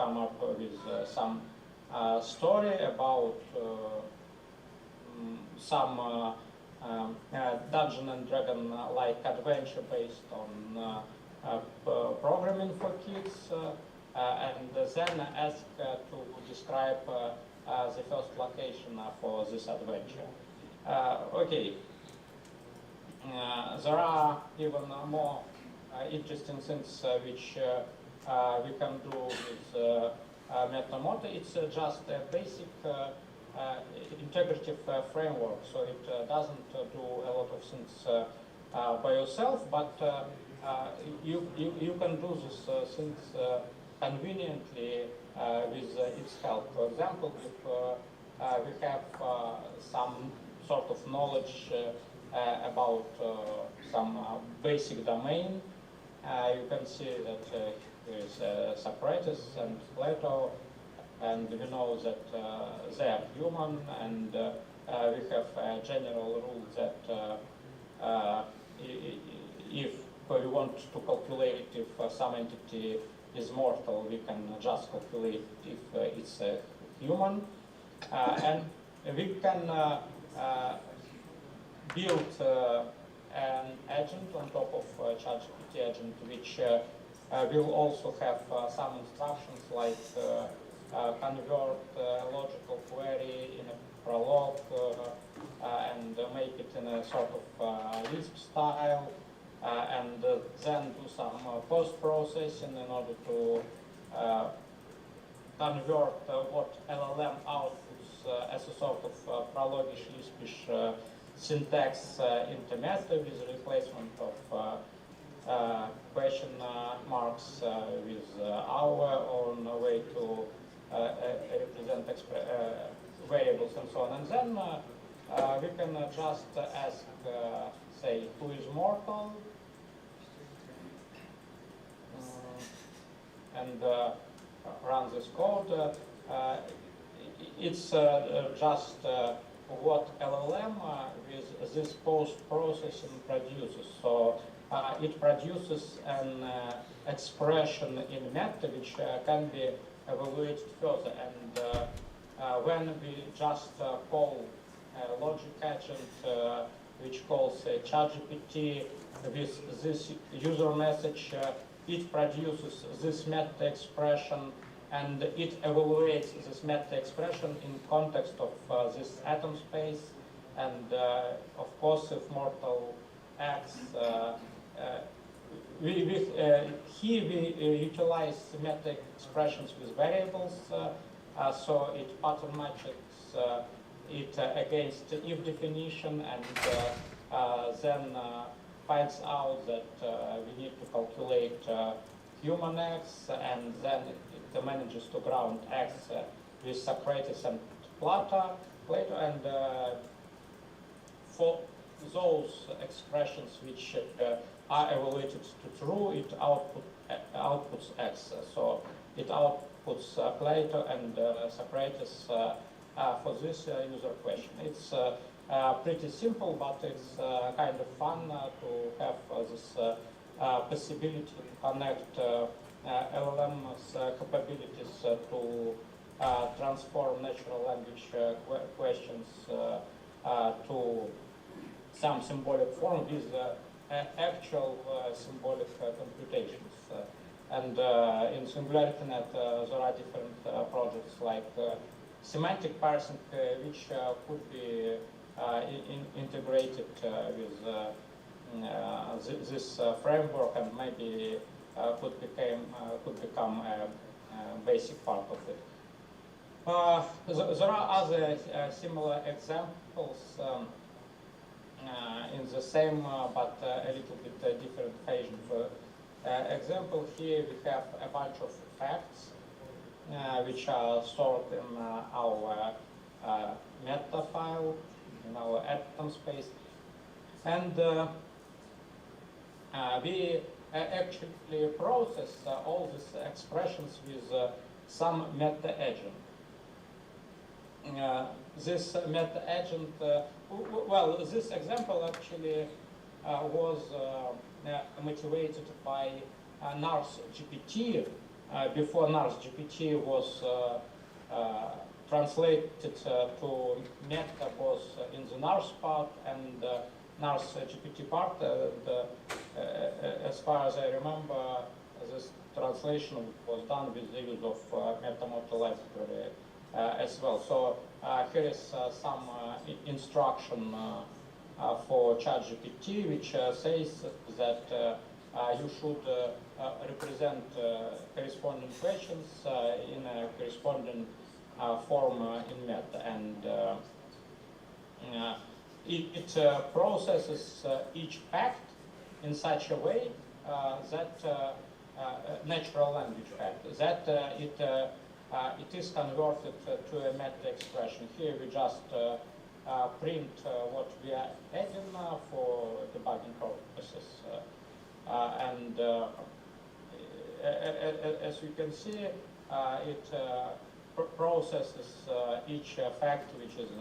come up with some story about some Dungeon and Dragon-like adventure based on programming for kids, and then ask to describe the first location for this adventure. Okay, there are even more interesting things which we can do with MetaMoto. It's just a basic integrative framework, so it doesn't do a lot of things by yourself, but you can do these things conveniently with its help. For example, if we have some sort of knowledge about some basic domain, you can see that there is Socrates and Plato, and we know that they are human, and we have a general rule that if we want to calculate if some entity is mortal, we can just calculate if it's a human, and we can build an agent on top of ChatGPT agent, which will also have some instructions like convert a logical query in a prolog and make it in a sort of Lisp style, and then do some post-processing in order to convert what LLM outputs as a sort of prologish Lispish syntax into method with replacement of question marks with our own way to represent variables and so on. And then we can just ask, say, who is mortal, and run this code. It's just what LLM with this post-processing produces. So it produces an expression in method which can be evaluated further. And when we just call a logic agent which calls ChatGPT with this user message, it produces this meta expression, and it evaluates this meta expression in context of this atom space. And of course, if mortal X, here we utilize meta expressions with variables, so it pattern matches it against if definition, and then finds out that we need to calculate human X, and then it manages to ground X with Socrates and Plato, and for those expressions which are evaluated to true, it outputs X. So it outputs Plato and Socrates for this user question. It's pretty simple, but it's kind of fun to have this possibility to connect LLM's capabilities to transform natural language questions to some symbolic form with actual symbolic computations. And in SingularityNET, there are different projects like semantic parsing, which could be integrated with this framework, and maybe could become a basic part of it. There are other similar examples in the same but a little bit different fashion. For example, here we have a bunch of facts which are stored in our meta file, in our atom space, and we actually process all these expressions with some meta agent. This meta agent, well, this example actually was motivated by NARS GPT, before NARS GPT was translated to Meta both in the NARS part and NARS GPT part. As far as I remember, this translation was done with the use of MetaMoto library as well. So here is some instruction for ChatGPT, which says that you should represent corresponding questions in a corresponding form in Meta, and it processes each fact in such a way that natural language fact that it is converted to a meta expression. Here we just print what we are adding for debugging purposes, and as you can see, it processes each fact which is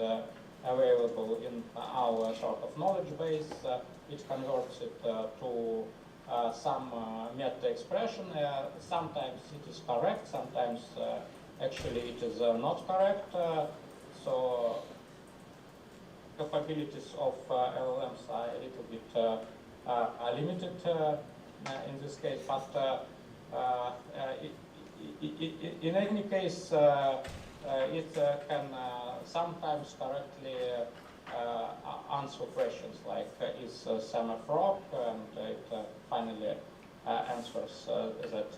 available in our sort of knowledge base. It converts it to some meta expression. Sometimes it is correct, sometimes actually it is not correct. So capabilities of LLMs are a little bit limited in this case, but in any case, it can sometimes correctly answer questions like, is Sam a frog? And it finally answers that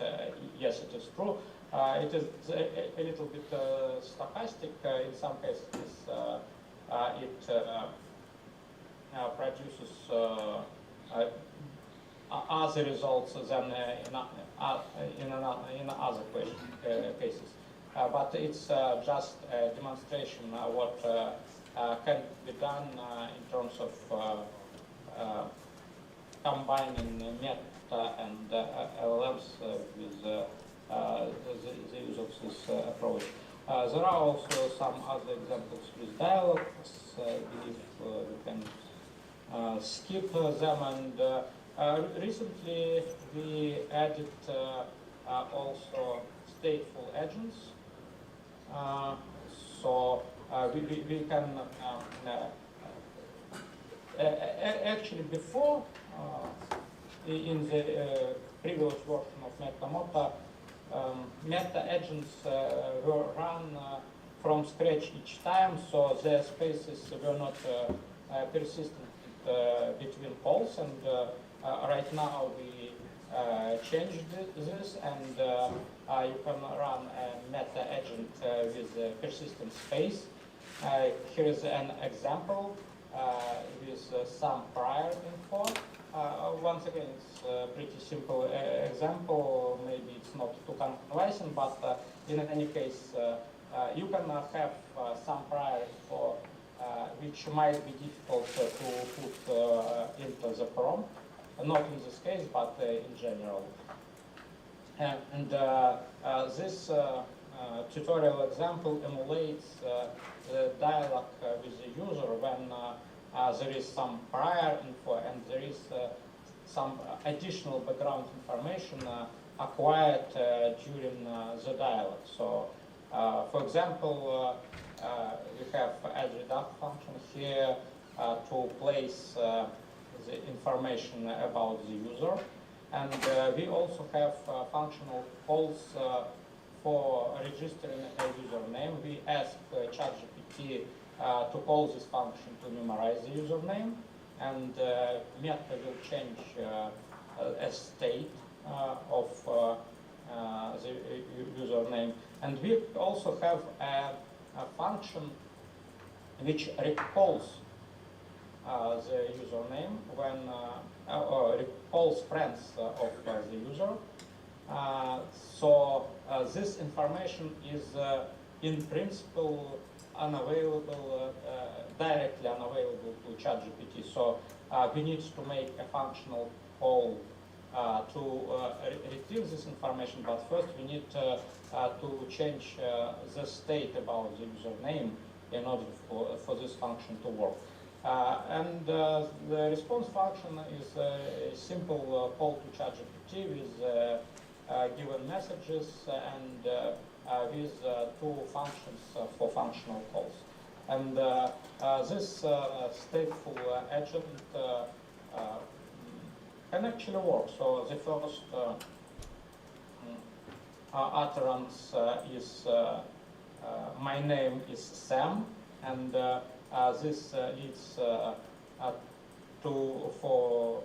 yes, it is true. It is a little bit stochastic. In some cases, it produces other results than in other cases. But it's just a demonstration what can be done in terms of combining Meta and LLMs with the use of this approach. There are also some other examples with dialogues. I believe we can skip them. And recently we added also stateful agents. So we can actually before in the previous version of MetaMoto, Meta agents were run from scratch each time, so the spaces were not persistent between calls, and right now we changed this, and you can run a Meta agent with a persistent space. Here is an example with some prior info. Once again, it's a pretty simple example. Maybe it's not too convincing, but in any case, you can have some prior info which might be difficult to put into the prompt. Not in this case, but in general. And this tutorial example emulates the dialogue with the user when there is some prior info and there is some additional background information acquired during the dialogue. So, for example, we have add reduct function here to place the information about the user, and we also have functional calls for registering a username. We ask ChatGPT to call this function to memorize the username, and Meta will change a state of the username. And we also have a function which recalls the username when or recalls friends of the user. So this information is in principle unavailable, directly unavailable to ChatGPT. So we need to make a functional call to retrieve this information, but first we need to change the state about the username in order for this function to work. And the response function is a simple call to ChatGPT with given messages and with two functions for functional calls. And this stateful agent can actually work. So the first utterance is my name is Sam, and this leads for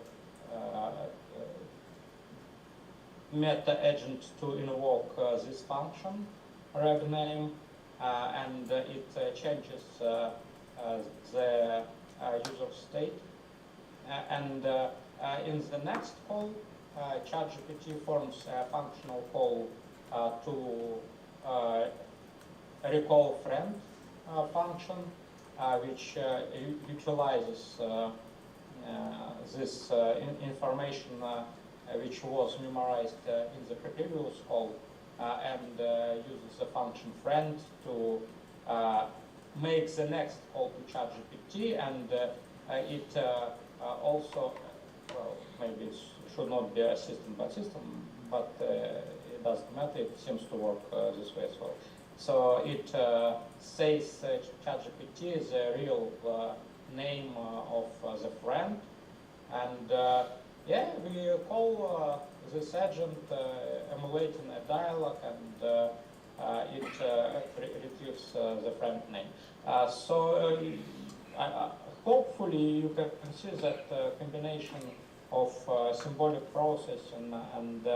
meta agent to invoke this function reg name, and it changes the user state. And in the next call, ChatGPT forms a functional call to recall friend function, which utilizes this information which was memorized in the previous call and uses the function friend to make the next call to ChatGPT, and it also, well, maybe it should not be a system by system, but it doesn't matter, it seems to work this way as well. So it says ChatGPT is a real name of the friend, and yeah, we call this agent emulating a dialog, and it retrieves the friend name. So hopefully you can see that combination of symbolic processing and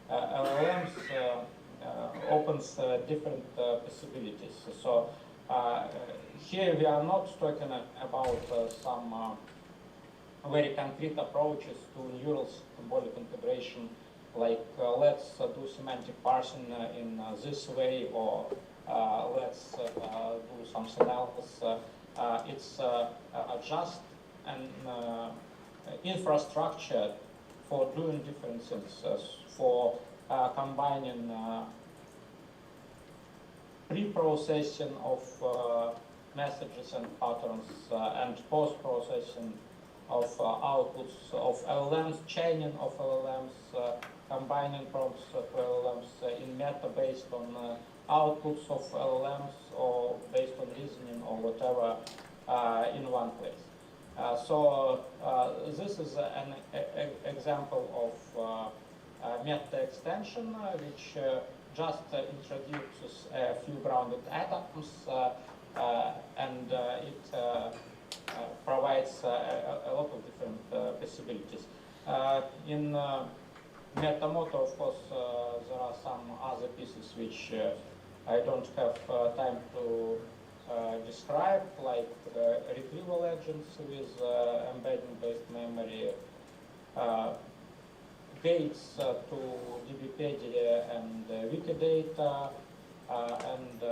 LLMs opens different possibilities. So here we are not talking about some very concrete approaches to neural symbolic integration, like let's do semantic parsing in this way, or let's do something else. It's just an infrastructure for doing different things, for combining pre-processing of messages and patterns and post-processing of outputs of LLMs, chaining of LLMs, combining prompts of LLMs in meta based on outputs of LLMs or based on reasoning or whatever in one place. So this is an example of meta extension, which just introduces a few grounded atoms, and it provides a lot of different possibilities. In MetaMoto, of course, there are some other pieces which I don't have time to describe, like retrieval agents with embedding-based memory, gates to DBpedia and Wikidata, and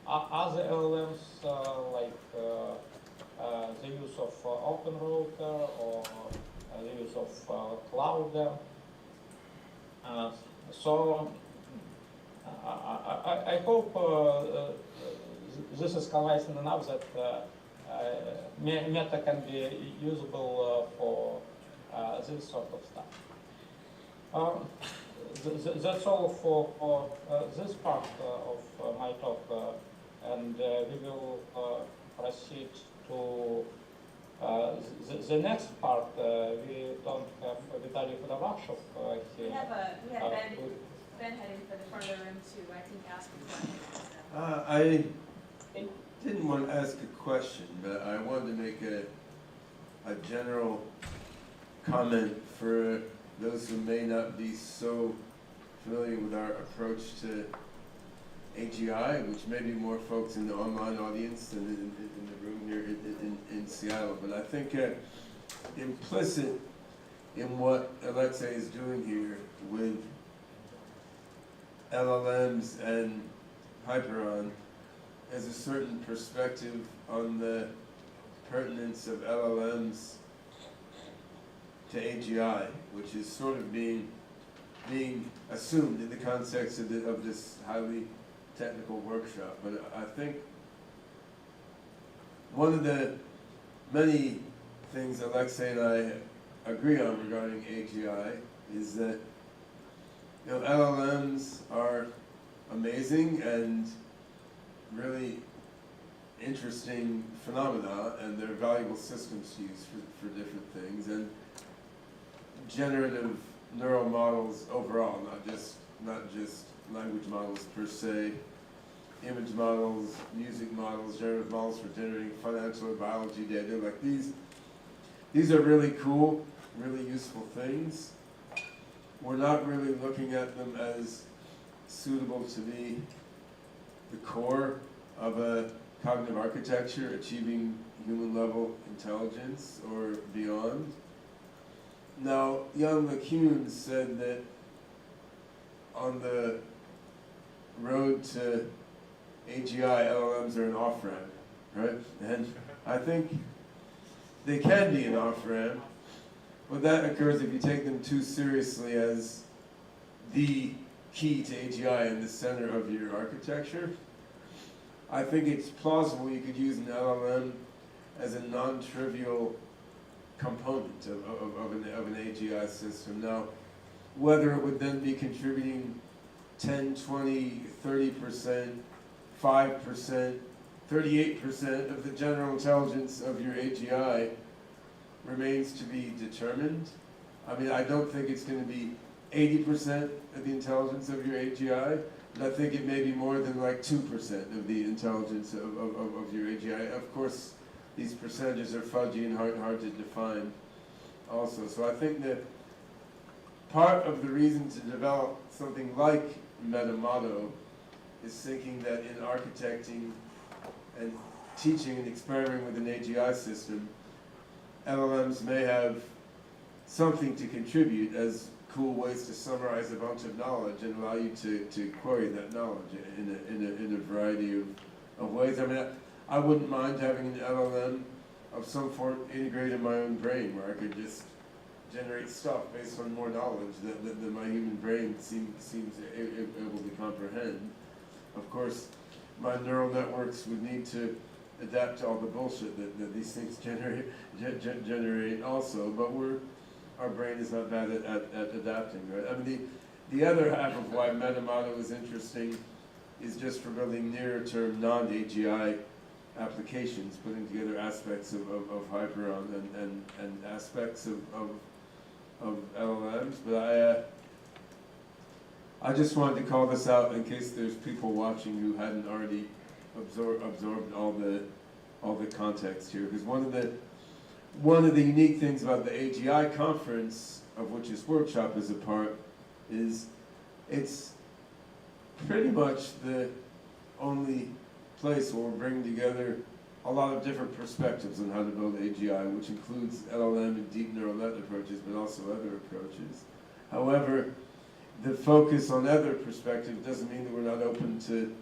other LLMs like the use of OpenRouter or the use of Cloud. So I hope this is convincing enough that Meta can be usable for this sort of stuff. That's all for this part of my talk, and we will proceed to the next part. We don't have Vitaly Fedorachov here. We have Ben heading for the front of the room to, I think, ask a question. I didn't want to ask a question, but I wanted to make a general comment for those who may not be so familiar with our approach to AGI, which may be more folks in the online audience than in the room here in Seattle. But I think implicit in what Alexey is doing here with LLMs and Hyperon is a certain perspective on the pertinence of LLMs to AGI, which is sort of being assumed in the context of this highly technical workshop. But I think one of the many things Alexey and I agree on regarding AGI is that You know, LLMs are amazing and really interesting phenomena, and they're valuable systems to use for different things. And generative neural models overall, not just language models per se, image models, music models, generative models for generating financial or biology data, like these are really cool, really useful things. We're not really looking at them as suitable to be the core of a cognitive architecture achieving human level intelligence or beyond. Now, Jan LeCun said that on the road to AGI, LLMs are an off-ramp, right? And I think they can be an off-ramp, but that occurs if you take them too seriously as the key to AGI in the center of your architecture. I think it's plausible you could use an LLM as a non-trivial component of an AGI system. Now, whether it would then be contributing 10, 20, 30%, 5%, 38% of the general intelligence of your AGI remains to be determined. I mean, I don't think it's going to be 80% of the intelligence of your AGI, but I think it may be more than like 2% of the intelligence of your AGI. Of course, these percentages are fudgy and hard to define also. So I think that part of the reason to develop something like MetaMoto is thinking that in architecting and teaching and experimenting with an AGI system, LLMs may have something to contribute as cool ways to summarize a bunch of knowledge and allow you to query that knowledge in a variety of ways. I mean, I wouldn't mind having an LLM of some form integrated in my own brain where I could just generate stuff based on more knowledge that my human brain seems able to comprehend. Of course, my neural networks would need to adapt to all the bullshit that these things generate also, but our brain is not bad at adapting, right? I mean, the other half of why MetaMoto is interesting is just for building nearer-term non-AGI applications, putting together aspects of Hyperon and aspects of LLMs. But I just wanted to call this out in case there's people watching who hadn't already absorbed all the context here, because one of the unique things about the AGI conference, of which this workshop is a part, is it's pretty much the only place where we're bringing together a lot of different perspectives on how to build AGI, which includes LLM and deep neural net approaches, but also other approaches. However, the focus on other perspectives doesn't mean that we're not open to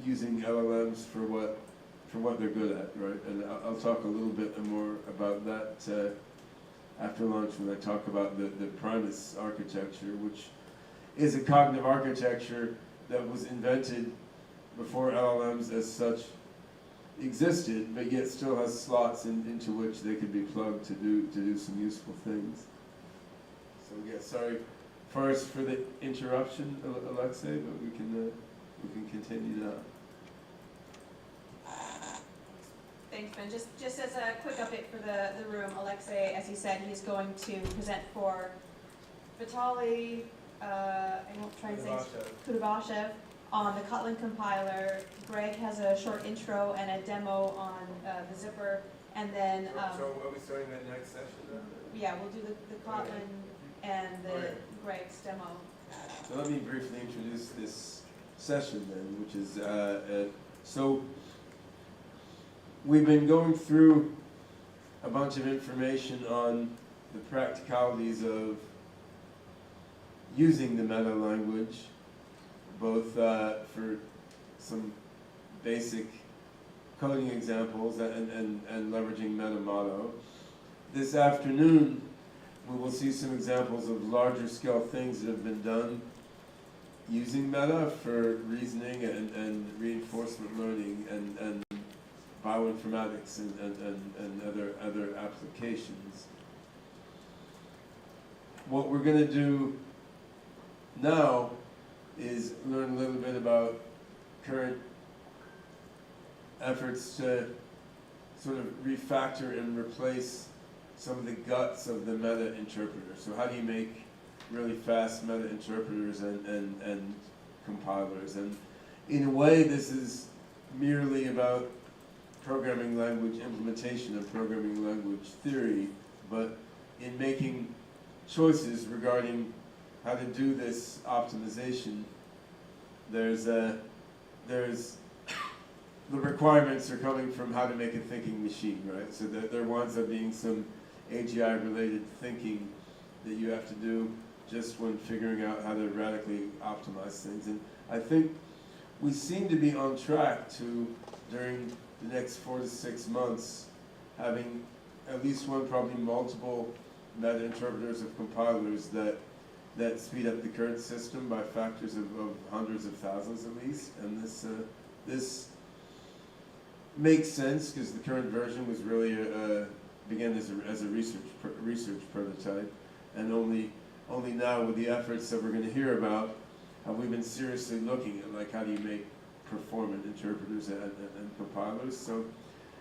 using LLMs for what they're good at, right? And I'll talk a little bit more about that after lunch when I talk about the Primus architecture, which is a cognitive architecture that was invented before LLMs as such existed, but yet still has slots into which they could be plugged to do some useful things. So yeah, sorry first for the interruption, Alexey, but we can continue now. Thanks, Ben. Just as a quick update for the room, Alexey, as he said, he's going to present for Vitaly, I won't try and say Kudabashev on the Kotlin compiler. Greg has a short intro and a demo on the zipper, and then So are we starting that next session then? yeah, we'll do the Kotlin and the Greg's demo. So let me briefly introduce this session then, which is so we've been going through a bunch of information on the practicalities of using the meta language, both for some basic coding examples and leveraging MetaMoto. This afternoon, we will see some examples of larger scale things that have been done using Meta for reasoning and reinforcement learning and bioinformatics and other applications. What we're going to do now is learn a little bit about current efforts to sort of refactor and replace some of the guts of the meta interpreter. So how do you make really fast meta interpreters and compilers? And in a way, this is merely about programming language implementation and programming language theory, but in making choices regarding how to do this optimization, there's the requirements are coming from how to make a thinking machine, right? So there winds up being some AGI-related thinking that you have to do just when figuring out how to radically optimize things. And I think we seem to be on track to, during the next 4 to 6 months, having at least one, probably multiple meta interpreters of compilers that speed up the current system by factors of hundreds of thousands at least. And this makes sense because the current version was really began as a research prototype, and only now with the efforts that we're going to hear about have we been seriously looking at, like, how do you make performant interpreters and compilers. So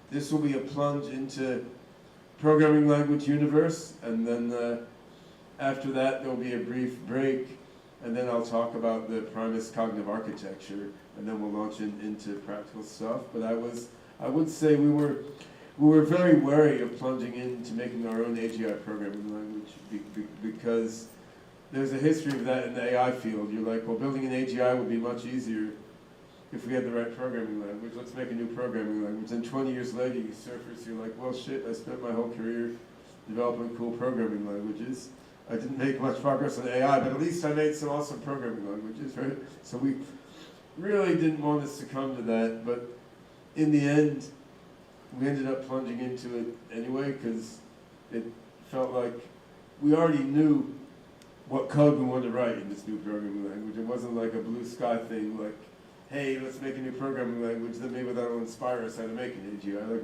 this will be a plunge into programming language universe, and then after that there will be a brief break, and then I'll talk about the Primus cognitive architecture, and then we'll launch into practical stuff. But I would say we were very wary of plunging into making our own AGI programming language because there's a history of that in the AI field. You're like, well, building an AGI would be much easier if we had the right programming language. Let's make a new programming language. And 20 years later, you surface, you're like, well, shit, I spent my whole career developing cool programming languages. I didn't make much progress on AI, but at least I made some awesome programming languages, right? So we really didn't want to succumb to that, but in the end, we ended up plunging into it anyway because it felt like we already knew what code we wanted to write in this new programming language. It wasn't like a blue sky thing, like, hey, let's make a new programming language, then maybe that'll inspire us how to make an AGI. Like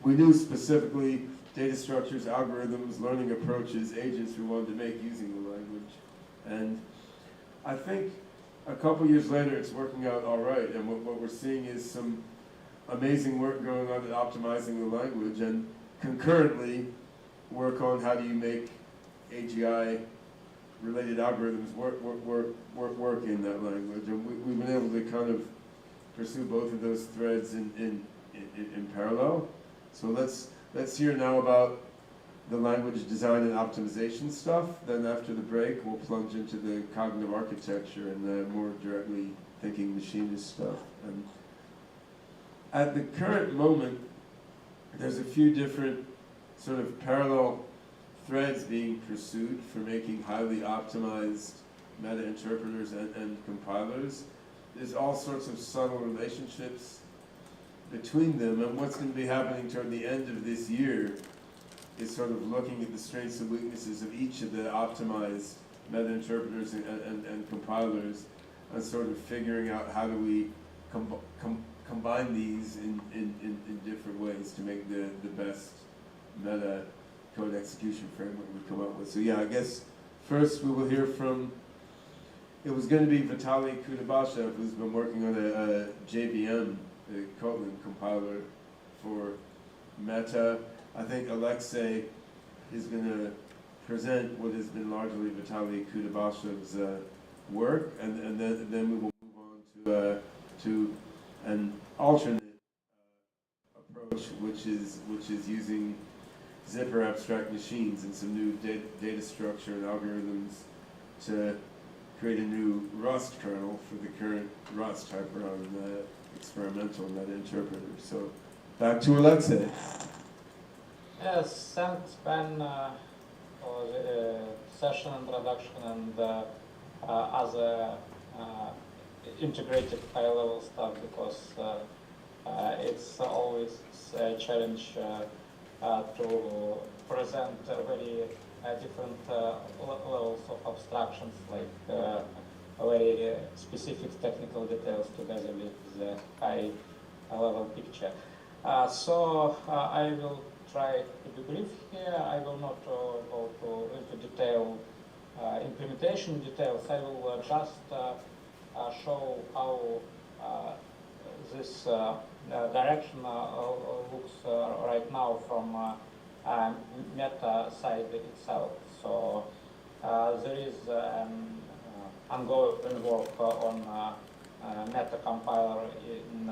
we knew specifically data structures, algorithms, learning approaches, agents we wanted to make using the language. And I think a couple years later, it's working out all right. And what we're seeing is some amazing work going on at optimizing the language, and concurrently work on how do you make AGI-related algorithms work in that language. And we've been able to kind of pursue both of those threads in parallel. So let's hear now about the language design and optimization stuff. Then after the break, we'll plunge into the cognitive architecture and the more directly thinking machinist stuff. And at the current moment, there's a few different sort of parallel threads being pursued for making highly optimized meta interpreters and compilers. There's all sorts of subtle relationships between them, and what's going to be happening toward the end of this year is sort of looking at the strengths and weaknesses of each of the optimized meta interpreters and compilers, and sort of figuring out how do we combine these in different ways to make the best meta code execution framework we come up with. So yeah, I guess first we will hear from, it was going to be Vitaly Kudybashev, who's been working on a JVM, a Kotlin compiler for Meta. I think Alexey is going to present what has been largely Vitaly Kudybashev's work, and then we will move on to an alternate approach, which is using zipper abstract machines and some new data structure and algorithms to create a new Rust kernel for the current Rust Hyperon experimental meta interpreter. So back to Alexey. Yes, thanks Ben for the session introduction and other integrated high-level stuff, because it's always a challenge to present very different levels of abstractions, like very specific technical details together with the high-level picture. So I will try to be brief here. I will not go into detail implementation details, I will just show how this direction looks right now from meta side itself. So there is ongoing work on meta compiler in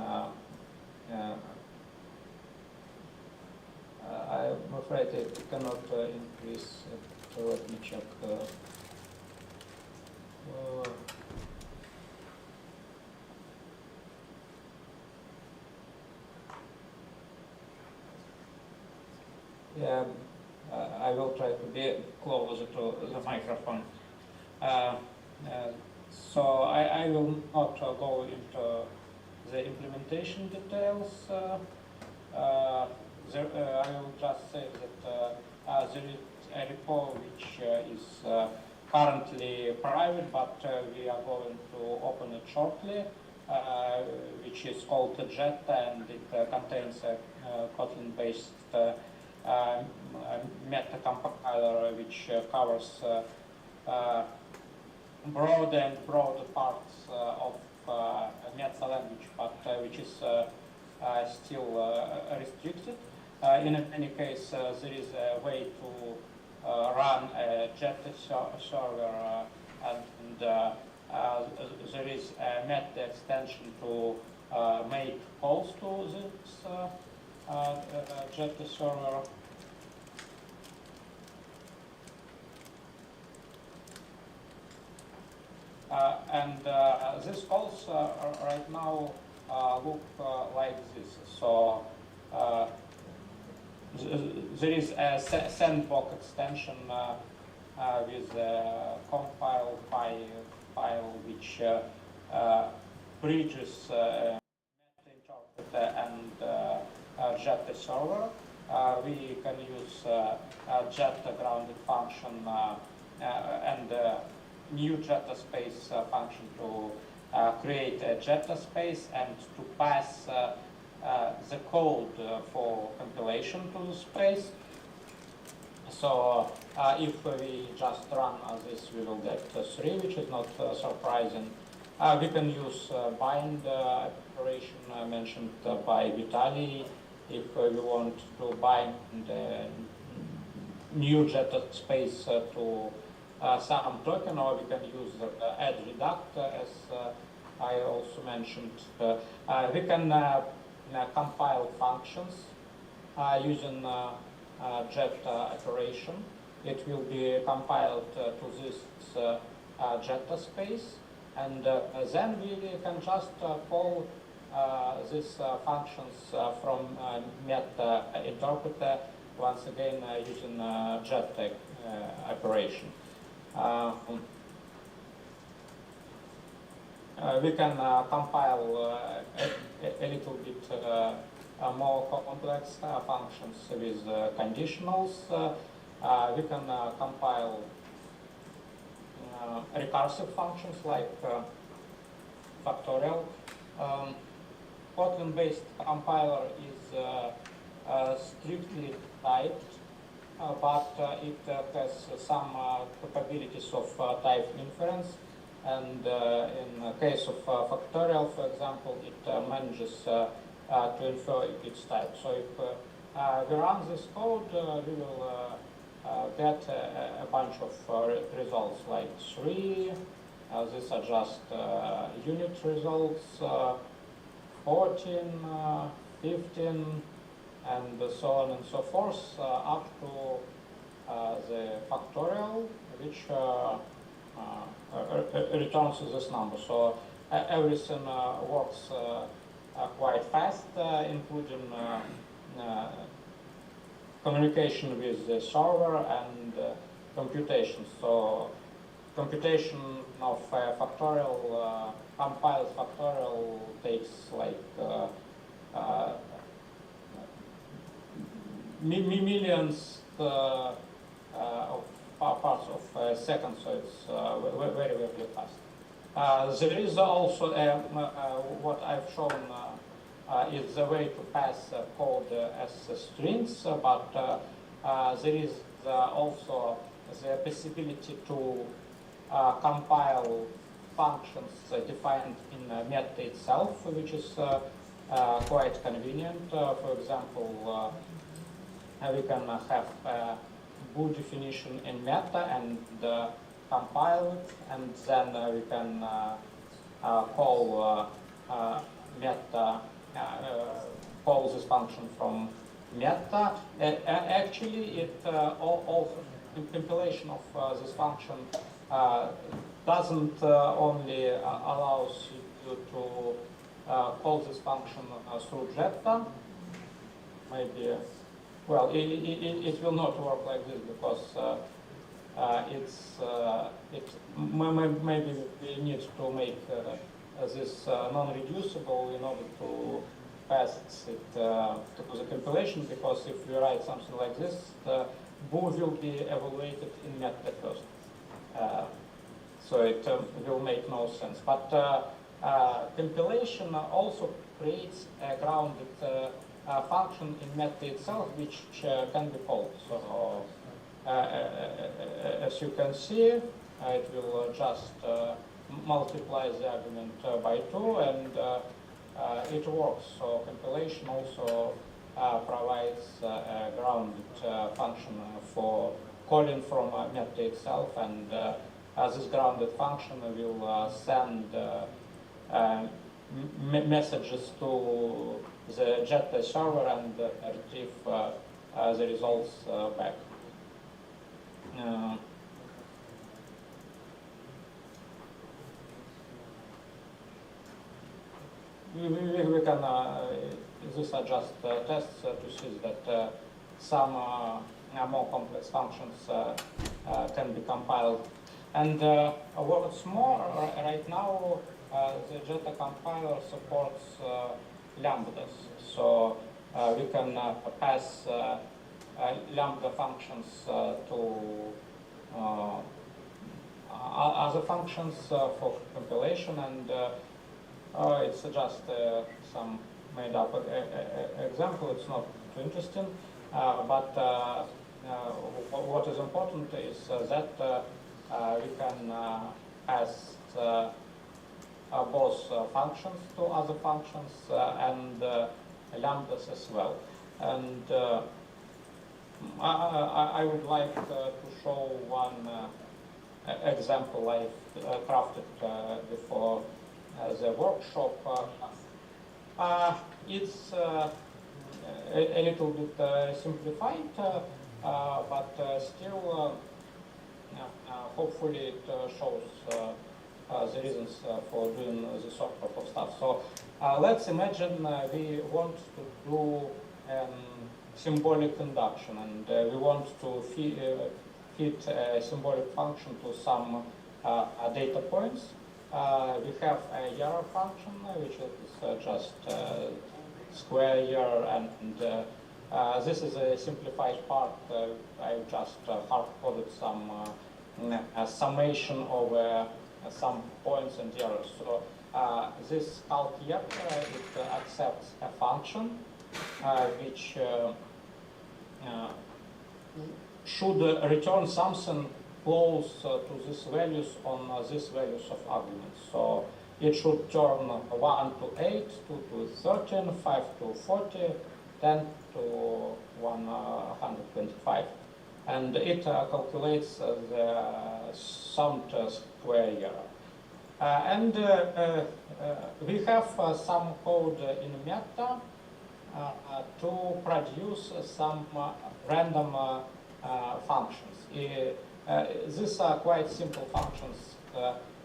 I'm afraid I cannot increase. So let me check. Yeah, I will try to be closer to the microphone. So I will not go into the implementation details. I will just say that there is a repo which is currently private, but we are going to open it shortly, which is called Jet, and it contains a Kotlin-based meta compiler which covers broad and broad parts of meta language, but which is still restricted. In any case, there is a way to run a Jet server, and there is a meta extension to make calls to this Jet server. And these calls right now look like this. So there is a sandbox extension with a compile file which bridges meta interpreter and Jet server. We can use Jet grounded function and new Jetta space function to create a Jetta space and to pass the code for compilation to the space. So if we just run this, we will get 3, which is not surprising. We can use bind operation mentioned by Vitaly if we want to bind new Jetta space to some token, or we can use add reduct, as I also mentioned. We can compile functions using Jet operation. It will be compiled to this Jetta space, and then we can just call these functions from meta interpreter once again using Jet operation. We can compile a little bit more complex functions with conditionals. We can compile recursive functions like factorial. Kotlin-based compiler is strictly typed, but it has some capabilities of type inference, and in the case of factorial, for example, it manages to infer its type. So if we run this code, we will get a bunch of results like 3, these are just unit results, 14, 15, and so on and so forth, up to the factorial, which returns this number. So everything works quite fast, including communication with the server and computation. So computation of factorial, compiled factorial takes like millions of parts of seconds, so it's very, very fast. There is also what I've shown is the way to pass code as strings, but there is also the possibility to compile functions defined in MET itself, which is quite convenient. For example, we can have a bool definition in meta and compile it, and then we can call meta, call this function from meta. Actually, it also compilation of this function doesn't only allows you to call this function through Jetta. Maybe, well, it will not work like this because maybe we need to make this non-reducible in order to pass it to the compilation, because if we write something like this, the bool will be evaluated in meta first. So it will make no sense. But compilation also creates a grounded function in meta itself, which can be called. So as you can see, it will just multiply the argument by 2, and it works. So compilation also provides a grounded function for calling from meta itself, and this grounded function will send messages to the Jetta server and retrieve the results back. We can, these are just tests to see that some more complex functions can be compiled. And what's more, right now the Jetta compiler supports lambdas. So we can pass lambda functions to other functions for compilation, and it's just some made up example. It's not too interesting, but what is important is that we can pass both functions to other functions and lambdas as well. And I would like to show one example I've crafted before the workshop. It's a little bit simplified, but still hopefully it shows the reasons for doing this sort of stuff. So let's imagine we want to do symbolic induction, and we want to fit a symbolic function to some data points. We have a error function, which is just square error, and this is a simplified part. I just hard-coded some summation over some points and errors. So this calc error, it accepts a function which should return something close to these values on these values of arguments. So it should turn 1 to 8, 2 to 13, 5 to 40, 10 to 125. And it calculates the summed square error. And we have some code in meta to produce some random functions. These are quite simple functions.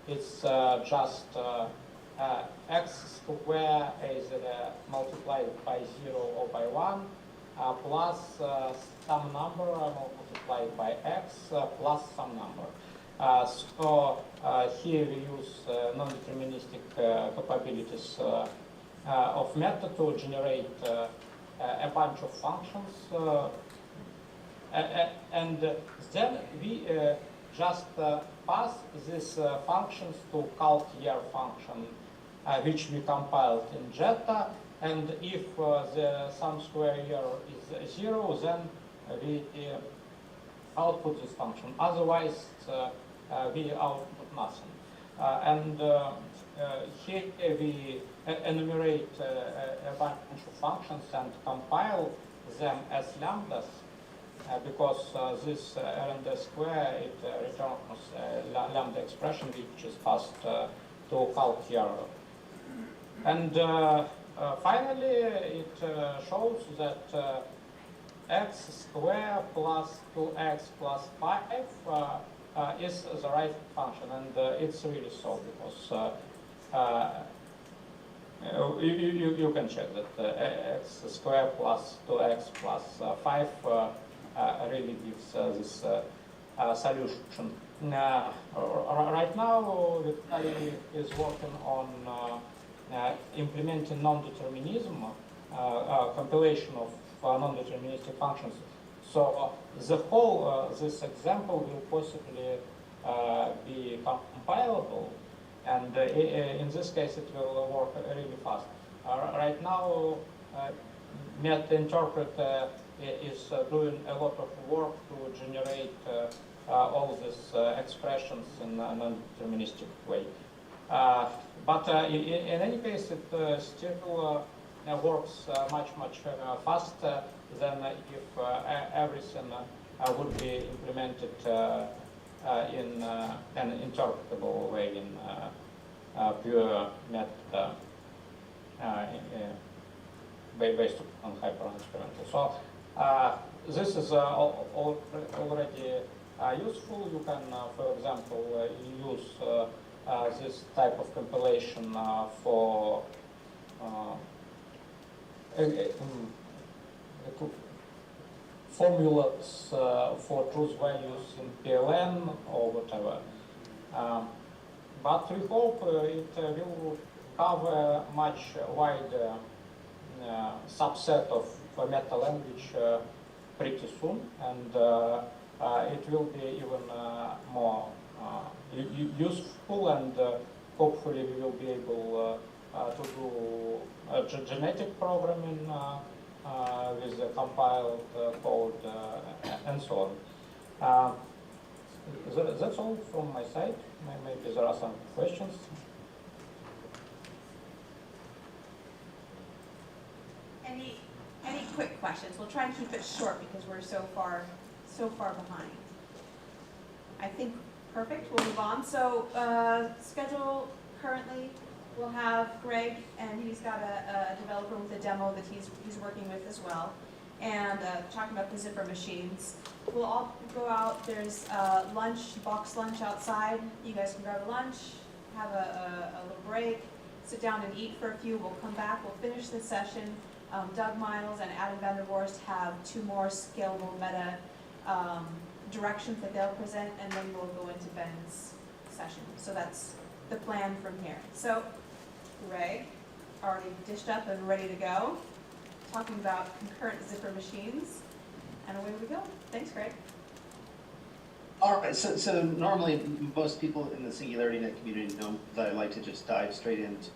It's just x square is multiplied by 0 or by 1 plus some number multiplied by x plus some number. So here we use non-deterministic capabilities of meta to generate a bunch of functions, and then we just pass these functions to calc-year function, which we compiled in Jetta, and if the sum square error is 0, then we output this function. Otherwise, we output nothing. Here we enumerate a bunch of functions and compile them as lambdas, because this RND square, it returns a lambda expression which is passed to calc here. And finally, it shows that x squared plus 2x plus 5 is the right function, and it's really so, because you can check that x squared plus 2x plus 5 really gives this solution. Right now, Vitaly is working on implementing non-determinism, compilation of non-deterministic functions. So the whole this example will possibly be compilable, and in this case it will work really fast. Right now, Net interpreter is doing a lot of work to generate all these expressions in a non-deterministic way. But in any case, it still works much faster than if everything would be implemented in an interpretable way in pure net based on Hyperon experimental. So this is already useful. You can, for example, use this type of compilation for formulas for truth values in PLN or whatever. But we hope it will cover much wider subset of meta language pretty soon, and it will be even more useful, and hopefully we will be able to do genetic programming with the compiled code and so on. That's all from my side. Maybe there are some questions. Any quick questions? We'll try and keep it short because we're so far behind. I think perfect. We'll move on. So schedule currently. We'll have Greg, and he's got a developer with a demo that he's working with as well, and talking about the zipper machines. We'll all go out. There's lunch, box lunch outside. You guys can grab a lunch, have a little break, sit down and eat for a few. We'll come back. We'll finish this session. Doug Miles and Adam van der Vorst have 2 more scalable meta directions that they'll present, and then we'll go into Ben's session. So that's the plan from here. So Greg, already dished up and ready to go, talking about concurrent zipper machines, and away we go. Thanks, Greg. All right, so normally most people in the SingularityNET community know that I like to just dive straight into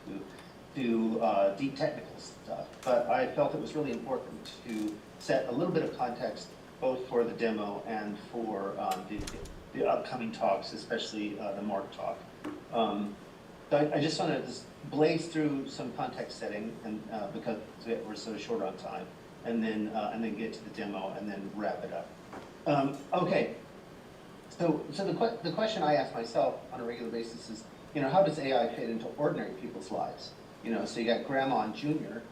deep technical stuff, but I felt it was really important to set a little bit of context both for the demo and for the upcoming talks, especially the Mark talk. I just want to blaze through some context setting, and because we're so short on time, and then get to the demo and then wrap it up. Okay. So the question I ask myself on a regular basis is, how does AI fit into ordinary people's lives? So you got Grandma and Junior,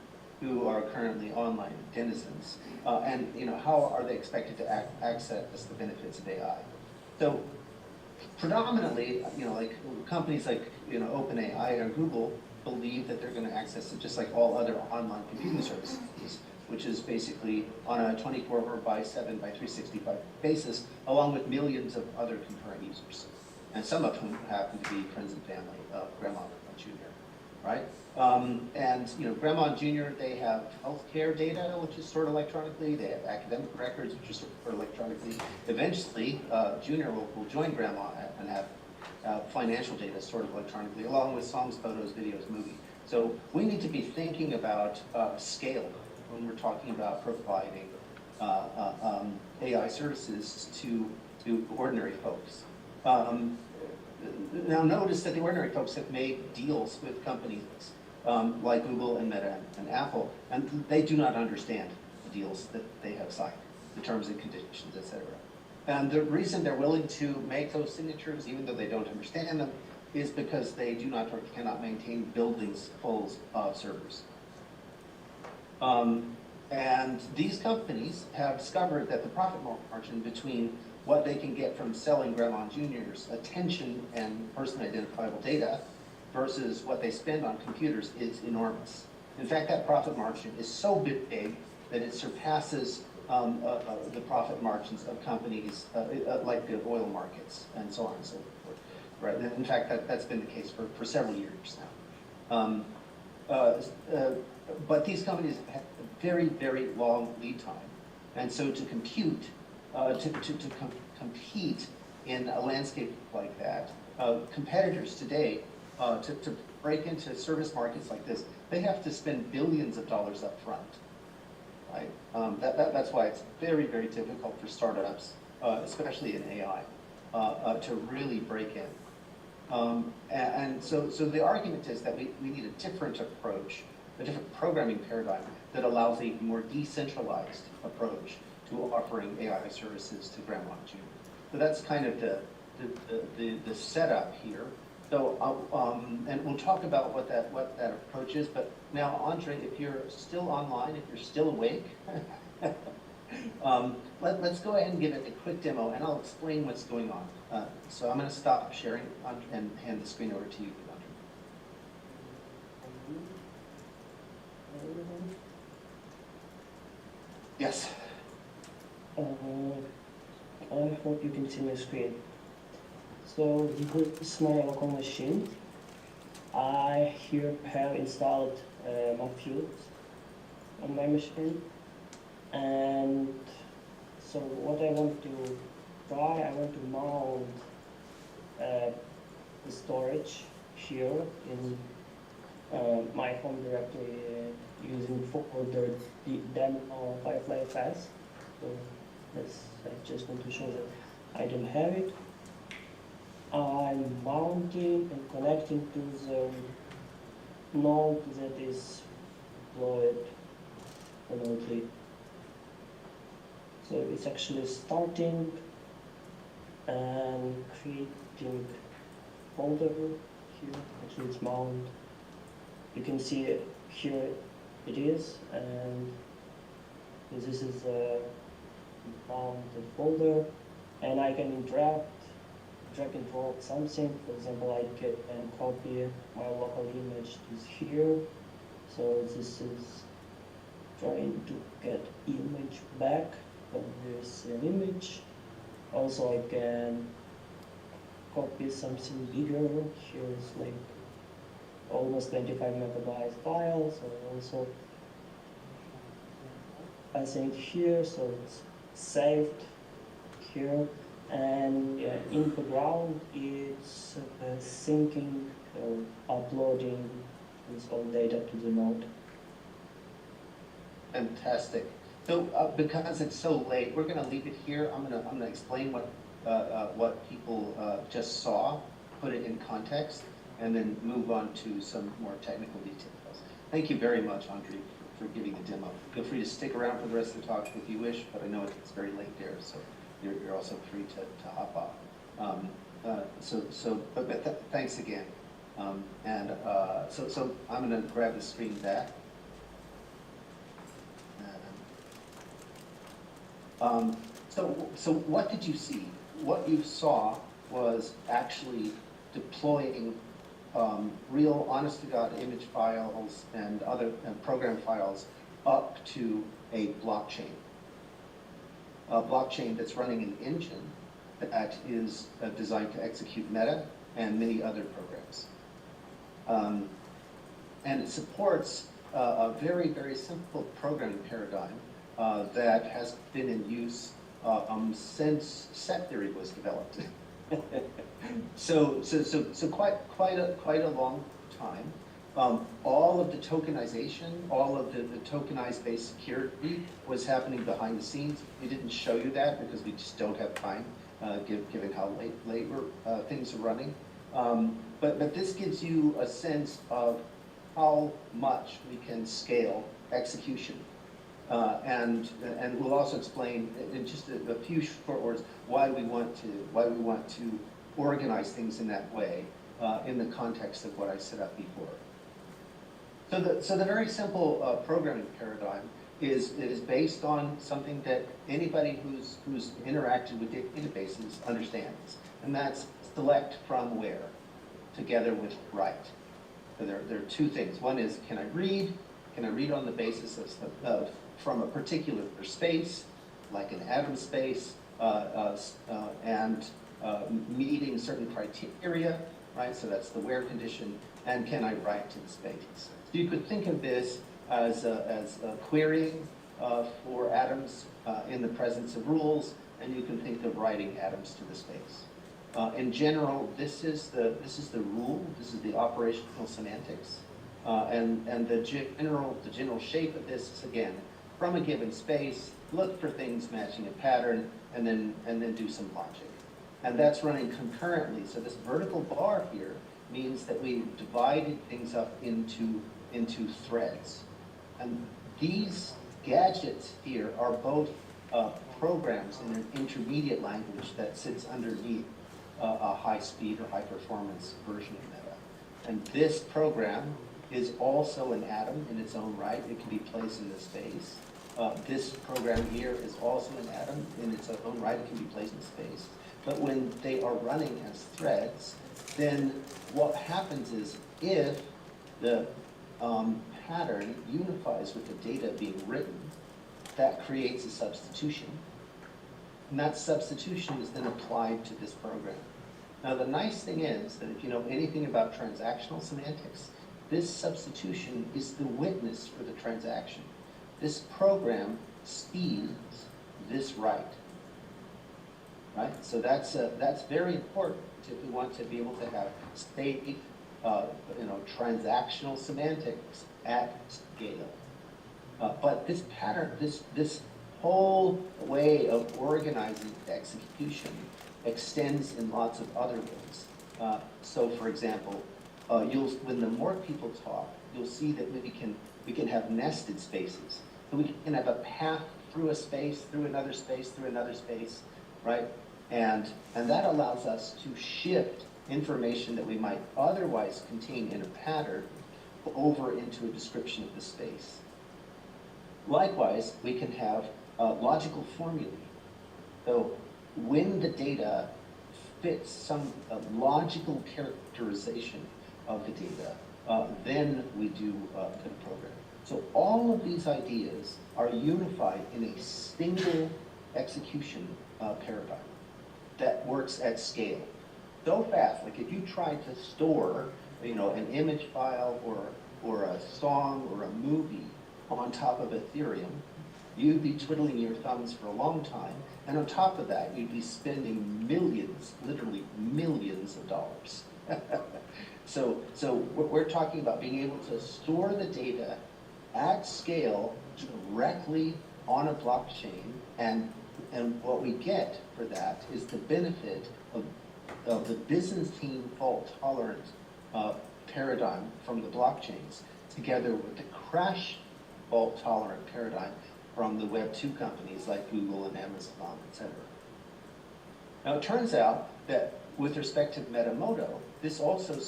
who are currently online denizens, and how are they expected to access the benefits of AI? So predominantly, like companies like OpenAI or Google believe that they're going to access it just like all other online computing services, which is basically on a 24/7 by 365 basis, along with millions of other concurrent users, and some of whom happen to be friends and family of Grandma and Junior, right? And Grandma and Junior, they have healthcare data, which is stored electronically. They have academic records, which are stored electronically. Eventually, Junior will join Grandma and have financial data stored electronically, along with songs, photos, videos, movies. So we need to be thinking about scale when we're talking about providing AI services to ordinary folks. Now notice that the ordinary folks have made deals with companies like Google and Meta and Apple, and they do not understand the deals that they have signed, the terms and conditions, et cetera. And the reason they're willing to make those signatures, even though they don't understand them, is because they do not or cannot maintain buildings full of servers. And these companies have discovered that the profit margin between what they can get from selling Grandma Junior's attention and personally identifiable data versus what they spend on computers is enormous. In fact, that profit margin is so big that it surpasses the profit margins of companies like the oil markets and so on and so forth. Right? And in fact, that's been the case for several years now. But these companies have a very, very long lead time. And so to compute, compete in a landscape like that, competitors today, to break into service markets like this, they have to spend billions of dollars up front. Right? That's why it's very, very difficult for startups, especially in AI, to really break in. And so the argument is that we need a different approach, a different programming paradigm that allows a more decentralized approach to offering AI services to Grandma Junior. So that's kind of the setup here. So, and we'll talk about what that approach is. But now, Andre, if you're still online, if you're still awake, let's go ahead and give it a quick demo, and I'll explain what's going on. So I'm going to stop sharing and hand the screen over to you, Andre. Yes. I hope you can see my screen. So this is my local machine. I here have installed Mockfield on my machine. And so what I want to try, I want to mount the storage here in my home directory using folder demo Firefly FS. So I just want to show that I don't have it. I'm mounting and connecting to the node that is deployed remotely. So it's actually starting and creating folder here. Actually, it's mount. You can see it here. It is, and this is a mounted folder, and I can drag and drop something. For example, I can copy my local image is here. So this is trying to get image back from this image. Also, I can copy something bigger. Here's like almost 25 megabyte file. So also I think here, so it's saved here. And in the ground, it's syncing or uploading this all data to the node. Fantastic. So because it's so late, we're going to leave it here. I'm going to explain what people just saw, put it in context, and then move on to some more technical details. Thank you very much, Andre, for giving the demo. Feel free to stick around for the rest of the talk if you wish, but I know it's very late there, so you're also free to hop off. But thanks again. So I'm going to grab the screen back. So what did you see? What you saw was actually deploying real, honest-to-God image files and other program files up to a blockchain. A blockchain that's running an engine that is designed to execute Meta and many other programs. And it supports a very, very simple programming paradigm that has been in use since set theory was developed. So quite a long time. All of the tokenization, all of the tokenized based security was happening behind the scenes. We didn't show you that because we just don't have time, given how late things are running. But this gives you a sense of how much we can scale execution. And we'll also explain in just a few short words why we want to organize things in that way in the context of what I set up before. So the very simple programming paradigm is based on something that anybody who's interacted with databases understands, and that's select from where, together with write. So there are two things. One is, can I read? Can I read on the basis of from a particular space, like an atom space, and meeting certain criteria, right? So that's the where condition. And can I write to the space? So you could think of this as querying for atoms in the presence of rules, and you can think of writing atoms to the space. In general, this is the rule. This is the operational semantics, and the general shape of this is, again, from a given space, look for things matching a pattern, and then do some logic, and that's running concurrently. So this vertical bar here means that we divided things up into threads, and these gadgets here are both programs in an intermediate language that sits underneath a high-speed or high-performance version of Meta. And this program is also an atom in its own right. It can be placed in the space. This program here is also an atom in its own right. It can be placed in space. But when they are running as threads, then what happens is if the pattern unifies with the data being written, that creates a substitution. And that substitution is then applied to this program. Now the nice thing is that if you know anything about transactional semantics, this substitution is the witness for the transaction. This program speeds this write. Right? So that's very important if we want to be able to have state, transactional semantics at scale. But this pattern, this whole way of organizing execution extends in lots of other ways. So, for example, when the more people talk, you'll see that we can have nested spaces. So we can have a path through a space, through another space, through another space, right? And that allows us to shift information that we might otherwise contain in a pattern over into a description of the space. Likewise, we can have logical formulae. So when the data fits some logical characterization of the data, then we do the program. So all of these ideas are unified in a single execution paradigm that works at scale. So fast, like if you tried to store, an image file or a song or a movie on top of Ethereum, you'd be twiddling your thumbs for a long time, and on top of that, you'd be spending millions, literally millions of dollars. So we're talking about being able to store the data at scale directly on a blockchain, and what we get for that is the benefit of the Byzantine fault-tolerant paradigm from the blockchains, together with the crash fault-tolerant paradigm from the Web 2 companies like Google and Amazon, etc. Now it turns out that with respect to Metamoto, this also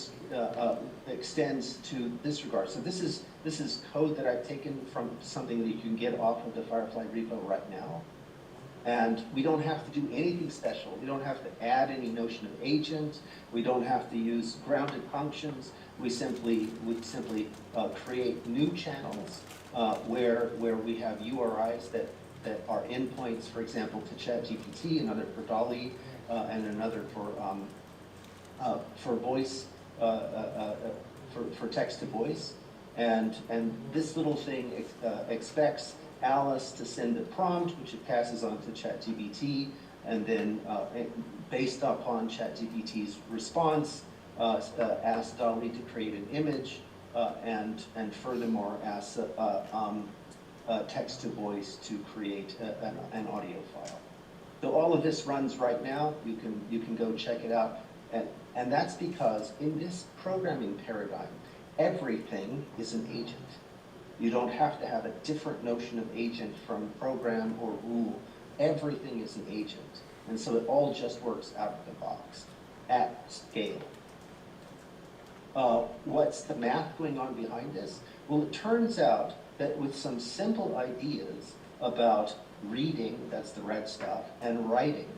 extends to this regard. So this is code that I've taken from something that you can get off of the Firefly repo right now. And we don't have to do anything special. We don't have to add any notion of agent. We don't have to use grounded functions. We simply create new channels where we have URIs that are endpoints, for example, to ChatGPT, another for DALL-E, and another for voice, for text to voice. And this little thing expects Alice to send a prompt, which it passes on to ChatGPT, and then based upon ChatGPT's response, asks DALL-E to create an image and furthermore asks text to voice to create an audio file. So all of this runs right now. You can go check it out, and that's because in this programming paradigm, everything is an agent. You don't have to have a different notion of agent from program or rule. Everything is an agent, and so it all just works out of the box at scale. What's the math going on behind this? Well, it turns out that with some simple ideas about reading, that's the red stuff, and writing,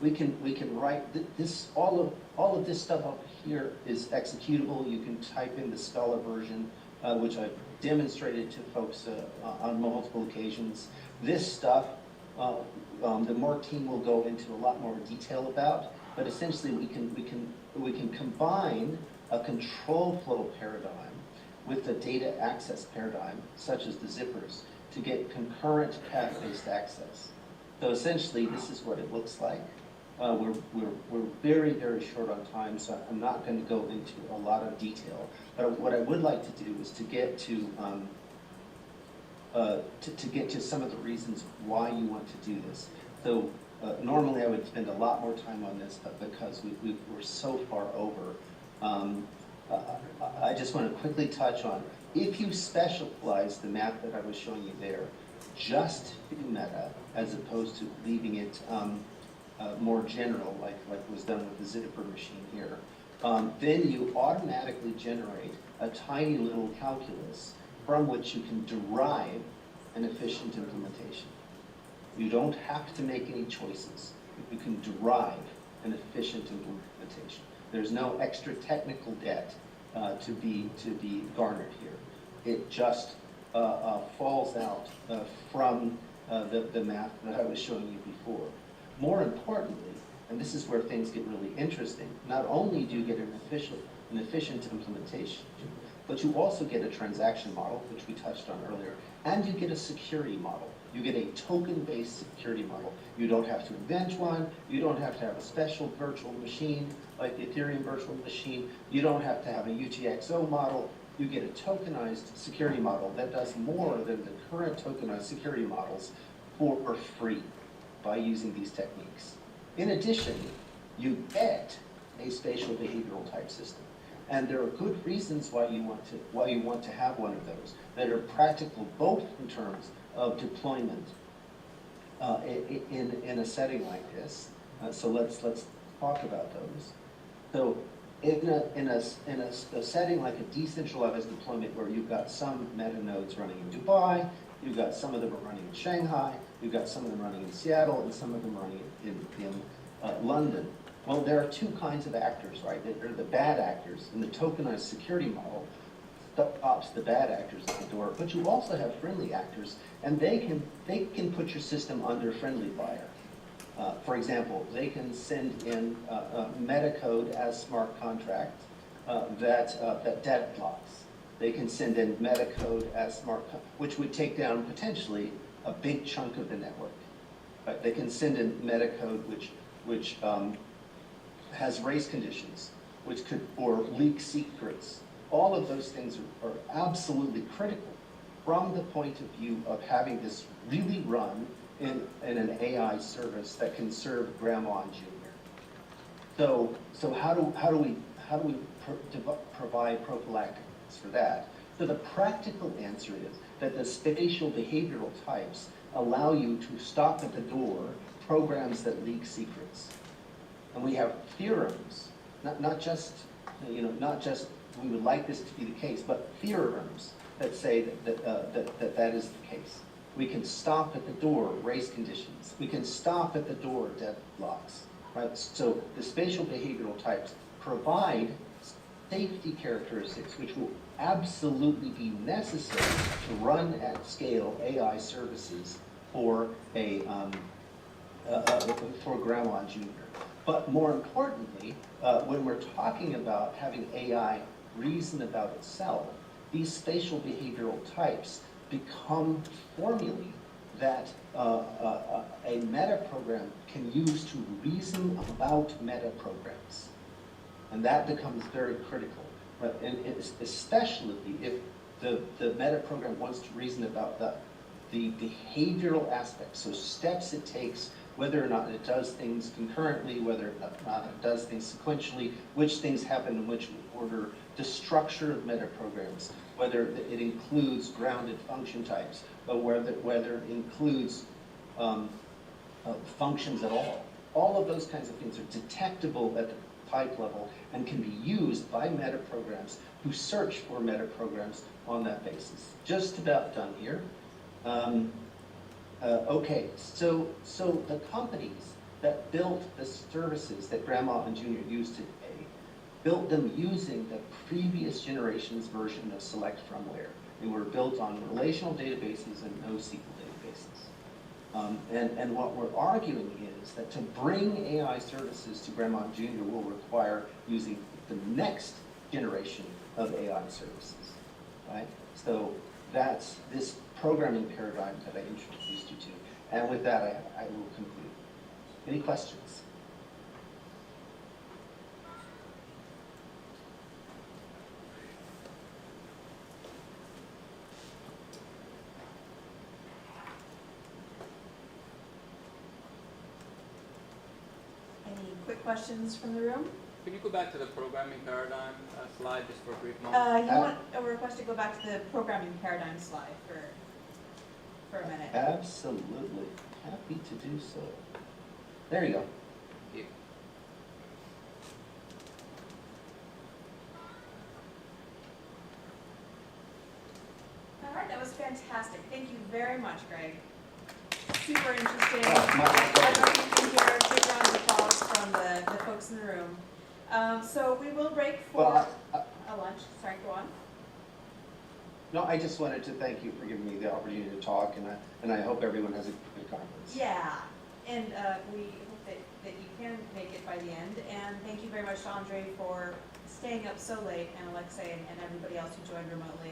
we can write this. All of this stuff up here is executable. You can type in the Scala version, which I've demonstrated to folks on multiple occasions. This stuff, the Mark team will go into a lot more detail about. But essentially, we can combine a control flow paradigm with a data access paradigm, such as the zippers, to get concurrent path-based access. So essentially, this is what it looks like. We're very, very short on time, so I'm not going to go into a lot of detail. But what I would like to do is to get to get to some of the reasons why you want to do this. So normally I would spend a lot more time on this, but because we're so far over, I just want to quickly touch on, if you specialize the map that I was showing you there, just to meta, as opposed to leaving it more general, like was done with the zipper machine here, then you automatically generate a tiny little calculus from which you can derive an efficient implementation. You don't have to make any choices. You can derive an efficient implementation. There's no extra technical debt to be garnered here. It just falls out from the map that I was showing you before. More importantly, and this is where things get really interesting, not only do you get an efficient implementation, but you also get a transaction model, which we touched on earlier, and you get a security model. You get a token-based security model. You don't have to invent one. You don't have to have a special virtual machine like the Ethereum virtual machine. You don't have to have a UTXO model. You get a tokenized security model that does more than the current tokenized security models for free by using these techniques. In addition, you get a spatial behavioral type system. And there are good reasons why you want to have one of those that are practical, both in terms of deployment in a setting like this. So let's talk about those. So in a setting like a decentralized deployment where you've got some meta nodes running in Dubai, you've got some of them running in Shanghai, you've got some of them running in Seattle, and some of them running in London. Well, there are two kinds of actors, right? There are the bad actors, and the tokenized security model stops the bad actors at the door. But you also have friendly actors, and they can put your system under friendly fire. For example, they can send in meta code as smart contracts that dead blocks. They can send in meta code as smart, which would take down potentially a big chunk of the network. Right? They can send in meta code which has race conditions, or leak secrets. All of those things are absolutely critical from the point of view of having this really run in an AI service that can serve grandma and junior. So how do we provide prophylactics for that? So the practical answer is that the spatial behavioral types allow you to stop at the door programs that leak secrets. And we have theorems, not just we would like this to be the case, but theorems that say that is the case. We can stop at the door race conditions. We can stop at the door deadlocks, right? So the spatial behavioral types provide safety characteristics which will absolutely be necessary to run at scale AI services for for grandma and junior. But more importantly, when we're talking about having AI reason about itself, these spatial behavioral types become formulae that a meta program can use to reason about meta programs. And that becomes very critical. right? And it's especially if the meta program wants to reason about the behavioral aspects, so steps it takes, whether or not it does things concurrently, whether or not it does things sequentially, which things happen in which order, the structure of meta programs, whether it includes grounded function types, or whether it includes functions at all. All of those kinds of things are detectable at the type level and can be used by meta programs who search for meta programs on that basis. Just about done here. Okay, so the companies that built the services that Grandma and Junior use today built them using the previous generation's version of select firmware. They were built on relational databases and NoSQL databases. And what we're arguing is that to bring AI services to Grandma and Junior will require using the next generation of AI services, right? So that's this programming paradigm that I introduced you to. And with that, I will conclude. Any questions? Any quick questions from the room? Could you go back to the programming paradigm slide just for a brief moment? You want a request to go back to the programming paradigm slide for a minute? Absolutely. Happy to do so. There you go. Thank you. All right, that was fantastic. Thank you very much, Greg. Super interesting. Oh, my I pleasure. hope you can hear a big round of applause from the folks in the room. So we will break for Well, a lunch. Sorry, go on. No, I just wanted to thank you for giving me the opportunity to talk, and I hope everyone has a good conference. Yeah, and we hope that you can make it by the end. And thank you very much to Andre for staying up so late, and Alexey and everybody else who joined remotely.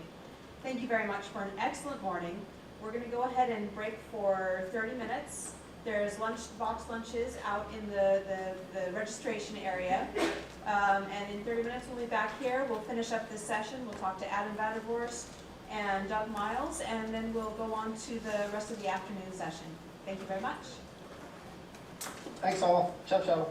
Thank you very much for an excellent morning. We're going to go ahead and break for 30 minutes. There's box lunches out in the registration area. And in 30 minutes we'll be back here. We'll finish up this session. We'll talk to Adam Vandervorst and Doug Miles, and then we'll go on to the rest of the afternoon session. Thank you very much. Thanks all. Ciao, ciao.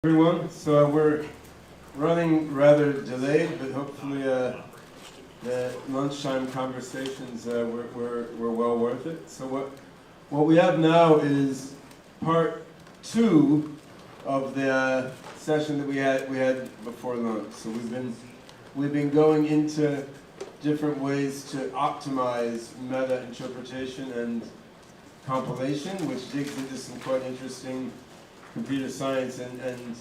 Everyone, so we're running rather delayed, but hopefully the lunchtime conversations were well worth it. So what we have now is part 2 of the session that we had before lunch. So we've been going into different ways to optimize meta interpretation and compilation, which digs into some quite interesting computer science and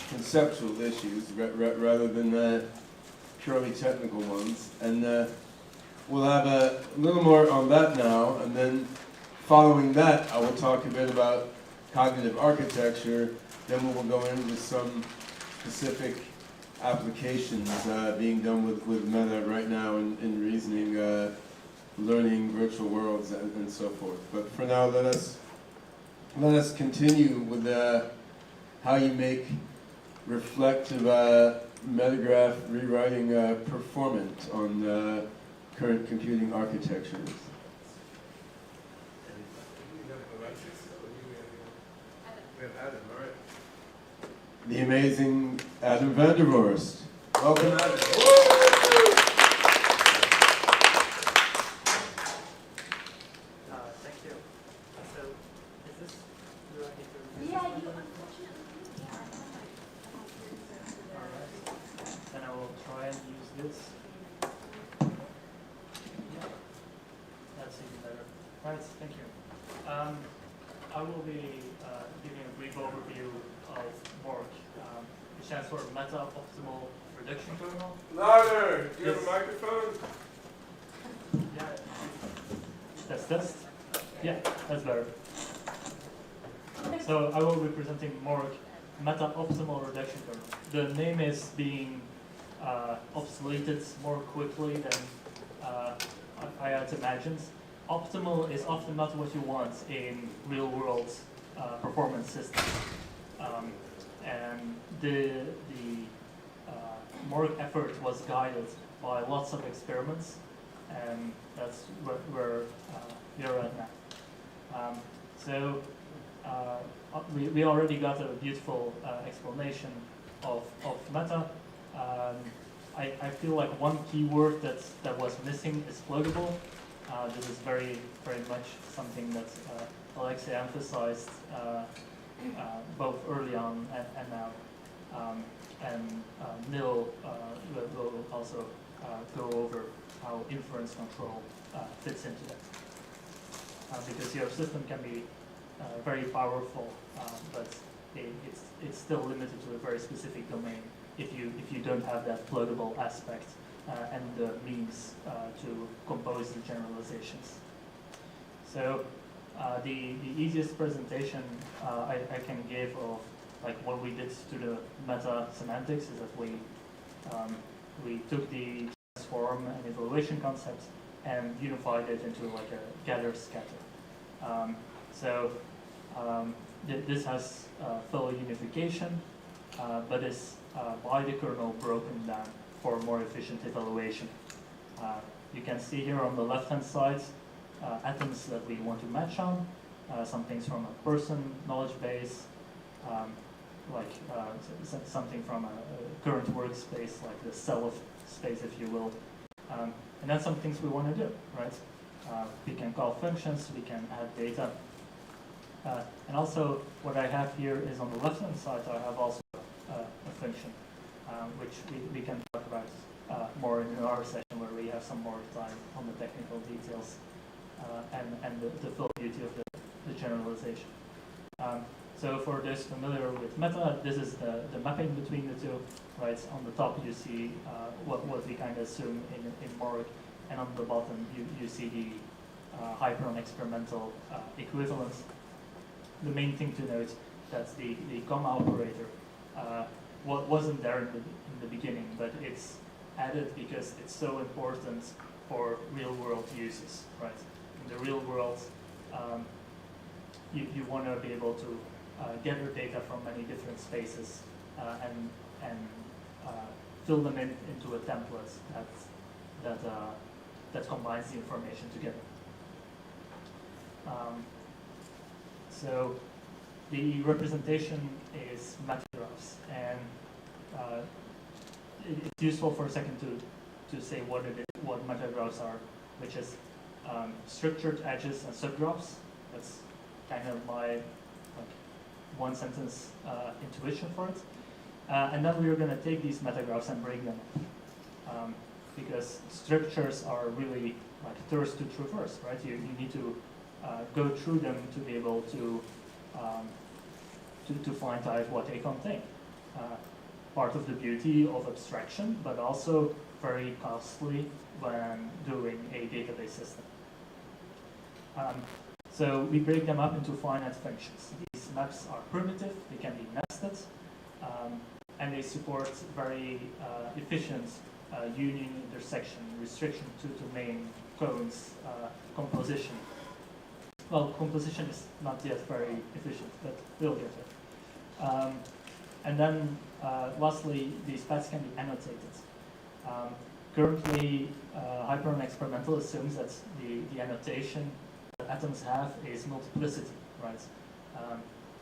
conceptual issues rather than purely technical ones. And we'll have a little more on that now, and then following that I will talk a bit about cognitive architecture. Then we will go into some specific applications being done with meta right now in reasoning, learning, virtual worlds, and so forth. But for now, let us continue with how you make reflective metagraph rewriting performant on current computing architectures. The amazing Adam van der Vorst. Welcome, Adam. Thank you. So, is this, do I need to? Yeah, you unfortunately, yeah, I have my Alright, then I will try and use this. Yeah, that's even better. Right, thank you. I will be giving a brief overview of MORC, which stands for Meta Optimal Reduction Kernel. Louder! Do you have a Yes. microphone? Yeah. Test. Yeah, that's better. So I will be presenting MORC, Meta Optimal Reduction Kernel. The name is being obsoleted more quickly than I had imagined. Optimal is often not what you want in real-world performance systems. And the MORC effort was guided by lots of experiments, and that's where we are at now. So we already got a beautiful explanation of meta. I feel like one keyword that was missing is floatable. This is very much something that Alexey emphasized both early on and now. And Nil will also go over how inference control fits into that. Because your system can be very powerful, but it's still limited to a very specific domain if you don't have that floatable aspect and the means to compose the generalizations. So the easiest presentation I can give of like what we did to the meta semantics is that we took the transform and evaluation concepts and unified it into like a gather scatter. This has full unification, but is by the kernel broken down for more efficient evaluation. You can see here on the left-hand side atoms that we want to match on, some things from a person knowledge base, something from a current workspace, like the cell of space, if you will. And then some things we want to do, right? We can call functions, we can add data. And also, what I have here is on the left-hand side, I have also a function, which we can talk about more in our session where we have some more time on the technical details and the full beauty of the generalization. So for those familiar with meta, this is the mapping between the two, right? On the top you see what we kind of assume in MORC, and on the bottom you see the Hyperon experimental equivalence. The main thing to note that the comma operator wasn't there in the beginning, but it's added because it's so important for real-world uses, right? In the real world, you want to be able to gather data from many different spaces and fill them into a template that combines the information together. So the representation is metagraphs. it's useful for a second to say what it is, what metagraphs are, which is structured edges and subgraphs. That's kind of my like one sentence intuition for it. And then we're going to take these metagraphs and break them up. Because structures are really like thirst to traverse, right? You need to go through them to be able to find out what they contain. Part of the beauty of abstraction, but also very costly when doing a database system. So we break them up into finite functions. These maps are primitive, they can be nested, and they support very efficient union, intersection, restriction to domain, cones, composition. Well, composition is not yet very efficient, but we'll get there. And then, lastly, these paths can be annotated. Currently, Hyperon experimental assumes that the annotation that atoms have is multiplicity, right?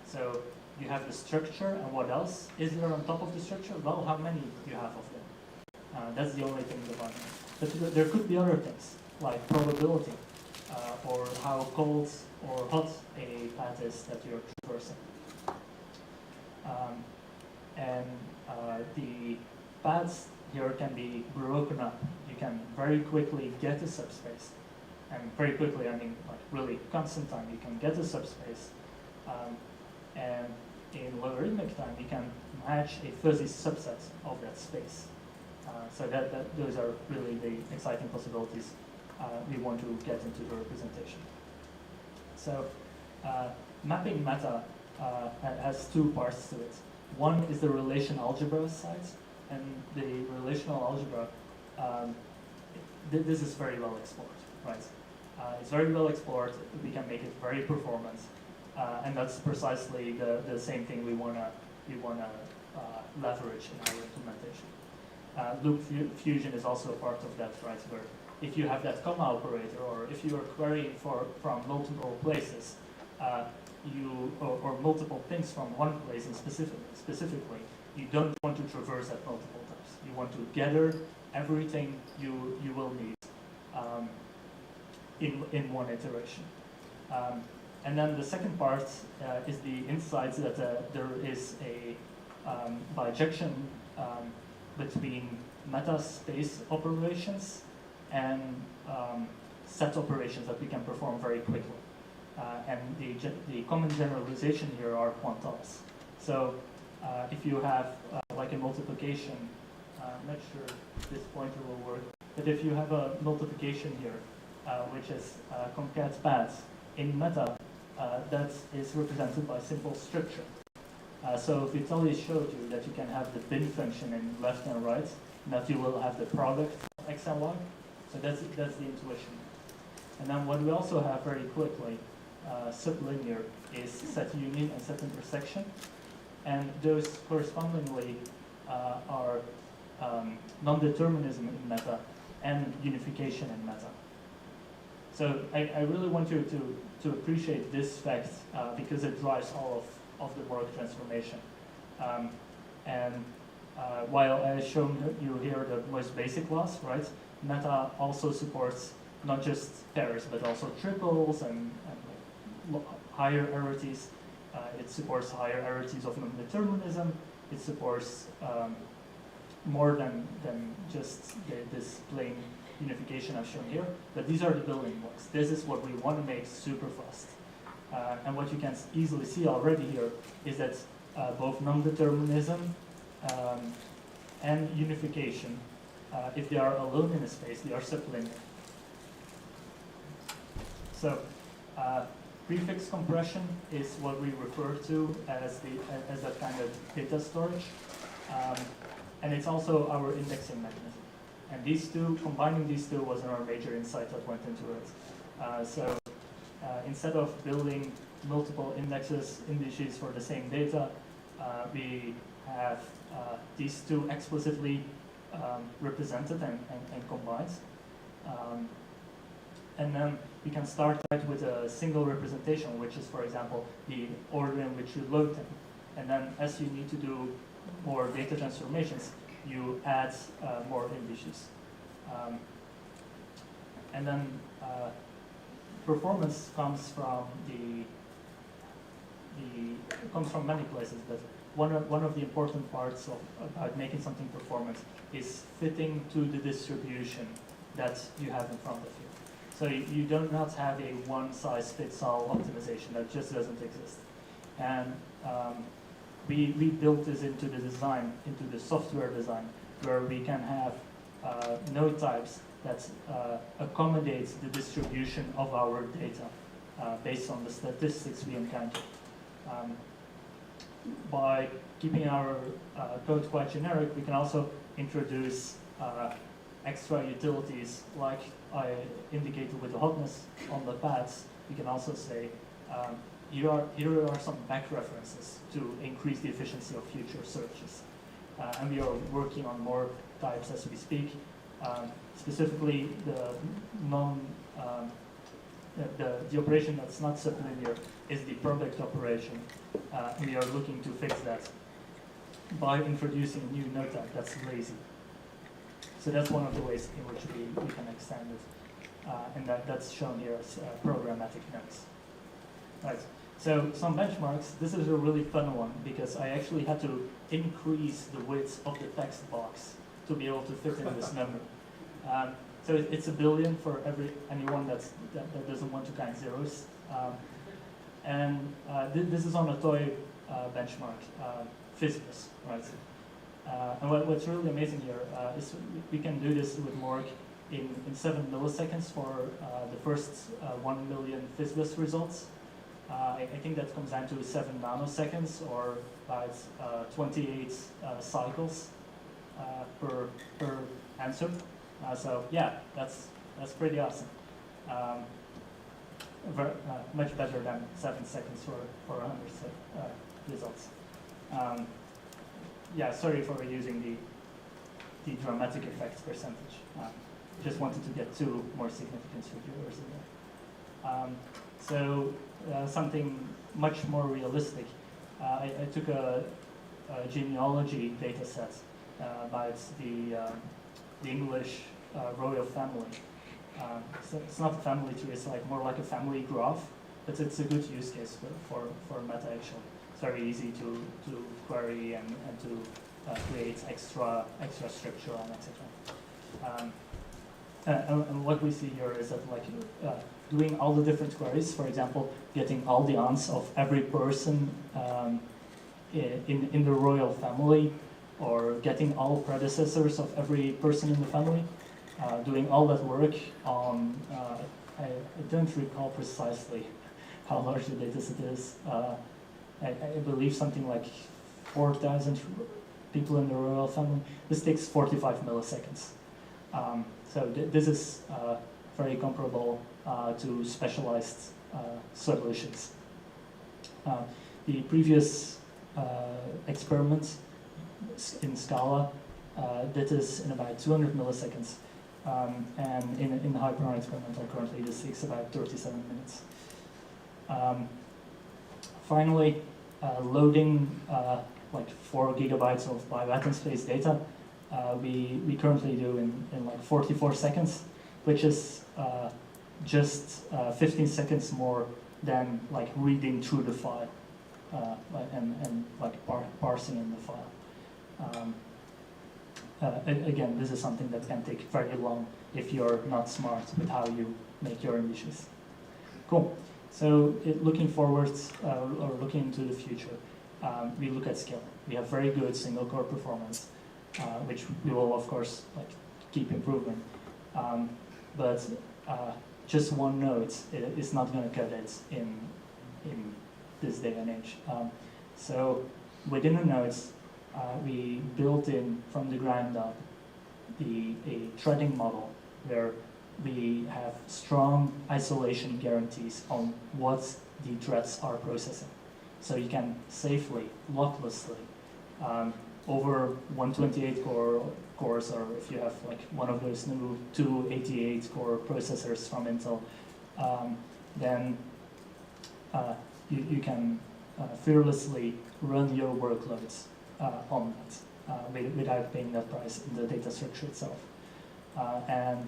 So you have the structure, and what else is there on top of the structure? Well, how many you have of them? That's the only thing about it. But there could be other things, like probability, or how cold or hot a path is that you're traversing. The paths here can be broken up. You can very quickly get a subspace. And very quickly, I mean like really constant time, you can get a subspace. And in logarithmic time, you can match a fuzzy subset of that space. So those are really the exciting possibilities we want to get into the representation. So mapping meta has two parts to it. One is the relation algebra side, and the relational algebra, this is very well explored, right? It's very well explored, we can make it very performant, and that's precisely the same thing we wanna leverage in our implementation. Loop fusion is also a part of that, right? Where if you have that comma operator, or if you are querying from multiple places, or multiple things from one place, and specifically, you don't want to traverse that multiple times. You want to gather everything you will need in one iteration. And then the second part is the insights that there is a bijection between meta space operations and set operations that we can perform very quickly. And the common generalization here are quantals. So if you have like a multiplication, I'm not sure this pointer will work, but if you have a multiplication here, which is concat paths in meta, that is represented by simple structure. So Vitaly showed you that you can have the bin function in left and right, and that you will have the product of x and y. So that's the intuition. And then what we also have very quickly, sublinear, is set union and set intersection. And those correspondingly are non-determinism in meta and unification in meta. So I really want you to appreciate this fact because it drives all of the work transformation. While I showed you here the most basic laws, right? Meta also supports not just pairs, but also triples and higher arities. It supports higher arities of non-determinism. It supports more than just this plain unification I've shown here. But these are the building blocks. This is what we want to make super fast. And what you can easily see already here is that both non-determinism and unification, if they are alone in a space, they are sublinear. So prefix compression is what we refer to as that kind of data storage. And it's also our indexing mechanism. And these two, combining these two was our major insight that went into it. So instead of building multiple indices for the same data, we have these two explicitly represented and combined. And then we can start right with a single representation, which is, for example, the order in which you load them. And then as you need to do more data transformations, you add more indices. And then performance comes from comes from many places, but one of the important parts about making something performant is fitting to the distribution that you have in front of you. So you do not have a one-size-fits-all optimization. That just doesn't exist. And we built this into the design, into the software design, where we can have node types that accommodate the distribution of our data based on the statistics we encounter. By keeping our code quite generic, we can also introduce extra utilities, like I indicated with the hotness on the paths. We can also say, here are some back references to increase the efficiency of future searches. And we are working on more types as we speak. Specifically, the operation that's not sublinear is the product operation. And we are looking to fix that by introducing a new node type that's lazy. So that's one of the ways in which we can extend it. And that's shown here as programmatic nodes. Right. So some benchmarks. This is a really fun one because I actually had to increase the width of the text box to be able to fit in this number. So it's 1 billion for anyone that doesn't want to count zeros. This is on a toy benchmark, Physbus, right? And what's really amazing here is we can do this with Morg in 7 milliseconds for the first 1 million Physbus results. I think that comes down to 7 nanoseconds, or about 28 cycles per answer. So yeah, that's pretty awesome. Much better than 7 seconds for 100 results. Yeah, sorry for using the dramatic effects percentage. Just wanted to get 2 more significant figures in there. Something much more realistic. I took a genealogy data set about the English royal family. So it's not a family tree, it's like more like a family graph, but it's a good use case for meta actually. It's very easy to query and to create extra structure and etc. And what we see here is that like doing all the different queries, for example, getting all the aunts of every person in the royal family, or getting all predecessors of every person in the family, doing all that work on, I don't recall precisely how large the dataset is. I believe something like 4,000 people in the royal family. This takes 45 milliseconds. So this is very comparable to specialized solutions. The previous experiment in Scala did this in about 200 milliseconds. And in the Hyperon experimental currently, this takes about 37 minutes. Finally, loading like 4 gigabytes of bioatom space data, we currently do in like 44 seconds, which is just 15 seconds more than like reading through the file and like parsing in the file. Again, this is something that can take very long if you're not smart with how you make your indices. Cool. So looking forward or looking into the future, we look at scale. We have very good single core performance, which we will of course like keep improving. But just one node is not going to cut it in this day and age. So within the nodes, we built in from the ground up a threading model where we have strong isolation guarantees on what the threads are processing. So you can safely, locklessly, over 128 cores, or if you have like one of those new 288 core processors from Intel, then you can fearlessly run your workloads on that. without paying that price in the data structure itself. And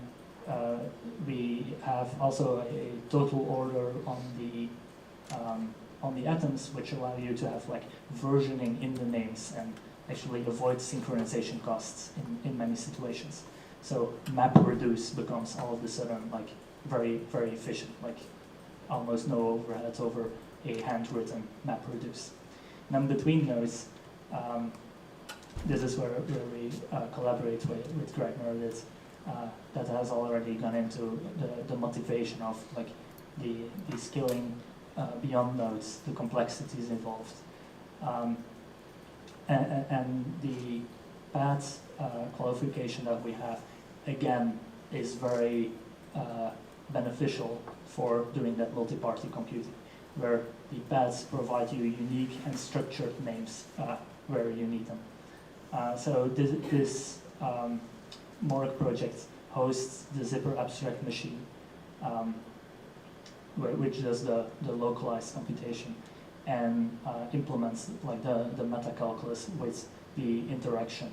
we have also a total order on the atoms, which allow you to have like versioning in the names and actually avoid synchronization costs in many situations. So map reduce becomes all of a sudden like very, very efficient, like almost no overhead over a handwritten map reduce. And then between those, this is where we collaborate with Greg Meredith, that has already gone into the motivation of like the scaling beyond nodes, the complexities involved. And the path qualification that we have, again, is very beneficial for doing that multi-party computing, where the paths provide you unique and structured names where you need them. So this Morg project hosts the Zipper abstract machine, which does the localized computation and implements like the meta calculus with the interaction.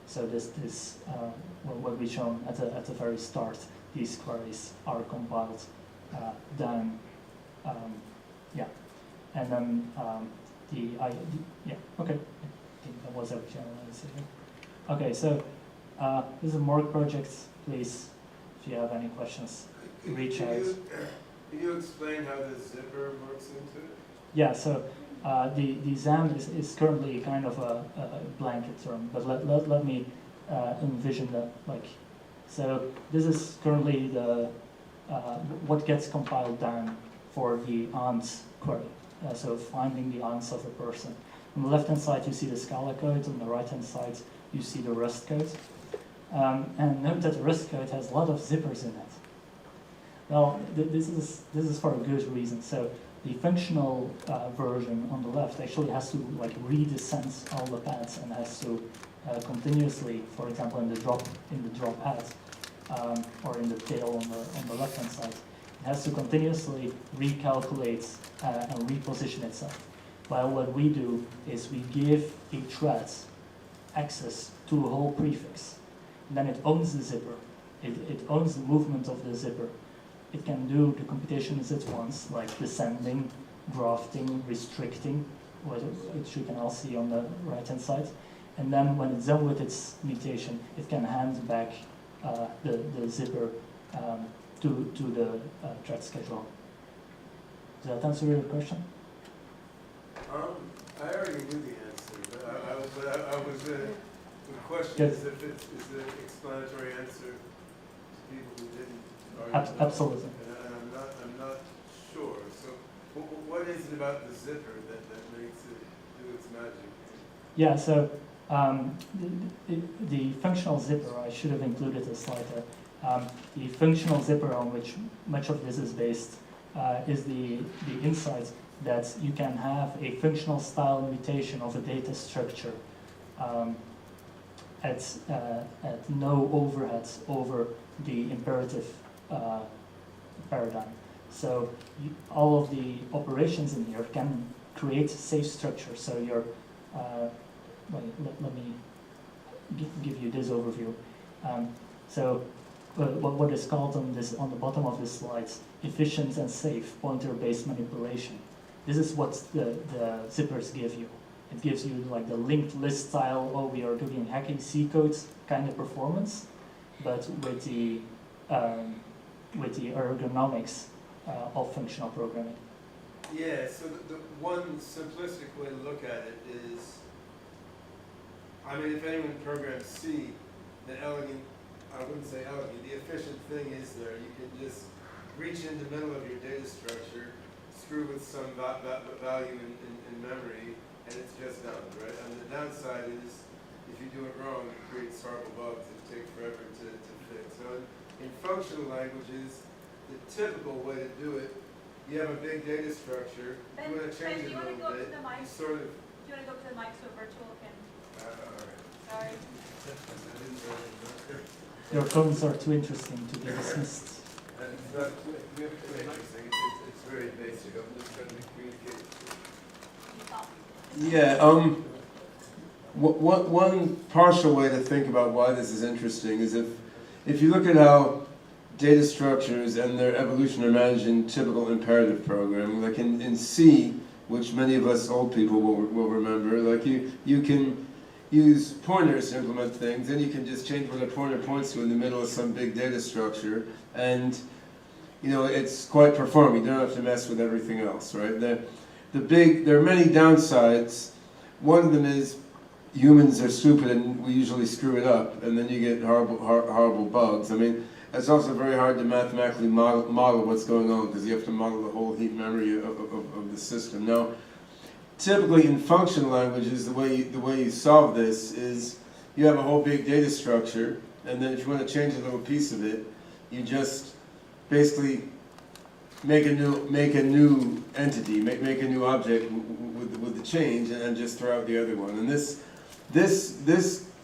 So this what we shown at the very start, these queries are compiled down, yeah, and then yeah, okay, I think that was everything I wanted to say here. Okay, so this is a Morg project. Please, if you have any questions, reach out. Can you explain how the zipper works into it? Yeah, so the ZAM is currently kind of a blanket term, but let me envision that. Like, so this is currently the what gets compiled down for the aunts query. So finding the aunts of a person. On the left-hand side, you see the Scala code. On the right-hand side, you see the Rust code. And note that the Rust code has a lot of zippers in it. Well, this is for a good reason. So the functional version on the left actually has to like read-ascend all the paths and has to continuously, for example, in the drop path or in the tail on the left-hand side, it has to continuously recalculate and reposition itself. While what we do is we give a thread access to a whole prefix, and then it owns the zipper. It owns the movement of the zipper. It can do the computations it wants, like descending, grafting, restricting, which you can all see on the right-hand side. And then when it's done with its mutation, it can hand back the zipper to the thread schedule. Does that answer your question? I already knew the answer, but the question Good. is if it's an explanatory answer to people who didn't. Absolutely. And I'm not sure. So, what is it about the zipper that makes it do its magic? Yeah. So the functional zipper, I should have included a slide there. The functional zipper on which much of this is based is the insight that you can have a functional style mutation of a data structure at no overheads over the imperative paradigm. So all of the operations in here can create safe structures. So your let me give you this overview. So what is called on the bottom of this slide, efficient and safe pointer-based manipulation. This is what the zippers give you. It gives you like the linked list style, oh, we are doing hacking C codes kind of performance, but with the ergonomics of functional programming. Yeah, so the one simplistic way to look at it is, I mean, if anyone programs C, the elegant, I wouldn't say elegant, the efficient thing is there. You can just reach in the middle of your data structure, screw with some value in memory, and it's just done, right? And the downside is, if you do it wrong, it creates horrible bugs that take forever to fix. So in functional languages, the typical way to do it, you have a big data structure, you want to change it a little bit, you sort of... Do you want to go to the mic so virtual can... all right. Sorry. Your phones are too interesting to be dismissed. It's not too interesting, it's very basic, I'm just trying to communicate. Can you talk? Yeah, one partial way to think about why this is interesting is if you look at how data structures and their evolution are managed in typical imperative programming, like in C, which many of us old people will remember, like you can use pointers to implement things, and you can just change what a pointer points to in the middle of some big data structure, and you know, it's quite performing. You don't have to mess with everything else, right? There are many downsides. One of them is humans are stupid and we usually screw it up, and then you get horrible bugs. I mean, it's also very hard to mathematically model what's going on because you have to model the whole heap memory of the system. Now, typically in functional languages, the way you solve this is you have a whole big data structure, and then if you want to change a little piece of it, you just basically make a new entity, make a new object with the change, and just throw out the other one. And this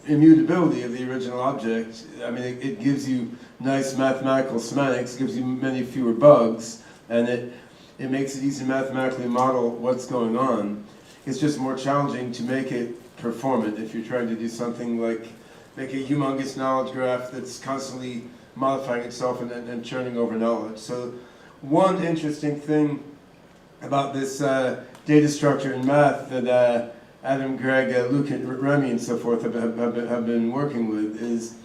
immutability of the original object, I mean, it gives you nice mathematical semantics, gives you many fewer bugs, and it makes it easy to mathematically model what's going on. It's just more challenging to make it performant if you're trying to do something like make a humongous knowledge graph that's constantly modifying itself and churning over knowledge. So one interesting thing about this data structure in math that Adam, Greg, Luke, Remy, and so forth have been working with is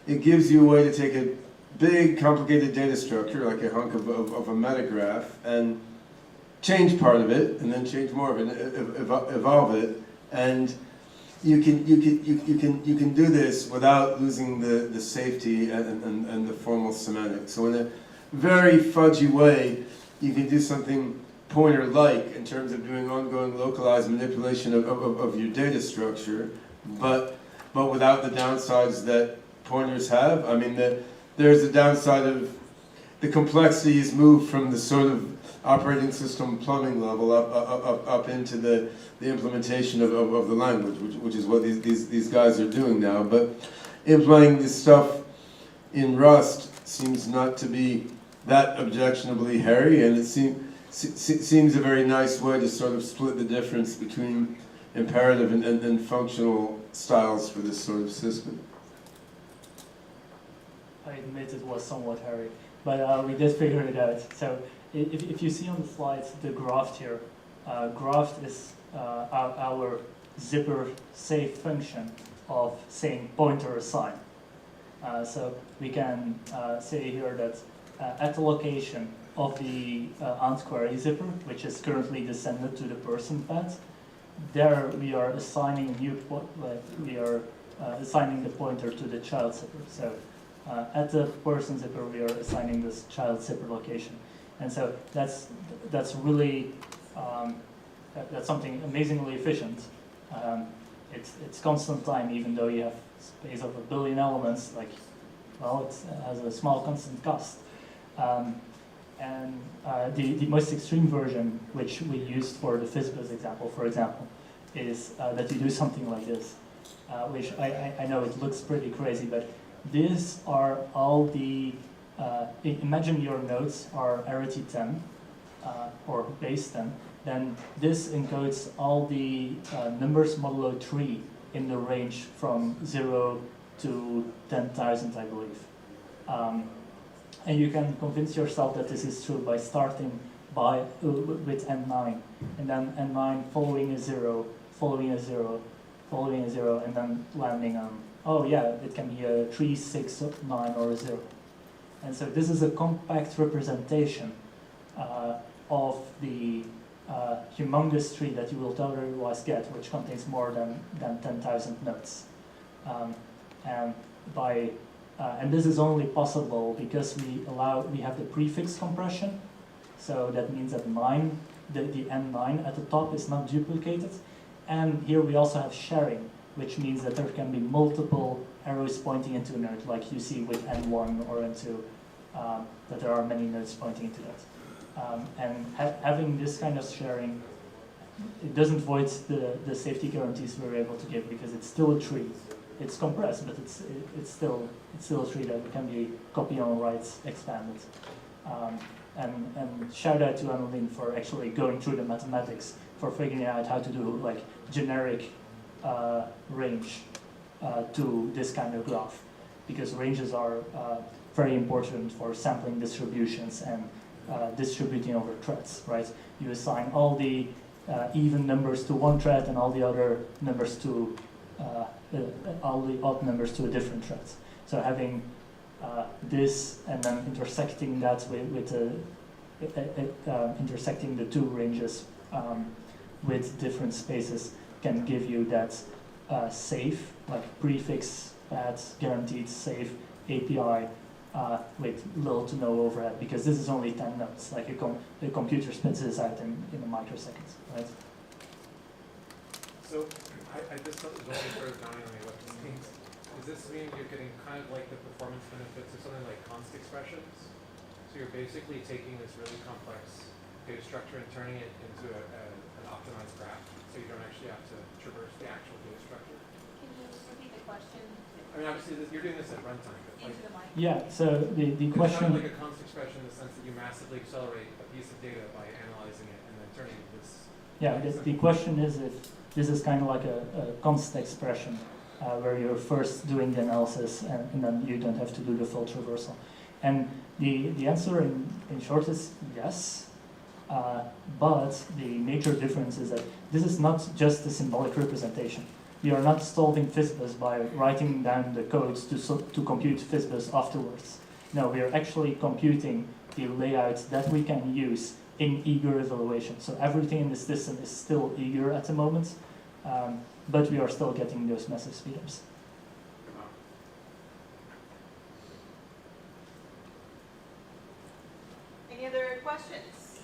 it gives you a way to take a big, complicated data structure, like a hunk of a metagraph, and change part of it, and then change more of it, evolve it, and you can do this without losing the safety and the formal semantics. So in a very fudgy way, you can do something pointer-like in terms of doing ongoing localized manipulation of your data structure, but without the downsides that pointers have. I mean, there's a downside of the complexity is moved from the sort of operating system plumbing level up into the implementation of the language, which is what these guys are doing now. But implementing this stuff in Rust seems not to be that objectionably hairy, and it seems a very nice way to sort of split the difference between imperative and functional styles for this sort of system. I admit it was somewhat hairy, but we did figure it out. So if you see on the slides the graph here, graph is our zipper save function of saying pointer assign. So we can say here that at the location of the ant query zipper, which is currently descended to the person path, there we are assigning a new assigning the pointer to the child zipper. So at the person zipper, we are assigning this child zipper location, and so that's really that's something amazingly efficient. It's constant time, even though you have space of 1 billion elements. Like, well, it has a small constant cost. And the most extreme version, which we used for the Fizzbuzz example, for example, is that you do something like this, which I know it looks pretty crazy, but these are all the, imagine your nodes are arity 10, or base 10, then this encodes all the numbers modulo 3 in the range from 0 to 10,000, I believe. And you can convince yourself that this is true by starting with N9, and then N9 following a 0, following a 0, following a 0, and then landing on, oh yeah, it can be a 3, 6, 9, or a 0. And so this is a compact representation of the humongous tree that you will otherwise get, which contains more than 10,000 nodes. And this is only possible because we have the prefix compression, so that means that the N9 at the top is not duplicated, and here we also have sharing, which means that there can be multiple arrows pointing into a node, like you see with N1 or N2, that there are many nodes pointing into that. And having this kind of sharing, it doesn't void the safety guarantees we were able to give, because it's still a tree. It's compressed, but it's still a tree that can be copy on writes expanded. And shout out to Annelien for actually going through the mathematics for figuring out how to do like generic range to this kind of graph, because ranges are very important for sampling distributions and distributing over threads, right? You assign all the even numbers to one thread and all the other numbers to all the odd numbers to a different thread. So having this and then intersecting that with intersecting the two ranges with different spaces can give you that safe, like prefix paths, guaranteed safe API with little to no overhead, because this is only 10 nodes. Like the computer spits this out in a microsecond, right? So I just thought it was only sort of dawning on me what this means. Does this mean you're getting kind of like the performance benefits of something like const expressions? So you're basically taking this really complex data structure and turning it into an optimized graph, so you don't actually have to traverse the actual data structure? Can you just repeat the question I mean, obviously, you're doing this at runtime, but like, into the mic? Yeah, so the it's kind question... of like a const expression in the sense that you massively accelerate a piece of data by analyzing it and then turning it into this. Yeah, the question is if this is kind of like a const expression where you're first doing the analysis and then you don't have to do the full traversal. And the answer in short is yes, but the major difference is that this is not just a symbolic representation. We are not solving FizzBuzz by writing down the codes to compute FizzBuzz afterwards. No, we are actually computing the layout that we can use in eager evaluation. So everything in the system is still eager at the moment, but we are still getting those massive speedups. Any other questions?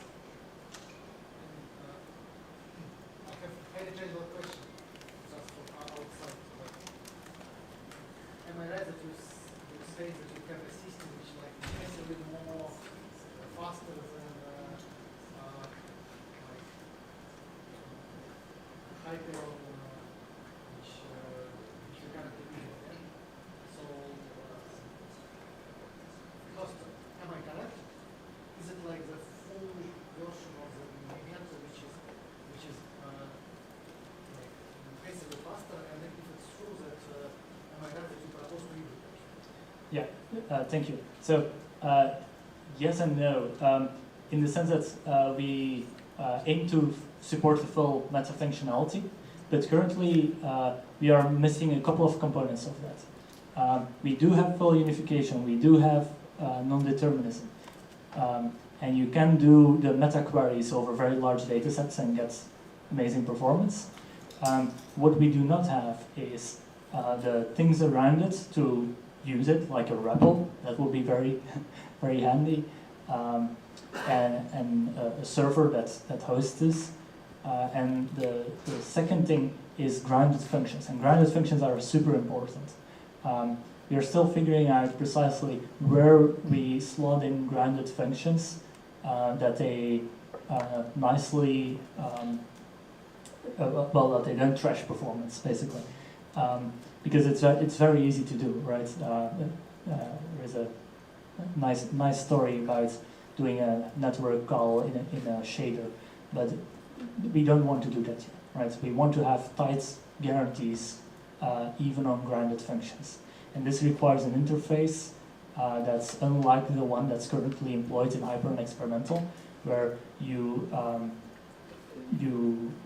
I have a very general question, just from outside. Am I right that you say that you have a system which like massively more faster than like Hyperon, which you currently use, yeah? So, first, am I correct? Is it like the full version of the net which is like basically faster? And then if it's true that am I right that you propose to use it? Yeah, thank you. So yes and no, in the sense that we aim to support the full meta functionality, but currently we are missing a couple of components of that. We do have full unification, we do have non-determinism, and you can do the meta queries over very large data sets and get amazing performance. What we do not have is the things around it to use it, like a REPL. That will be very, very handy, and a server that hosts this. And the second thing is grounded functions, and grounded functions are super important. We are still figuring out precisely where we slot in grounded functions that they nicely, that they don't trash performance, basically. Because it's very easy to do, right? There's a nice story about doing a network call in a shader, but we don't want to do that yet, right? We want to have tight guarantees even on grounded functions. And this requires an interface that's unlike the one that's currently employed in Hyperon Experimental, where you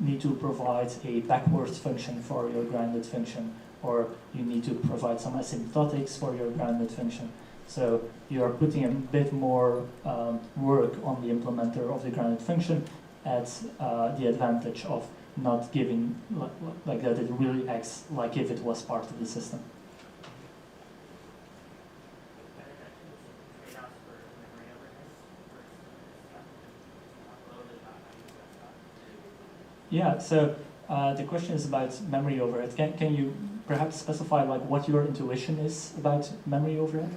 need to provide a backwards function for your grounded function, or you need to provide some asymptotics for your grounded function. So you are putting a bit more work on the implementer of the grounded function at the advantage of not giving, like that it really acts like if it was part of the system. Yeah, so the question is about memory overhead. Can you perhaps specify like what your intuition is about memory overhead?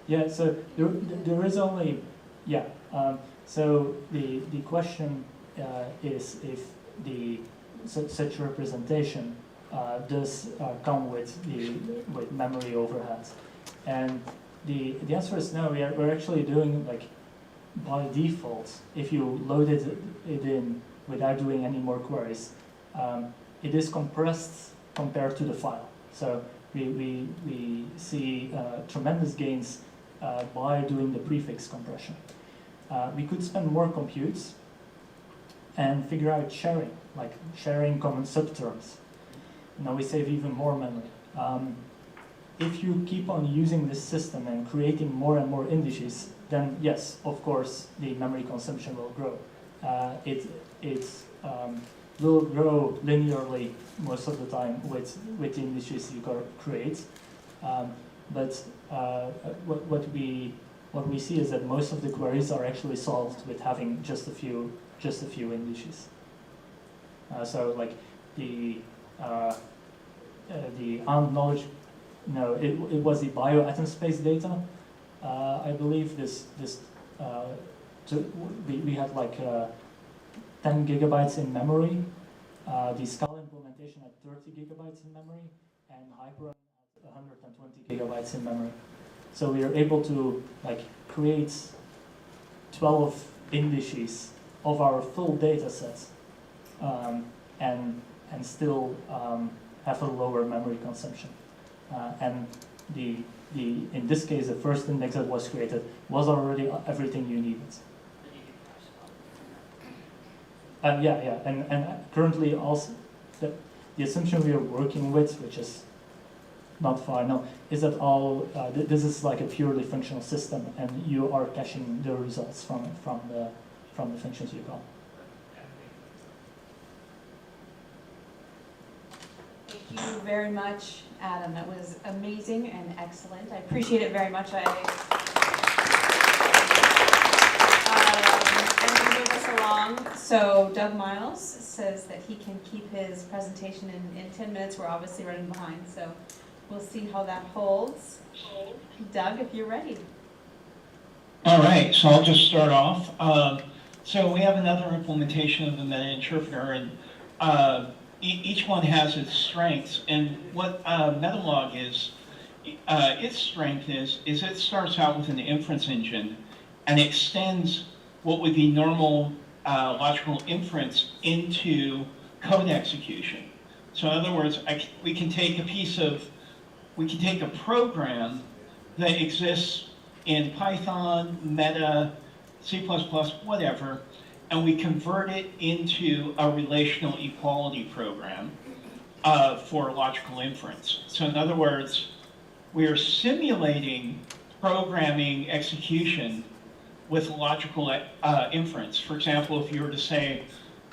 Yeah, so there is only, so the question is if the such representation does come with memory overhead. And the answer is no. We're actually doing, like, by default, if you loaded it in without doing any more queries, it is compressed compared to the file. So we see tremendous gains by doing the prefix compression. We could spend more computes and figure out sharing, like sharing common subterms. Now we save even more memory. If you keep on using this system and creating more and more indices, then yes, of course, the memory consumption will grow. It will grow linearly most of the time with the indices you create. But what we see is that most of the queries are actually solved with having just a few indices. So like the knowledge, no, it was the bioatom space data. I believe we had like 10 gigabytes in memory. The Scala implementation had 30 gigabytes in memory, and Hyperon had 120 gigabytes in memory. So we are able to like create 12 indices of our full data set, and still have a lower memory consumption. And in this case, the first index that was created was already everything you needed. Yeah, and currently also the assumption we are working with, which is not far now, is that this is like a purely functional system, and you are caching the results from the functions you call. Thank you very much, Adam. That was amazing and excellent. I appreciate it very much. And to move us along, so Doug Miles says that he can keep his presentation in 10 minutes. We're obviously running behind, so we'll see how that holds. Doug, if you're ready. All right, so I'll just start off. So we have another implementation of the meta interpreter, and each one has its strengths. And what Metalog is, its strength is it starts out with an inference engine and extends what would be normal logical inference into code execution. So in other words, we can take a program that exists in Python, Meta, C++, whatever, and we convert it into a relational equality program for logical inference. So in other words, we are simulating programming execution with logical inference. For example, if you were to say,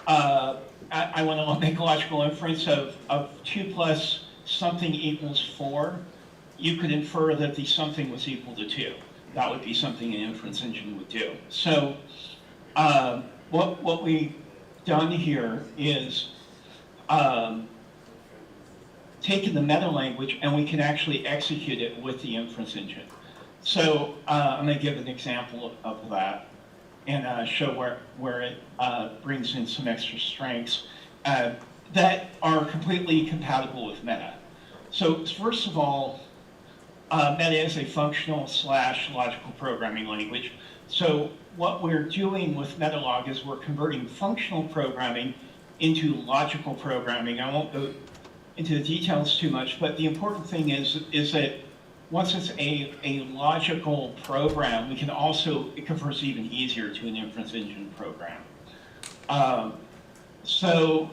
I want to make a logical inference of 2 plus something equals 4, you could infer that the something was equal to 2. That would be something an inference engine would do. So what we've done here is taken the meta language and we can actually execute it with the inference engine. So I'm going to give an example of that and show where it brings in some extra strengths that are completely compatible with Meta. So first of all, Meta is a functional / logical programming language. So what we're doing with Metalog is we're converting functional programming into logical programming. I won't go into the details too much, but the important thing is that once it's a logical program, it converts even easier to an inference engine program. So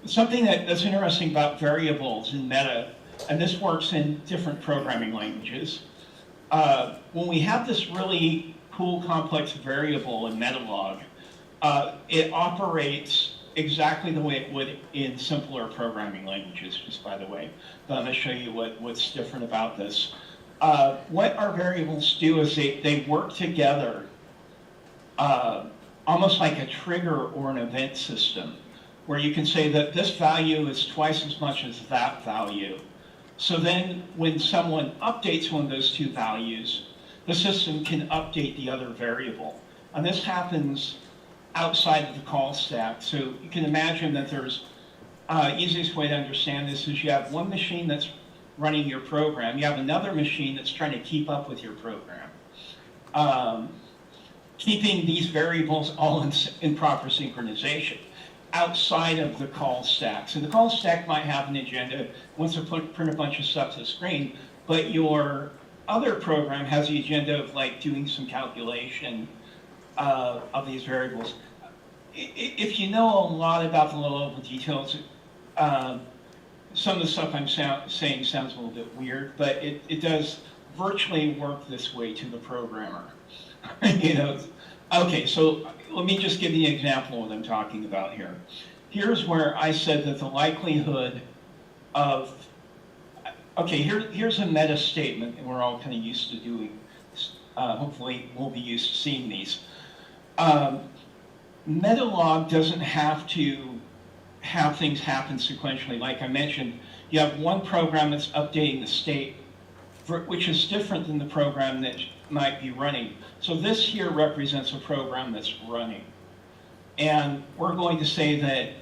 something that's interesting about variables in Meta, and this works in different programming languages, when we have this really cool complex variable in Metalog, it operates exactly the way it would in simpler programming languages, just by the way. But I'm going to show you what's different about this. What our variables do is they work together almost like a trigger or an event system, where you can say that this value is twice as much as that value. So then when someone updates one of those two values, the system can update the other variable. And this happens outside of the call stack. So you can imagine that there's easiest way to understand this is you have one machine that's running your program. You have another machine that's trying to keep up with your program. Keeping these variables all in proper synchronization outside of the call stack. So the call stack might have an agenda, wants to print a bunch of stuff to the screen, but your other program has the agenda of like doing some calculation of these variables. If you know a lot about the low-level details, some of the stuff I'm saying sounds a little bit weird, but it does virtually work this way to the programmer. You know, okay, so let me just give you an example of what I'm talking about here. Here's where I said that the likelihood of, okay, here's a meta statement, and we're all kind of used to doing, hopefully we'll be used to seeing these. Metalog doesn't have to have things happen sequentially. Like I mentioned, you have one program that's updating the state, which is different than the program that might be running. So this here represents a program that's running. And we're going to say that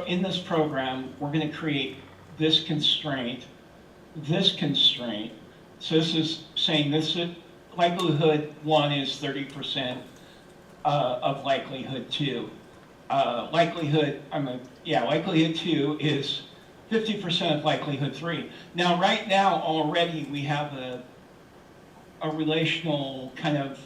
in this program, we're going to create this constraint. So this is saying this likelihood 1 is 30% of likelihood 2. Likelihood 2 is 50% of likelihood 3. Now, right now, already we have a relational kind of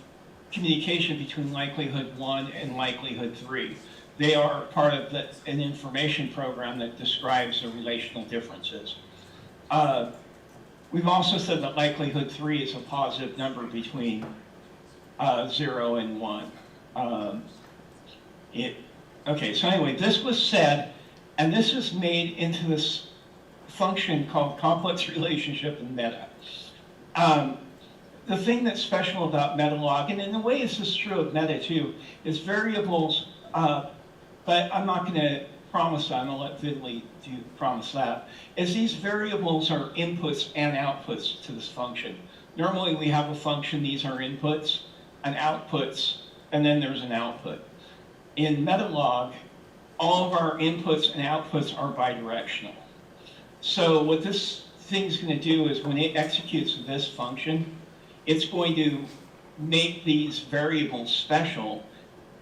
communication between likelihood 1 and likelihood 3. They are part of an information program that describes the relational differences. We've also said that likelihood 3 is a positive number between 0 and 1. Okay, so anyway, this was said, and this is made into this function called complex relationship in meta. The thing that's special about Metalog, and in a way this is true of meta too, is variables, but I'm not going to promise that, I'm going to let Vidley promise that, is these variables are inputs and outputs to this function. Normally we have a function, these are inputs and outputs, and then there's an output. In Metalog, all of our inputs and outputs are bidirectional. So what this thing's going to do is when it executes this function, it's going to make these variables special,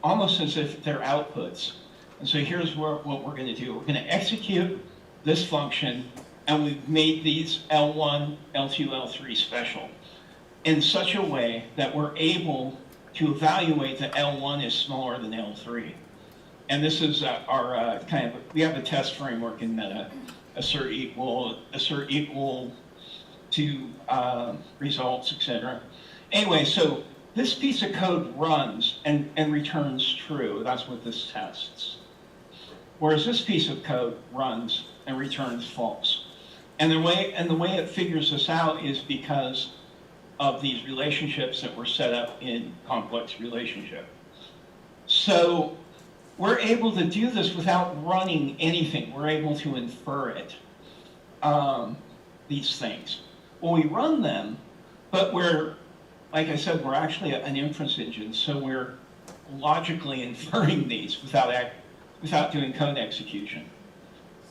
almost as if they're outputs. And so here's what we're going to do. We're going to execute this function, and we've made these L1, L2, L3 special in such a way that we're able to evaluate that L1 is smaller than L3. And this is our we have a test framework in Meta, assert equal to results, etc. Anyway, so this piece of code runs and returns true. That's what this tests. Whereas this piece of code runs and returns false. And the way it figures this out is because of these relationships that were set up in complex relationship. So we're able to do this without running anything. We're able to infer it, these things. Well, we run them, but like I said, we're actually an inference engine, so we're logically inferring these without doing code execution.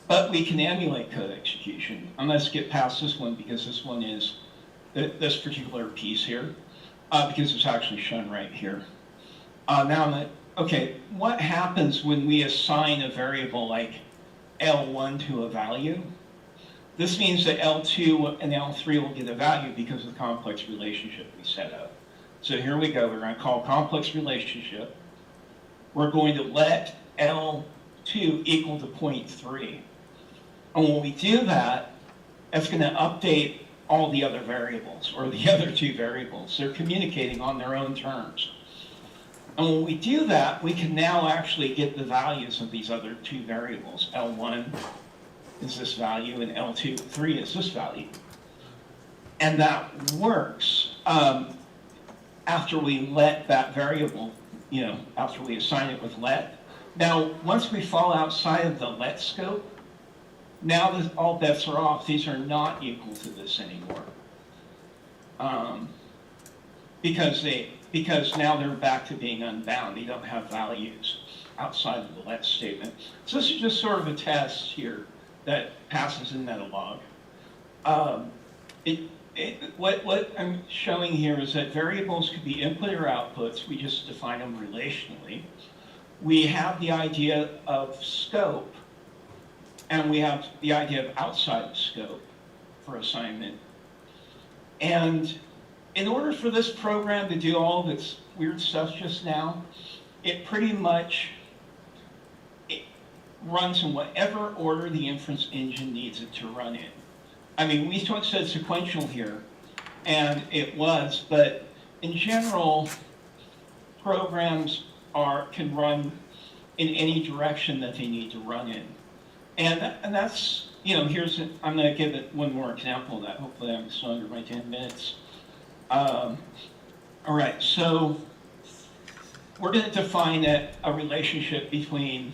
But we can emulate code execution. Let's get past this one, because this one is this particular piece here, because it's actually shown right here. Okay, what happens when we assign a variable like L1 to a value? This means that L2 and L3 will get a value because of the complex relationship we set up. So here we go, we're going to call complex relationship. We're going to let L2 equal to 0.3. And when we do that, that's going to update all the other variables, or the other two variables. They're communicating on their own terms. And when we do that, we can now actually get the values of these other two variables. L1 is this value, and L3 is this value. And that works after we let that variable, after we assign it with let. Now, once we fall outside of the let scope, now all bets are off. These are not equal to this anymore. Because now they're back to being unbound. They don't have values. outside of the let statement. So this is just sort of a test here that passes in Metalog. What I'm showing here is that variables could be input or outputs. We just define them relationally. We have the idea of scope, and we have the idea of outside scope for assignment. And in order for this program to do all this weird stuff just now, it pretty much runs in whatever order the inference engine needs it to run in. I mean, we said sequential here, and it was, but in general, programs can run in any direction that they need to run in. And that's, I'm going to give it one more example of that. Hopefully I'm still under my 10 minutes. All right, so we're going to define a relationship between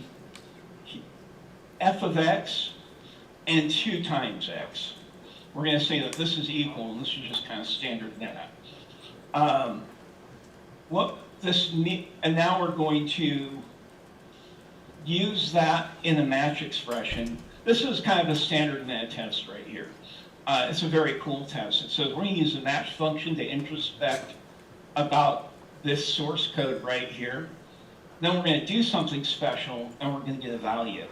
f of x and 2 times x. We're going to say that this is equal, and this is just kind of standard net. And now we're going to use that in a match expression. This is kind of a standard net test right here. It's a very cool test. It says we're going to use the match function to introspect about this source code right here. Then we're going to do something special, and we're going to get a value.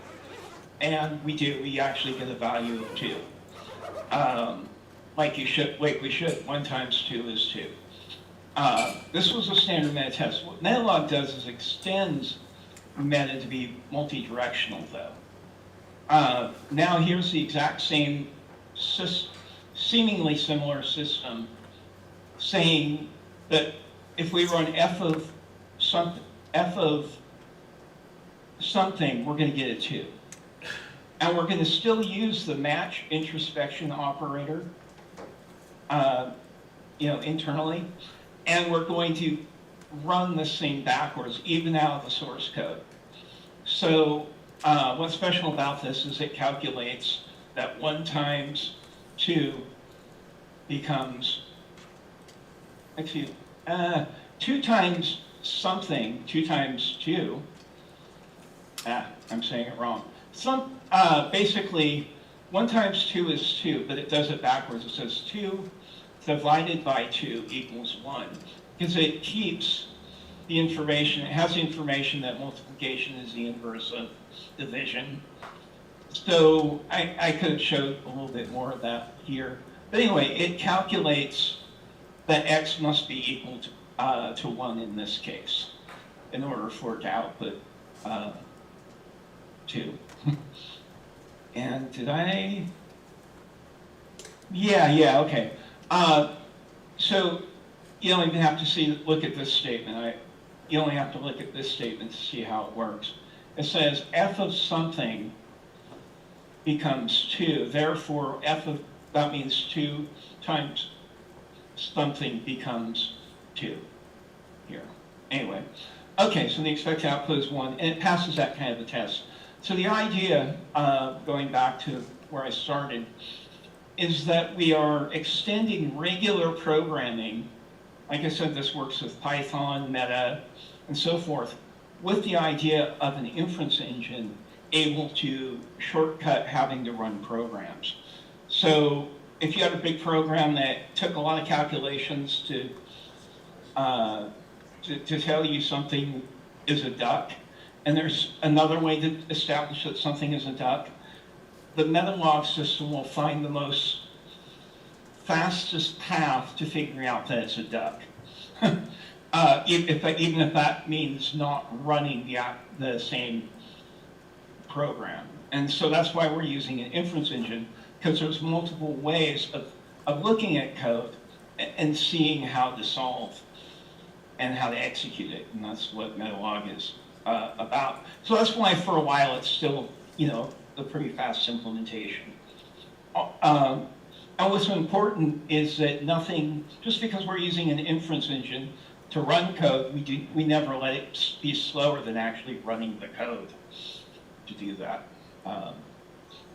And we do. We actually get a value of 2. We should. 1 times 2 is 2. This was a standard meta test. What Metalog does is extends meta to be multi-directional, though. Now here's the exact same seemingly similar system saying that if we run f of something, we're going to get a 2. And we're going to still use the match introspection operator, internally, and we're going to run this thing backwards, even out of the source code. So what's special about this is it calculates that 1 times 2 becomes, 2 times something, 2 times 2, I'm saying it wrong. Basically, 1 times 2 is 2, but it does it backwards. It says 2 divided by 2 equals 1, because it keeps the information, it has the information that multiplication is the inverse of division. So I could have showed a little bit more of that here. But anyway, it calculates that x must be equal to 1 in this case, in order for it to output 2. And did I? Yeah, okay. So you don't even have to look at this statement. You only have to look at this statement to see how it works. It says f of something becomes 2. Therefore, that means 2 times something becomes 2 here. Anyway, okay, so the expected output is 1, and it passes that kind of a test. So the idea, going back to where I started, is that we are extending regular programming. Like I said, this works with Python, Meta, and so forth, with the idea of an inference engine able to shortcut having to run programs. So if you had a big program that took a lot of calculations to tell you something is a duck, and there's another way to establish that something is a duck, the Metalog system will find the fastest path to figuring out that it's a duck. Even if that means not running the same program. And so that's why we're using an inference engine, because there's multiple ways of looking at code and seeing how to solve and how to execute it. And that's what Metalog is about. So that's why for a while it's still, a pretty fast implementation. And what's important is that just because we're using an inference engine to run code, we never let it be slower than actually running the code to do that.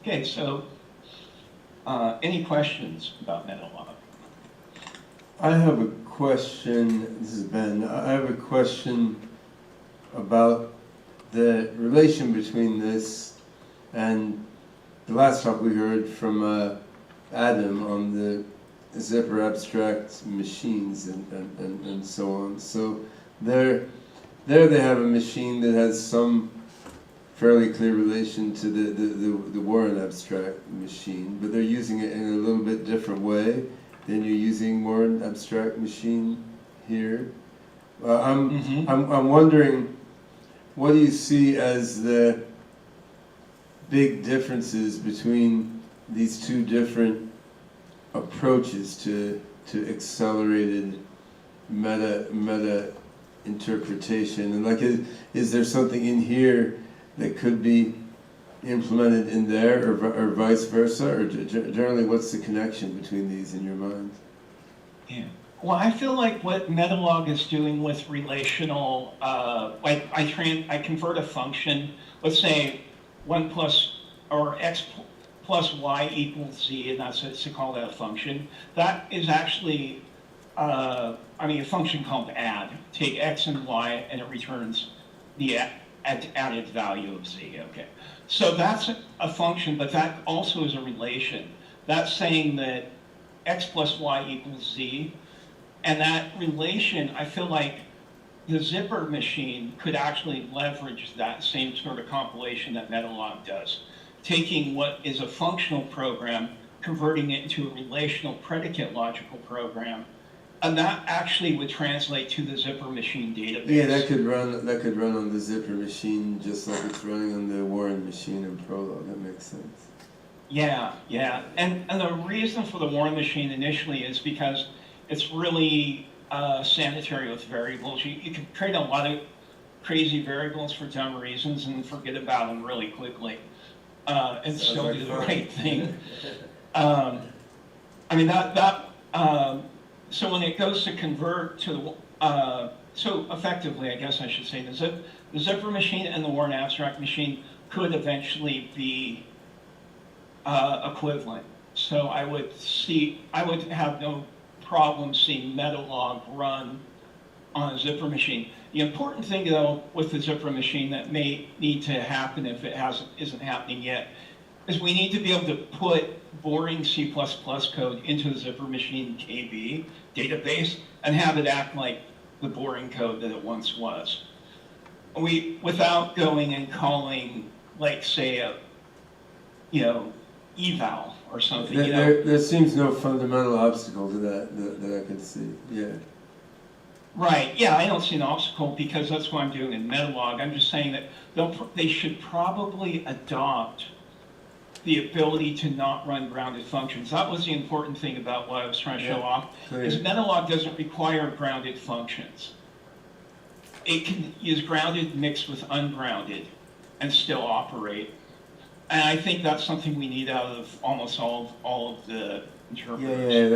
Okay, so any questions about Metalog? I have a question, this is Ben, I have a question about the relation between this and the last talk we heard from Adam on the zipper abstract machines and so on. So there they have a machine that has some fairly clear relation to the Warren abstract machine, but they're using it in a little bit different way than you're using Warren abstract machine here. I'm wondering, what do you see as the big differences between these two different approaches to accelerated meta interpretation? And like, is there something in here that could be implemented in there, or vice versa, or generally, what's the connection between these in your mind? Yeah. Well, I feel like what Metalog is doing with relational, like I convert a function, let's say 1 plus, or x plus y equals z, and that's to call that a function. That is actually, a function called add. Take x and y, and it returns the added value of z, okay. So that's a function, but that also is a relation. That's saying that x plus y equals z, and that relation, I feel like the zipper machine could actually leverage that same sort of compilation that Metalog does. Taking what is a functional program, converting it into a relational predicate logical program, and that actually would translate to the zipper machine database. Yeah, that could run on the zipper machine just like it's running on the Warren machine in Prolog. That makes sense. Yeah. And the reason for the Warren machine initially is because it's really sanitary with variables. You can create a lot of crazy variables for dumb reasons and forget about them really quickly, and still do the right thing. So when it goes to convert to so effectively, I guess I should say, the zipper machine and the Warren abstract machine could eventually be equivalent. So I would have no problem seeing Metalog run on a zipper machine. The important thing, though, with the zipper machine that may need to happen if it isn't happening yet, is we need to be able to put boring C++ code into the zipper machine KB database and have it act like the boring code that it once was. Without going and calling, like, say, eval or something. There seems no fundamental obstacle to that I can see. Yeah. Right. Yeah, I don't see an obstacle because that's what I'm doing in Metalog. I'm just saying that they should probably adopt the ability to not run grounded functions. That was the important thing about what I was trying to show off. Is Metalog doesn't require grounded functions. It can use grounded mixed with ungrounded and still operate. And I think that's something we need out of almost all of the interpreters. Yeah,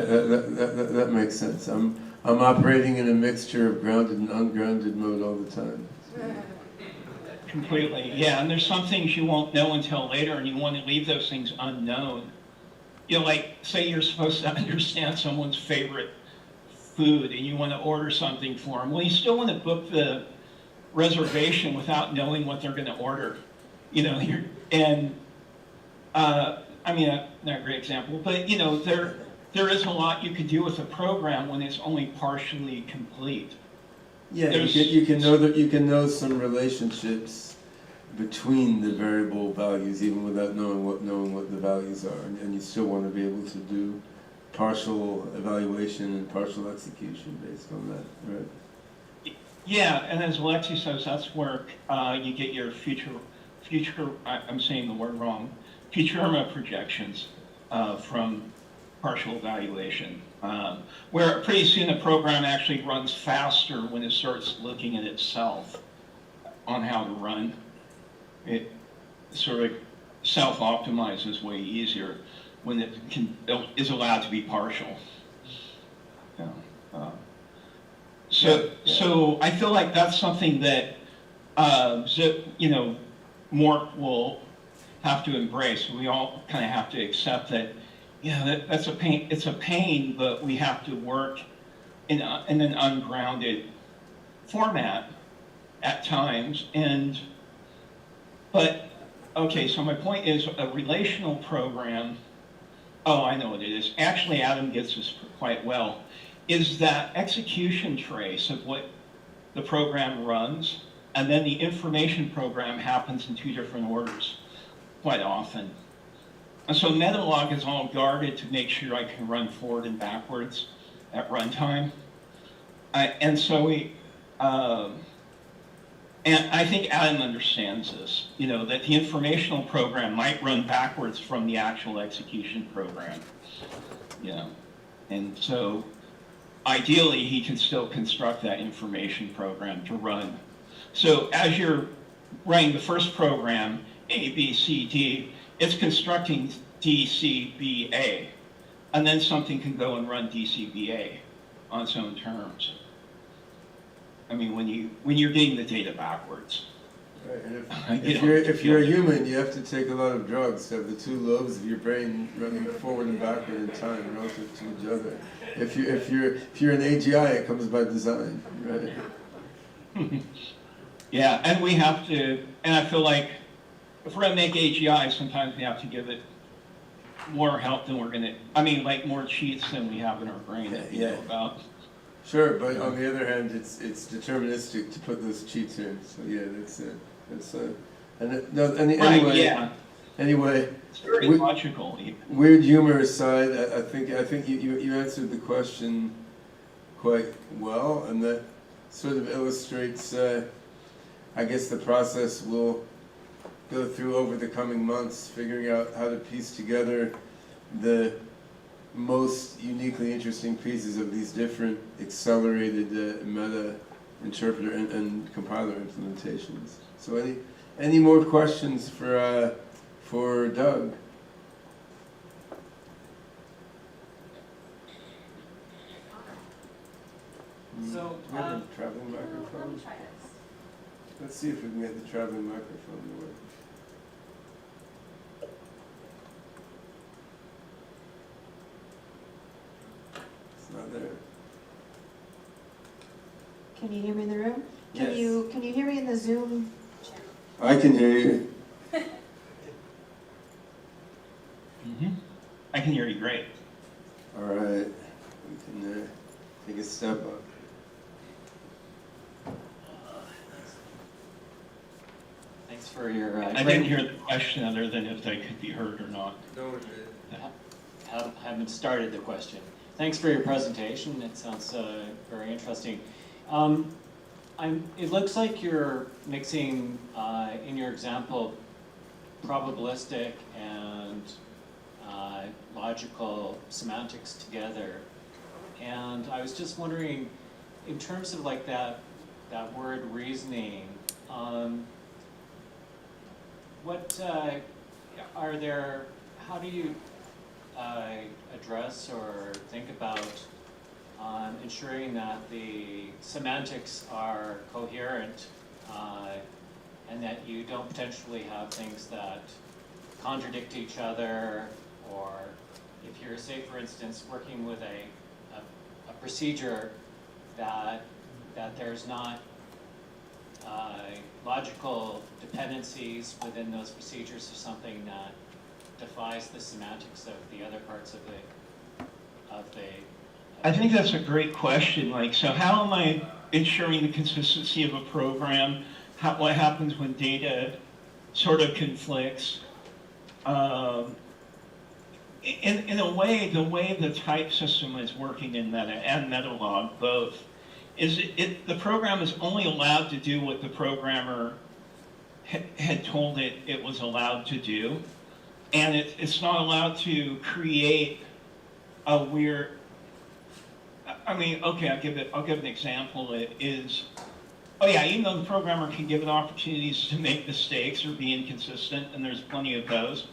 that makes sense. I'm operating in a mixture of grounded and ungrounded mode all the time. Completely, yeah, and there's some things you won't know until later, and you want to leave those things unknown. Like, say you're supposed to understand someone's favorite food, and you want to order something for them. Well, you still want to book the reservation without knowing what they're going to order. Not a great example, but there is a lot you could do with a program when it's only partially complete. Yeah, you can know some relationships between the variable values even without knowing what the values are, and you still want to be able to do partial evaluation and partial execution based on that, right? Yeah, and as Alexey says, that's where you get your future. I'm saying the word wrong. Futurama projections from partial evaluation, where pretty soon the program actually runs faster when it starts looking at itself on how to run. It sort of self-optimizes way easier when it is allowed to be partial. So I feel like that's something that Mork will have to embrace. We all kind of have to accept that. That's a pain. It's a pain, but we have to work in an ungrounded format at times, and But, okay, so my point is a relational program, oh, I know what it is. Actually, Adam gets this quite well, is that execution trace of what the program runs, and then the information program happens in two different orders quite often. And so Metalog is all guarded to make sure I can run forward and backwards at runtime. And so and I think Adam understands this, you know, that the informational program might run backwards from the actual execution program, you know. And so ideally, he can still construct that information program to run. So as you're running the first program, A, B, C, D, it's constructing DCBA, and then something can go and run DCBA on its own terms. I mean, when you're getting the data backwards. Right, and if you're a human, you have to take a lot of drugs to have the two lobes of your brain running forward and backward in time relative to each other. If you're an AGI, it comes by design, right? Yeah, and we have to, and I feel like if we're gonna make AGI, sometimes we have to give it more help than we're gonna, I mean, like more cheats than we have in our brain that we know about. Sure, but on the other hand, it's deterministic to put those cheats in. So yeah, anyway. It's very logical. Weird humor aside, I think you answered the question quite well, and that sort of illustrates, I guess, the process we'll go through over the coming months, figuring out how to piece together the most uniquely interesting pieces of these different accelerated meta interpreter and compiler implementations. So any more questions for Doug? So, Do we have a traveling microphone? Try this. Let's see if we can get the traveling microphone to work. Not there. Can you hear me in the room? Yes. Can you hear me in the Zoom channel? I can hear you. I can hear you great. All right. We can take a step up. Thanks for your. I didn't hear the question other than if they could be heard or not. No, Haven't started the question. Thanks for your presentation. It sounds very interesting. It looks like you're mixing, in your example, probabilistic and logical semantics together. And I was just wondering, in terms of like that word reasoning, what are there, how do you address or think about ensuring that the semantics are coherent and that you don't potentially have things that contradict each other, or if you're, say, for instance, working with a procedure that there's not logical dependencies within those procedures or something that defies the semantics of the other parts of the I think that's a great question. Like, so how am I ensuring the consistency of a program? What happens when data sort of conflicts? In a way, the way the type system is working in Meta and Metalog both is the program is only allowed to do what the programmer had told it was allowed to do, and it's not allowed to create a weird. I mean, okay, I'll give an example. It is, oh yeah, even though the programmer can give it opportunities to make mistakes or be inconsistent, and there's plenty of those,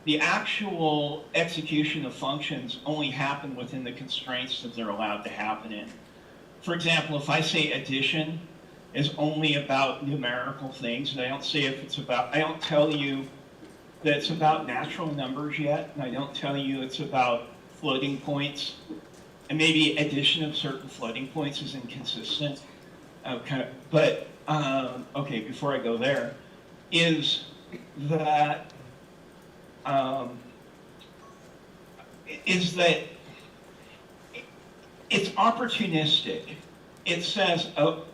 the actual execution of functions only happen within the constraints that they're allowed to happen in. For example, if I say addition is only about numerical things, and I don't say if it's about, I don't tell you that it's about natural numbers yet, and I don't tell you it's about floating points, and maybe addition of certain floating points is inconsistent. Okay, but okay, before I go there, is that is that it's opportunistic. It says, oh,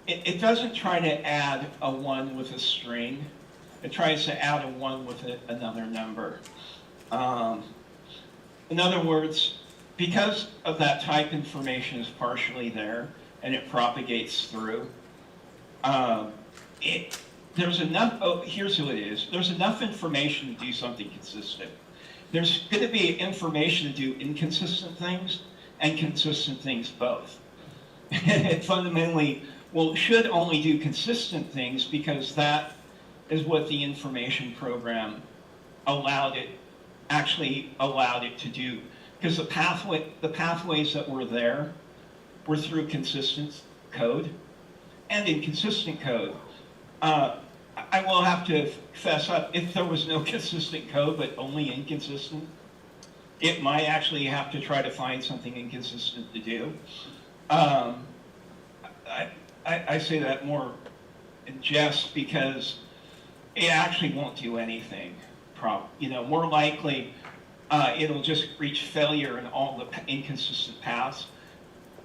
it doesn't try to add a 1 with a string. It tries to add a 1 with another number. In other words, because of that type information is partially there and it propagates through, there's enough, oh, here's who it is. There's enough information to do something consistent. There's going to be information to do inconsistent things and consistent things both. It fundamentally, well, should only do consistent things because that is what the information program actually allowed it to do. Because the pathways that were there were through consistent code and inconsistent code. I will have to fess up, if there was no consistent code but only inconsistent, it might actually have to try to find something inconsistent to do. I say that more in jest because it actually won't do anything. More likely, it'll just reach failure in all the inconsistent paths,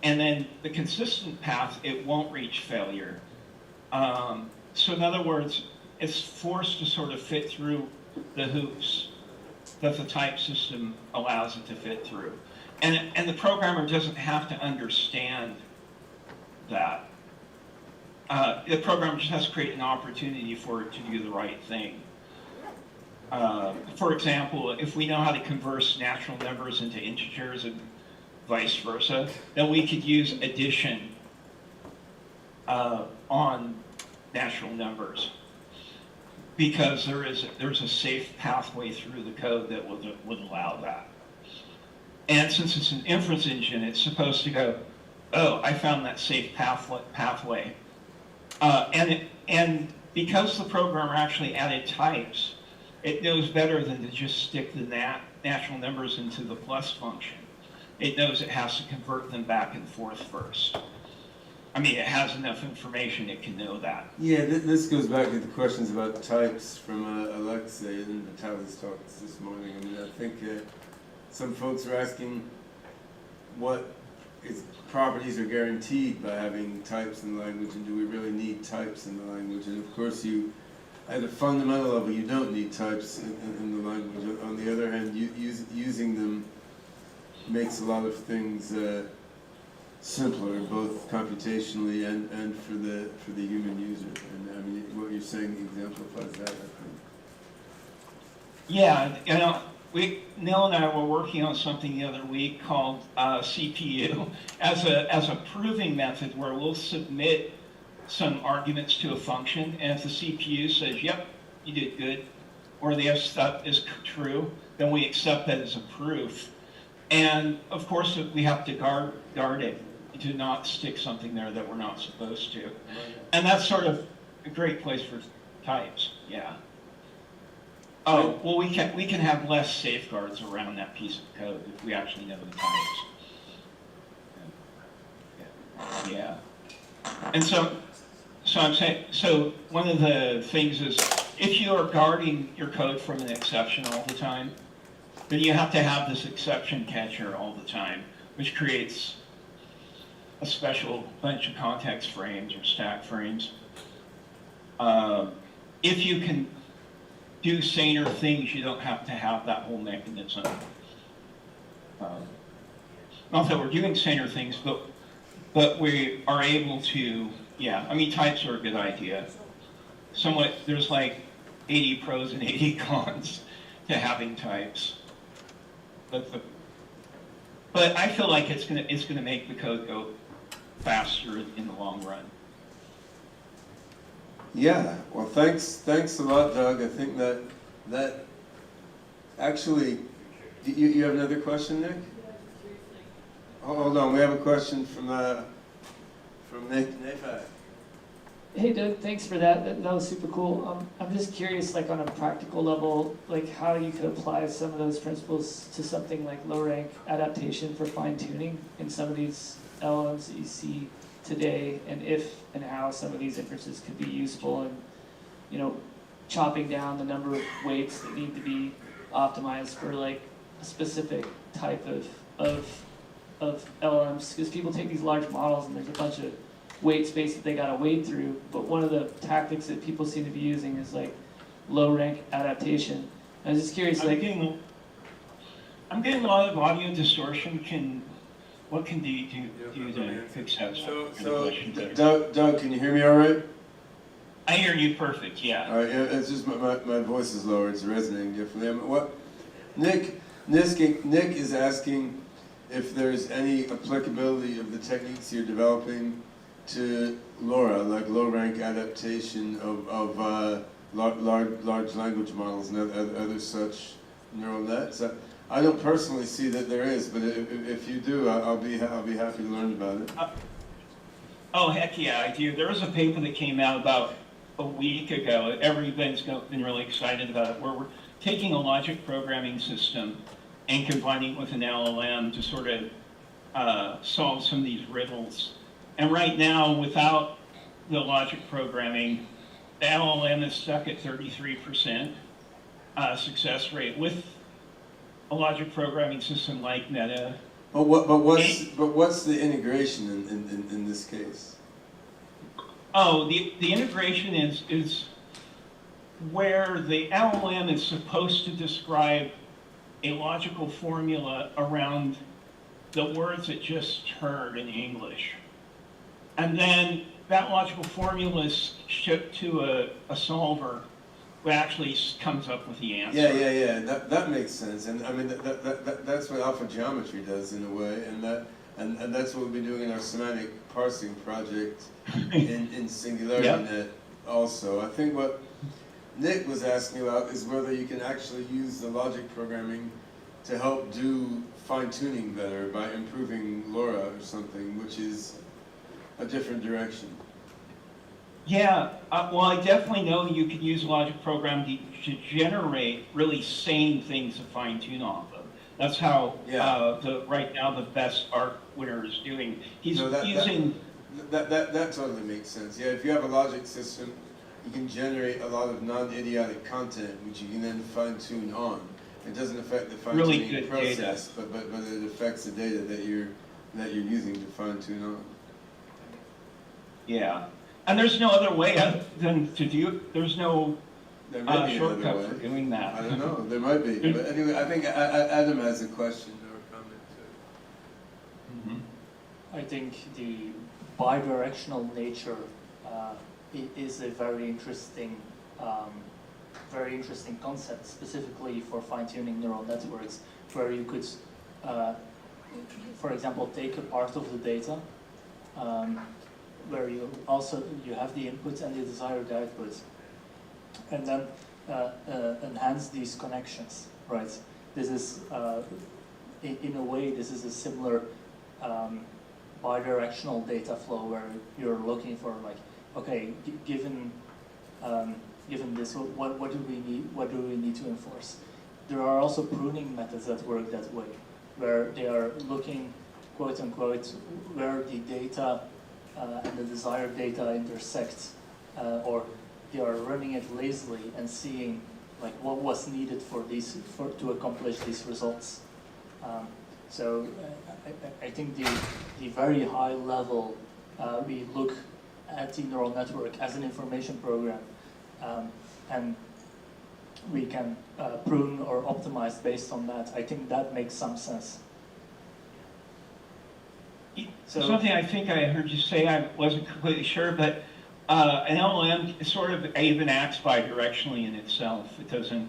and then the consistent path, it won't reach failure. So in other words, it's forced to sort of fit through the hoops that the type system allows it to fit through. And the programmer doesn't have to understand that. The programmer just has to create an opportunity for it to do the right thing. For example, if we know how to convert natural numbers into integers and vice versa, then we could use addition on natural numbers because there's a safe pathway through the code that would allow that. And since it's an inference engine, it's supposed to go, oh, I found that safe pathway. And because the programmer actually added types, it knows better than to just stick the natural numbers into the plus function. It knows it has to convert them back and forth first. I mean, it has enough information, it can know that. Yeah, this goes back to the questions about types from Alexey and Vitaly's talks this morning. I mean, I think some folks are asking what properties are guaranteed by having types in the language, and do we really need types in the language? And of course, at a fundamental level, you don't need types in the language. On the other hand, using them makes a lot of things simpler, both computationally and for the human user. And I mean, what you're saying exemplifies that, I think. Yeah, Neil and I were working on something the other week called CPU as a proving method where we'll submit some arguments to a function, and if the CPU says, yep, you did good, or the if stuff is true, then we accept that as a proof. And of course, we have to guard it to not stick something there that we're not supposed to. And that's sort of a great place for types, yeah. Oh, well, we can have less safeguards around that piece of code if we actually know the types. Yeah. And so I'm saying, so one of the things is, if you are guarding your code from an exception all the time, then you have to have this exception catcher all the time, which creates a special bunch of context frames or stack frames. If you can do saner things, you don't have to have that whole mechanism. Not that we're doing saner things, but we are able to, yeah, I mean, types are a good idea. Somewhat, there's like 80 pros and 80 cons to having types. But I feel like it's gonna make the code go faster in the long run. Yeah, well, thanks a lot, Doug. I think that actually, you have another question, Nick? Hold on, we have a question from Nick. Hey Doug, thanks for that. That was super cool. I'm just curious, like on a practical level, like how you could apply some of those principles to something like low rank adaptation for fine tuning in some of these LLMs that you see today, and if and how some of these inferences could be useful, and chopping down the number of weights that need to be optimized for like a specific type of LLMs, because people take these large models and there's a bunch of weight space that they gotta wade through, but one of the tactics that people seem to be using is like low rank adaptation. I was just curious, like, I'm getting a lot of audio distortion. What can you do to fix that? Doug, can you hear me all right? I hear you perfect, yeah. All right, it's just my voice is lower, it's resonating differently. I mean, Nick is asking if there's any applicability of the techniques you're developing to LoRa, like low-rank adaptation of large language models and other such neural nets. I don't personally see that there is, but if you do, I'll be happy to learn about it. Oh, heck yeah, I do. There was a paper that came out about a week ago. Everybody's been really excited about it, where we're taking a logic programming system and combining it with an LLM to sort of solve some of these riddles. And right now, without the logic programming, the LLM is stuck at 33% success rate. With a logic programming system like Meta. But what's the integration in this case? Oh, the integration is where the LLM is supposed to describe a logical formula around the words it just heard in English. And then that logical formula is shipped to a solver who actually comes up with the answer. Yeah. That makes sense. And I mean, that's what alpha geometry does in a way, and that's what we'll be doing in our semantic parsing project in SingularityNET. Yep. Also, I think what Nick was asking about is whether you can actually use the logic programming to help do fine-tuning better by improving LoRa or something, which is a different direction. Yeah, well, I definitely know you could use logic programming to generate really sane things to fine-tune off of. That's how right now the best art winner is doing. He's using... That totally makes sense. Yeah, if you have a logic system, you can generate a lot of non-idiotic content, which you can then fine-tune on. It doesn't affect the fine-tuning really process, but it affects the data that you're using to fine-tune on. Yeah, and there's no other way than to do. There's no shortcut for doing that. I don't know. There might be, but anyway, I think Adam has a question or a comment too. I think the bidirectional nature is a very interesting concept, specifically for fine-tuning neural networks, where you could, for example, take a part of the data, where you have the inputs and the desired outputs, and then enhance these connections, right? This is, in a way, this is a similar bidirectional data flow where you're looking for, like, okay, given this, what do we need to enforce? There are also pruning methods that work that way, where they are looking, quote unquote, where the data and the desired data intersect, or they are running it lazily and seeing like what was needed to accomplish these results. So I think the very high level, we look at the neural network as an information program, and we can prune or optimize based on that. I think that makes some sense. So something I think I heard you say, I wasn't completely sure, but an LLM sort of even acts bidirectionally in itself. It doesn't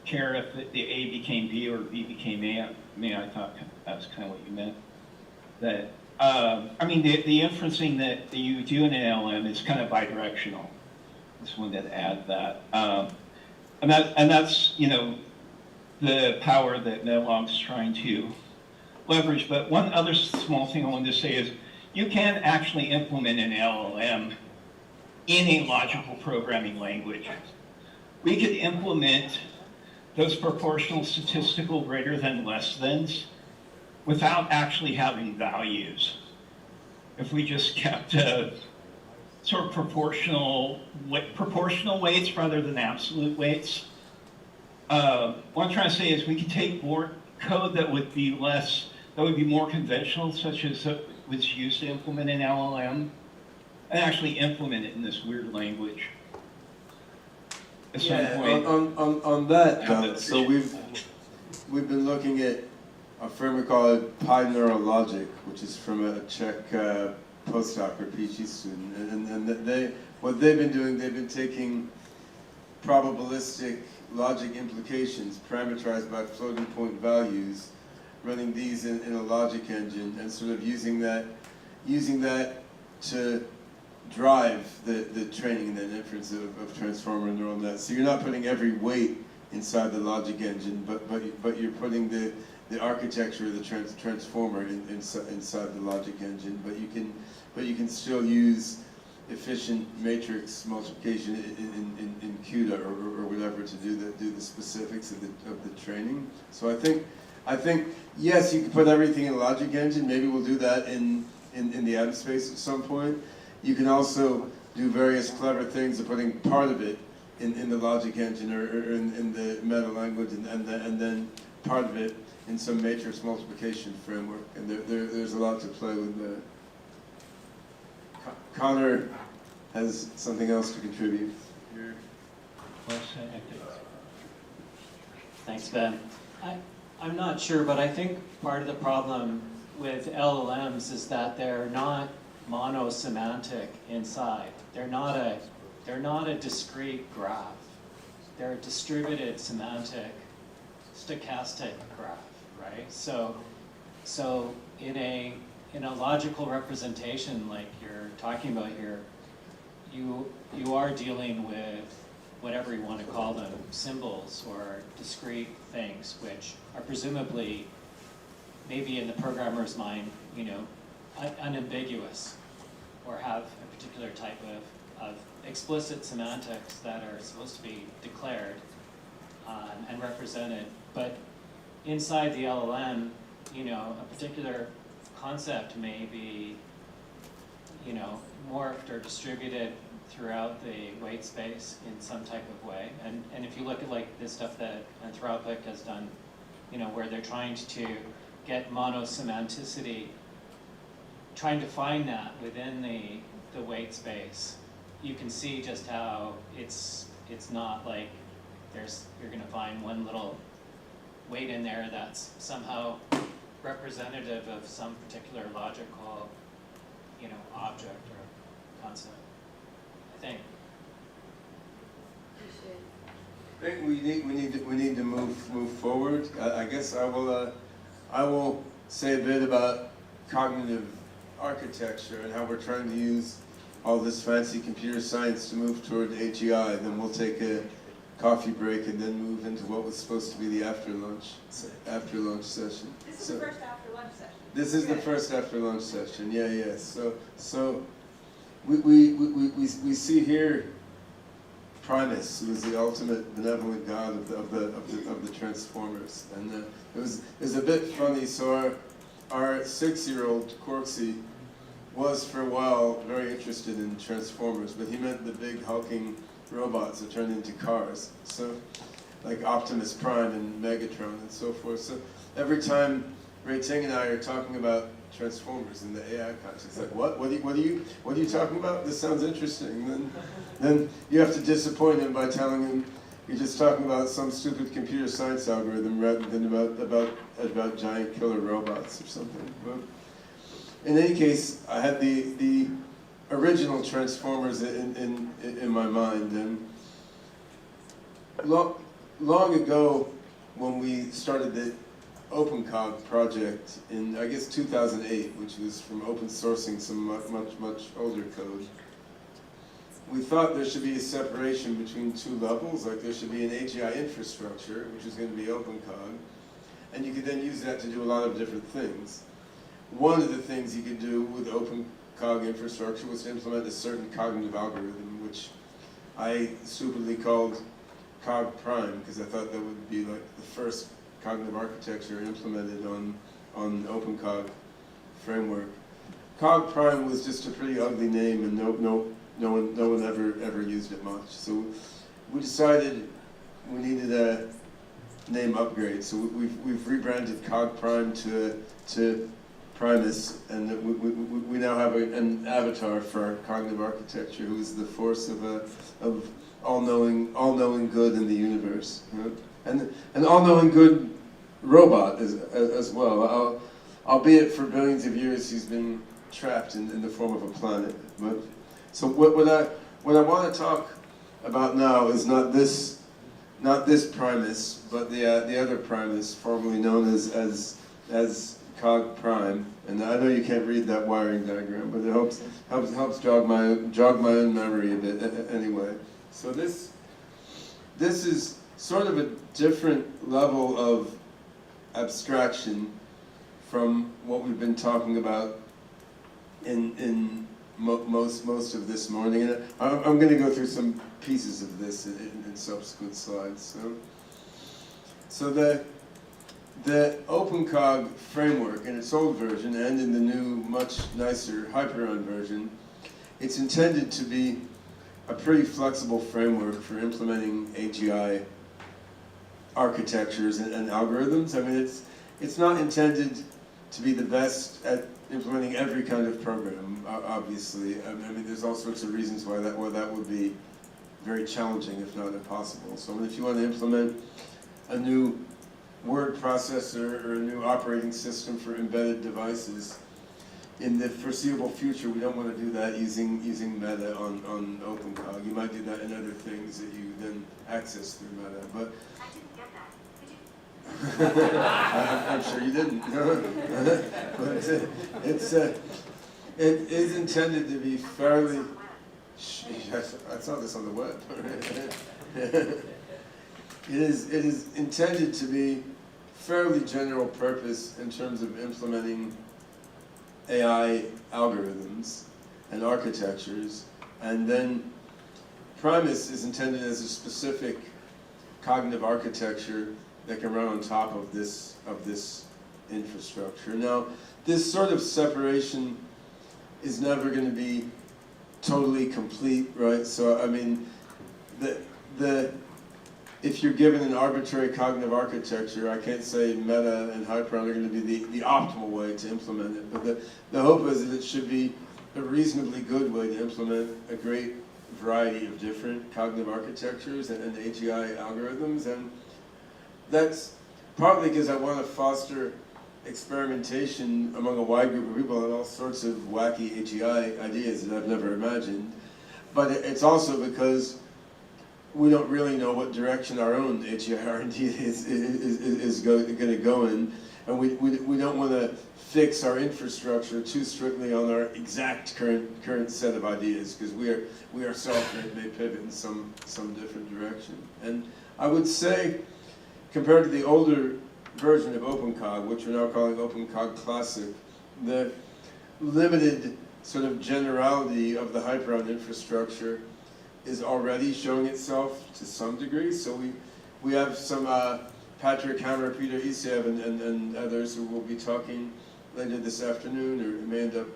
care if the A became B or B became A. I thought that was kind of what you meant. That I mean, the inferencing that you do in an LLM is kind of bidirectional. Just wanted to add that, and that's the power that Netlog's trying to leverage. But one other small thing I wanted to say is you can actually implement an LLM in a logical programming language. We could implement those proportional statistical greater than less thans without actually having values. If we just kept sort of proportional weights rather than absolute weights. What I'm trying to say is we could take more code that would be more conventional, such as was used to implement an LLM, and actually implement it in this weird language. At some point. On that, so we've been looking at a framework called PyNeurologic, which is from a Czech postdoc or PhD student, and what they've been doing, they've been taking probabilistic logic implications parameterized by floating point values, running these in a logic engine, and sort of using that to drive the training and then inference of transformer neural nets. So you're not putting every weight inside the logic engine, but you're putting the architecture of the transformer inside the logic engine. But you can still use efficient matrix multiplication in CUDA or whatever to do the specifics of the training. So I think yes, you can put everything in a logic engine. Maybe we'll do that in the atom space at some point. You can also do various clever things of putting part of it in the logic engine or in the meta language, and then part of it in some matrix multiplication framework. And there's a lot to play with that. Connor has something else to contribute. Thanks, Ben. I'm not sure, but I think part of the problem with LLMs is that they're not monosemantic inside. They're not a discrete graph. They're a distributed semantic stochastic graph, right? So in a logical representation like you're talking about here, you are dealing with whatever you want to call them, symbols or discrete things, which are presumably, maybe in the programmer's mind, unambiguous, or have a particular type of explicit semantics that are supposed to be declared and represented. But inside the LLM, a particular concept may be, morphed or distributed throughout the weight space in some type of way. And if you look at like this stuff that Anthropic has done, where they're trying to get monosemanticity, trying to find that within the weight space, you can see just how it's not like you're going to find one little weight in there that's somehow representative of some particular logical, object or concept. I think we need to move forward. I guess I will say a bit about cognitive architecture and how we're trying to use all this fancy computer science to move toward AGI. Then we'll take a coffee break and then move into what was supposed to be the after lunch session. This is the first after lunch session. This is the first after lunch session. Yeah. So we see here Primus, who is the ultimate benevolent god of the transformers, and it was a bit funny. So our 6-year-old Goertzel was for a while very interested in transformers, but he meant the big hulking robots that turned into cars. So like Optimus Prime and Megatron and so forth. So every time Ray Ting and I are talking about transformers in the AI context, like what are you talking about? This sounds interesting. Then you have to disappoint him by telling him you're just talking about some stupid computer science algorithm rather than about giant killer robots or something. But in any case, I had the original transformers in my mind, and long ago when we started the OpenCog project in, I guess, 2008, which was from open sourcing some much older code, we thought there should be a separation between two levels. Like there should be an AGI infrastructure, which is going to be OpenCog, and you could then use that to do a lot of different things. One of the things you could do with OpenCog infrastructure was to implement a certain cognitive algorithm, which I stupidly called Cog Prime, because I thought that would be like the first cognitive architecture implemented on OpenCog framework. Cog Prime was just a pretty ugly name, and no one ever used it much. So we decided we needed a name upgrade. So we've rebranded Cog Prime to Primus, and we now have an avatar for our cognitive architecture, who is the force of all-knowing good in the universe, you know? And an all-knowing good robot as well. Albeit for billions of years he's been trapped in the form of a planet. But so what I want to talk about now is not this Primus, but the other Primus, formerly known as Cog Prime. And I know you can't read that wiring diagram, but it helps jog my own memory a bit anyway. So this is sort of a different level of abstraction from what we've been talking about in most of this morning. And I'm going to go through some pieces of this in subsequent slides. So the OpenCog framework in its old version and in the new, much nicer Hyperon version, it's intended to be a pretty flexible framework for implementing AGI architectures and algorithms. I mean, it's not intended to be the best at implementing every kind of program, obviously. I mean, there's all sorts of reasons why that would be very challenging, if not impossible. So if you want to implement a new word processor or a new operating system for embedded devices, in the foreseeable future, we don't want to do that using Meta on OpenCog. You might do that in other things that you then access through Meta, but I didn't get that. I'm sure you didn't. But it is intended to be fairly. I saw this on the web. It is intended to be fairly general purpose in terms of implementing AI algorithms and architectures, and then Primus is intended as a specific cognitive architecture that can run on top of this infrastructure. Now, this sort of separation is never going to be totally complete, right? So, I mean, if you're given an arbitrary cognitive architecture, I can't say Meta and Hyperon are going to be the optimal way to implement it, but the hope is that it should be a reasonably good way to implement a great variety of different cognitive architectures and AGI algorithms. And that's partly because I want to foster experimentation among a wide group of people on all sorts of wacky AGI ideas that I've never imagined. But it's also because we don't really know what direction our own AGI R&D is going to go in, and we don't want to fix our infrastructure too strictly on our exact current set of ideas, because we ourselves may pivot in some different direction. And I would say, compared to the older version of OpenCog, which we're now calling OpenCog Classic, the limited sort of generality of the Hyperon infrastructure is already showing itself to some degree. So we have some Patrick Hammer, Peter Isev, and others who will be talking later this afternoon, or it may end up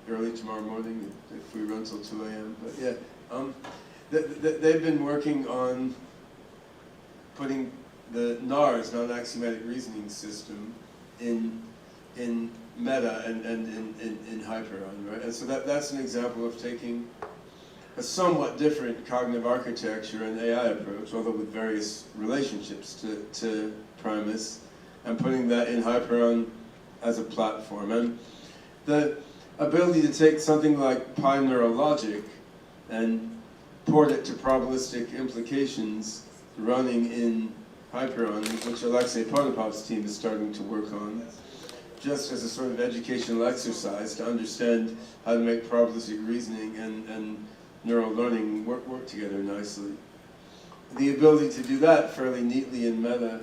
early tomorrow morning if we run till 2 a.m. But yeah, they've been working on putting the NARS, non-axiomatic reasoning system, in Meta and in Hyperon, right? And so that's an example of taking a somewhat different cognitive architecture and AI approach, although with various relationships to Primus, and putting that in Hyperon as a platform. And the ability to take something like pi neural logic and port it to probabilistic implications running in Hyperon, which Alexey Potapov's team is starting to work on, just as a sort of educational exercise to understand how to make probabilistic reasoning and neural learning work together nicely. The ability to do that fairly neatly in Meta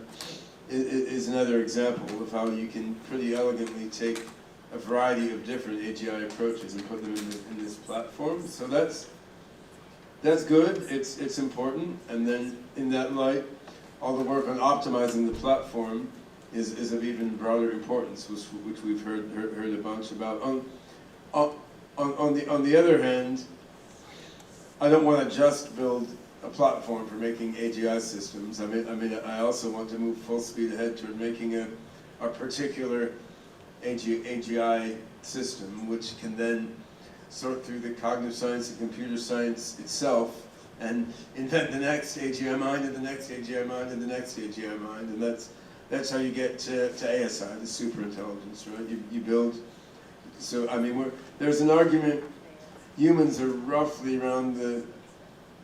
is another example of how you can pretty elegantly take a variety of different AGI approaches and put them in this platform. So that's good, it's important, and then in that light, all the work on optimizing the platform is of even broader importance, which we've heard a bunch about. On the other hand, I don't want to just build a platform for making AGI systems. I mean, I also want to move full speed ahead toward making a particular AGI system, which can then sort through the cognitive science and computer science itself and invent the next AGI mind and the next AGI mind and the next AGI mind, and that's how you get to ASI, the superintelligence, right? You build. So I mean, there's an argument. Humans are roughly around the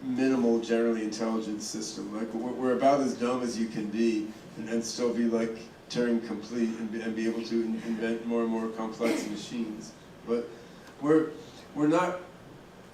minimal, generally intelligent system. Like we're about as dumb as you can be, and still be like Turing complete, and be able to invent more and more complex machines. But we're not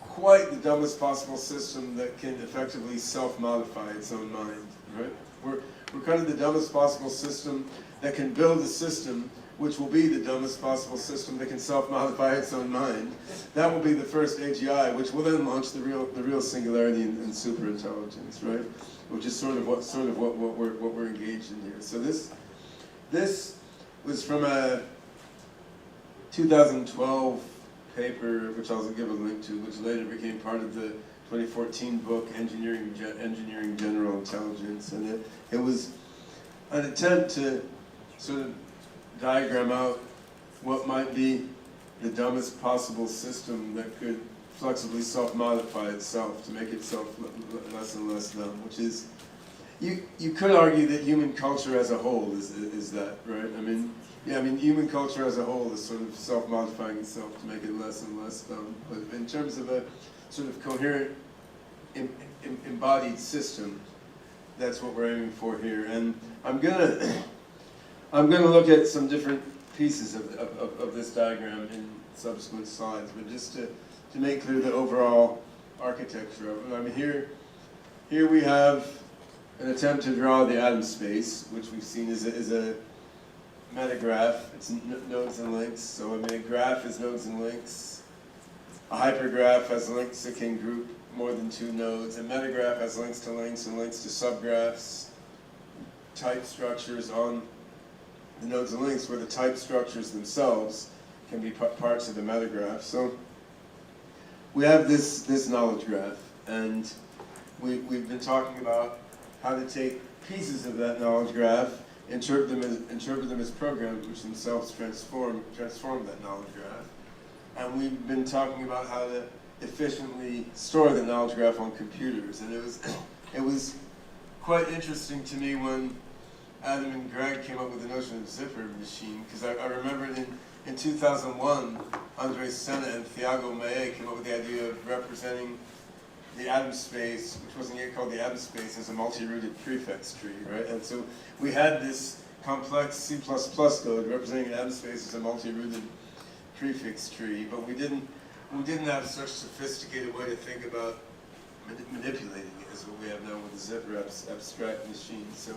quite the dumbest possible system that can effectively self-modify its own mind, right? We're kind of the dumbest possible system that can build a system which will be the dumbest possible system that can self-modify its own mind. That will be the first AGI, which will then launch the real singularity and superintelligence, right? Which is sort of what we're engaged in here. So this was from a 2012 paper, which I'll give a link to, which later became part of the 2014 book, Engineering General Intelligence. And it was an attempt to sort of diagram out what might be the dumbest possible system that could flexibly self-modify itself to make itself less and less dumb, which is, you could argue that human culture as a whole is that, right? I mean, yeah, I mean, human culture as a whole is sort of self-modifying itself to make it less and less dumb. But in terms of a sort of coherent, embodied system, that's what we're aiming for here. And I'm gonna look at some different pieces of this diagram in subsequent slides, but just to make clear the overall architecture of it. I mean, here we have an attempt to draw the atom space, which we've seen is a metagraph. It's nodes and links. So I mean, a graph is nodes and links. A hypergraph has links that can group more than two nodes. A metagraph has links to links and links to subgraphs. Type structures on the nodes and links, where the type structures themselves can be parts of the metagraph. So we have this knowledge graph, and we've been talking about how to take pieces of that knowledge graph, interpret them as programs, which themselves transform that knowledge graph. And we've been talking about how to efficiently store the knowledge graph on computers. And it was quite interesting to me when Adam and Greg came up with the notion of zipper machine, because I remember in 2001, Andres Sena and Thiago Maé came up with the idea of representing the atom space, which wasn't yet called the atom space, as a multi-rooted prefix tree, right? And so we had this complex C++ code representing an atom space as a multi-rooted prefix tree, but we didn't have such sophisticated way to think about manipulating it as what we have now with the zipper abstract machine. So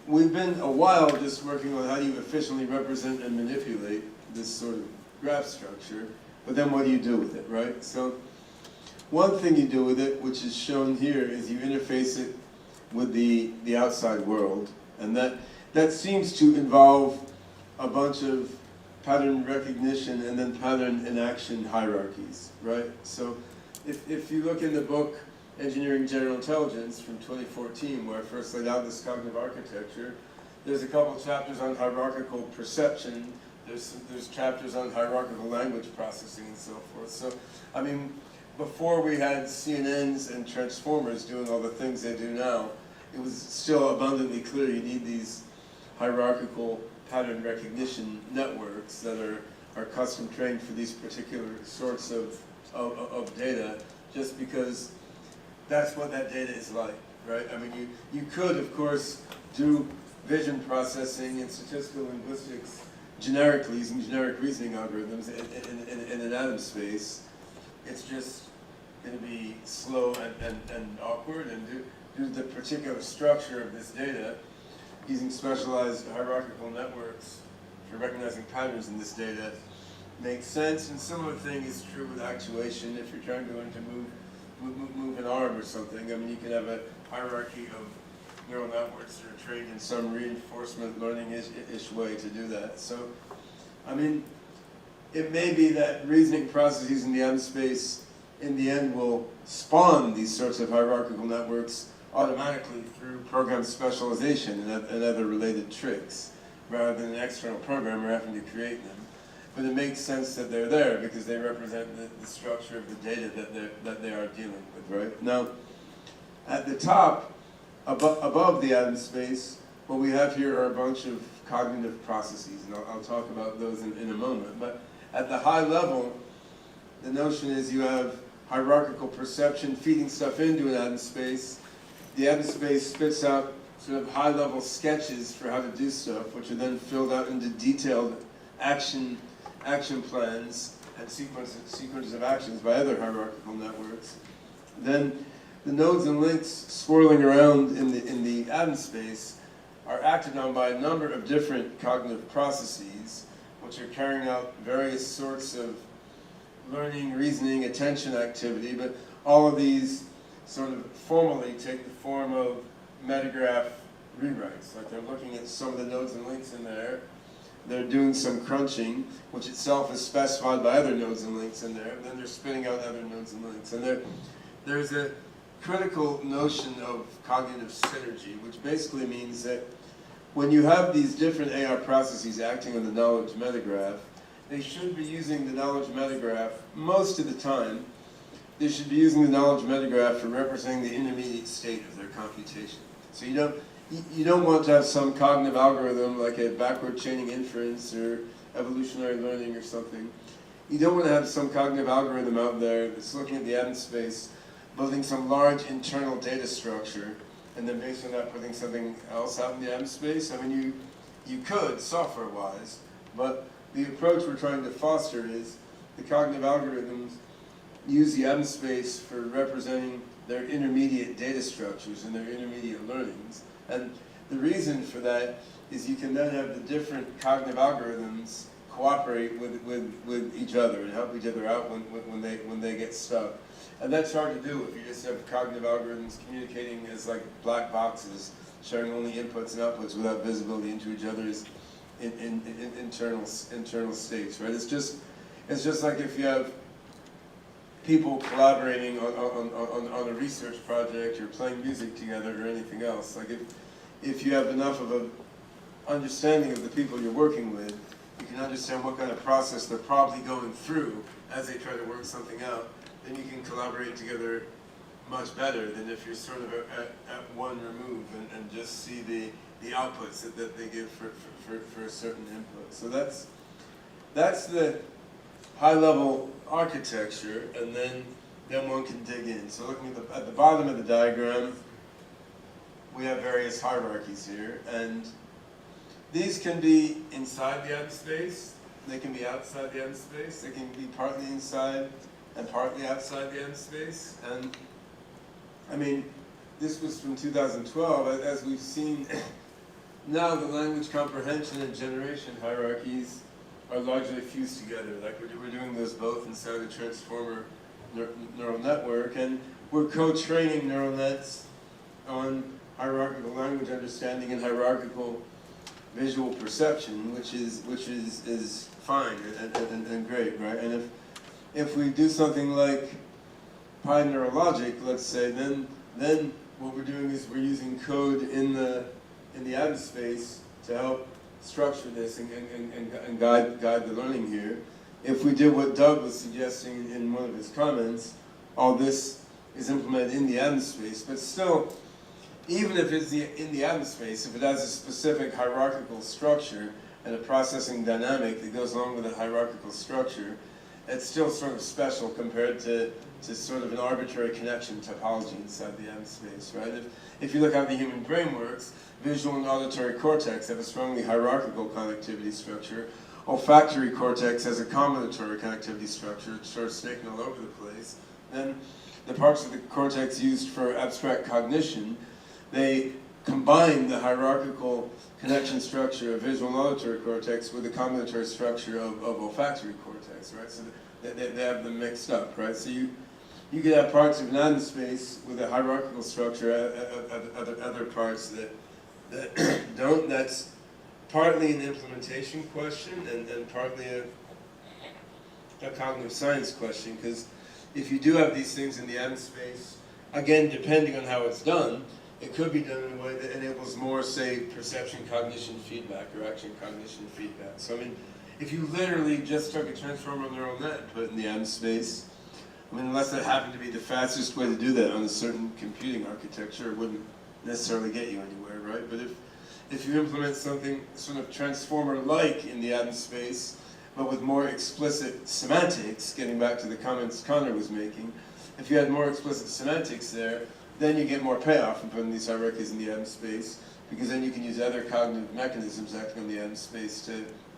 we've been a while just working on how do you efficiently represent and manipulate this sort of graph structure, but then what do you do with it, right? So one thing you do with it, which is shown here, is you interface it with the outside world, and that seems to involve a bunch of pattern recognition and then pattern in action hierarchies, right? So if you look in the book Engineering General Intelligence from 2014, where I first laid out this cognitive architecture, there's a couple chapters on hierarchical perception, there's chapters on hierarchical language processing and so forth. So, I mean, before we had CNNs and transformers doing all the things they do now, it was still abundantly clear you need these hierarchical pattern recognition networks that are custom trained for these particular sorts of data, just because that's what that data is like, right? I mean, you could, of course, do vision processing and statistical linguistics generically, using generic reasoning algorithms in an atom space. It's just going to be slow and awkward, and due to the particular structure of this data, using specialized hierarchical networks for recognizing patterns in this data makes sense. And similar thing is true with actuation. If you're trying to move an arm or something, I mean, you can have a hierarchy of neural networks that are trained in some reinforcement learning-ish way to do that. So, I mean, it may be that reasoning processes in the atom space in the end will spawn these sorts of hierarchical networks automatically through program specialization and other related tricks, rather than an external programmer having to create them. But it makes sense that they're there because they represent the structure of the data that they are dealing with, right? Now, at the top, above the atom space, what we have here are a bunch of cognitive processes, and I'll talk about those in a moment. But at the high level, the notion is you have hierarchical perception feeding stuff into an atom space. The atom space spits out sort of high-level sketches for how to do stuff, which are then filled out into detailed action plans and sequences of actions by other hierarchical networks. Then the nodes and links swirling around in the atom space are acted on by a number of different cognitive processes, which are carrying out various sorts of learning, reasoning, attention activity, but all of these sort of formally take the form of metagraph rewrites. Like they're looking at some of the nodes and links in there, they're doing some crunching, which itself is specified by other nodes and links in there, and then they're spitting out other nodes and links. And there's a critical notion of cognitive synergy, which basically means that when you have these different AR processes acting on the knowledge metagraph, they should be using the knowledge metagraph most of the time. They should be using the knowledge metagraph for representing the intermediate state of their computation. So you don't want to have some cognitive algorithm like a backward chaining inference or evolutionary learning or something. You don't want to have some cognitive algorithm out there that's looking at the atom space, building some large internal data structure, and then based on that putting something else out in the atom space. I mean, you could, software-wise, but the approach we're trying to foster is the cognitive algorithms use the atom space for representing their intermediate data structures and their intermediate learnings. And the reason for that is you can then have the different cognitive algorithms cooperate with each other and help each other out when they get stuck. And that's hard to do if you just have cognitive algorithms communicating as like black boxes, sharing only inputs and outputs without visibility into each other's internal states, right? It's just like if you have people collaborating on a research project or playing music together or anything else. Like if you have enough of an understanding of the people you're working with, you can understand what kind of process they're probably going through as they try to work something out, then you can collaborate together much better than if you're sort of at one remove and just see the outputs that they give for a certain input. So that's the high-level architecture, and then one can dig in. So looking at the bottom of the diagram, we have various hierarchies here, and these can be inside the atom space, they can be outside the atom space, they can be partly inside and partly outside the atom space. And I mean, this was from 2012. As we've seen, now the language comprehension and generation hierarchies are largely fused together. Like we're doing those both inside the transformer neural network, and we're co-training neural nets on hierarchical language understanding and hierarchical visual perception, which is fine and great, right? And if we do something like pi neurologic, let's say, then what we're doing is we're using code in the atom space to help structure this and guide the learning here. If we did what Doug was suggesting in one of his comments, all this is implemented in the atom space, but still, even if it's in the atom space, if it has a specific hierarchical structure and a processing dynamic that goes along with the hierarchical structure, it's still sort of special compared to sort of an arbitrary connection topology inside the atom space, right? If you look how the human brain works, visual and auditory cortex have a strongly hierarchical connectivity structure. Olfactory cortex has a combinatory connectivity structure. It's sort of snaking all over the place. Then the parts of the cortex used for abstract cognition, they combine the hierarchical connection structure of visual and auditory cortex with the combinatory structure of olfactory cortex, right? So they have them mixed up, right? So you could have parts of an atom space with a hierarchical structure, other parts that don't. That's partly an implementation question and partly a cognitive science question, because if you do have these things in the Atom space, again, depending on how it's done, it could be done in a way that enables more, say, perception cognition feedback or action cognition feedback. So I mean, if you literally just took a transformer neural net and put it in the Atom space, I mean, unless that happened to be the fastest way to do that on a certain computing architecture, it wouldn't necessarily get you anywhere, right? But if you implement something sort of transformer-like in the Atom space, but with more explicit semantics, getting back to the comments Connor was making, if you had more explicit semantics there, then you get more payoff from putting these hierarchies in the Atom space, because then you can use other cognitive mechanisms acting on the Atom space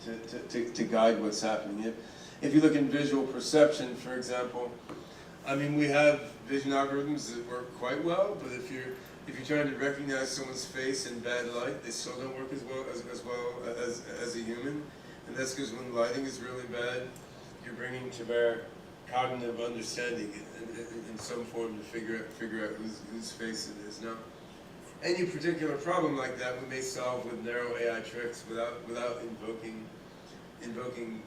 to guide what's happening. If you look in visual perception, for example, I mean, we have vision algorithms that work quite well, but if you're trying to recognize someone's face in bad light, they still don't work as well as a human. And that's because when lighting is really bad, you're bringing to bear cognitive understanding in some form to figure out whose face it is. Now, any particular problem like that we may solve with narrow AI tricks without invoking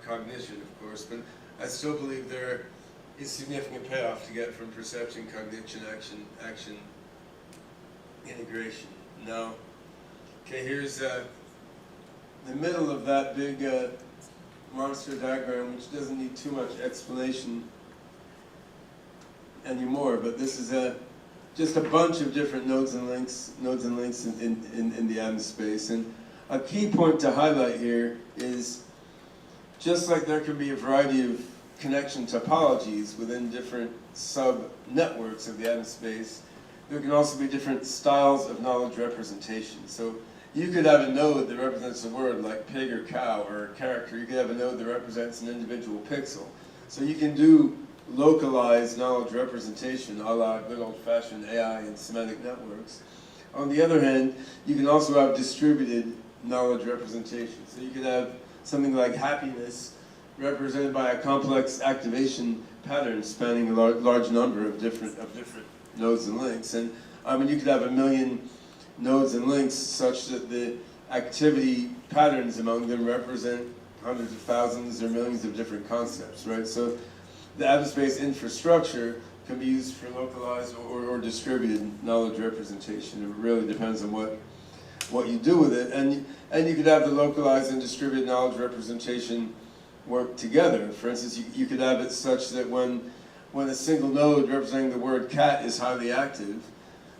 cognition, of course. But I still believe there is significant payoff to get from perception, cognition, action integration. Now, okay, here's the middle of that big monster diagram, which doesn't need too much explanation anymore, but this is just a bunch of different nodes and links in the Atom space. And a key point to highlight here is, just like there can be a variety of connection topologies within different sub-networks of the Atom space, there can also be different styles of knowledge representation. So you could have a node that represents a word like pig or cow, or a character. You could have a node that represents an individual pixel. So you can do localized knowledge representation, a la good old-fashioned AI and semantic networks. On the other hand, you can also have distributed knowledge representation. So you could have something like happiness represented by a complex activation pattern spanning a large number of different nodes and links. And I mean, you could have a million nodes and links such that the activity patterns among them represent hundreds of thousands or millions of different concepts, right? So the Atom space infrastructure can be used for localized or distributed knowledge representation. It really depends on what you do with it. And you could have the localized and distributed knowledge representation work together. For instance, you could have it such that when a single node representing the word cat is highly active,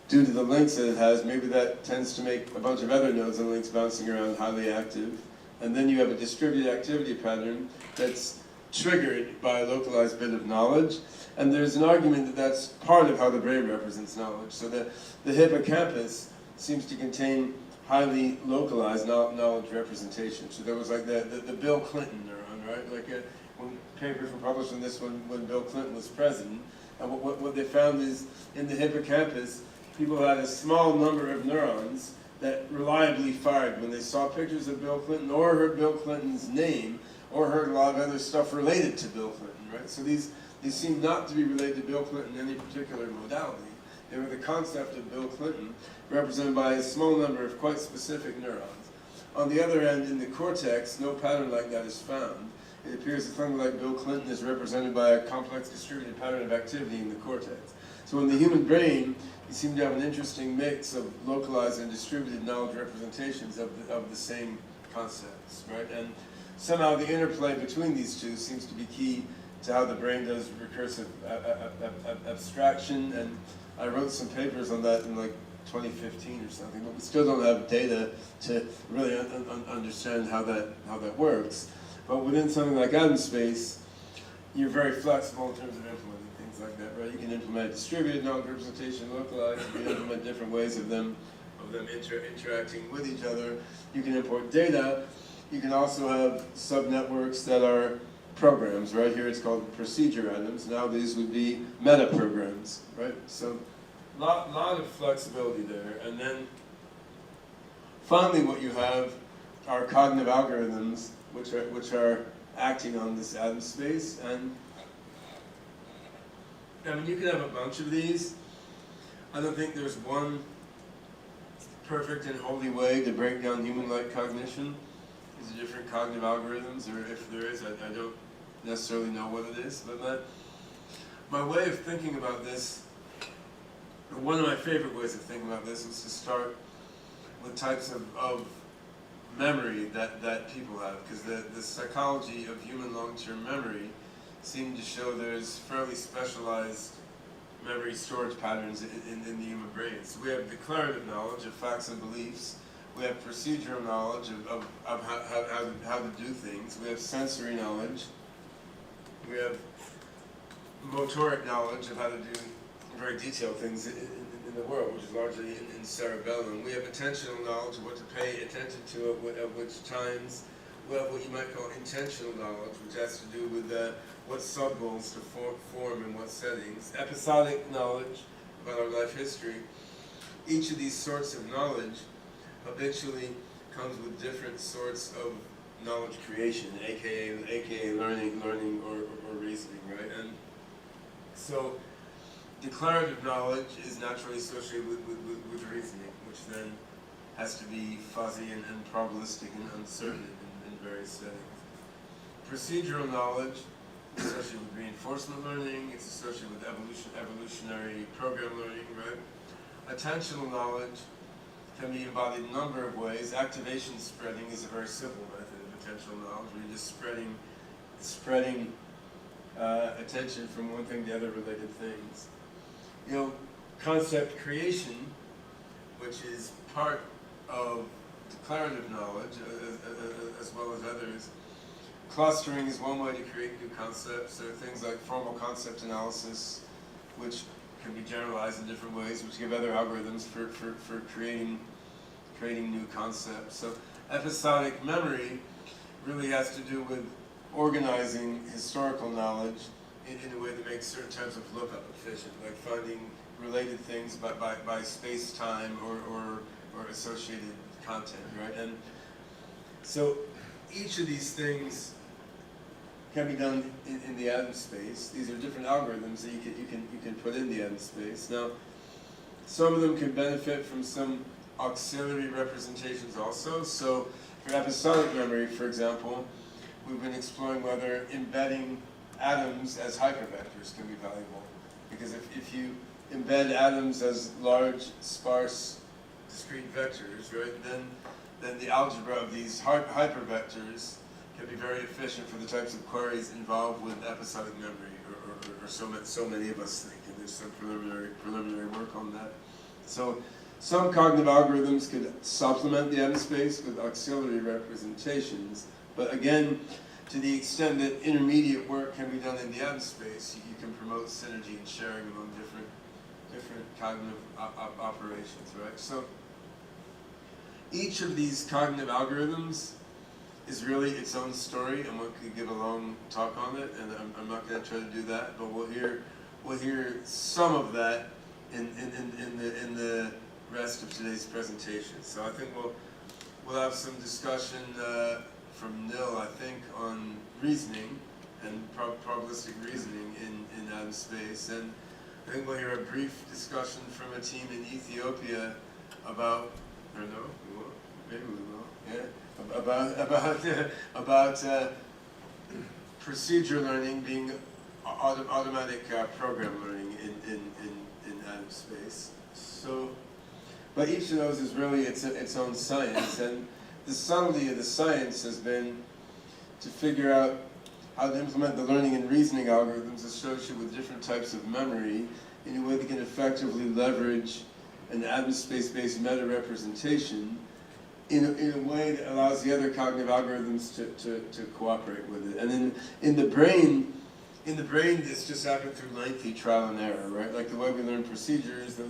due to the links that it has, maybe that tends to make a bunch of other nodes and links bouncing around highly active. And then you have a distributed activity pattern that's triggered by a localized bit of knowledge. And there's an argument that that's part of how the brain represents knowledge. So the hippocampus seems to contain highly localized knowledge representation. So there was like the Bill Clinton neuron, right? Like when papers were published on this when Bill Clinton was president. And what they found is in the hippocampus, people had a small number of neurons that reliably fired when they saw pictures of Bill Clinton or heard Bill Clinton's name or heard a lot of other stuff related to Bill Clinton, right? So these seem not to be related to Bill Clinton in any particular modality. They were the concept of Bill Clinton represented by a small number of quite specific neurons. On the other hand, in the cortex, no pattern like that is found. It appears that something like Bill Clinton is represented by a complex distributed pattern of activity in the cortex. So in the human brain, you seem to have an interesting mix of localized and distributed knowledge representations of the same concepts, right? And somehow the interplay between these two seems to be key to how the brain does recursive abstraction. And I wrote some papers on that in like 2015 or something, but we still don't have data to really understand how that works. But within something like Atom space, you're very flexible in terms of implementing things like that, right? You can implement distributed knowledge representation, localized. You can implement different ways of them interacting with each other. You can import data. You can also have subnetworks that are programs. Right here, it's called procedure atoms. Now these would be meta programs, right? So, lot of flexibility there. And then, finally, what you have are cognitive algorithms, which are acting on this Atom space. And I mean, you could have a bunch of these. I don't think there's one perfect and holy way to break down human-like cognition. These are different cognitive algorithms, or if there is, I don't necessarily know what it is. But my way of thinking about this, one of my favorite ways of thinking about this was to start with types of memory that people have, because the psychology of human long-term memory seemed to show there's fairly specialized memory storage patterns in the human brain. So we have declarative knowledge of facts and beliefs. We have procedural knowledge of how to do things. We have sensory knowledge. We have motoric knowledge of how to do very detailed things in the world, which is largely in cerebellum. We have attentional knowledge of what to pay attention to at which times. We have what you might call intentional knowledge, which has to do with what sub-goals to form in what settings. Episodic knowledge about our life history. Each of these sorts of knowledge habitually comes with different sorts of knowledge creation, aka learning or reasoning, right? And so declarative knowledge is naturally associated with reasoning, which then has to be fuzzy and probabilistic and uncertain in various settings. Procedural knowledge is associated with reinforcement learning, it's associated with evolutionary program learning, right? Attentional knowledge can be embodied in a number of ways. Activation spreading is a very simple method of attentional knowledge, where you're just spreading attention from one thing to other related things. You know, concept creation, which is part of declarative knowledge as well as others. Clustering is one way to create new concepts. There are things like formal concept analysis, which can be generalized in different ways, which give other algorithms for creating new concepts. So episodic memory really has to do with organizing historical knowledge in a way that makes certain types of lookup efficient, like finding related things by space-time or associated content, right? And so each of these things can be done in the atom space. These are different algorithms that you can put in the atom space. Now, some of them can benefit from some auxiliary representations also. So for episodic memory, for example, we've been exploring whether embedding atoms as hypervectors can be valuable. Because if you embed atoms as large, sparse, discrete vectors, right, then the algebra of these hypervectors can be very efficient for the types of queries involved with episodic memory, or so many of us think, and there's some preliminary work on that. So some cognitive algorithms could supplement the atom space with auxiliary representations, but again, to the extent that intermediate work can be done in the atom space, you can promote synergy and sharing among different cognitive operations, right? So each of these cognitive algorithms is really its own story, and one could give a long talk on it, and I'm not going to try to do that, but we'll hear some of that in the rest of today's presentation. So I think we'll have some discussion from Nil, I think, on reasoning and probabilistic reasoning in atom space, and I think we'll hear a brief discussion from a team in Ethiopia about, I don't know, we will, maybe we will, yeah, about procedure learning being automatic program learning in atom space. So, but each of those is really its own science, and the subtlety of the science has been to figure out how to implement the learning and reasoning algorithms associated with different types of memory in a way that can effectively leverage an atom space-based meta-representation in a way that allows the other cognitive algorithms to cooperate with it. And then in the brain, this just happened through lengthy trial and error, right? Like the way we learn procedures, the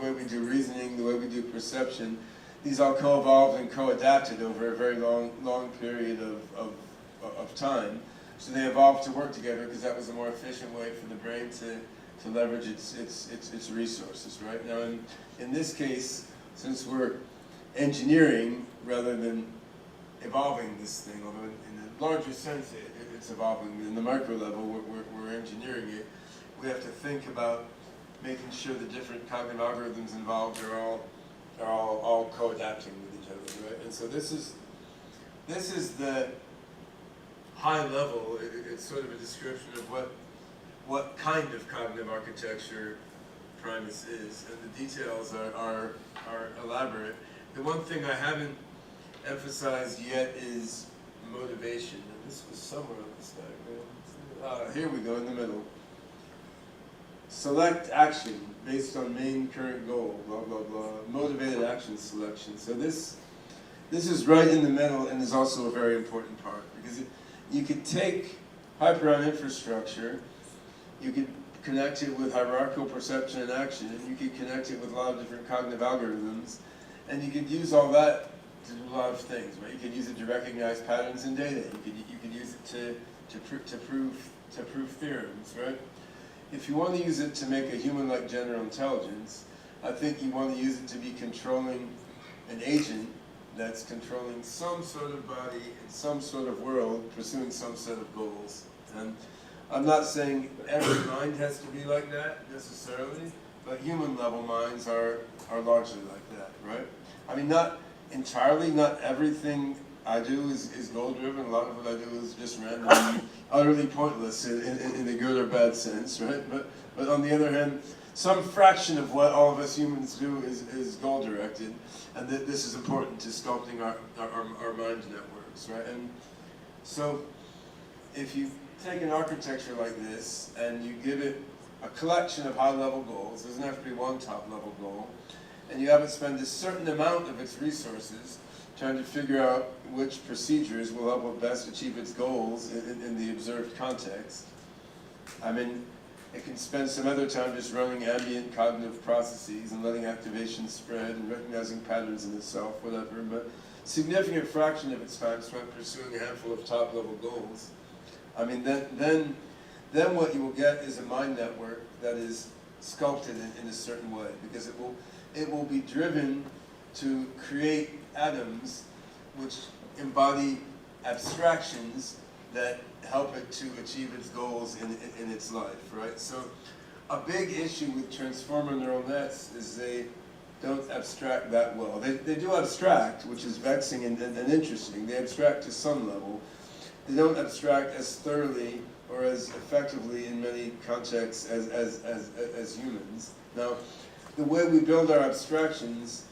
way we do reasoning, the way we do perception, these all co-evolved and co-adapted over a very long period of time. So they evolved to work together because that was a more efficient way for the brain to leverage its resources, right? Now in this case, since we're engineering rather than evolving this thing, although in a larger sense it's evolving, in the micro level we're engineering it, we have to think about making sure the different cognitive algorithms involved are all co-adapting with each other, right? And so this is the high level, it's sort of a description of what kind of cognitive architecture Primus is, and the details are elaborate. The one thing I haven't emphasized yet is motivation, and this was somewhere on this diagram. Here we go, in the middle. Select action based on main current goal, blah, blah, blah. Motivated action selection. So this is right in the middle and is also a very important part, because you could take Hyperon infrastructure, you could connect it with hierarchical perception and action, and you could connect it with a lot of different cognitive algorithms, and you could use all that to do a lot of things, right? You could use it to recognize patterns in data. You could use it to prove theorems, right? If you want to use it to make a human-like general intelligence, I think you want to use it to be controlling an agent that's controlling some sort of body in some sort of world, pursuing some set of goals. And I'm not saying every mind has to be like that necessarily, but human-level minds are largely like that, right? I mean, not entirely, not everything I do is goal-driven. A lot of what I do is just random, utterly pointless in the good or bad sense, right? But on the other hand, some fraction of what all of us humans do is goal-directed, and this is important to sculpting our mind networks, right? And so, if you take an architecture like this and you give it a collection of high-level goals, doesn't have to be one top-level goal, and you have it spend a certain amount of its resources trying to figure out which procedures will help it best achieve its goals in the observed context. I mean, it can spend some other time just running ambient cognitive processes and letting activation spread and recognizing patterns in itself, whatever, but significant fraction of its time spent pursuing a handful of top-level goals. I mean, then what you will get is a mind network that is sculpted in a certain way, because it will be driven to create atoms which embody abstractions that help it to achieve its goals in its life, right? So a big issue with transformer neural nets is they don't abstract that well. They do abstract, which is vexing and interesting. They abstract to some level. They don't abstract as thoroughly or as effectively in many contexts as humans. Now, the way we build our abstractions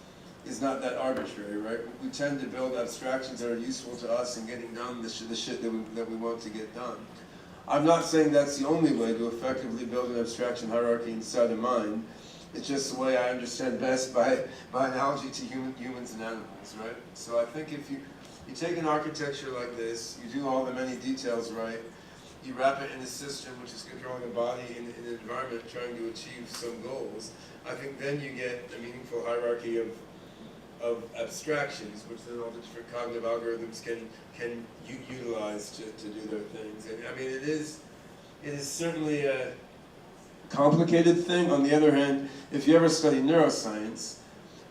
is not that arbitrary, right? We tend to build abstractions that are useful to us in getting done the shit that we want to get done. I'm not saying that's the only way to effectively build an abstraction hierarchy inside a mind. It's just the way I understand best by analogy to humans and animals, right? So I think if you take an architecture like this, you do all the many details right, you wrap it in a system which is controlling a body in an environment trying to achieve some goals, I think then you get a meaningful hierarchy of abstractions, which then all the different cognitive algorithms can utilize to do their things. And I mean, it is certainly a complicated thing. On the other hand, if you ever study neuroscience,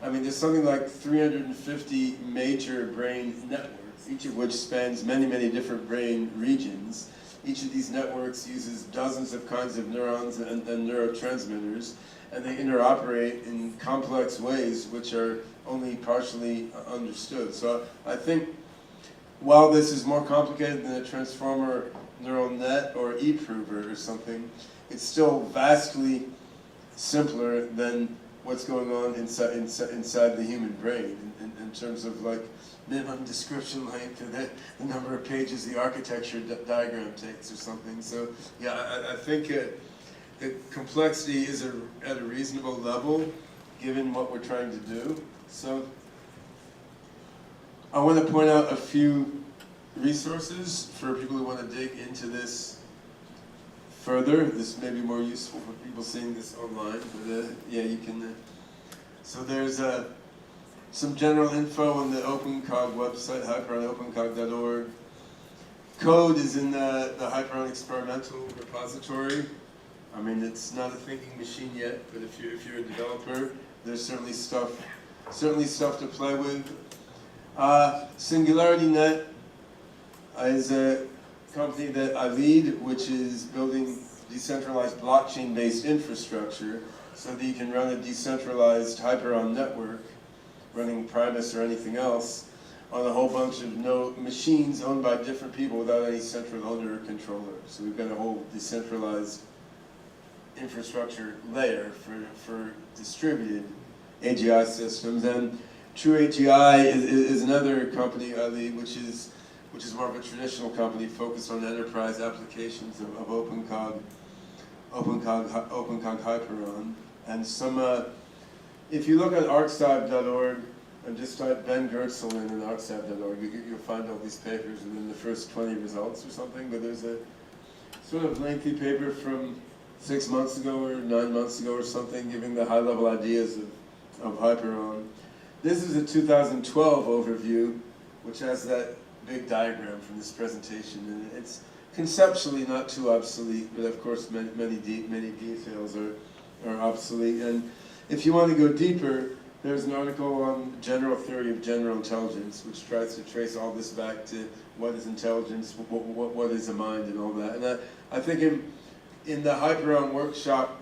I mean, there's something like 350 major brain networks, each of which spans many, many different brain regions. Each of these networks uses dozens of kinds of neurons and neurotransmitters, and they interoperate in complex ways which are only partially understood. So I think while this is more complicated than a transformer neural net or eProver or something, it's still vastly simpler than what's going on inside the human brain in terms of like minimum description length or the number of pages the architecture diagram takes or something. So yeah, I think the complexity is at a reasonable level given what we're trying to do. So I want to point out a few resources for people who want to dig into this further. This may be more useful for people seeing this online, but yeah, you can. So there's some general info on the OpenCog website, hyperonopencog.org. Code is in the Hyperon experimental repository. I mean, it's not a thinking machine yet, but if you're a developer, there's certainly stuff to play with. SingularityNET is a company that I lead, which is building decentralized blockchain-based infrastructure so that you can run a decentralized Hyperon network, running Primus or anything else, on a whole bunch of machines owned by different people without any central owner or controller. So we've got a whole decentralized infrastructure layer for distributed AGI systems. And True AGI is another company, which is more of a traditional company focused on enterprise applications of OpenCog Hyperon. And some, if you look at arcscive.org and just type Ben Goertzel in arcscive.org, you'll find all these papers within the first 20 results or something. But there's a sort of lengthy paper from 6 months ago or 9 months ago or something, giving the high-level ideas of Hyperon. This is a 2012 overview, which has that big diagram from this presentation, and it's conceptually not too obsolete, but of course many details are obsolete. And if you want to go deeper, there's an article on general theory of general intelligence, which tries to trace all this back to what is intelligence, what is a mind, and all that. And I think in the Hyperon workshop,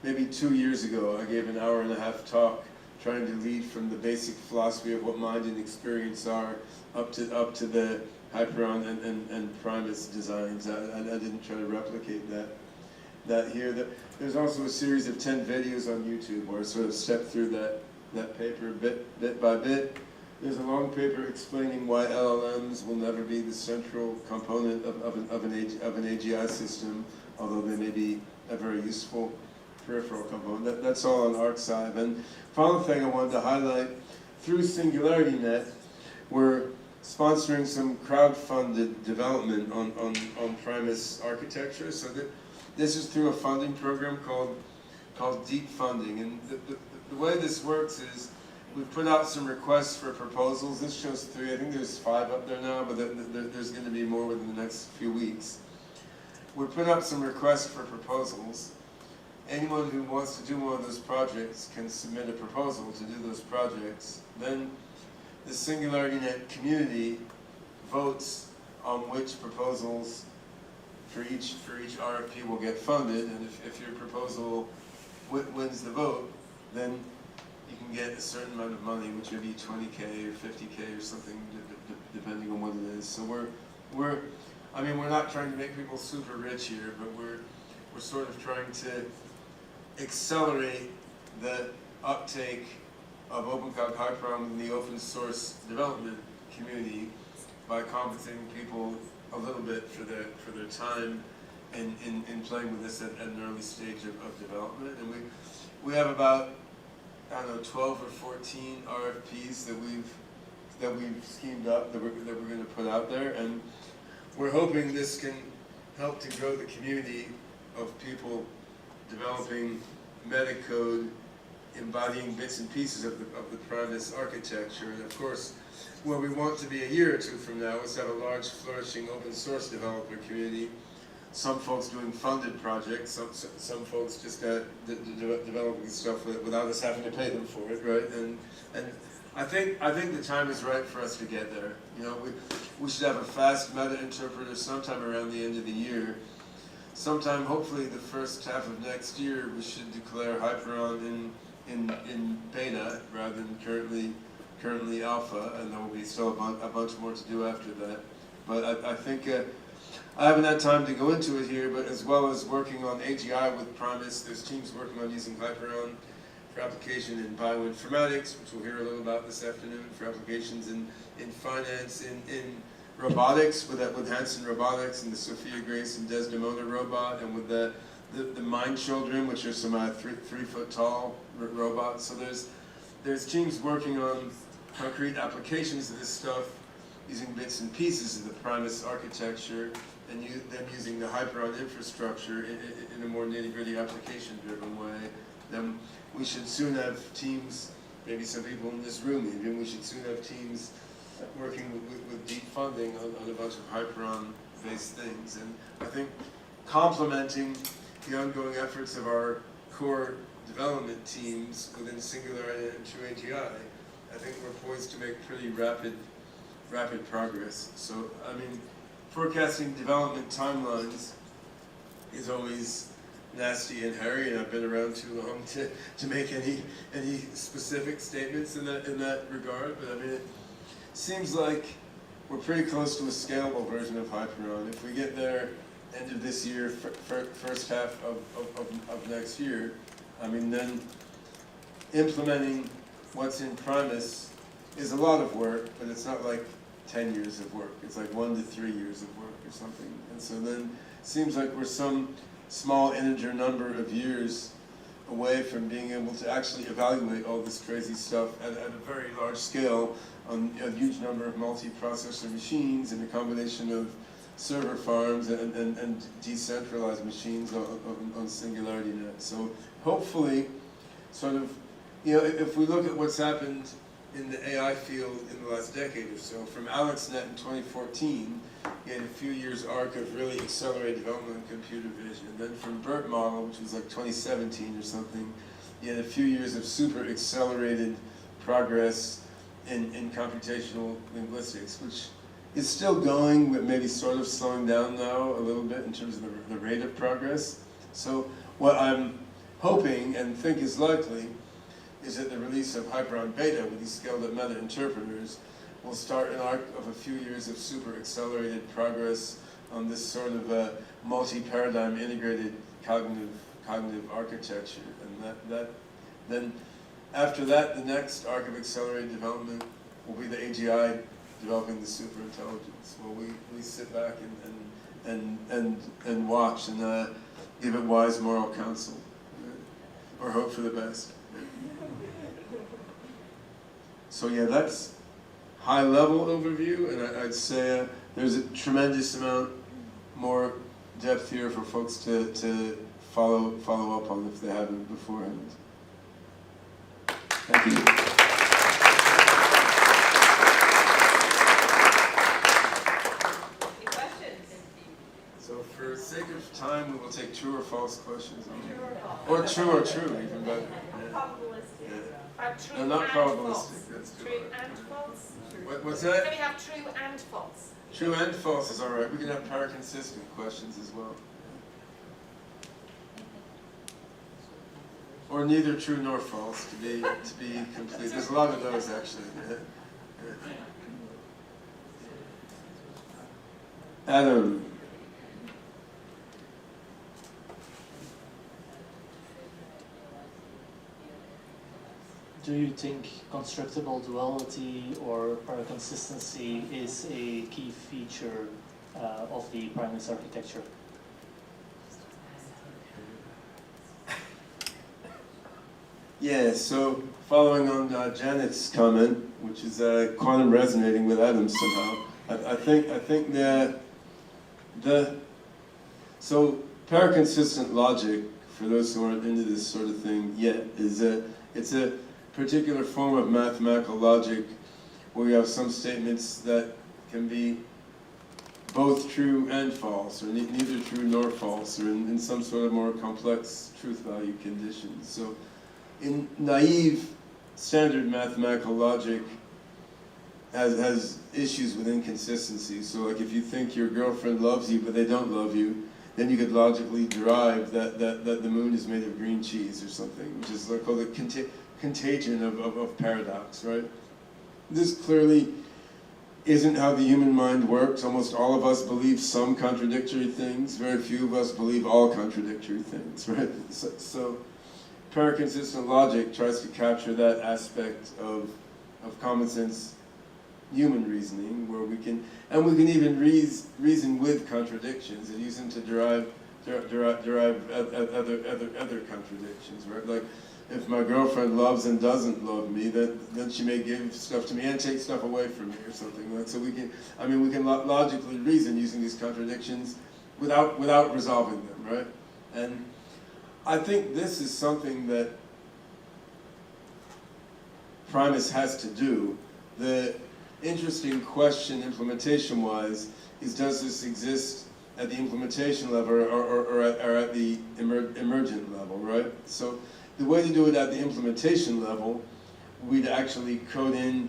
maybe 2 years ago, I gave an hour-and-a-half talk trying to lead from the basic philosophy of what mind and experience are up to the Hyperon and Primus designs. I didn't try to replicate that here. There's also a series of 10 videos on YouTube where I sort of step through that paper bit by bit. There's a long paper explaining why LLMs will never be the central component of an AGI system, although they may be a very useful peripheral component. That's all on arXiv. And final thing I wanted to highlight, through SingularityNET, we're sponsoring some crowd-funded development on Primus architecture. So this is through a funding program called Deep Funding. And the way this works is we've put out some requests for proposals. This shows 3. I think there's 5 up there now, but there's going to be more within the next few weeks. We put up some requests for proposals. Anyone who wants to do one of those projects can submit a proposal to do those projects. Then the SingularityNET community votes on which proposals for each RFP will get funded, and if your proposal wins the vote, then you can get a certain amount of money, which may be 20K or 50K or something, depending on what it is. So we're not trying to make people super rich here, but we're sort of trying to accelerate the uptake of OpenCog Hyperon in the open source development community by compensating people a little bit for their time in playing with this at an early stage of development. And we have about, I don't know, 12 or 14 RFPs that we've schemed up that we're going to put out there, and we're hoping this can help to grow the community of people developing meta code, embodying bits and pieces of the Primus architecture. And of course, where we want to be a year or 2 from now is to have a large, flourishing open source developer community. Some folks doing funded projects, some folks just developing stuff without us having to pay them for it, right? And I think the time is right for us to get there. You know, we should have a fast meta interpreter sometime around the end of the year. Sometime, hopefully, the first half of next year, we should declare Hyperon in beta rather than currently alpha, and there will be still a bunch more to do after that. But I think I haven't had time to go into it here, but as well as working on AGI with Primus, there's teams working on using Hyperon for application in bioinformatics, which we'll hear a little about this afternoon, for applications in finance, in robotics, with Hanson Robotics and the Sophia Grace and Desdemona robot, and with the Mind Children, which are some 3-foot tall robots. So there's teams working on concrete applications of this stuff, using bits and pieces of the Primus architecture, and then using the Hyperon infrastructure in a more nitty-gritty application-driven way. Then we should soon have teams, maybe some people in this room even, we should soon have teams working with deep funding on a bunch of Hyperon-based things. And I think complementing the ongoing efforts of our core development teams within SingularityNET and True AGI, I think we're poised to make pretty rapid progress. So, I mean, forecasting development timelines is always nasty and hairy, and I've been around too long to make any specific statements in that regard. But I mean, it seems like we're pretty close to a scalable version of Hyperon. If we get there end of this year, first half of next year, I mean, then implementing what's in Primus is a lot of work, but it's not like 10 years of work. It's like 1 to 3 years of work or something. And so then it seems like we're some small integer number of years away from being able to actually evaluate all this crazy stuff at a very large scale on a huge number of multi-processor machines and a combination of server farms and decentralized machines on SingularityNET. So hopefully, sort of, you know, if we look at what's happened in the AI field in the last decade or so, from AlexNet in 2014, you had a few years arc of really accelerated development in computer vision. And then from BERT model, which was like 2017 or something, you had a few years of super accelerated progress in computational linguistics, which is still going, but maybe sort of slowing down now a little bit in terms of the rate of progress. So what I'm hoping and think is likely is that the release of Hyperon beta with these scaled-up meta interpreters will start an arc of a few years of super accelerated progress on this sort of multi-paradigm integrated cognitive architecture. And then after that, the next arc of accelerated development will be the AGI developing the superintelligence. Well, we sit back and watch and give it wise moral counsel, or hope for the best. So yeah, that's high-level overview, and I'd say there's a tremendous amount more depth here for folks to follow up on if they haven't beforehand. Thank you. Any questions? So for sake of time, we will take true or false questions. True or false? Or true, even better. Probabilistic. Yeah. No, not probabilistic. That's good. True and false? What's that? Can we have true and false? True and false is all right. We can have paraconsistent questions as well. Or neither true nor false, to be complete. There's a lot of those actually. Adam. Do you think constructible duality or paraconsistency is a key feature of the Primus architecture? Yeah, so following on Janet's comment, which is quantum resonating with Adam somehow, I think so paraconsistent logic, for those who aren't into this sort of thing yet, is it's a particular form of mathematical logic where you have some statements that can be both true and false, or neither true nor false, or in some sort of more complex truth value conditions. So in naive standard mathematical logic has issues with inconsistency. So like if you think your girlfriend loves you but they don't love you, then you could logically derive that the moon is made of green cheese or something, which is called a contagion of paradox, right? This clearly isn't how the human mind works. Almost all of us believe some contradictory things. Very few of us believe all contradictory things, right? So paraconsistent logic tries to capture that aspect of common sense human reasoning, where we can even reason with contradictions and use them to derive other contradictions, right? Like if my girlfriend loves and doesn't love me, then she may give stuff to me and take stuff away from me or something. Like so we can logically reason using these contradictions without resolving them, right? And I think this is something that Primus has to do. The interesting question implementation-wise is, does this exist at the implementation level or at the emergent level, right? So the way to do it at the implementation level, we'd actually code in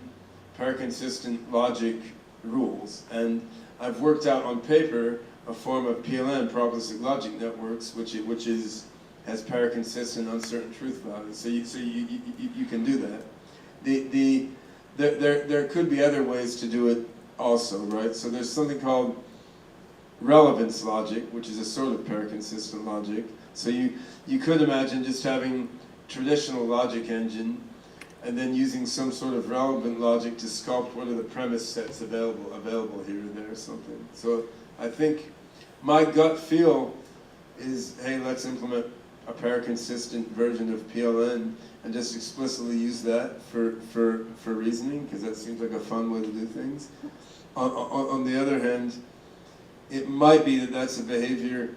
paraconsistent logic rules. And I've worked out on paper a form of PLN, probabilistic logic networks, which has paraconsistent uncertain truth values. So you can do that. There could be other ways to do it also, right? So there's something called relevance logic, which is a sort of paraconsistent logic. So you could imagine just having traditional logic engine and then using some sort of relevant logic to sculpt what are the premise sets available here and there or something. So I think my gut feel is, hey, let's implement a paraconsistent version of PLN and just explicitly use that for reasoning, because that seems like a fun way to do things. On the other hand, it might be that that's a behavior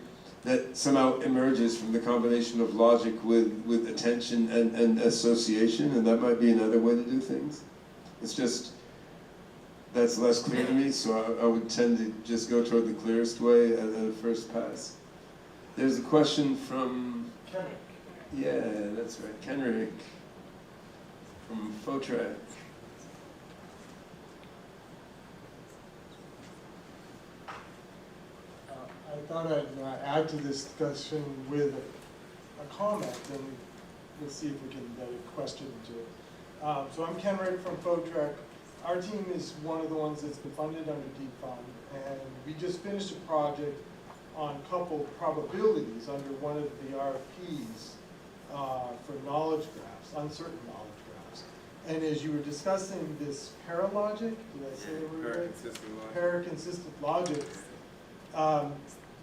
that somehow emerges from the combination of logic with attention and association, and that might be another way to do things. It's just, that's less clear to me, so I would tend to just go toward the clearest way at a first pass. There's a question from... Kenrick. Yeah, that's right, Kenrick from Fotrac. I thought I'd add to this discussion with a comment, and we'll see if we can get a question to it. So I'm Kenrick from Fotrac. Our team is one of the ones that's been funded under Deep Fund, and we just finished a project on coupled probabilities under one of the RFPs for knowledge graphs, uncertain knowledge graphs. And as you were discussing this paralogic, did I say the word right? Paraconsistent logic.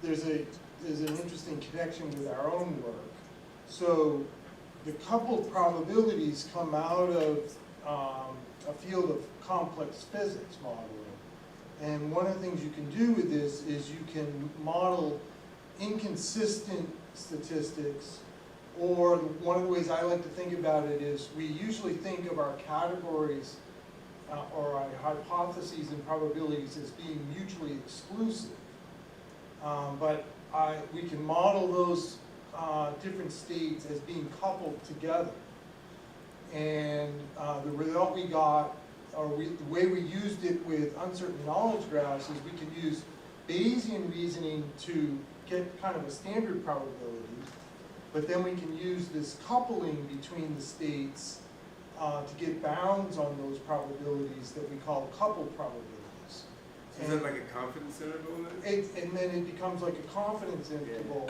There's an interesting connection with our own work. So the coupled probabilities come out of a field of complex physics modeling. And one of the things you can do with this is you can model inconsistent statistics, or one of the ways I like to think about it is we usually think of our categories or our hypotheses and probabilities as being mutually exclusive. But we can model those different states as being coupled together. And the result we got, or the way we used it with uncertain knowledge graphs, is we can use Bayesian reasoning to get kind of a standard probability, but then we can use this coupling between the states to get bounds on those probabilities that we call coupled probabilities. Is that like a confidence interval then? And then it becomes like a confidence interval.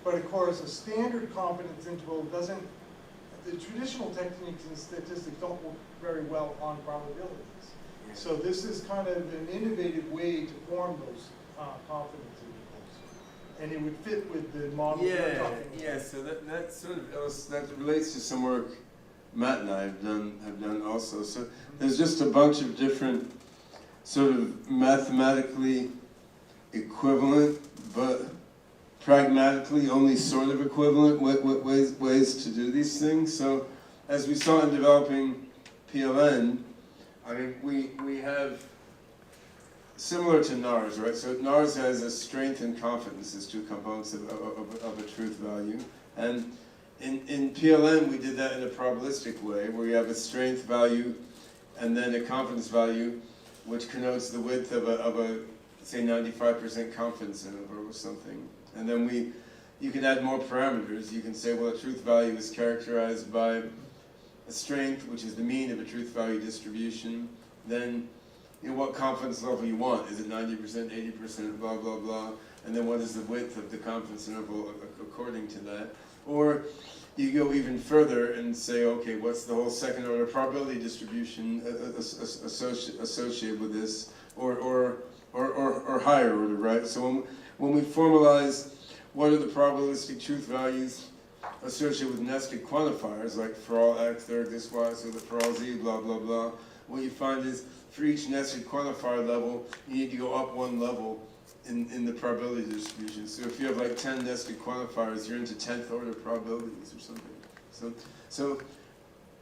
But of course, a standard confidence interval doesn't, the traditional techniques in statistics don't work very well on probabilities. Yeah. So this is kind of an innovative way to form those confidence intervals. And it would fit with the model we're talking about. Yeah, so that sort of that relates to some work Matt and I have done also. So there's just a bunch of different sort of mathematically equivalent, but pragmatically only sort of equivalent ways to do these things. So as we saw in developing PLN, I mean, we have, similar to NARS, right? So NARS has a strength and confidence as two components of a truth value. And in PLN, we did that in a probabilistic way, where you have a strength value and then a confidence value, which connotes the width of a say 95% confidence interval or something. And then you can add more parameters. You can say, well, a truth value is characterized by a strength, which is the mean of a truth value distribution. Then, you know, what confidence level you want. Is it 90%, 80%, blah, blah, blah. And then what is the width of the confidence interval according to that. Or you go even further and say, okay, what's the whole second order probability distribution associated with this, or higher order, right? So when we formalize what are the probabilistic truth values associated with nested quantifiers, like for all x, there this y, so that for all z, blah, blah, blah, what you find is for each nested quantifier level, you need to go up one level in the probability distribution. So if you have like 10 nested quantifiers, you're into 10th order probabilities or something. So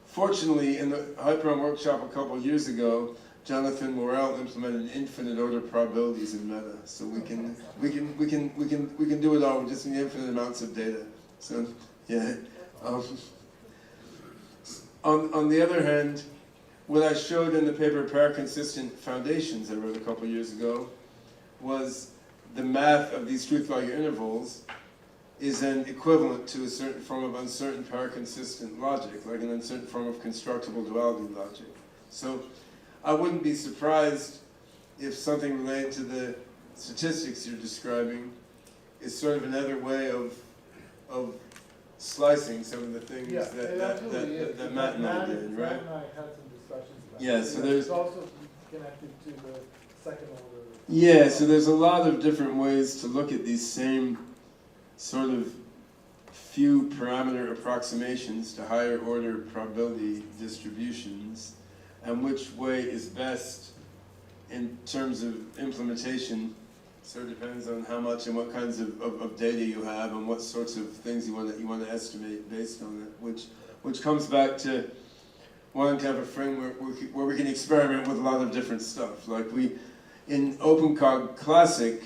fortunately, in the Hyperon workshop a couple of years ago, Jonathan Morel implemented infinite order probabilities in Meta. So we can do it all. We just need infinite amounts of data. So yeah. On the other hand, what I showed in the paper Paraconsistent Foundations I wrote a couple of years ago was the math of these truth value intervals is then equivalent to a certain form of uncertain paraconsistent logic, like an uncertain form of constructible duality logic. So I wouldn't be surprised if something related to the statistics you're describing is sort of another way of slicing some of the things Yeah, that, it that, absolutely that, is. that Matt and I did, right? Matt and I had some discussions about it. Yeah, so there's- It's also connected to the second order. Yeah, so there's a lot of different ways to look at these same sort of few parameter approximations to higher order probability distributions, and which way is best in terms of implementation. So it depends on how much and what kinds of data you have and what sorts of things you want to estimate based on it, which comes back to wanting to have a framework where we can experiment with a lot of different stuff. Like in OpenCog Classic,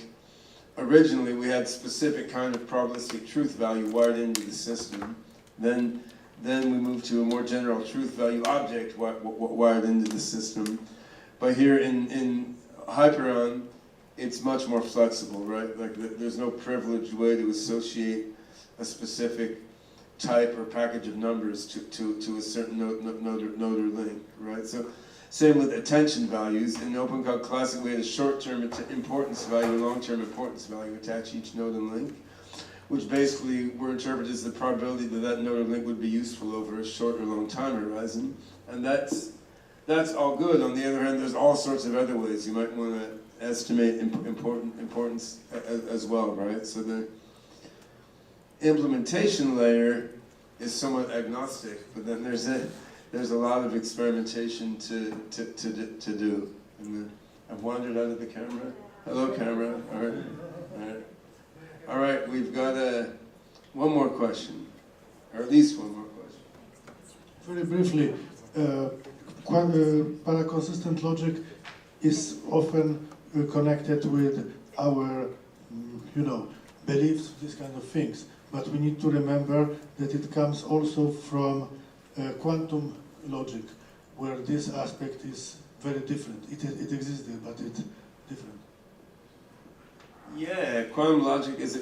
originally we had specific kind of probabilistic truth value wired into the system. Then we moved to a more general truth value object wired into the system. But here in Hyperon, it's much more flexible, right? Like there's no privileged way to associate a specific type or package of numbers to a certain node or link, right? So same with attention values. In OpenCog Classic, we had a short-term importance value and long-term importance value attached to each node and link, which basically were interpreted as the probability that node or link would be useful over a short or long time horizon. And that's all good. On the other hand, there's all sorts of other ways you might want to estimate importance as well, right? So the implementation layer is somewhat agnostic, but then there's a lot of experimentation to do. And I've wandered out of the camera. Hello, camera. All right. All right. All right. We've got one more question, or at least one more question. Very briefly, paraconsistent logic is often connected with our, beliefs, these kind of things. But we need to remember that it comes also from quantum logic, where this aspect is very different. It exists there, but it's different. Yeah, quantum logic is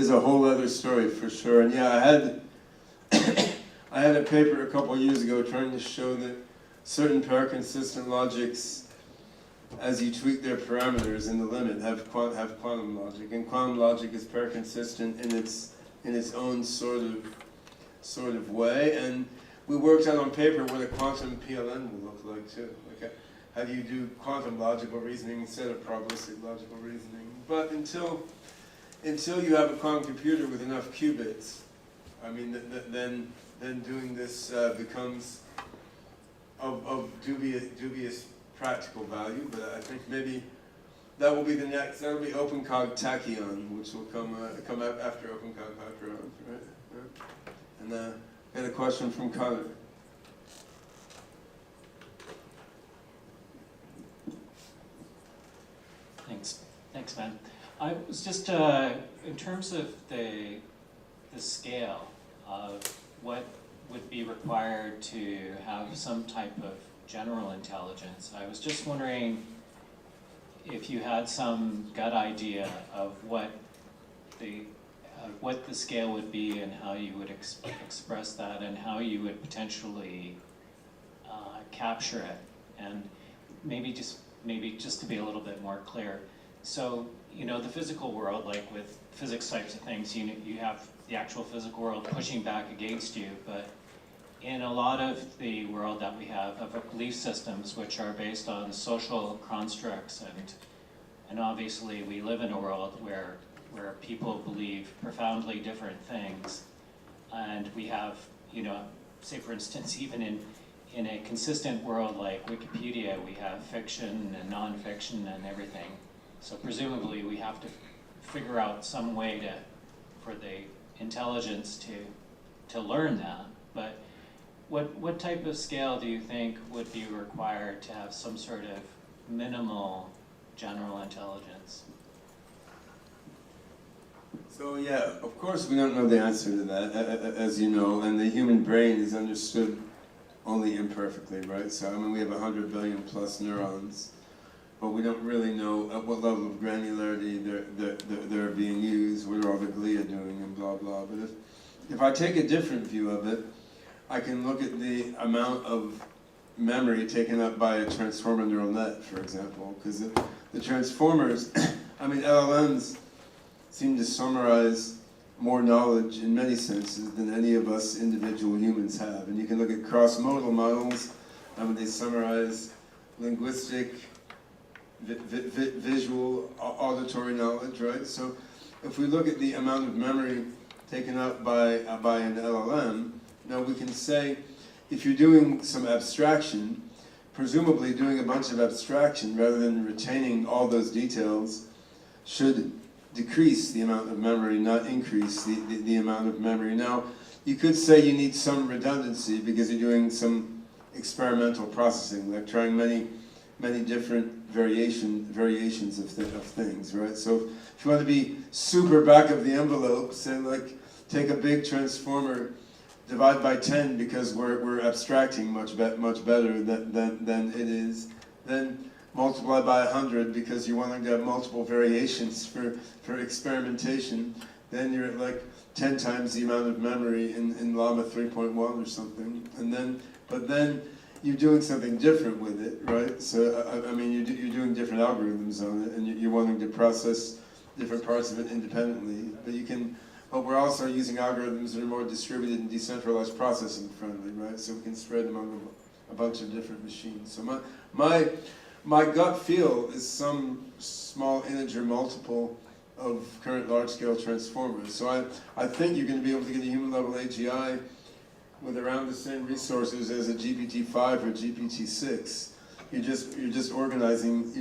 a whole other story for sure. And yeah, I had a paper a couple of years ago trying to show that certain paraconsistent logics, as you tweak their parameters in the limit, have quantum logic, and quantum logic is paraconsistent in its own sort of way. And we worked out on paper what a quantum PLN will look like too. Like how do you do quantum logical reasoning instead of probabilistic logical reasoning? But until you have a quantum computer with enough qubits, I mean, then doing this becomes of dubious practical value. But I think maybe that will be the next. That will be OpenCog Tachyon, which will come up after OpenCog Hyperon, right? And I got a question from Connor. Thanks, man. I was just in terms of the scale of what would be required to have some type of general intelligence. I was just wondering if you had some gut idea of what the scale would be and how you would express that and how you would potentially capture it. And maybe just to be a little bit more clear. So, the physical world, like with physics types of things, you have the actual physical world pushing back against you, but in a lot of the world that we have of belief systems, which are based on social constructs, and obviously we live in a world where people believe profoundly different things, and we have, say for instance, even in a consistent world like Wikipedia, we have fiction and non-fiction and everything. So presumably we have to figure out some way for the intelligence to learn that. But what type of scale do you think would be required to have some sort of minimal general intelligence? So yeah, of course we don't know the answer to that, as you know, and the human brain is understood only imperfectly, right? So I mean, we have 100 billion plus neurons, but we don't really know at what level of granularity they're being used, what are all the glia doing, and blah blah. But if I take a different view of it, I can look at the amount of memory taken up by a transformer neural net, for example, because the transformers, I mean, LLMs seem to summarize more knowledge in many senses than any of us individual humans have. And you can look at cross-modal models, they summarize linguistic, visual, auditory knowledge, right? So if we look at the amount of memory taken up by an LLM, now we can say, if you're doing some abstraction, presumably doing a bunch of abstraction rather than retaining all those details should decrease the amount of memory, not increase the amount of memory. Now, you could say you need some redundancy because you're doing some experimental processing, like trying many different variations of things, right? So if you want to be super back of the envelope, say like take a big transformer, divide by 10 because we're abstracting much better than it is, then multiply by 100 because you're wanting to have multiple variations for experimentation, then you're at like 10 times the amount of memory in Llama 3.1 or something, but then you're doing something different with it, right? So I mean, you're doing different algorithms on it, and you're wanting to process different parts of it independently. But we're also using algorithms that are more distributed and decentralized processing friendly, right? So we can spread them among a bunch of different machines. So my gut feel is some small integer multiple of current large-scale transformers. So I think you're going to be able to get a human-level AGI with around the same resources as a GPT-5 or GPT-6. You're just organizing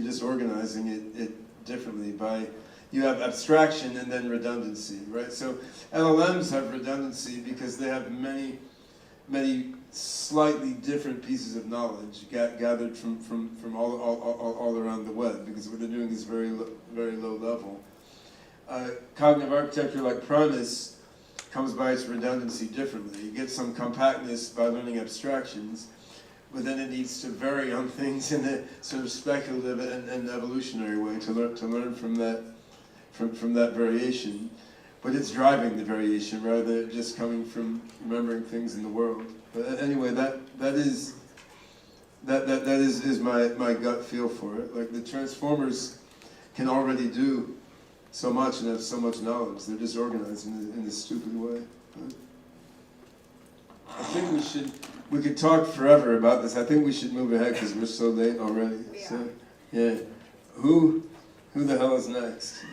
it differently by, you have abstraction and then redundancy, right? So LLMs have redundancy because they have many slightly different pieces of knowledge gathered from all around the web, because what they're doing is very low level. Cognitive architecture like Primus comes by its redundancy differently. You get some compactness by learning abstractions, but then it needs to vary on things in a sort of speculative and evolutionary way to learn from that variation. But it's driving the variation rather than just coming from remembering things in the world. But anyway, that is my gut feel for it. Like the transformers can already do so much and have so much knowledge. They're just organized in a stupid way. I think we could talk forever about this. I think we should move ahead because we're so late already. So, yeah. Who the hell is next?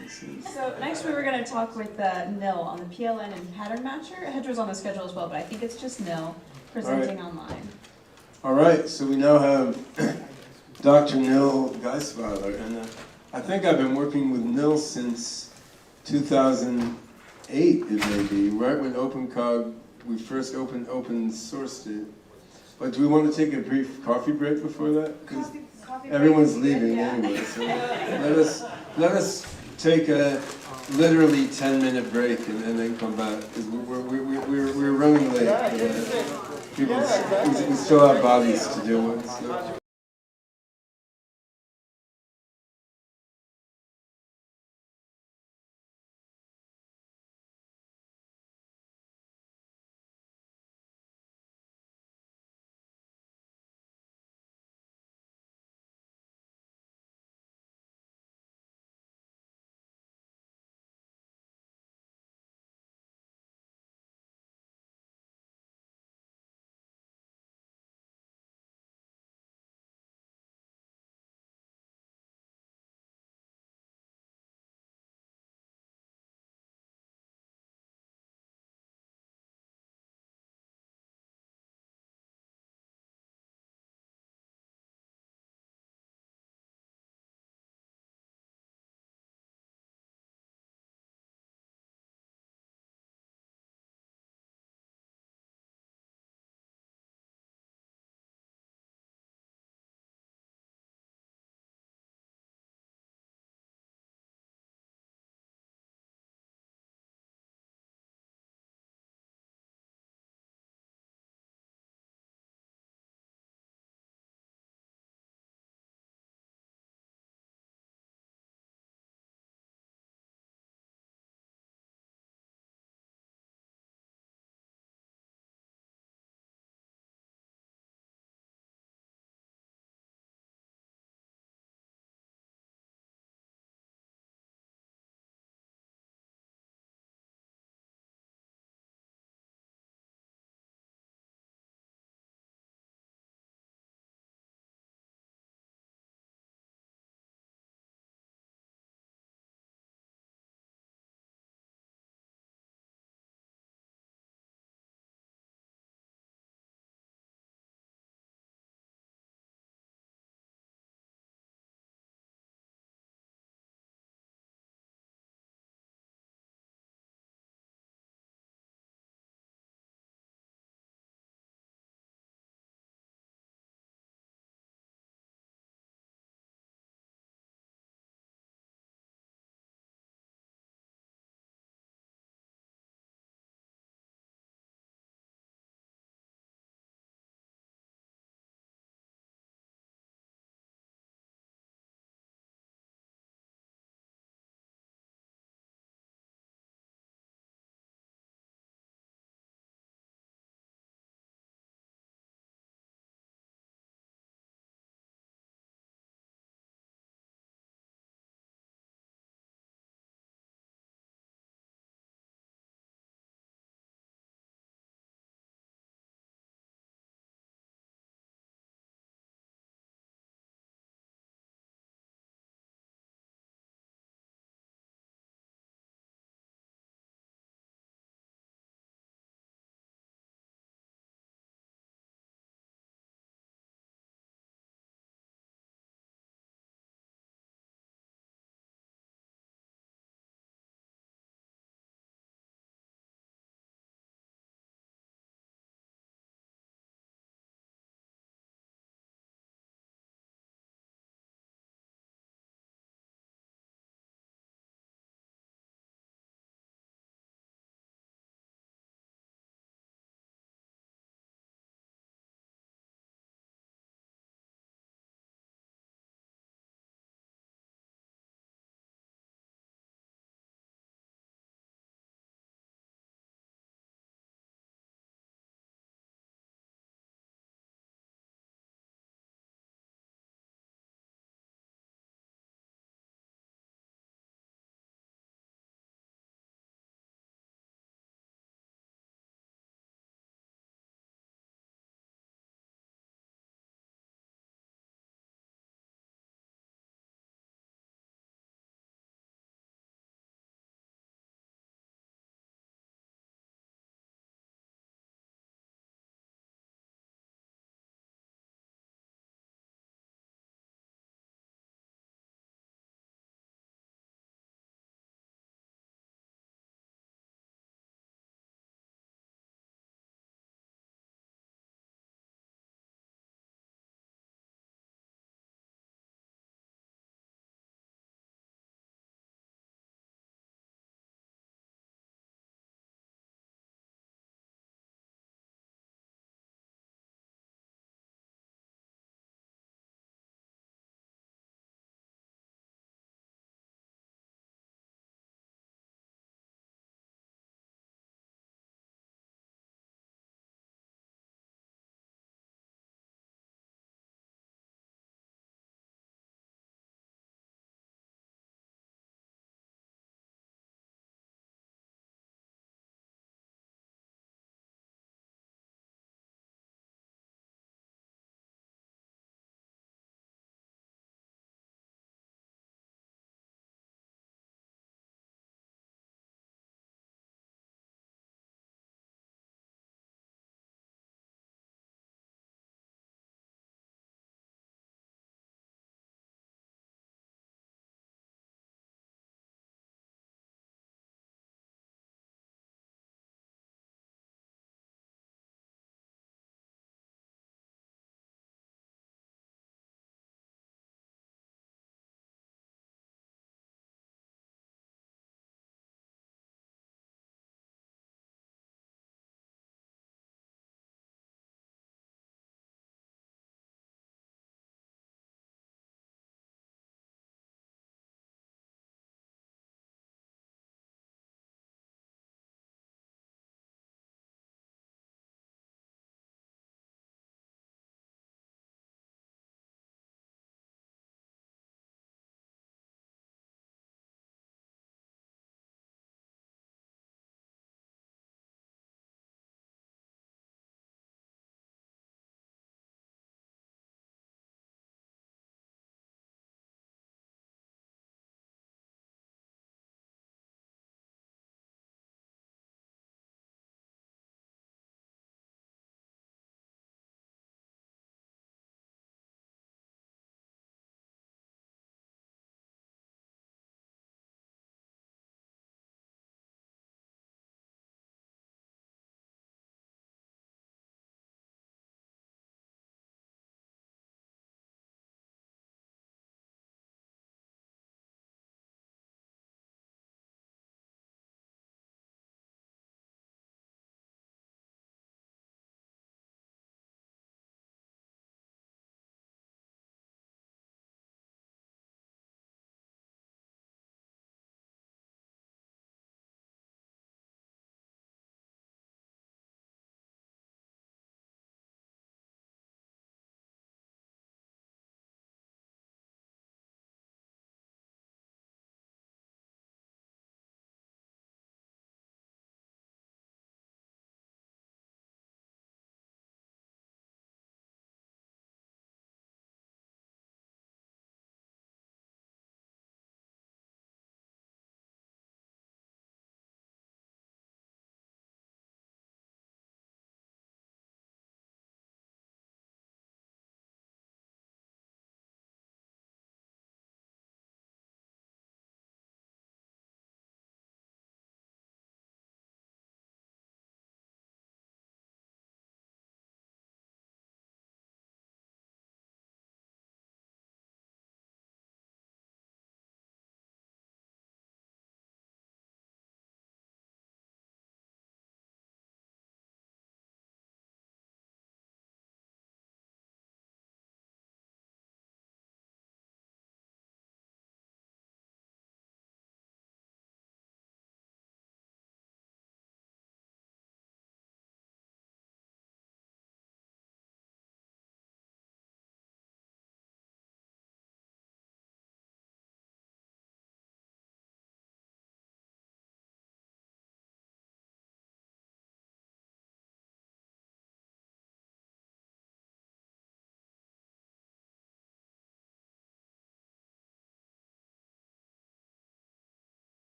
So next we were going to talk with Nil on the PLN and pattern matcher. Hedra's on the schedule as well, but I think it's just Nil presenting online. All right, so we now have Dr. Nil Geisweiler, and I think I've been working with Nil since 2008, it may be, right when OpenCog, we first open sourced it. But do we want to take a brief coffee break before that? Because everyone's leaving anyway, so let us take a literally 10-minute break and then come back, because we're running late. We still have bodies to deal with. So.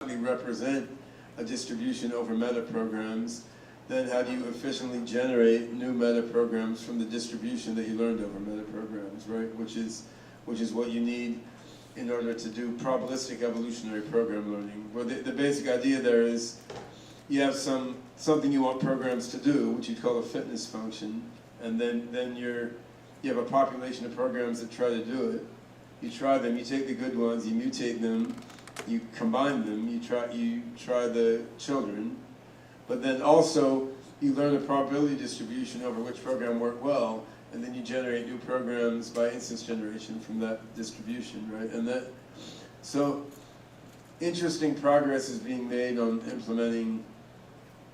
represent a distribution over meta programs, then how do you efficiently generate new meta programs from the distribution that you learned over meta programs, right? Which is what you need in order to do probabilistic evolutionary program learning. Well, the basic idea there is you have something you want programs to do, which you'd call a fitness function, and then you have a population of programs that try to do it. You try them, you take the good ones, you mutate them, you combine them, you try the children, but then also you learn a probability distribution over which program worked well, and then you generate new programs by instance generation from that distribution, right? And so interesting progress is being made on implementing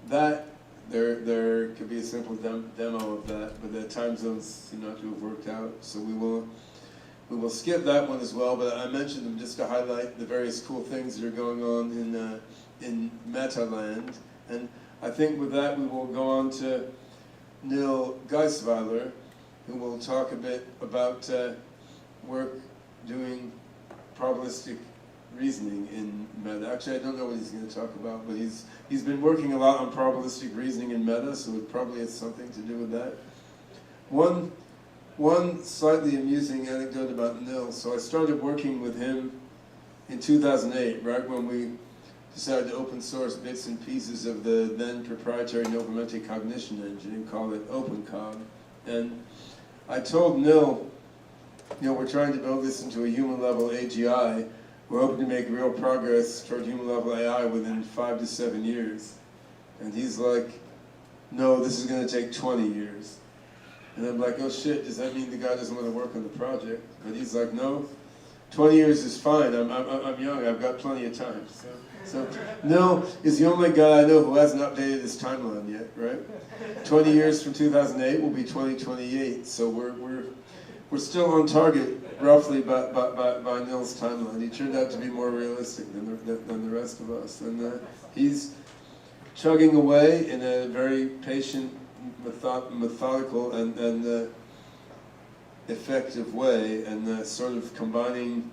that. There could be a simple demo of that, but the time zones seem not to have worked out, so we will skip that one as well, but I mentioned them just to highlight the various cool things that are going on in meta land. And I think with that we will go on to Neil Geisweiler, who will talk a bit about work doing probabilistic reasoning in meta. Actually, I don't know what he's going to talk about, but he's been working a lot on probabilistic reasoning in meta, so it probably has something to do with that. One slightly amusing anecdote about Neil. So I started working with him in 2008, right when we decided to open source bits and pieces of the then proprietary open cognition engine and call it OpenCog. And I told Neil, we're trying to build this into a human level AGI. We're hoping to make real progress toward human level AI within 5 to 7 years. And he's like, no, this is going to take 20 years. And I'm like, oh shit, does that mean the guy doesn't want to work on the project? But he's like, no, 20 years is fine. I'm young, I've got plenty of time. So Neil is the only guy I know who hasn't updated his timeline yet, right? 20 years from 2008 will be 2028. So we're still on target, roughly, by Neil's timeline. He turned out to be more realistic than the rest of us. And he's chugging away in a very patient, methodical and effective way, and sort of combining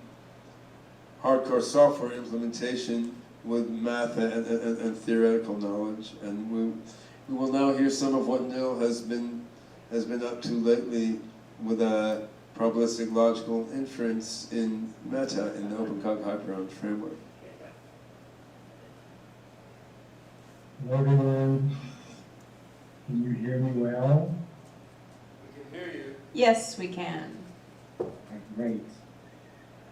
hardcore software implementation with math and theoretical knowledge. And we will now hear some of what Neil has been up to lately with a probabilistic logical inference in meta in the OpenCog Hyperon framework. Hello everyone. Can you hear me well? We can hear you. Yes, we can. Great.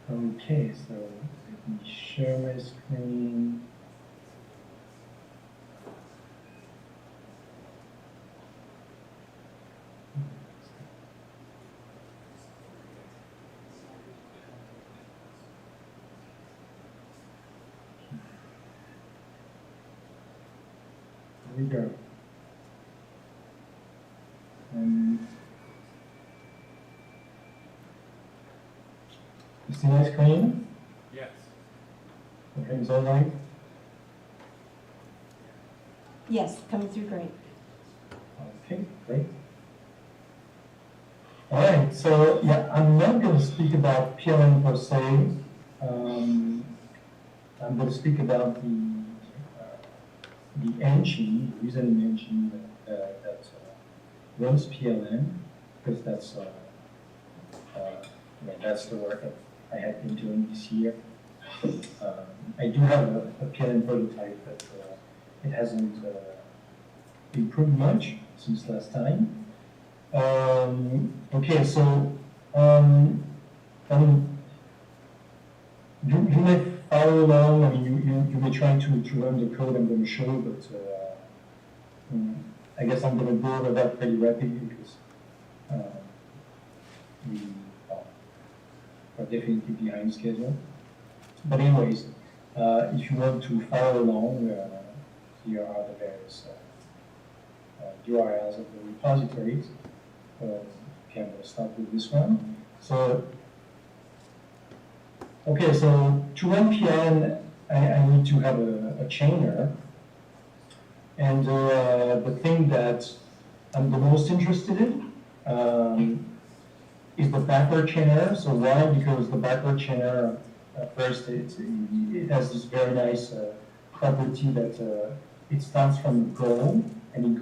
Okay, so let me share my screen. Here we go. You see my screen? Yes. Everything's all right? Yes, coming through great. Okay, great. All right, so yeah, I'm not going to speak about PLM per se. I'm going to speak about the engine, the reasoning engine that runs PLM, because that's that's the work that I have been doing this year. I do have a PLM prototype, but it hasn't improved much since last time. Okay, so you may follow along. I mean, you may try to run the code I'm going to show, but I guess I'm going to go over that pretty rapidly because we are definitely behind schedule. But anyways, if you want to follow along, here are the various URLs of the repositories. Okay, I'm going to start with this one. So, okay, so to run PLM, I need to have a chainer. And the thing that I'm the most interested in is the backward chainer. So why? Because the backward chainer first, it has this very nice property that it starts from the goal and it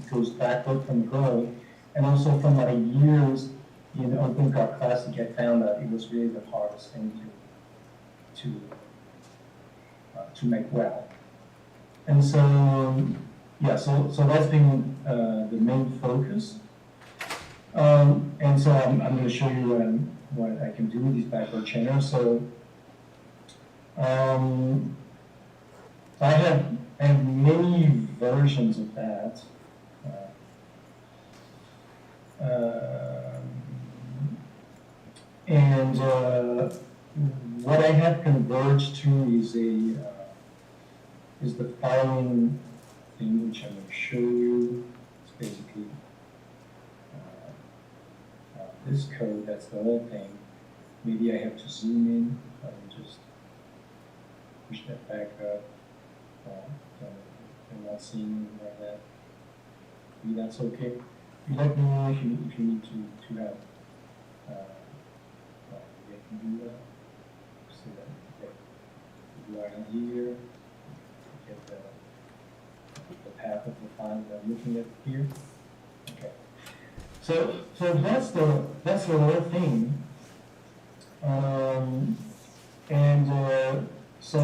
goes backward from the goal. And also from my years in OpenCog Classic, I found that it was really the hardest thing to make well. And so, yeah, so that's been the main focus. And so I'm going to show you what I can do with these backward chainers. So I have many versions of that. And what I have converged to is the following thing, which I'm going to show you. It's basically this code. That's the whole thing. Maybe I have to zoom in. I will just push that back up. I'm not seeing like that. Maybe that's okay. You let me know if you need to have. You can do that. So that you are in here. Get the path of the file that I'm looking at here. Okay. So that's the whole thing. So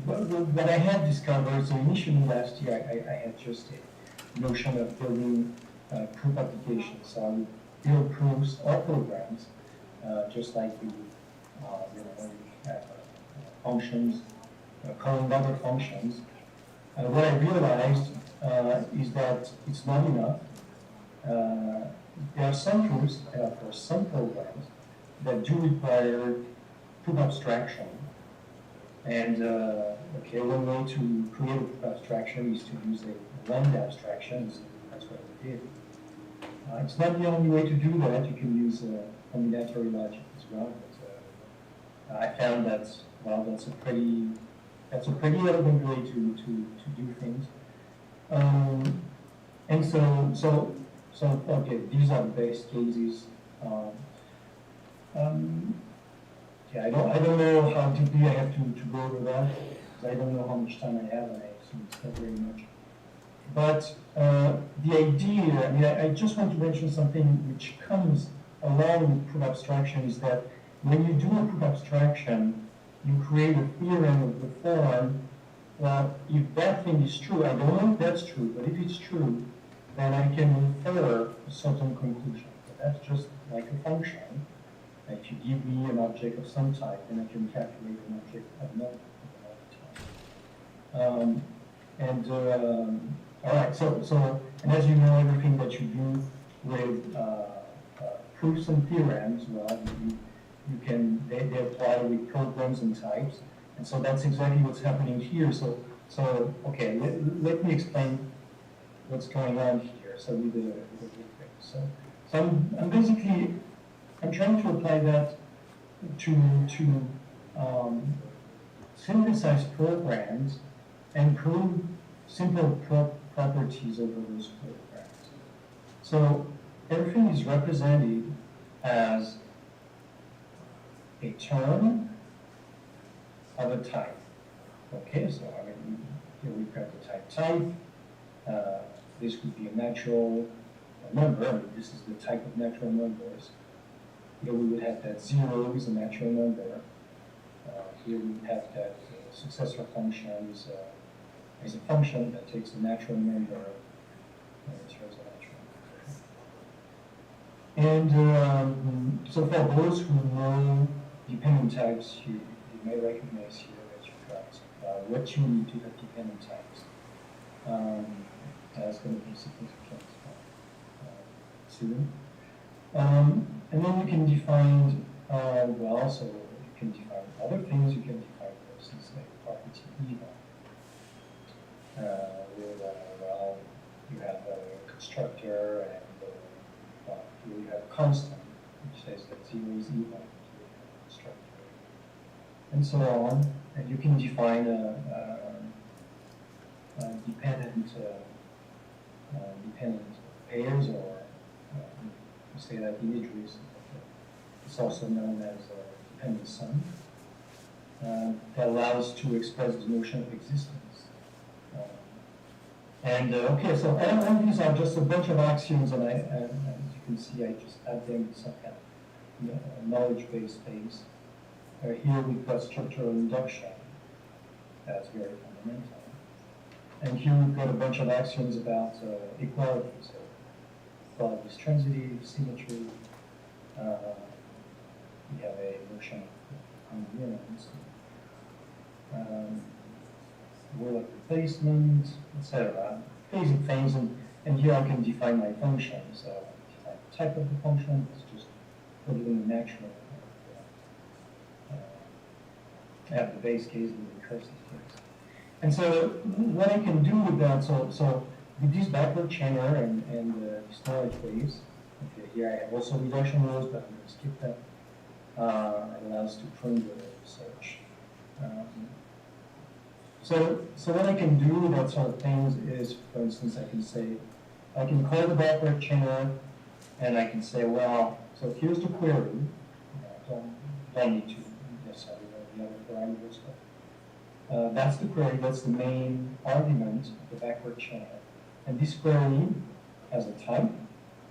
what I had discovered, so initially last year I had just a notion of building proof applications. So I would build proofs or programs, just like we have functions, calling other functions. What I realized is that it's not enough. There are some proofs for some programs that do require proof abstraction. And okay, one way to create a proof abstraction is to use a lambda abstraction. So that's what we did. It's not the only way to do that. You can use combinatory logic as well. But I found that that's a pretty elegant way to do things. And so okay, these are the base cases. Yeah, I don't know how deeply I have to go over that, because I don't know how much time I have, and I assume it's not very much. But the idea, I mean, I just want to mention something which comes along with proof abstraction, is that when you do a proof abstraction, you create a theorem of the form. Well, if that thing is true, I don't know if that's true, but if it's true, then I can infer a certain conclusion. But that's just like a function. If you give me an object of some type, then I can calculate an object of another type. All right, so and as you know, everything that you do with proofs and theorems, well, they apply with programs and types, and so that's exactly what's happening here. So okay, let me explain what's going on here. So with the so I'm trying to apply that to synthesize programs and prove simple properties over those programs. So everything is represented as a term of a type. Okay, so I mean, here we've got the type. This could be a natural number. I mean, this is the type of natural numbers. Here we would have that 0 is a natural number. Here we would have that successor function is a function that takes a natural number and returns a natural number. And so for those who know dependent types, you may recognize here that you've got what you need to have dependent types. That's going to be significant soon. And then you can define, so you can define other things. You can define, for instance, like property even. Where, you have a constructor, and here you have a constant, which says that 0 is even to the constructor, and so on. And you can define dependent pairs, or say that imageries. It's also known as a dependent sum. that allows to express the notion of existence. Okay, so all these are just a bunch of axioms, and as you can see, I just add them in some kind of knowledge-based space. Here we've got structural induction. That's very fundamental. And here we've got a bunch of axioms about equality. So equality is transitive, symmetry. We have a notion of congruence, will of replacement, etc. Basic things, and here I can define my function. So define the type of the function. It's just put it in the natural. Have the base case and the recursive case. And so what I can do with that, so with this backward chainer and these knowledge base, okay, here I have also reduction rules, but I'm going to skip that. It allows to prune the search. So what I can do with that sort of things is, for instance, I can call the backward chainer, and I can say, well, so here's the query. Don't need to necessarily know the other parameters, but that's the query. That's the main argument of the backward chainer. And this query has a type,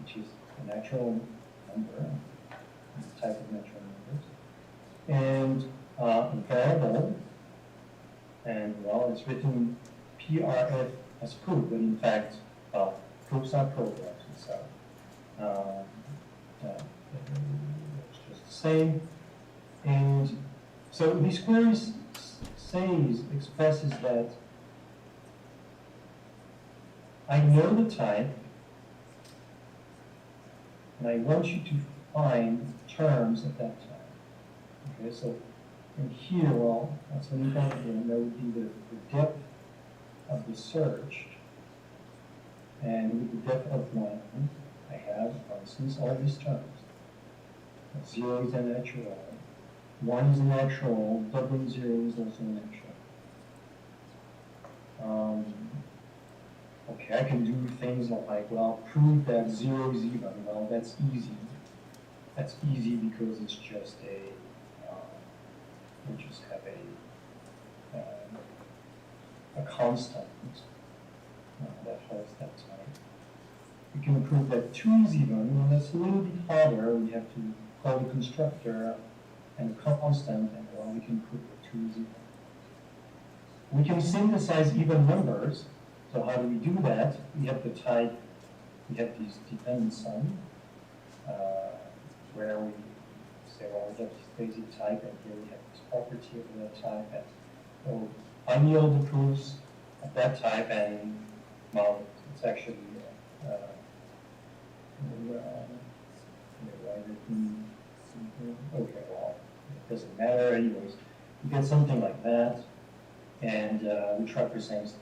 which is a natural number, the type of natural numbers, and a variable. And well, it's written PRF as proof, but in fact, proofs are programs, and so it's just the same. And so this query expresses that I know the type, and I want you to find terms at that time. Okay, so. And here, well, that's an important one. That would be the depth of the search. And with the depth of 1, I have, for instance, all these terms. 0 is a natural, 1 is a natural, doubling 0 is also a natural. Okay, I can do things like, well, prove that 0 is even. Well, that's easy. That's easy because it's just we just have a constant that holds that type. We can prove that 2 is even, and that's a little bit harder. We have to call the constructor and a constant, and well, we can prove that 2 is even. We can synthesize even numbers. So how do we do that? We have the type, we have these dependent sum, where we say, well, we have this basic type, and here we have this property of that type, and so I need all the proofs of that type, and well, it's actually okay, well, it doesn't matter anyways. You get something like that, and which represents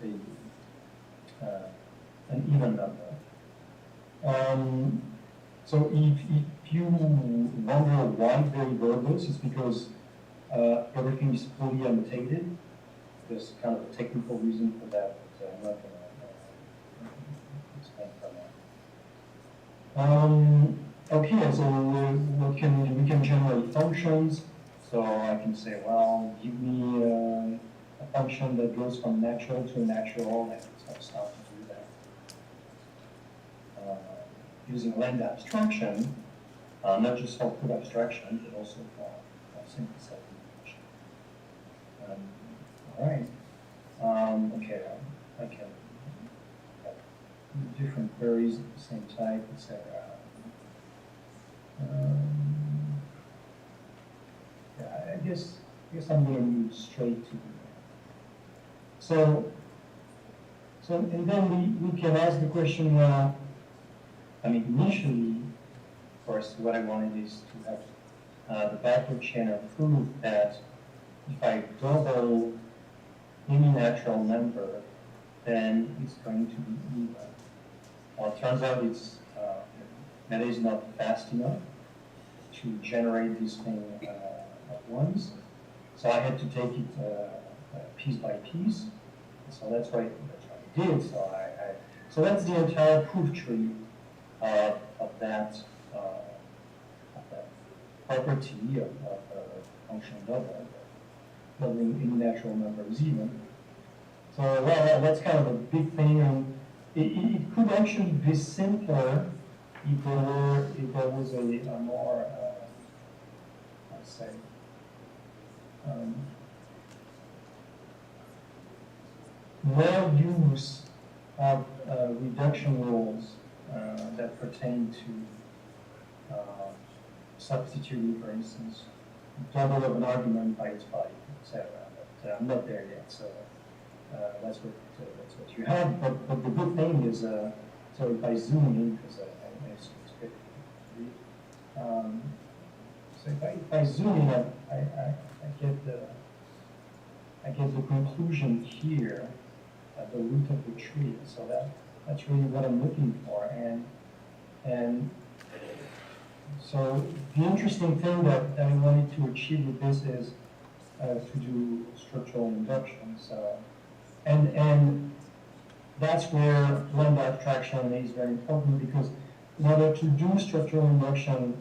an even number. So if you wonder why very verbose, it's because everything is fully annotated. There's kind of a technical reason for that, but I'm not going to explain for now. Okay, so we can generate functions. So I can say, well, give me a function that goes from natural to natural, and it's how to do that. Using lambda abstraction, not just for proof abstraction, but also for synthesizing function. All right. Okay, I can have different queries of the same type, etc. Yeah, I guess I'm going to move straight to so and then we can ask the question, well, I mean, initially, of course, what I wanted is to have the backward chainer prove that if I double any natural number, then it's going to be even. Well, it turns out that is not fast enough to generate this thing at once. So I had to take it piece by piece. So that's what I did. So that's the entire proof tree of that property of function double. building any natural numbers even. So well, that's kind of a big thing, and it could actually be simpler if there was a more, let's say, more use of reduction rules that pertain to substituting, for instance, double of an argument by its body, etc. But I'm not there yet, so that's what you have. But the good thing is, so if I zoom in, because I it's good to read. So if I zoom in, I get the conclusion here at the root of the tree. So that's really what I'm looking for. And so the interesting thing that I wanted to achieve with this is to do structural induction. So, and that's where lambda abstraction is very important, because in order to do structural induction,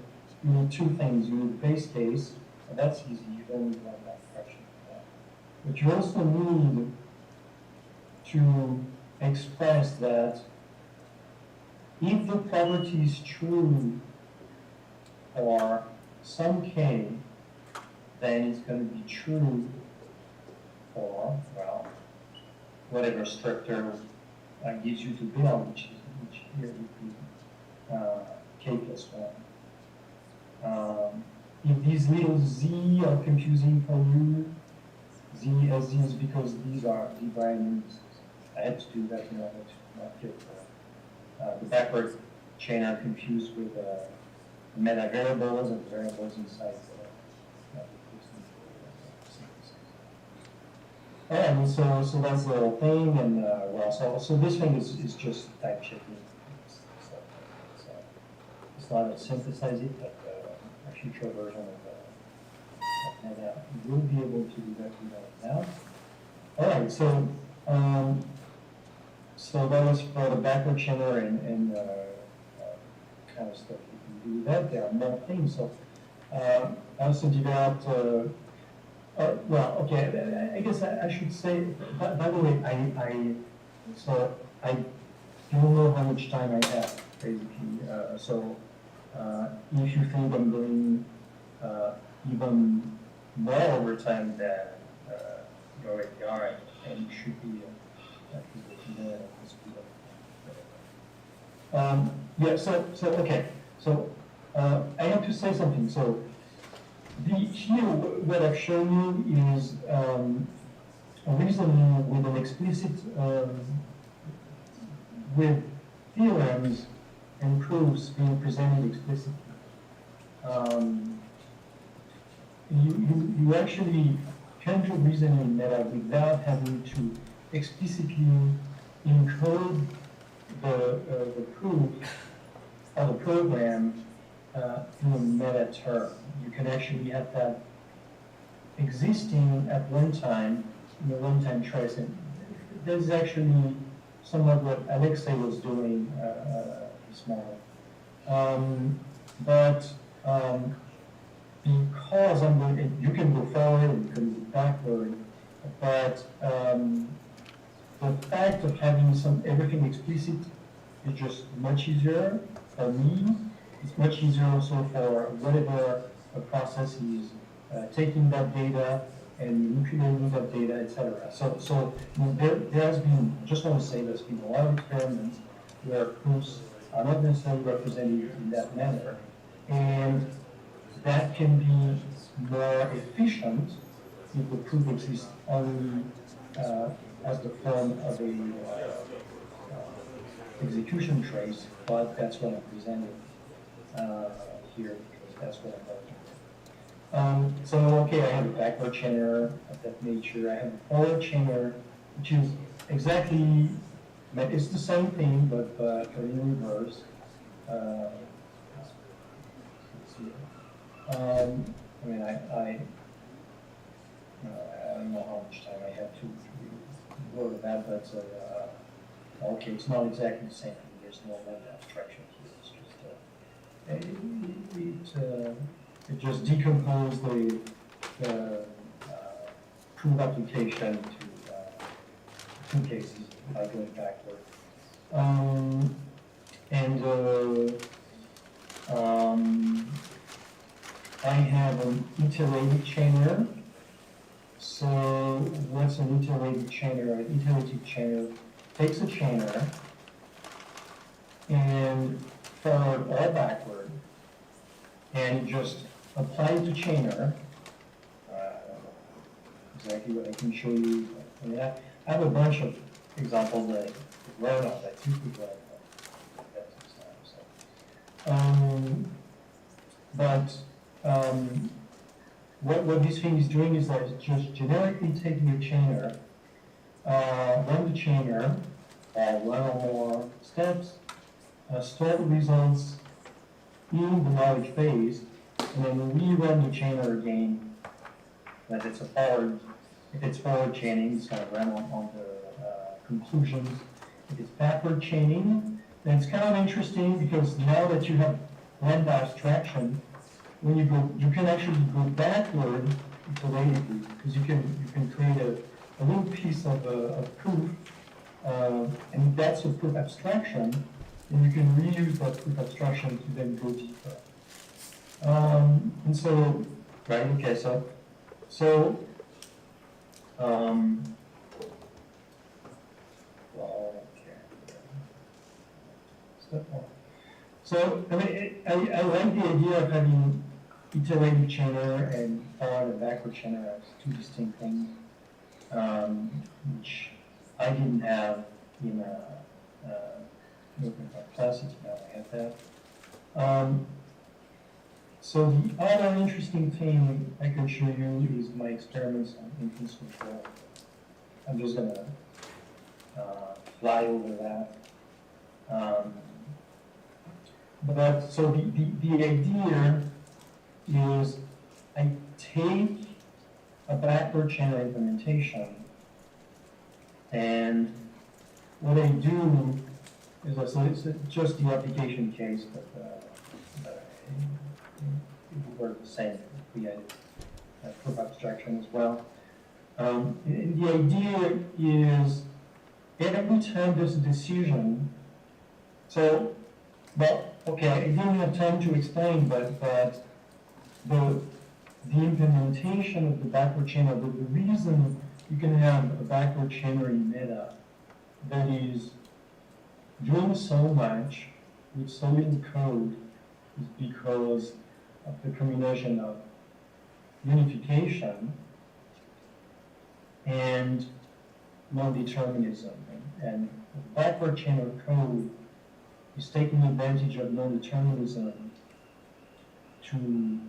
you need two things. You need a base case, and that's easy. You don't need lambda abstraction for that. But you also need to express that if the property is true for some k, then it's going to be true for, well, whatever structure gives you to build, which here would be k plus 1. If these little z are confusing for you, z as z is because these are divide indices. I had to do that in order to not get the backward chain are confused with meta variables and variables inside the and so that's the whole thing, and well, so this thing is just type checking. It's not a synthesize it, but a future version of meta will be able to do that now. All right, so so that was for the backward chainer and kind of stuff you can do with that. There are more things. So I also developed. Well, okay. I guess I should say. By the way, I don't know how much time I have basically. So if you think I'm going even more over time than you already are, and you should be. Yeah, so okay. So I have to say something. So here what I've shown you is a reasoning with an explicit with theorems and proofs being presented explicitly. You actually can do reasoning in meta without having to explicitly encode the proof of the program in a meta term. You can actually have that existing at runtime in a runtime trace. And this is actually somewhat what Alexey was doing this morning. Because I'm going, you can go forward and you can go backward, but the fact of having everything explicit is just much easier for me. It's much easier also for whatever a process is taking that data and manipulating that data, etc. So there has been, I just want to say there's been a lot of experiments where proofs are not necessarily represented in that manner, and that can be more efficient if the proof exists only as the form of a execution trace, but that's what I'm presenting here, because that's what I'm working with. So, okay, I have a backward chainer of that nature. I have a forward chainer, which is exactly, it's the same thing, but in reverse. I mean, I don't know how much time I have to go to that, but okay, it's not exactly the same thing. There's no lambda abstraction here. It's just it just decomposes the proof application to two cases by going backward. I have an iterated chainer. So what's an iterated chainer? An iterative chainer takes a chainer and forward or backward, and just applies the chainer. Exactly what I can show you. I mean, I have a bunch of examples that I've learned of that you could learn of. What this thing is doing is that it's just generically taking a chainer, run the chainer, one or more steps, store the results in the knowledge base, and then rerun the chainer again. If it's forward chaining, it's going to run on the conclusions. If it's backward chaining, then it's kind of interesting because now that you have lambda abstraction, when you can actually go backward iteratively, because you can create a little piece of proof, and that's a proof abstraction, and you can reuse that proof abstraction to then go deeper. And so, right, okay, so I mean, I like the idea of having iterative chainer and forward and backward chainer as two distinct things, which I didn't have in OpenCog Classic. Now I have that. So the other interesting thing I can show you is my experiments on inference control. I'm just going to fly over that. But so the idea is I take a backward channel implementation, and what I do is so it's just the application case, but it would work the same if we had proof abstraction as well. And the idea is every time there's a decision, so, well, okay, I didn't have time to explain, but the implementation of the backward chainer, the reason you can have a backward chainer in meta that is doing so much with so little code is because of the combination of unification and non-determinism. And backward chainer code is taking advantage of non-determinism to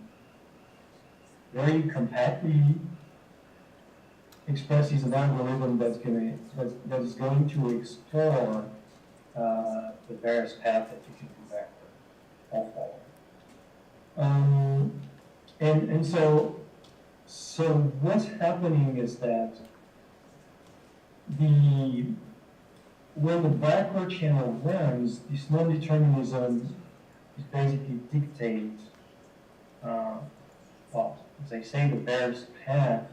very compactly expresses an algorithm that is going to explore the various paths that you can do backward or forward. And so what's happening is that when the backward channel runs, this non-determinism is basically dictates, well, as I say, the various path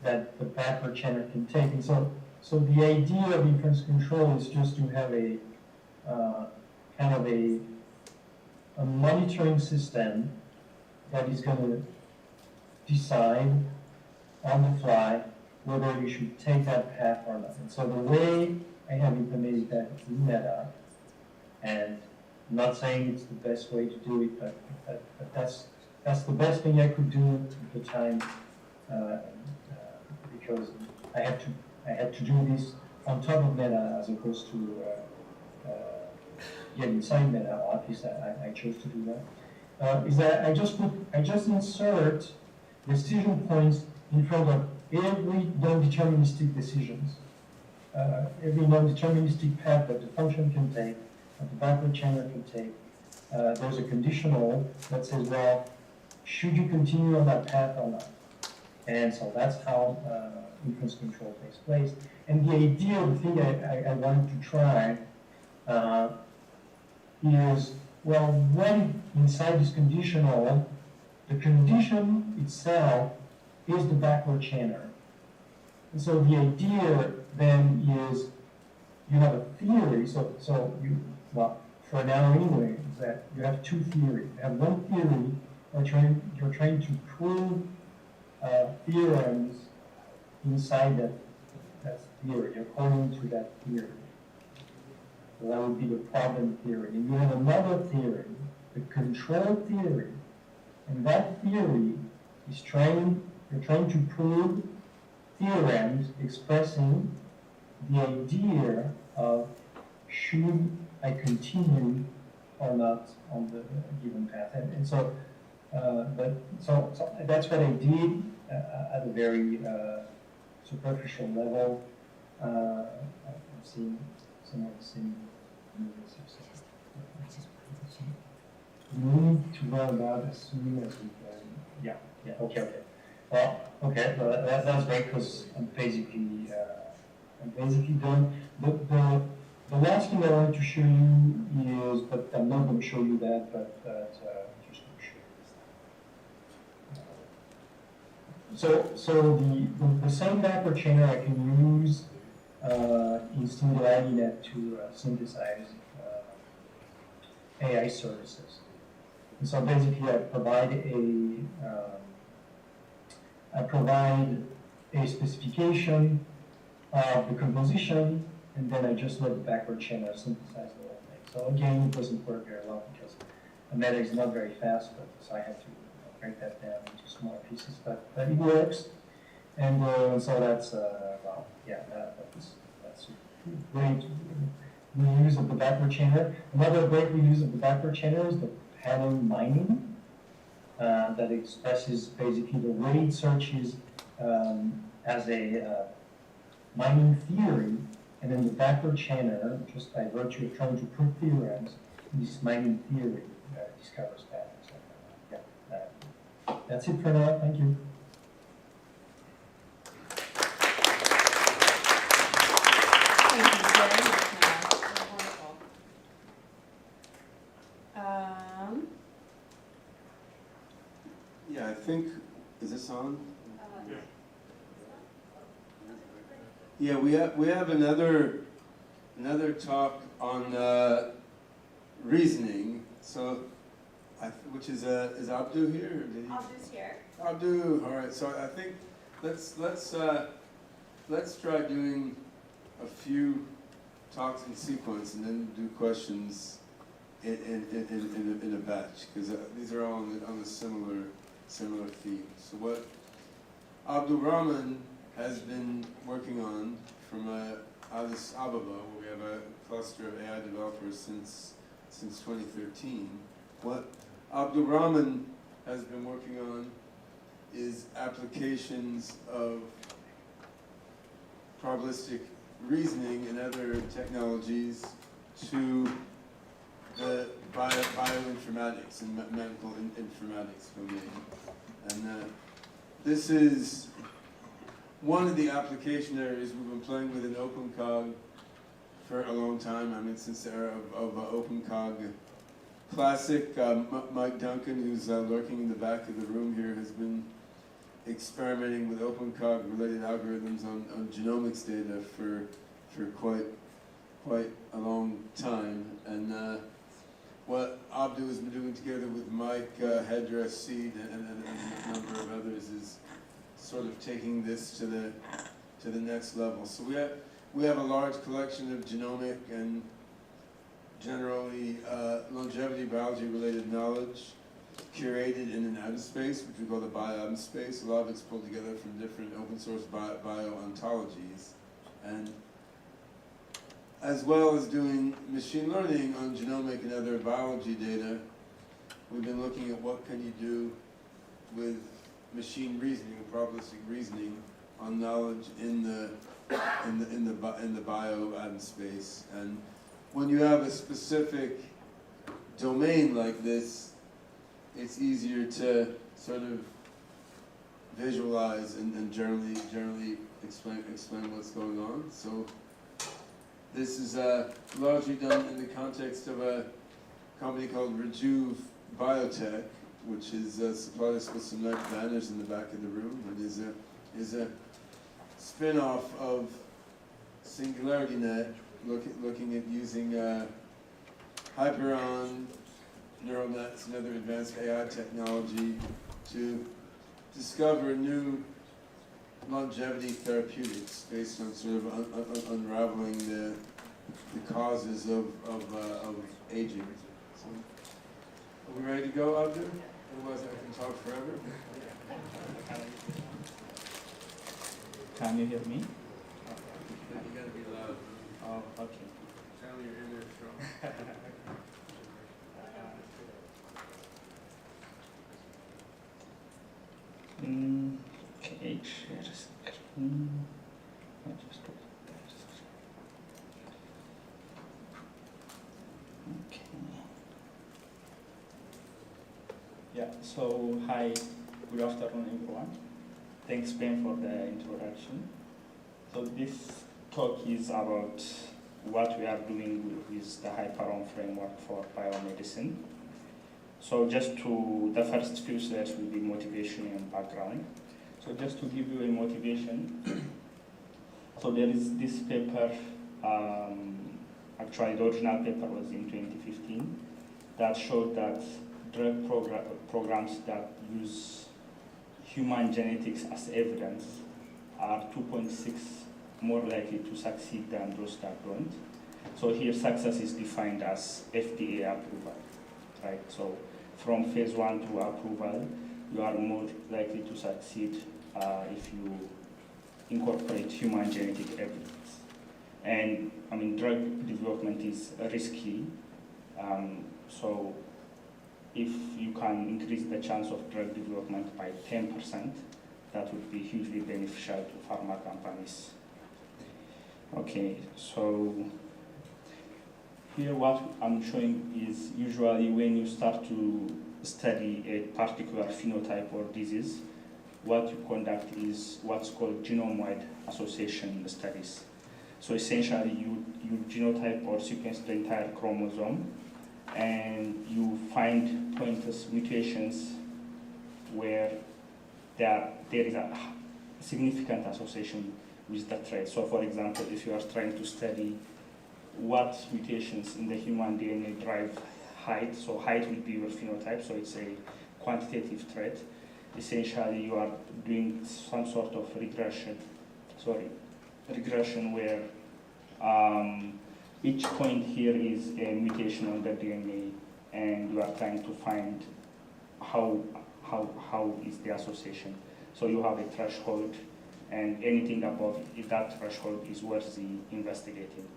that the backward channel can take. And so the idea of inference control is just to have a kind of a monitoring system that is going to decide on the fly whether you should take that path or not. And so the way I have implemented that in Meta, and I'm not saying it's the best way to do it, but that's the best thing I could do at the time, because I had to do this on top of Meta as opposed to get inside Meta, or at least I chose to do that. Is that I just insert decision points in front of every non-deterministic decisions, every non-deterministic path that the function can take, that the backward channel can take. There's a conditional that says, well, should you continue on that path or not? And so that's how inference control takes place. And the idea, the thing I wanted to try is, well, when inside this conditional, the condition itself is the backward chainer. And so the idea then is you have a theory, so you, well, for now anyway, is that you have two theories. You have one theory, you're trying to prove theorems inside that theory, according to that theory. So that would be the problem theory. And you have another theory, the control theory. And that theory is you're trying to prove theorems expressing the idea of should I continue or not on the given path. And so, so that's what I did at a very superficial level. I'm seeing some of the same movies. We need to learn about as soon as we can. Yeah, okay. Well, okay, well, that's great because I'm basically done. The last thing I wanted to show you is, but I'm not going to show you that, but just to show you this. So the same backward chainer I can use in SingularityNET to synthesize AI services. And so basically, I provide a specification of the composition, and then I just let the backward chainer synthesize the whole thing. So again, it doesn't work very well because the meta is not very fast, but so I have to break that down into smaller pieces. But it works, and so that's well, yeah, that's a great reuse of the backward chainer. Another great reuse of the backward chainer is the pattern mining. That expresses basically the way it searches as a mining theory, and then the backward chainer, just by virtue of trying to prove theorems, this mining theory discovers patterns. Yeah, that's it for now. Thank you. Thank you very much, Noah. That was wonderful. Yeah, I think, is this on? Yeah, we have another talk on Reasoning. So, which is Abdu here? Or did he? Abdu's here. Abdu, all right. So I think let's try doing a few talks in sequence and then do questions in a batch, because these are all on a similar theme. So what Abdul Rahman has been working on from Addis Ababa, where we have a cluster of AI developers since 2013. What Abdul Rahman has been working on is applications of probabilistic reasoning and other technologies to the bioinformatics and medical informatics domain. And this is one of the application areas we've been playing with in OpenCog for a long time. I mean, since the era of OpenCog Classic. Mike Duncan, who's lurking in the back of the room here, has been experimenting with OpenCog-related algorithms on genomics data for quite a long time. And what Abdu has been doing together with Mike, Headdress Seed, and a number of others is sort of taking this to the next level. So we have a large collection of genomic and generally longevity biology-related knowledge curated in an atom space, which we call the bio-atom space. A lot of it's pulled together from different open-source bio-ontologies. And as well as doing machine learning on genomic and other biology data, we've been looking at what can you do with machine reasoning, probabilistic reasoning, on knowledge in the bio-atom space. And when you have a specific domain like this, it's easier to sort of visualize and generally explain what's going on. So this is largely done in the context of a company called Rejuve Biotech, which is supplied us with some nice banners in the back of the room, and is a spin-off of SingularityNET, looking at using Hyperon, neural nets, and other advanced AI technology to discover new longevity therapeutics based on sort of unraveling the causes of aging. So, are we ready to go, Abdu? Otherwise I can talk forever. Can you hear me? You gotta be loud. Oh, okay. Channel your inner strong. Okay, share screen. I'll just do that. Okay. Yeah, so hi, good afternoon everyone. Thanks Ben for the introduction. So this talk is about what we are doing with the Hyperon framework for biomedicine. So just the first few slides will be motivation and background. So just to give you a motivation, so there is this paper, actually the original paper was in 2015, that showed that drug programs that use human genetics as evidence are 2.6 more likely to succeed than those that don't. So here success is defined as FDA approval, right? So from phase 1 to approval, you are more likely to succeed if you incorporate human genetic evidence. And I mean, drug development is risky, so if you can increase the chance of drug development by 10%, that would be hugely beneficial to pharma companies. Okay, so here what I'm showing is usually when you start to study a particular phenotype or disease, what you conduct is what's called genome-wide association studies. So essentially you genotype or sequence the entire chromosome and you find pointers, mutations where there is a significant association with the trait. So for example, if you are trying to study what mutations in the human DNA drive height, so height will be your phenotype, so it's a quantitative trait. Essentially you are doing some sort of regression where each point here is a mutation on the DNA and you are trying to find how is the association. So you have a threshold and anything above that threshold is worthy investigating.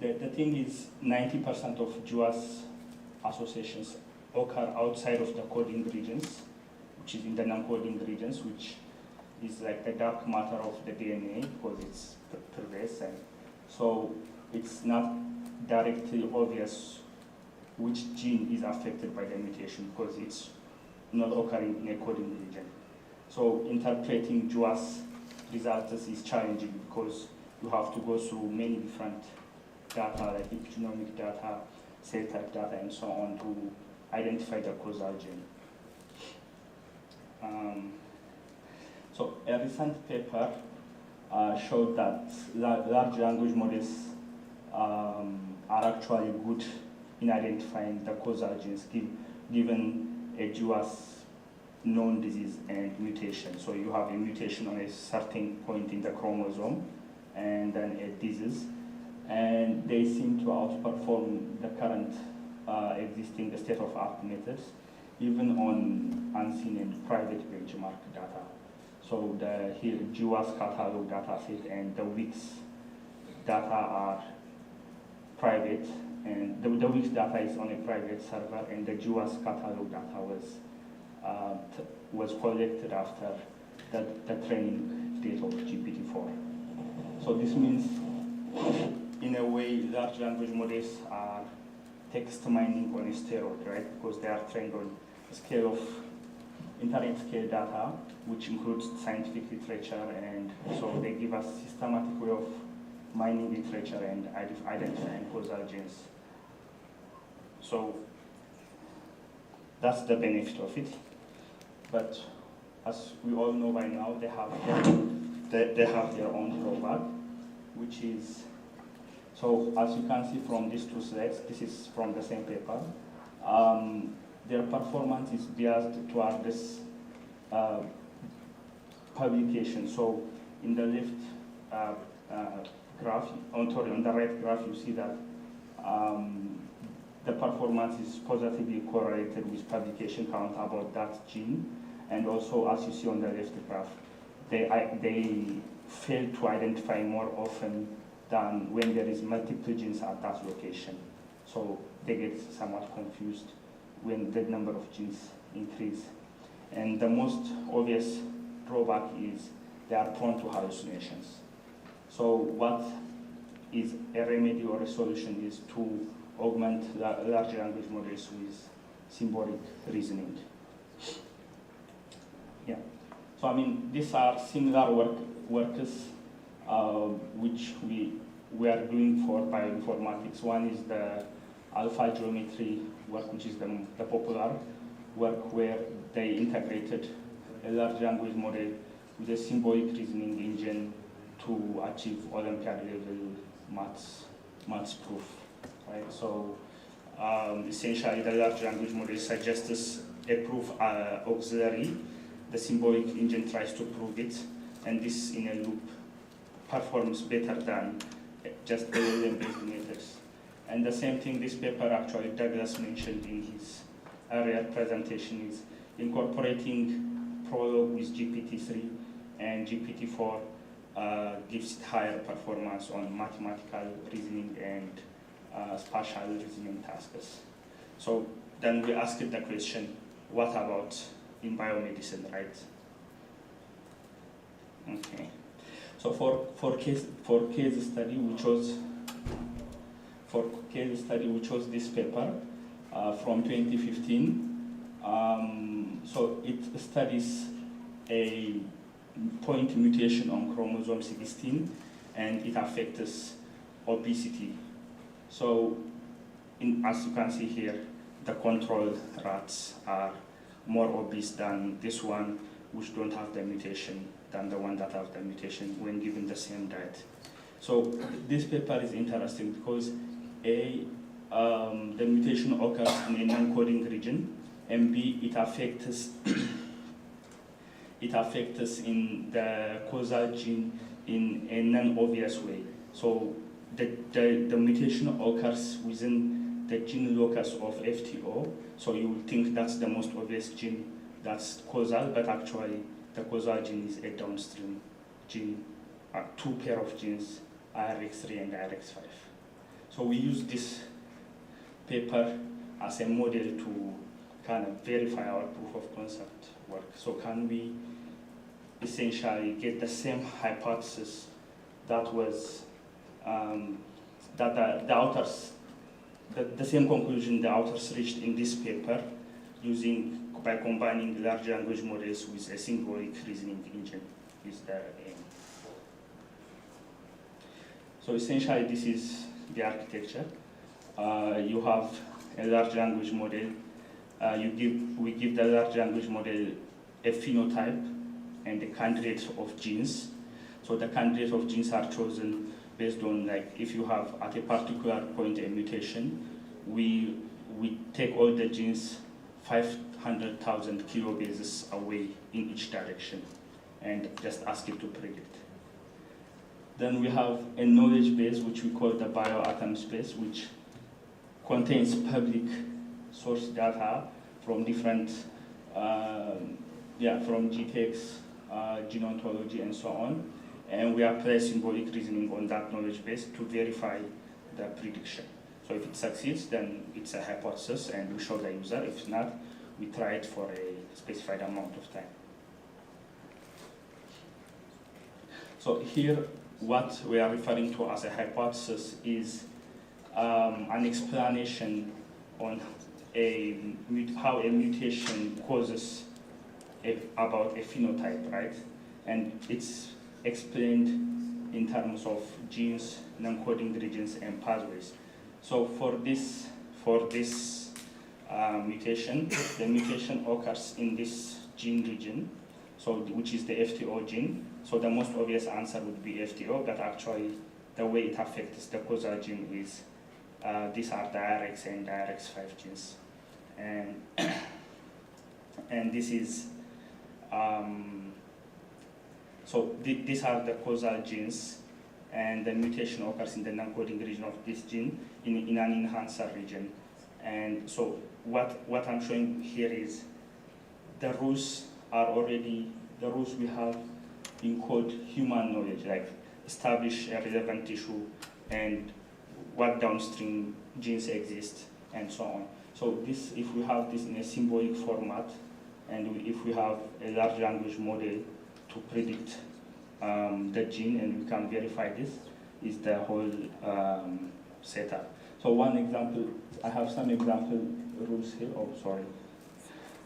The thing is 90% of GWAS associations occur outside of the coding regions, which is in the non-coding regions, which is like the dark matter of the DNA because it's pervasive. So it's not directly obvious which gene is affected by the mutation because it's not occurring in a coding region. So interpreting GWAS results is challenging because you have to go through many different data like epigenomic data, cell type data, and so on to identify the causal gene. So a recent paper showed that large language models are actually good in identifying the causal genes given a GWAS known disease and mutation. So you have a mutation on a certain point in the chromosome and then a disease. And they seem to outperform the current existing state-of-art methods, even on unseen and private benchmark data. So the here GWAS catalog data set and the WIX data are private, and the WIX data is on a private server, and the GWAS catalog data was collected after the training date of GPT-4. So this means, in a way, large language models are text mining on a steroid, right? Because they are trained on a scale of internet scale data, which includes scientific literature, and so they give us systematic way of mining literature and identifying causal genes. So that's the benefit of it. But as we all know by now, they have they have their own drawback, which is, so as you can see from these two slides, this is from the same paper, their performance is biased toward this publication. So in the left graph, on the right graph, you see that the performance is positively correlated with publication count about that gene. And also, as you see on the left graph, they fail to identify more often than when there is multiple genes at that location. So they get somewhat confused when the number of genes increase. And the most obvious drawback is they are prone to hallucinations. So what is a remedy or a solution is to augment large language models with symbolic reasoning. Yeah. So I mean, these are similar works which we are doing for bioinformatics. One is the alpha geometry work, which is the popular work where they integrated a large language model with a symbolic reasoning engine to achieve Olympiad level maths proof, right? So essentially the large language model suggests a proof auxiliary. The symbolic engine tries to prove it, and this in a loop performs better than just LLM-based methods. And the same thing this paper actually Douglas mentioned in his earlier presentation is incorporating Prolog with GPT-3 and GPT-4 gives it higher performance on mathematical reasoning and spatial reasoning tasks. So then we asked the question, what about in biomedicine, right? Okay. So for case study, we chose this paper from 2015. So it studies a point mutation on chromosome 16, and it affects obesity. So as you can see here, the control rats are more obese than this one, which don't have the mutation, than the one that have the mutation when given the same diet. So this paper is interesting because A, the mutation occurs in a non-coding region, and B, it affects in the causal gene in a non-obvious way. So the mutation occurs within the gene locus of FTO, so you would think that's the most obvious gene that's causal, but actually the causal gene is a downstream gene, two pair of genes, IRX3 and IRX5. So we use this paper as a model to kind of verify our proof of concept work. So can we essentially get the same hypothesis that was that the authors, the same conclusion the authors reached in this paper by combining large language models with a symbolic reasoning engine is the aim. So essentially this is the architecture. You have a large language model. We give the large language model a phenotype and a candidate of genes. So the candidate of genes are chosen based on, like, if you have at a particular point a mutation, we take all the genes 500,000 kilobases away in each direction and just ask it to predict. Then we have a knowledge base, which we call the bioatom space, which contains public source data from different, from GTEx, gene ontology, and so on. And we apply symbolic reasoning on that knowledge base to verify the prediction. So if it succeeds, then it's a hypothesis and we show the user. If not, we try it for a specified amount of time. So here, what we are referring to as a hypothesis is an explanation on how a mutation causes about a phenotype, right? And it's explained in terms of genes, non-coding regions, and pathways. So for this mutation, the mutation occurs in this gene region. so which is the FTO gene. So the most obvious answer would be FTO, but actually the way it affects the causal gene is these are the IRX and IRX5 genes, and and this is these are the causal genes, and the mutation occurs in the non-coding region of this gene in an enhancer region. And so what I'm showing here is the rules are already, the rules we have encode human knowledge, like establish a relevant tissue and what downstream genes exist and so on. So this, if we have this in a symbolic format, and if we have a large language model to predict the gene, and we can verify this, is the whole setup. So one example, I have some example rules here. Oh, sorry.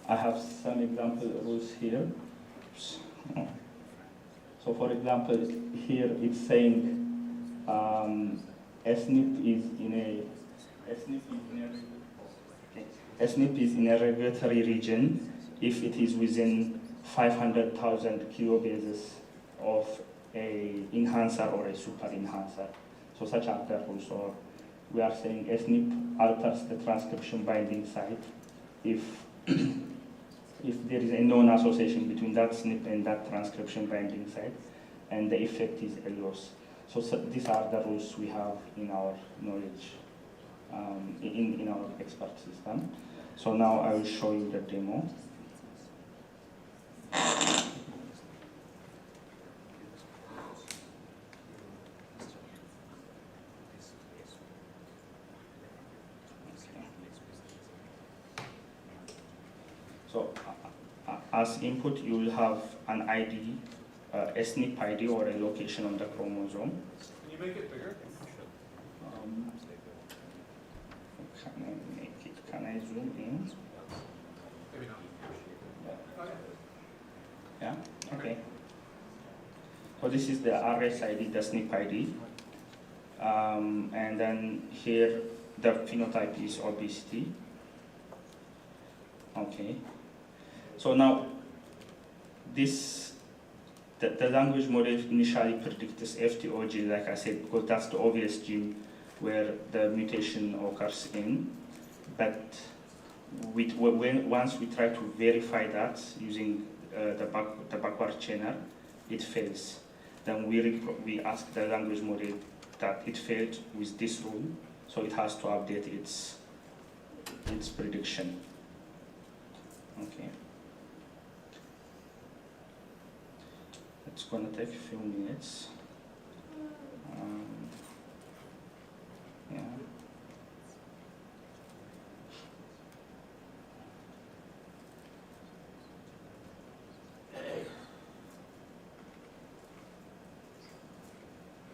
I have some example rules here. So for example, here it's saying a SNP is in a regulatory region if it is within 500,000 kilobases of a enhancer or a super enhancer. So such are the rules. So we are saying SNP alters the transcription binding site if if there is a known association between that SNP and that transcription binding site, and the effect is a loss. So these are the rules we have in our knowledge, in our expert system. So now I will show you the demo. So as input, you will have an ID, a SNP ID or a location on the chromosome. Can you make it bigger? Can I make it? Can I zoom in? Maybe not. Yeah. Okay. So this is the RSID, the SNP ID, and then here the phenotype is obesity. Okay. So now, the language model initially predicts FTO gene, like I said, because that's the obvious gene where the mutation occurs in. But once we try to verify that using the backward chainer, it fails. Then we ask the language model that it failed with this rule, so it has to update its prediction. Okay. It's gonna take a few minutes. Yeah.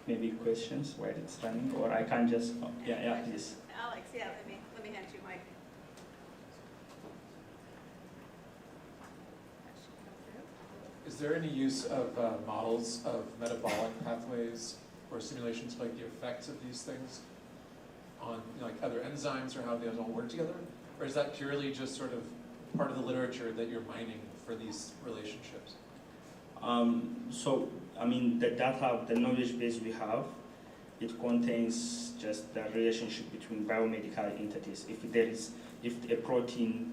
Maybe questions while it's running, or I can just, yeah, please. Alex, yeah, let me hand you Mike. Is there any use of models of metabolic pathways or simulations like the effects of these things on like other enzymes or how they all work together? Or is that purely just sort of part of the literature that you're mining for these relationships? So, I mean, the data, the knowledge base we have, it contains just the relationship between biomedical entities. If a protein,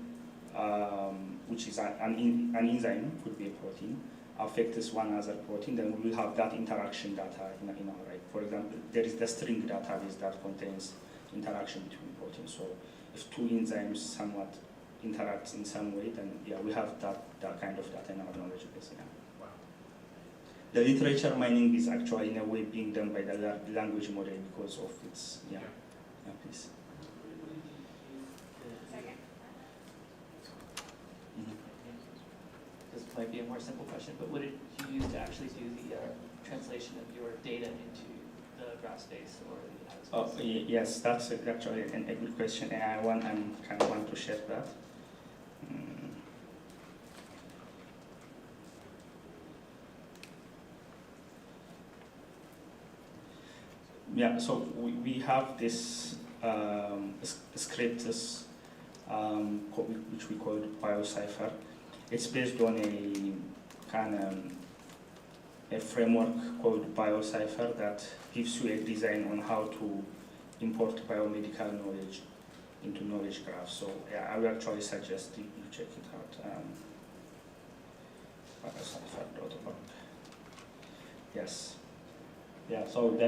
which is an enzyme, could be a protein, affects one other protein, then we will have that interaction data in our right. For example, there is the string database that contains interaction between proteins. So if two enzymes somewhat interact in some way, then yeah, we have that kind of data in our knowledge base. Yeah. Wow. The literature mining is actually in a way being done by the language model because of its, yeah, please. This might be a more simple question, but what did you use to actually do the translation of your data into the graph space or the Oh, yes, that's actually a good question, and I kind of want to share that. Yeah, so we have this script, which we call BioCipher. It's based on a a framework called BioCipher that gives you a design on how to import biomedical knowledge into knowledge graph. So yeah, I would actually suggest you check it out. BioCipher.org. Yes. Yeah. So they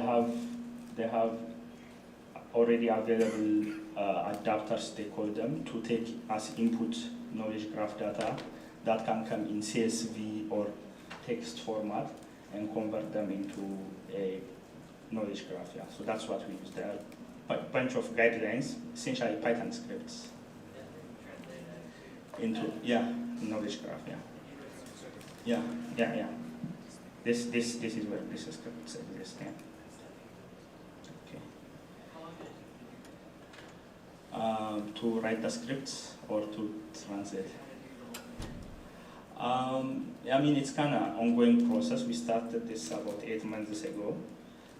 have already available adapters, they call them, to take as input knowledge graph data that can come in CSV or text format and convert them into a knowledge graph. Yeah. So that's what we use. There are a bunch of guidelines, essentially Python scripts into knowledge graph. Yeah. This is where this scripts exist. Yeah. To write the scripts or to translate. I mean, it's kind of ongoing process. We started this about 8 months ago.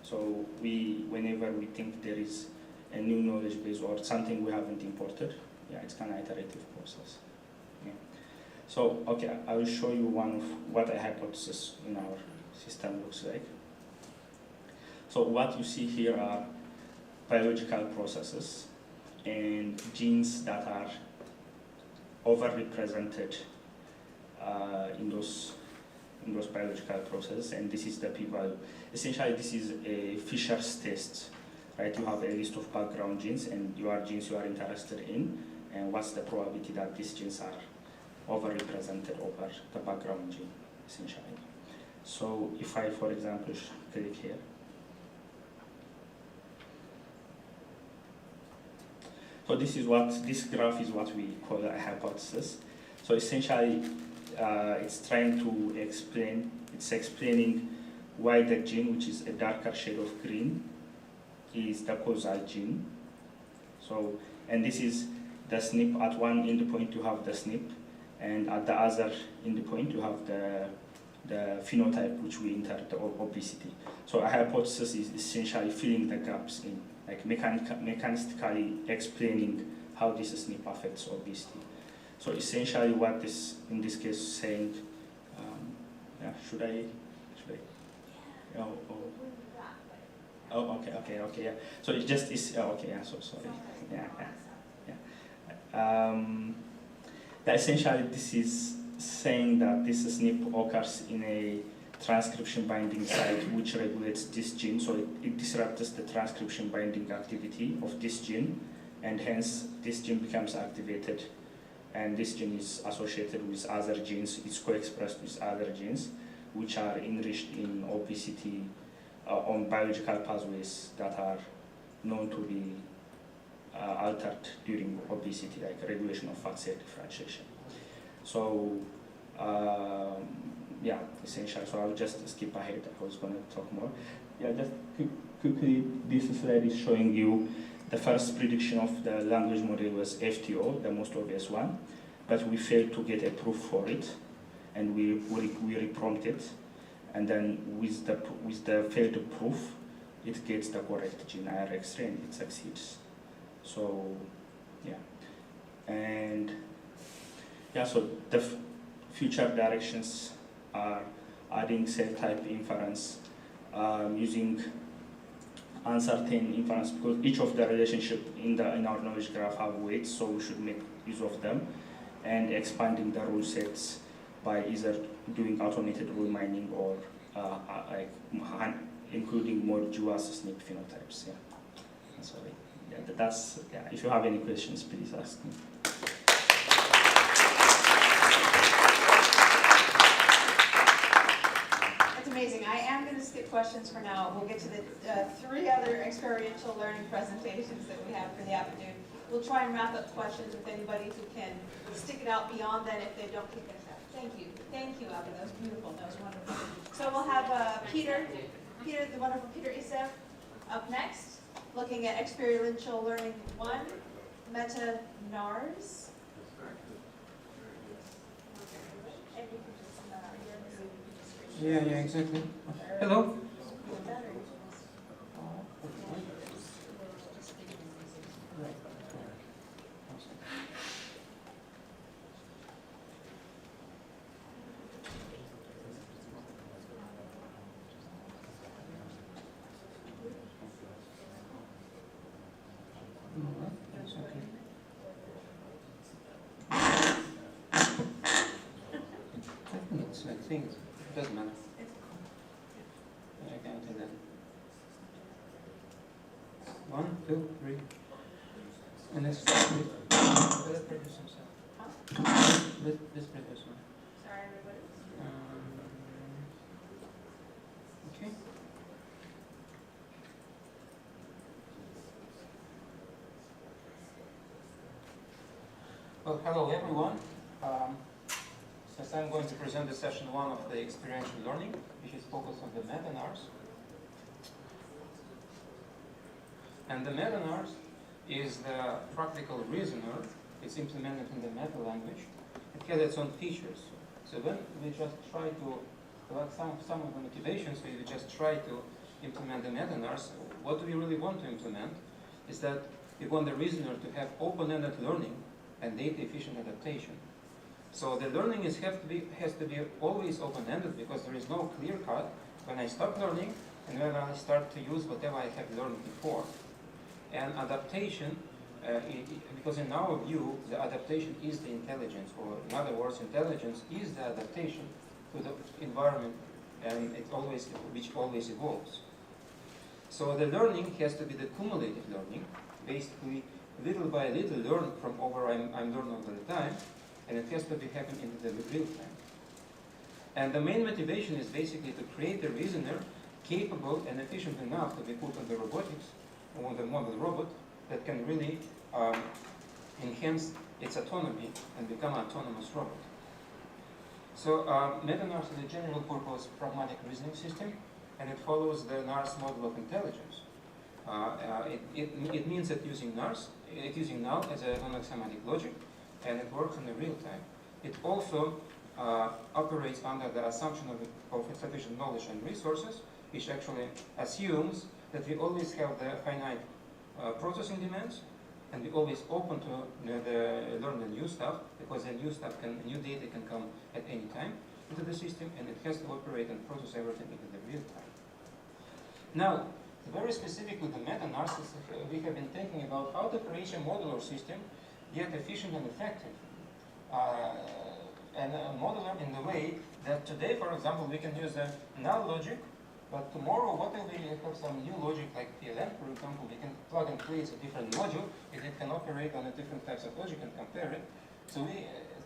So whenever we think there is a new knowledge base or something we haven't imported, it's kind of iterative process. Yeah. So, okay, I will show you one of what a hypothesis in our system looks like. So what you see here are biological processes and genes that are overrepresented in those biological processes, and this is the p-value. Essentially, this is a Fisher's test, right? You have a list of background genes, and your genes you are interested in, and what's the probability that these genes are overrepresented over the background gene, essentially. So if I, for example, click here, so this graph is what we call a hypothesis. So essentially, it's trying to explaining why the gene, which is a darker shade of green, is the causal gene. So, and this is the SNP. At one endpoint you have the SNP, and at the other endpoint you have the phenotype, which we entered, the obesity. So a hypothesis is essentially filling the gaps in, like mechanistically explaining how this SNP affects obesity. So essentially what this, in this case, is saying, should I? Okay, yeah. So it just is, okay, yeah, so sorry. Essentially this is saying that this SNP occurs in a transcription binding site which regulates this gene, so it disrupts the transcription binding activity of this gene, and hence this gene becomes activated, and this gene is associated with other genes, it's co-expressed with other genes which are enriched in obesity on biological pathways that are known to be altered during obesity, like regulation of fat cell differentiation. So essentially, so I'll just skip ahead. I was going to talk more. Yeah, just quickly, this slide is showing you the first prediction of the language model was FTO, the most obvious one, but we failed to get a proof for it, and we reprompt it, and then with the failed proof, it gets the correct gene IRX3 and it succeeds. So so the future directions are adding cell type inference using uncertain inference, because each of the relationship in our knowledge graph have weights, so we should make use of them, and expanding the rule sets by either doing automated rule mining or including more dual SNP phenotypes. Sorry. If you have any questions, please ask me. That's amazing. I am going to skip questions for now. We'll get to the 3 other experiential learning presentations that we have for the afternoon. We'll try and wrap up questions with anybody who can stick it out beyond that if they don't kick us out. Thank you. Thank you, Abby. That was beautiful. That was wonderful. So we'll have Peter, the wonderful Peter Isev, up next, looking at experiential learning 1, meta NARS. Yeah, exactly. Hello. okay. 5 minutes, I think. It doesn't matter. I can't do that. 1, 2, 3. And let's start with. Let's produce himself. Let's produce one. Sorry, everybody. Okay. Well, hello everyone. Since I'm going to present the session 1 of the experiential learning, which is focused on the meta-NARS. And the meta-NARS is the practical reasoner. It's implemented in the meta language. It has its own features. So when we just try to, like some of the motivations, we just try to implement the meta-NARS, what we really want to implement is that we want the reasoner to have open-ended learning and data-efficient adaptation. So the learning has to be always open-ended because there is no clear cut when I stop learning and when I start to use whatever I have learned before. And adaptation, because in our view, the adaptation is the intelligence, or in other words, intelligence is the adaptation to the environment, and which always evolves. So the learning has to be the cumulative learning, basically little by little learn from I'm learning over the time, and it has to be happening in the real time. And the main motivation is basically to create a reasoner capable and efficient enough to be put on the robotics, on the model robot, that can really enhance its autonomy and become an autonomous robot. So meta-NARS is a general purpose pragmatic reasoning system, and it follows the NARS model of intelligence. It means that using NARS, it's using null as a non-axiomatic logic, and it works in the real time. It also operates under the assumption of sufficient knowledge and resources, which actually assumes that we always have the finite processing demands, and we're always open to learn the new stuff, because the new data can come at any time into the system, and it has to operate and process everything into the real time. Now, very specifically the meta-NARS, we have been thinking about how to create a modular system, yet efficient and effective. And modular in the way that today, for example, we can use the null logic, but tomorrow, what if we have some new logic like PLN, for example, we can plug and place a different module, and it can operate on a different types of logic and compare it. So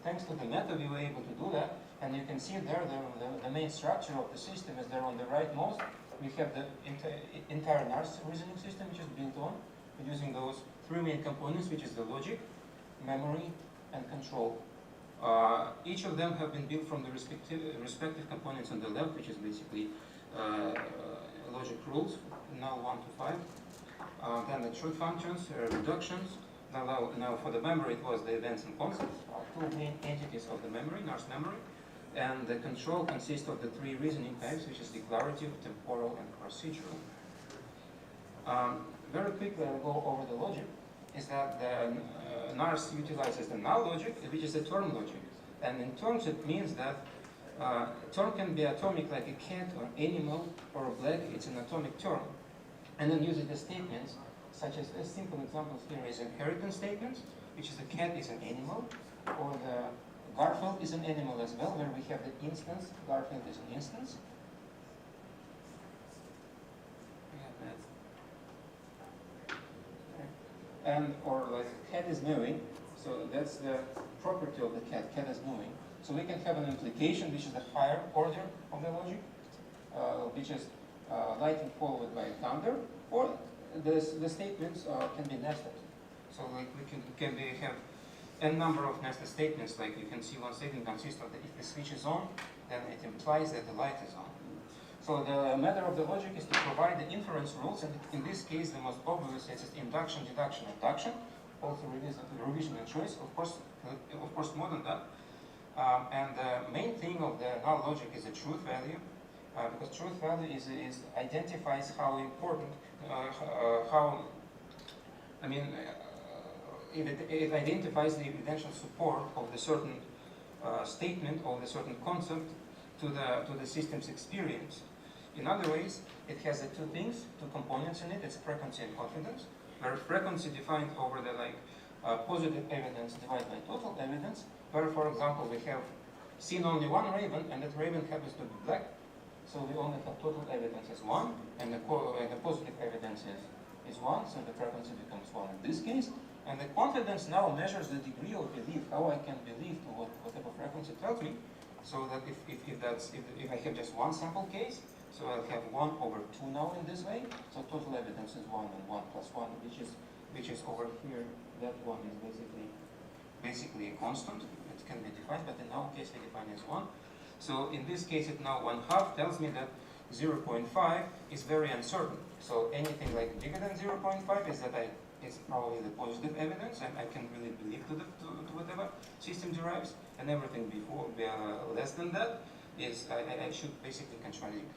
thanks to the meta, we were able to do that, and you can see there the main structure of the system is there on the rightmost. We have the entire NARS reasoning system, which is built on. We're using those 3 main components, which is the logic, memory, and control. Each of them have been built from the respective components on the left, which is basically logic rules, null 1 to 5. Then the truth functions, reductions. Now for the memory, it was the events and concepts, 2 main entities of the memory, NARS memory. And the control consists of the 3 reasoning types, which is declarative, temporal, and procedural. Very quickly, I'll go over the logic. Is that the NARS utilizes the null logic, which is a term logic. And in terms, it means that term can be atomic like a cat or animal or a black. It's an atomic term. And then using the statements, such as simple examples here is inheritance statements, which is the cat is an animal, or the Garfield is an animal as well, where we have the instance, Garfield is an instance. And, or like cat is moving, so that's the property of the cat is moving. So we can have an implication, which is the higher order of the logic, which is lightning followed by thunder, or the statements can be nested. So like we can have n number of nested statements, like you can see one statement consists of if the switch is on, then it implies that the light is on. So the matter of the logic is to provide the inference rules, and in this case the most obvious is induction, deduction, abduction, also revision and choice, of course more than that. And the main thing of the null logic is the truth value, because truth value identifies how important, it identifies the evidential support of the certain statement or the certain concept to the system's experience. In other ways, it has the 2 things, 2 components in it. It's frequency and confidence. where frequency defined over the positive evidence divided by total evidence, where for example we have seen only one raven and that raven happens to be black, so we only have total evidence as 1 and the positive evidence is 1, so the frequency becomes 1 in this case. And the confidence now measures the degree of belief, how I can believe to whatever frequency tells me, so that if I have just one sample case, so I'll have 1 over 2 now in this way, so total evidence is 1 and 1 plus 1, which is over here. That one is basically a constant. It can be defined, but in our case we define as 1. So in this case it now 1/2 tells me that 0.5 is very uncertain. So anything like bigger than 0.5 is probably the positive evidence, and I can really believe to whatever system derives, and everything before less than that is I should basically contradict.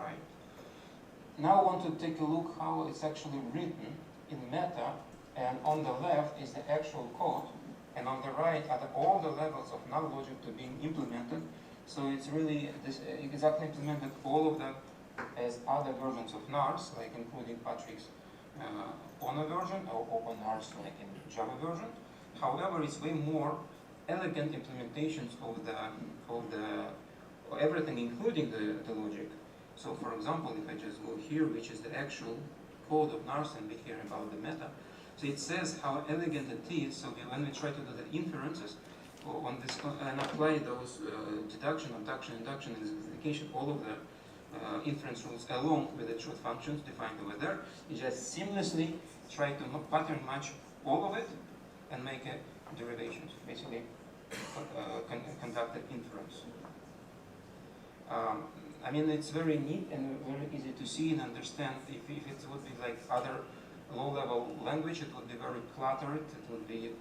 Right. Now I want to take a look how it's actually written in Meta, and on the left is the actual code, and on the right are all the levels of null logic to being implemented. So it's really exactly implemented all of them as other versions of NARS, like including Patrick's ONA version or OpenNARS, like in Java version. However, it's way more elegant implementations of everything, including the logic. So, for example, if I just go here, which is the actual code of NARS, and we hear about the meta, so it says how elegant it is. So when we try to do the inferences on this and apply those deduction, abduction, induction, and simplification, all of the inference rules along with the truth functions defined over there, you just seamlessly try to pattern match all of it and make a derivations, basically conduct an inference. I mean, it's very neat and very easy to see and understand. If it would be like other low-level language, it would be very cluttered. It would be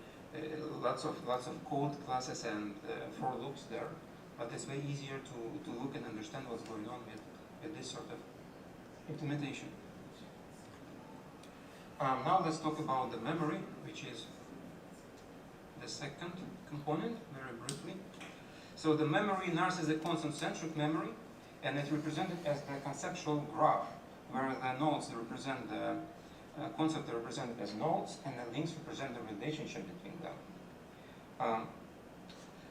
lots of code classes and for loops there. But it's way easier to look and understand what's going on with this sort of implementation. Now let's talk about the memory, which is the second component, very briefly. So the memory, NARS is a constant-centric memory, and it's represented as the conceptual graph, where the nodes represent the concept represented as nodes, and the links represent the relationship between them.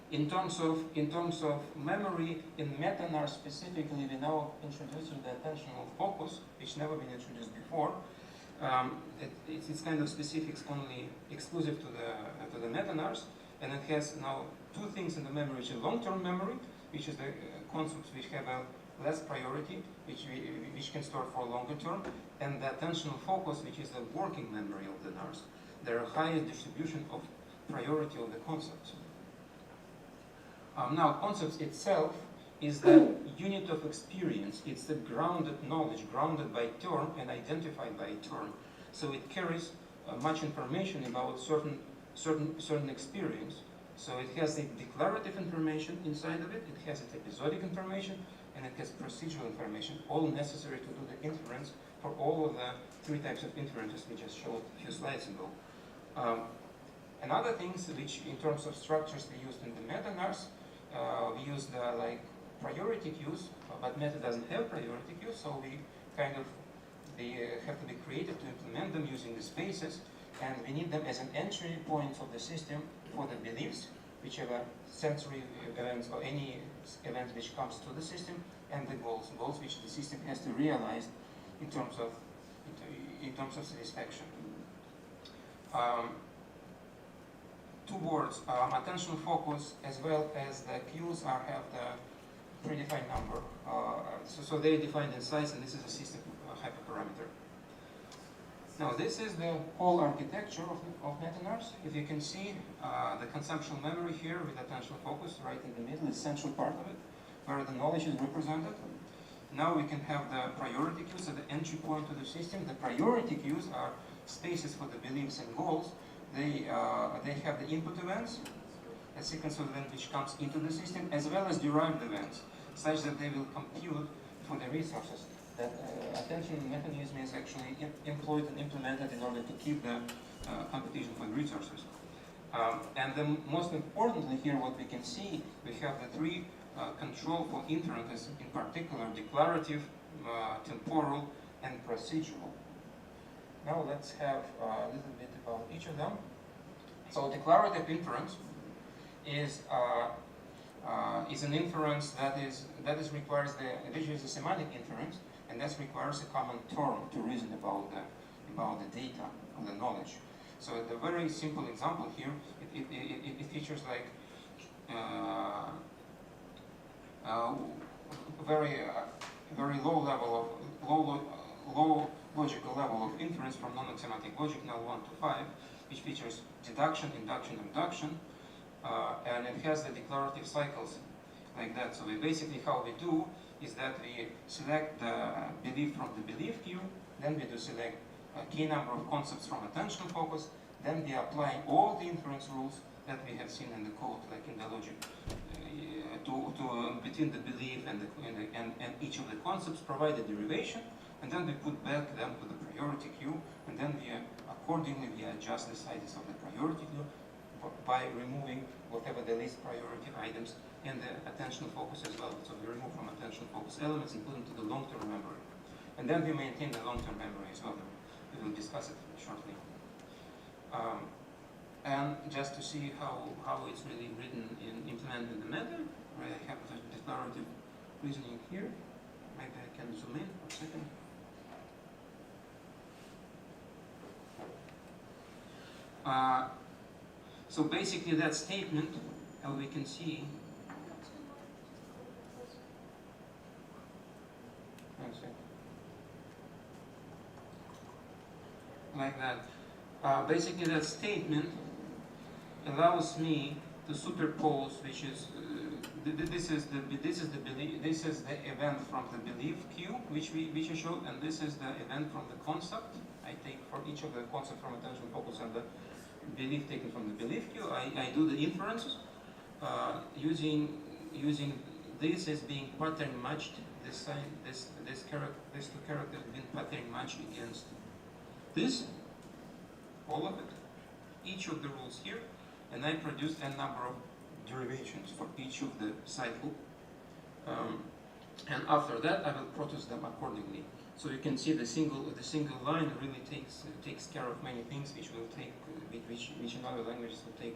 In terms of memory, in meta-NARS specifically, we now introducing the attentional focus, which never been introduced before. It's kind of specifics only exclusive to the meta-NARS, and it has now two things in the memory, which is long-term memory, which is the concepts which have a less priority, which can store for longer term, and the attentional focus, which is the working memory of the NARS. There are higher distribution of priority of the concepts. Now, concepts itself is the unit of experience. It's the grounded knowledge, grounded by term and identified by term. So it carries much information about certain experience. So it has the declarative information inside of it, it has episodic information, and it has procedural information, all necessary to do the inference for all of the three types of inferences we just showed a few slides ago. Another things which, in terms of structures we used in the meta-NARS, we used like priority queues, but meta doesn't have priority queues, so we kind of have to be creative to implement them using the spaces, and we need them as an entry point of the system for the beliefs, whichever sensory events or any event which comes to the system, and the goals which the system has to realize in terms of satisfaction. Two words, attentional focus as well as the queues have the predefined number. So they're defined in size, and this is a system hyperparameter. Now this is the whole architecture of meta-NARS. If you can see the conceptual memory here with attentional focus right in the middle is central part of it, where the knowledge is represented. Now we can have the priority queues at the entry point to the system. The priority queues are spaces for the beliefs and goals. They have the input events, a sequence of events which comes into the system, as well as derived events, such that they will compute for the resources. That attention mechanism is actually employed and implemented in order to keep the computation for the resources. And then most importantly here, what we can see, we have the three control for inferences, in particular declarative, temporal, and procedural. Now let's have a little bit about each of them. So declarative inference is an inference that requires which is a semantic inference, and that requires a common term to reason about the data or the knowledge. So the very simple example here, it features like very low level of low logical level of inference from non-semantic logic, now 1 to 5, which features deduction, induction, abduction, and it has the declarative cycles like that. So basically how we do is that we select the belief from the belief queue, then we do select a key number of concepts from attention focus, then we apply all the inference rules that we have seen in the code, like in the logic, between the belief and each of the concepts, provide a derivation, and then we put back them to the priority queue, and then accordingly we adjust the sizes of the priority queue by removing whatever the least priority items and the attentional focus as well. So we remove from attentional focus elements and put them to the long-term memory. And then we maintain the long-term memory as well. We will discuss it shortly. And just to see how it's really written in implemented in the method, right, I have the declarative reasoning here. Maybe I can zoom in for a second. So basically that statement, how we can see, like that. Basically that statement allows me to superpose, which is this is the event from the belief queue which I showed, and this is the event from the concept. I take for each of the concept from attention focus and the belief taken from the belief queue. I do the inferences using this as being pattern matched. This two characters being pattern matched against this, all of it, each of the rules here, and I produce a number of derivations for each of the cycle. And after that, I will process them accordingly. So you can see the single line really takes care of many things, which will take, which in other languages will take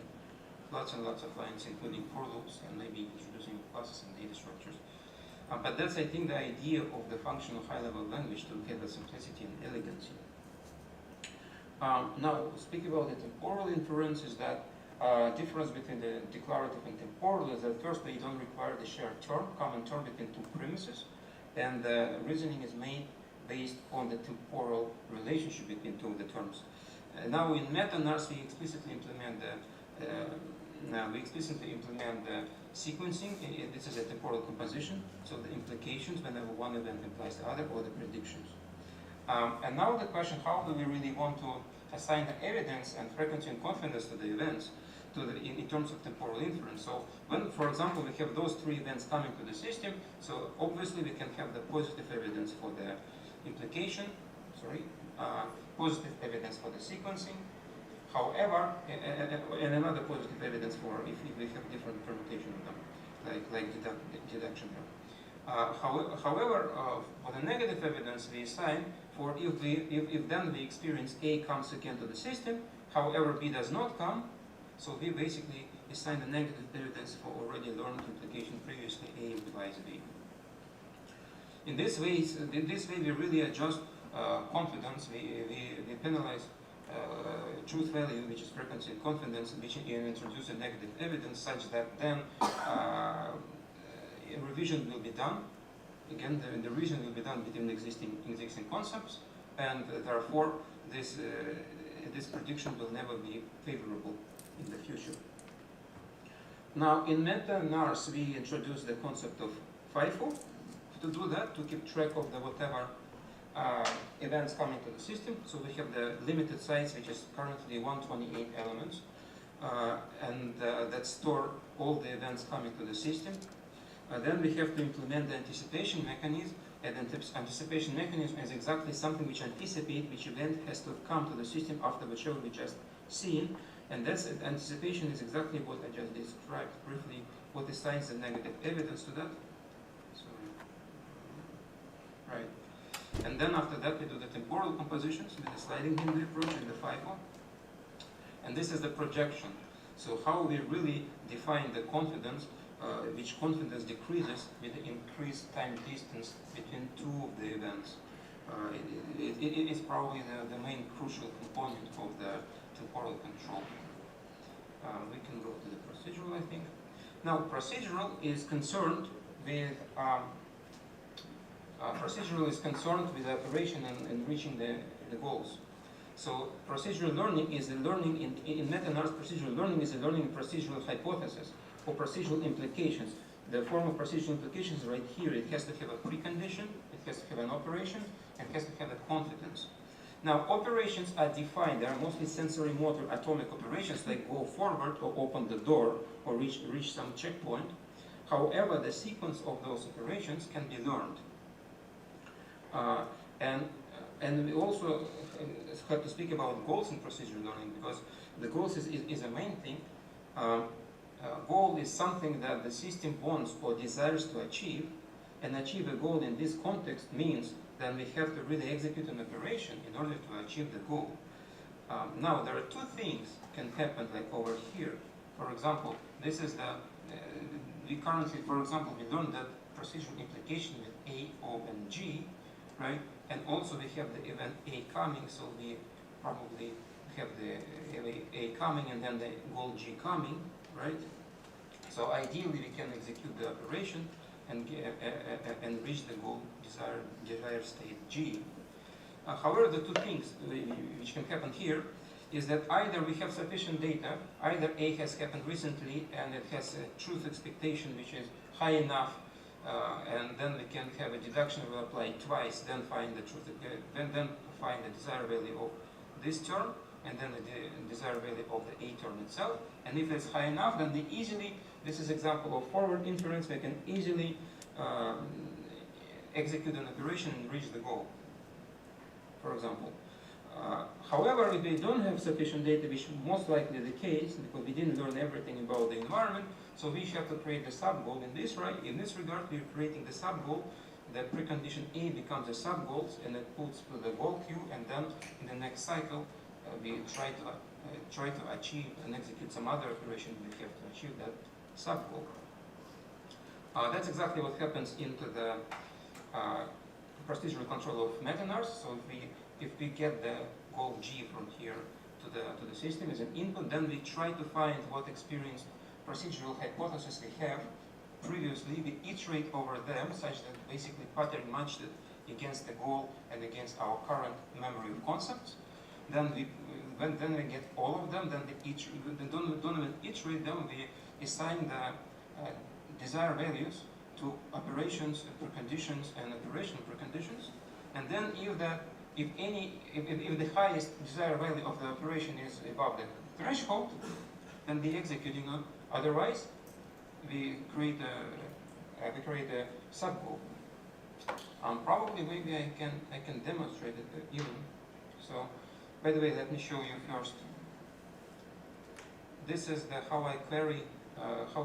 lots and lots of lines, including for loops and maybe introducing classes and data structures. But that's, I think, the idea of the functional high-level language, to get the simplicity and elegancy. Now, speaking about the temporal inference, is that difference between the declarative and temporal is that first they don't require the shared term, common term between two premises, and the reasoning is made based on the temporal relationship between two of the terms. Now in meta-nars we explicitly implement the sequencing. This is a temporal composition, so the implications whenever one event implies the other, or the predictions. And now the question, how do we really want to assign the evidence and frequency and confidence to the events in terms of temporal inference? So when, for example, we have those three events coming to the system, so obviously we can have the positive evidence for the implication, positive evidence for the sequencing. However, and another positive evidence for if we have different permutation of them, like deduction here. However, for the negative evidence we assign for if then we experience A comes again to the system, however B does not come, so we basically assign the negative evidence for already learned implication previously A implies B. In this way we really adjust confidence. We penalize truth value, which is frequency and confidence, which introduce a negative evidence such that then a revision will be done. Again, the revision will be done between existing concepts, and therefore this prediction will never be favorable in the future. Now, in meta-nars, we introduce the concept of FIFO. To do that, to keep track of the whatever events coming to the system. So we have the limited size, which is currently 128 elements, and that store all the events coming to the system. Then we have to implement the anticipation mechanism, and anticipation mechanism is exactly something which anticipates which event has to come to the system after whichever we just seen, and that's anticipation is exactly what I just described briefly, what assigns the negative evidence to that. Sorry. Right. And then after that, we do the temporal compositions with the sliding Hindley approach and the FIFO. And this is the projection. So how we really define the confidence, which confidence decreases with the increased time distance between two of the events. It is probably the main crucial component of the temporal control. We can go to the procedural, I think. Now, procedural is concerned with the operation and reaching the goals. So procedural learning is the learning in meta-analysis. Procedural learning is the learning in procedural hypothesis or procedural implications. The form of procedural implications is right here. It has to have a precondition, it has to have an operation, and it has to have a confidence. Now, operations are defined. They are mostly sensory motor atomic operations, like go forward or open the door or reach some checkpoint. However, the sequence of those operations can be learned. And we also have to speak about goals in procedural learning, because the goals is a main thing. Goal is something that the system wants or desires to achieve, and achieve a goal in this context means that we have to really execute an operation in order to achieve the goal. Now, there are two things can happen, like over here. For example, this is the, we currently, for example, we learned that procedural implication with A, O, and G, right? And also we have the event A coming, so we probably have the A coming and then the goal G coming, right? So ideally we can execute the operation and reach the goal desired state G. However, the two things which can happen here is that either we have sufficient data, either A has happened recently and it has a truth expectation which is high enough, and then we can have a deduction, we'll apply twice, then find the truth, then find the desired value of this term, and then the desired value of the A term itself. And if it's high enough, then they easily, this is example of forward inference, we can easily execute an operation and reach the goal, for example. However, if we don't have sufficient data, which is most likely the case, because we didn't learn everything about the environment, so we have to create the sub-goal. In this regard, we're creating the sub-goal. The precondition A becomes a sub-goals, and it puts to the goal queue, and then in the next cycle, we try to achieve and execute some other operation. We have to achieve that sub-goal. That's exactly what happens into the procedural control of meta-analysis. So if we get the goal G from here to the system as an input, then we try to find what experienced procedural hypothesis we have previously. We iterate over them such that basically pattern matched it against the goal and against our current memory of concepts. Then we get all of them. Then we don't even iterate them. We assign the desired values to operations, preconditions, and operational preconditions. And then if the highest desired value of the operation is above the threshold, then we executing on. Otherwise, we create a sub-goal. Probably maybe I can demonstrate it even. So, by the way, let me show you first. This is how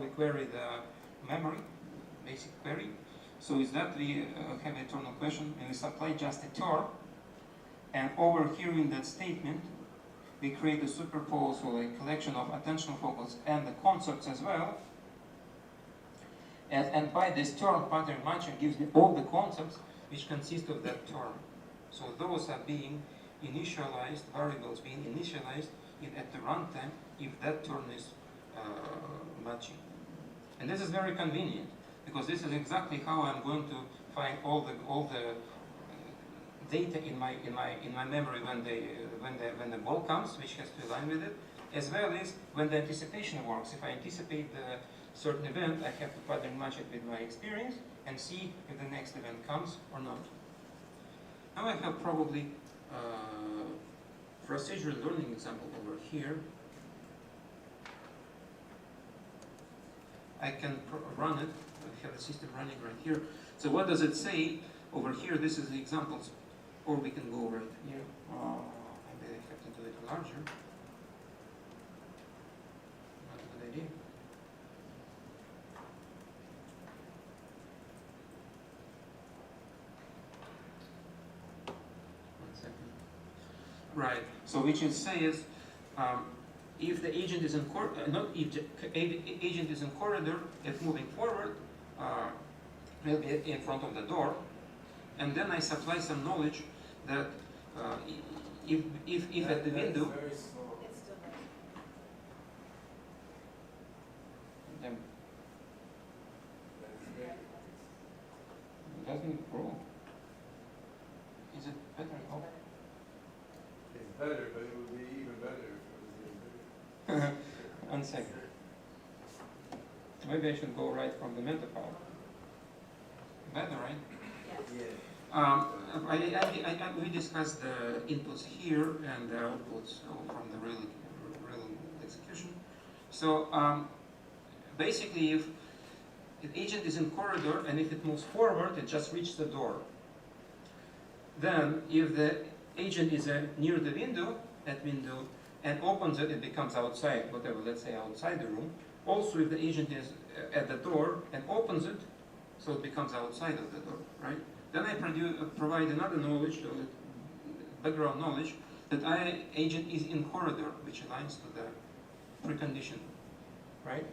we query the memory, basic query. So is that we have a eternal question and we supply just a term, and over here in that statement we create a superpose or a collection of attentional focus and the concepts as well. And by this term, pattern matcher gives me all the concepts which consist of that term. So those are being initialized, variables being initialized at the runtime if that term is matching. And this is very convenient, because this is exactly how I'm going to find all the data in my memory when the goal comes, which has to align with it, as well as when the anticipation works. If I anticipate the certain event, I have to pattern match it with my experience and see if the next event comes or not. Now I have probably procedural learning example over here. I can run it. I have the system running right here. So what does it say over here? This is the examples. Or we can go over it here. Maybe I have to do it larger. Not a good idea. Right. So which is says, if the agent is in agent is in corridor, if moving forward, will be in front of the door, and then I supply some knowledge that if at the window. Very slow. It's still there. Then That's very. it doesn't grow. Is it better? Oh. It's better, but it would be even better if it was even better. 1 second. Maybe I should go right from the meta file. Better, right? Yeah. We discussed the inputs here and the outputs from the real execution. So basically, if an agent is in corridor and if it moves forward, it just reaches the door. Then, if the agent is near the window, and opens it, it becomes outside, whatever, let's say outside the room. Also, if the agent is at the door and opens it, so it becomes outside of the door, right? Then I provide another knowledge, background knowledge, that agent is in corridor, which aligns to the precondition, right?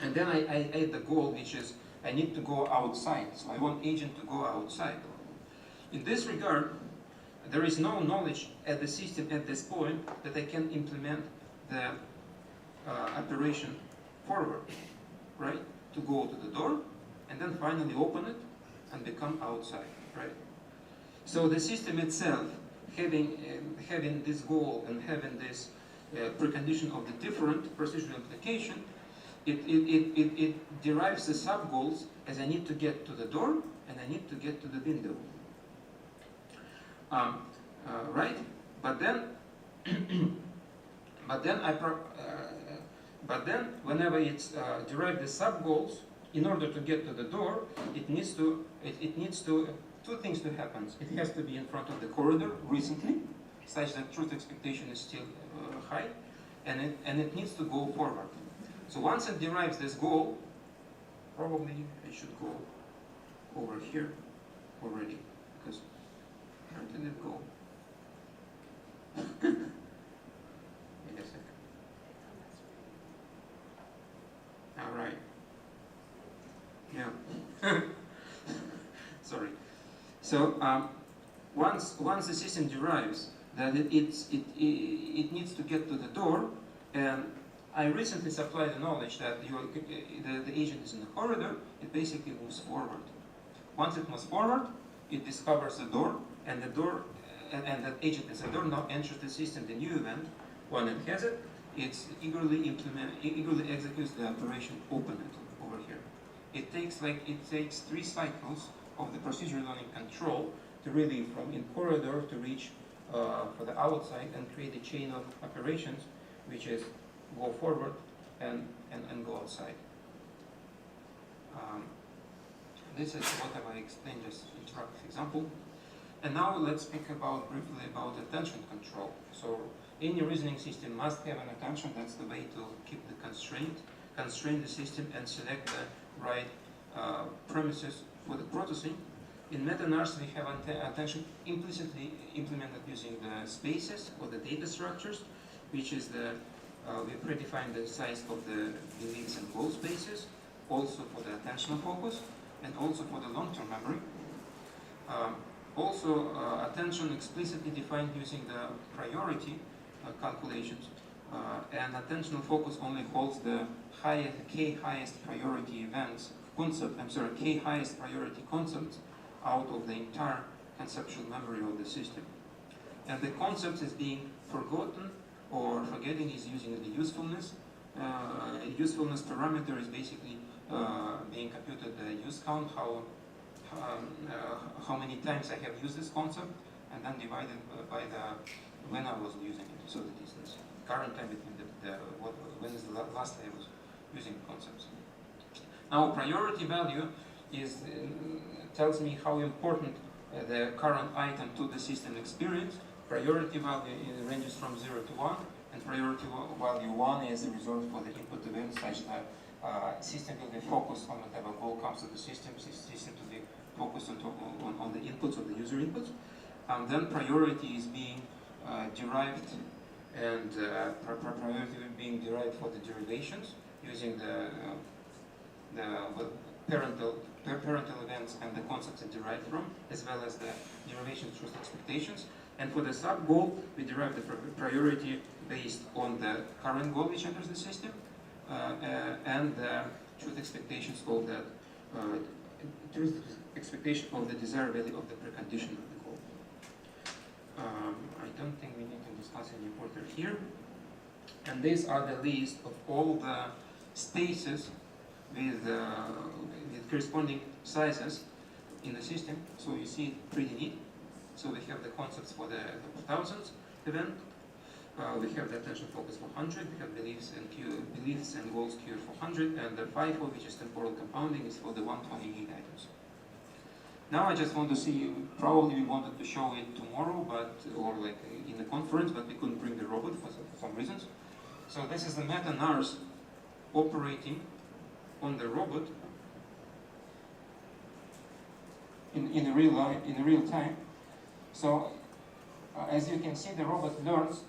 And then I add the goal, which is I need to go outside, so I want agent to go outside. In this regard, there is no knowledge at the system at this point that I can implement the operation forward, right? To go to the door and then finally open it and become outside, right? So the system itself, having this goal and having this precondition of the different procedural implication, it derives the sub-goals as I need to get to the door and I need to get to the window. Right? But then, whenever it's derived the sub-goals, in order to get to the door, it needs to two things to happen. It has to be in front of the corridor recently, such that truth expectation is still high, and it needs to go forward. So once it derives this goal, probably I should go over here already, because where did it go? Wait a second. All right. Yeah. Sorry. So once the system derives that it needs to get to the door, and I recently supplied the knowledge that the agent is in the corridor, it basically moves forward. Once it moves forward, it discovers the door, and the door, and that agent is a door now enters the system, the new event. When it has it, it eagerly executes the operation open it over here. It takes 3 cycles of the procedural learning control to really from in corridor to reach for the outside and create a chain of operations, which is go forward and go outside. This is what I explained, just interactive example. And now let's speak briefly about attention control. So any reasoning system must have an attention. That's the way to keep the constrain the system and select the right premises for the processing. In meta-analysis, we have attention implicitly implemented using the spaces or the data structures, which is we predefine the size of the beliefs and goal spaces, also for the attentional focus, and also for the long-term memory. Attention explicitly defined using the priority calculations, and attentional focus only holds the k highest priority events k highest priority concepts out of the entire conceptual memory of the system. And the concept is being forgotten or forgetting is using the usefulness. Usefulness parameter is basically being computed the use count, how many times I have used this concept, and then divided by when I was using it. So the distance, current time between when is the last time I was using concepts. Now, priority value tells me how important the current item to the system experience. Priority value ranges from 0 to 1, and priority value 1 is the result for the input event, such that system will be focused on whatever goal comes to the system. System to be focused on the inputs of the user inputs. And then priority is being derived and priority being derived for the derivations using the parental events and the concepts it derived from, as well as the derivation truth expectations. And for the sub-goal, we derive the priority based on the current goal which enters the system, and the truth expectations of the truth expectation of the desirability of the precondition of the goal. I don't think we need to discuss any further here. And these are the list of all the spaces with corresponding sizes in the system. So you see it pretty neat. So we have the concepts for the thousands event. We have the attention focus for 100. We have beliefs and goals queued for 100, and the FIFO, which is temporal compounding, is for the 128 items. Now I just want to see. Probably we wanted to show it tomorrow, or like in the conference, but we couldn't bring the robot for some reasons. So this is the meta-NARS operating on the robot in real time. So as you can see, the robot learns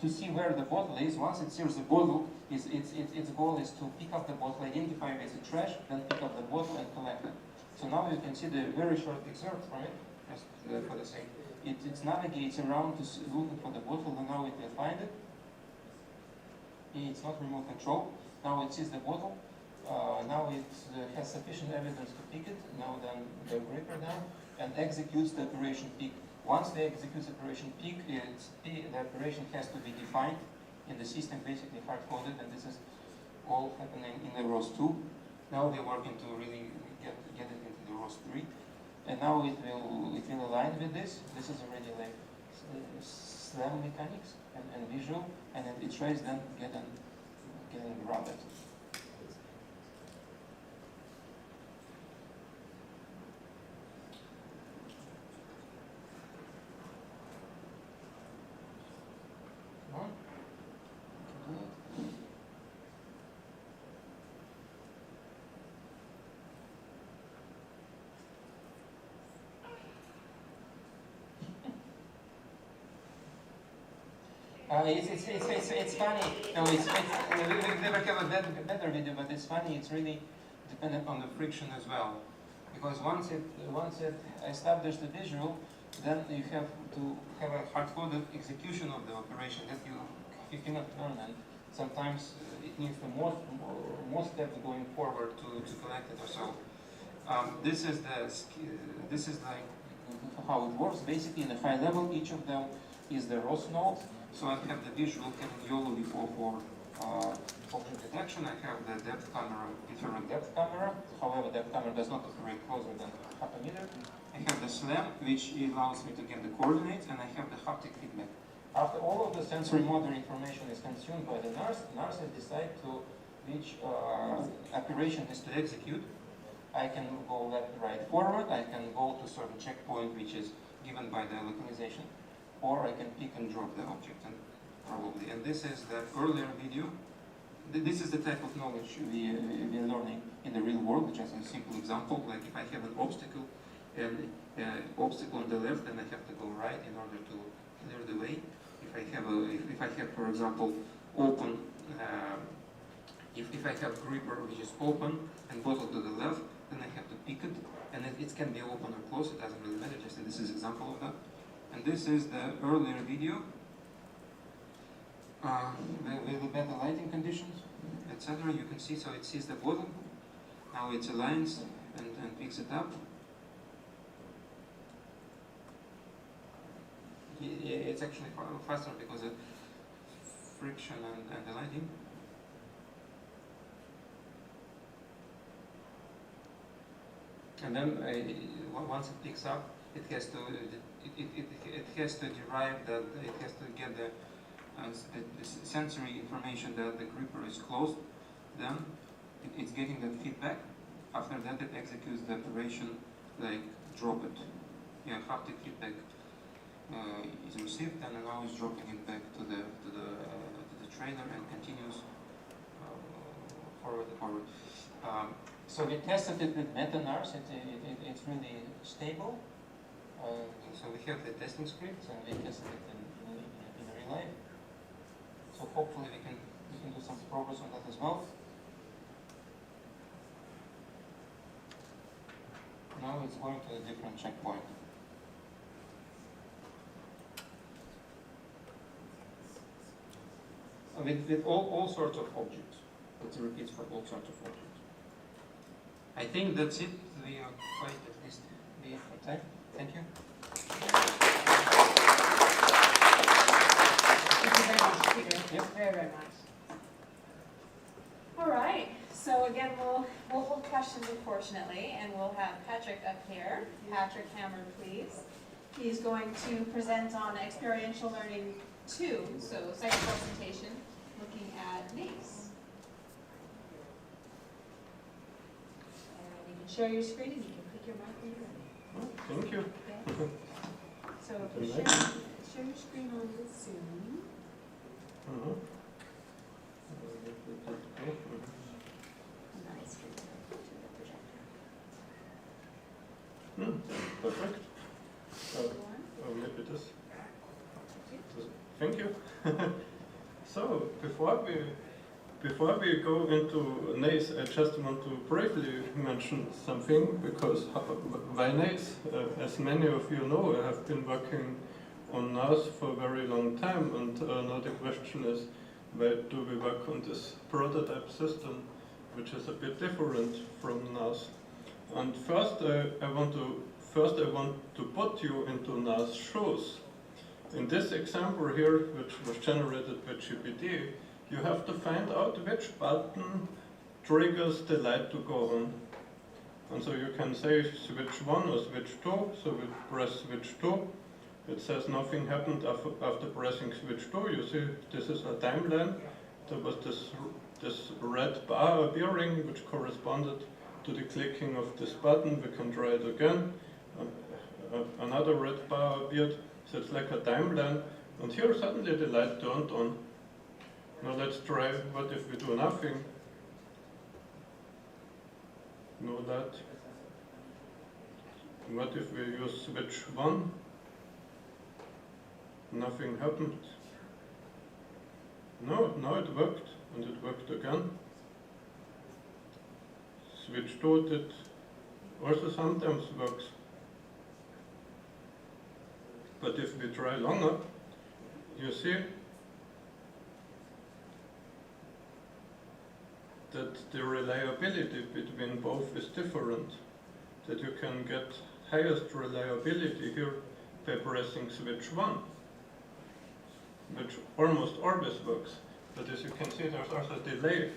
to see where the bottle is. Once it sees the bottle, its goal is to pick up the bottle, identify it as a trash, then pick up the bottle and collect it. So now you can see the very short excerpt from it, just for the sake. It navigates around looking for the bottle, and now it will find it. It's not remote control. Now it sees the bottle. Now it has sufficient evidence to pick it. Now then the gripper down and executes the operation pick. Once they execute operation pick, the operation has to be defined in the system, basically hard-coded, and this is all happening in the ROS 2. Now we're working to really get it into the ROS 3, and now it will align with this. This is already like SLAM mechanics and visual, and then it tries then get and grab it. It's funny. No, we never have a better video, but it's funny. It's really dependent on the friction as well, because once it established the visual, then you have to have a hard-coded execution of the operation that you cannot learn, and sometimes it needs the more steps going forward to collect it or so. This is like how it works. Basically, in a high level, each of them is the ROS node. So I have the visual having YOLO before for object detection. I have the depth camera, different depth camera. However, depth camera does not operate closer than half a meter. I have the SLAM, which allows me to get the coordinates, and I have the haptic feedback. After all of the sensory motor information is consumed by the NARS will decide to which operation is to execute. I can go left, right, forward. I can go to certain checkpoint, which is given by the localization. Or I can pick and drop the object, and probably. And this is the earlier video. This is the type of knowledge we are learning in the real world, just a simple example. Like if I have an obstacle, and obstacle on the left, then I have to go right in order to clear the way. If I have, for example, open, if I have gripper which is open and bottle to the left, then I have to pick it, and it can be open or closed. It doesn't really matter. Just this is an example of that. And this is the earlier video with the better lighting conditions, etc. You can see, so it sees the bottle. Now it aligns and picks it up. It's actually faster because of friction and the lighting. And then once it picks up, it has to derive that, it has to get the sensory information that the gripper is closed. Then it's getting that feedback. After that, it executes the operation like drop it. Yeah, haptic feedback is received, and now it's dropping it back to the trainer and continues forward and forward. So we tested it with meta-NARS. It's really stable. So we have the testing scripts and we tested it in real life. So hopefully we can do some progress on that as well. Now it's going to a different checkpoint. With all sorts of objects. It repeats for all sorts of objects. I think that's it. We are quite at least be for time. Thank you. Thank you very much, Peter. Yep. Very, very much. All right. So again, we'll hold questions unfortunately, and we'll have Patrick up here. Patrick Hammer, please. He's going to present on experiential learning 2, so second presentation, looking at NACE. And you can share your screen and you can click your mic when you're ready. Thank you. Okay. So if you share your screen on the Zoom. Nice. Perfect. Maybe this. Thank you. So before we go into NACE, I just want to briefly mention something, because why NACE? As many of you know, I have been working on NAS for a very long time, and now the question is, why do we work on this prototype system, which is a bit different from NAS? And first I want to put you into NAS shoes. In this example here, which was generated by GPT, you have to find out which button triggers the light to go on. And so you can say switch 1 or switch 2, so we press switch 2. It says nothing happened after pressing switch 2. You see, this is a timeline. There was this red bar appearing, which corresponded to the clicking of this button. We can try it again. Another red bar appeared. So it's like a timeline, and here suddenly the light turned on. Now let's try, what if we do nothing? No light. What if we use switch 1? Nothing happened. No, now it worked, and it worked again. Switch 2 did also sometimes works. But if we try longer, you see that the reliability between both is different, that you can get highest reliability here by pressing switch 1, which almost always works. But as you can see, there's also a delay.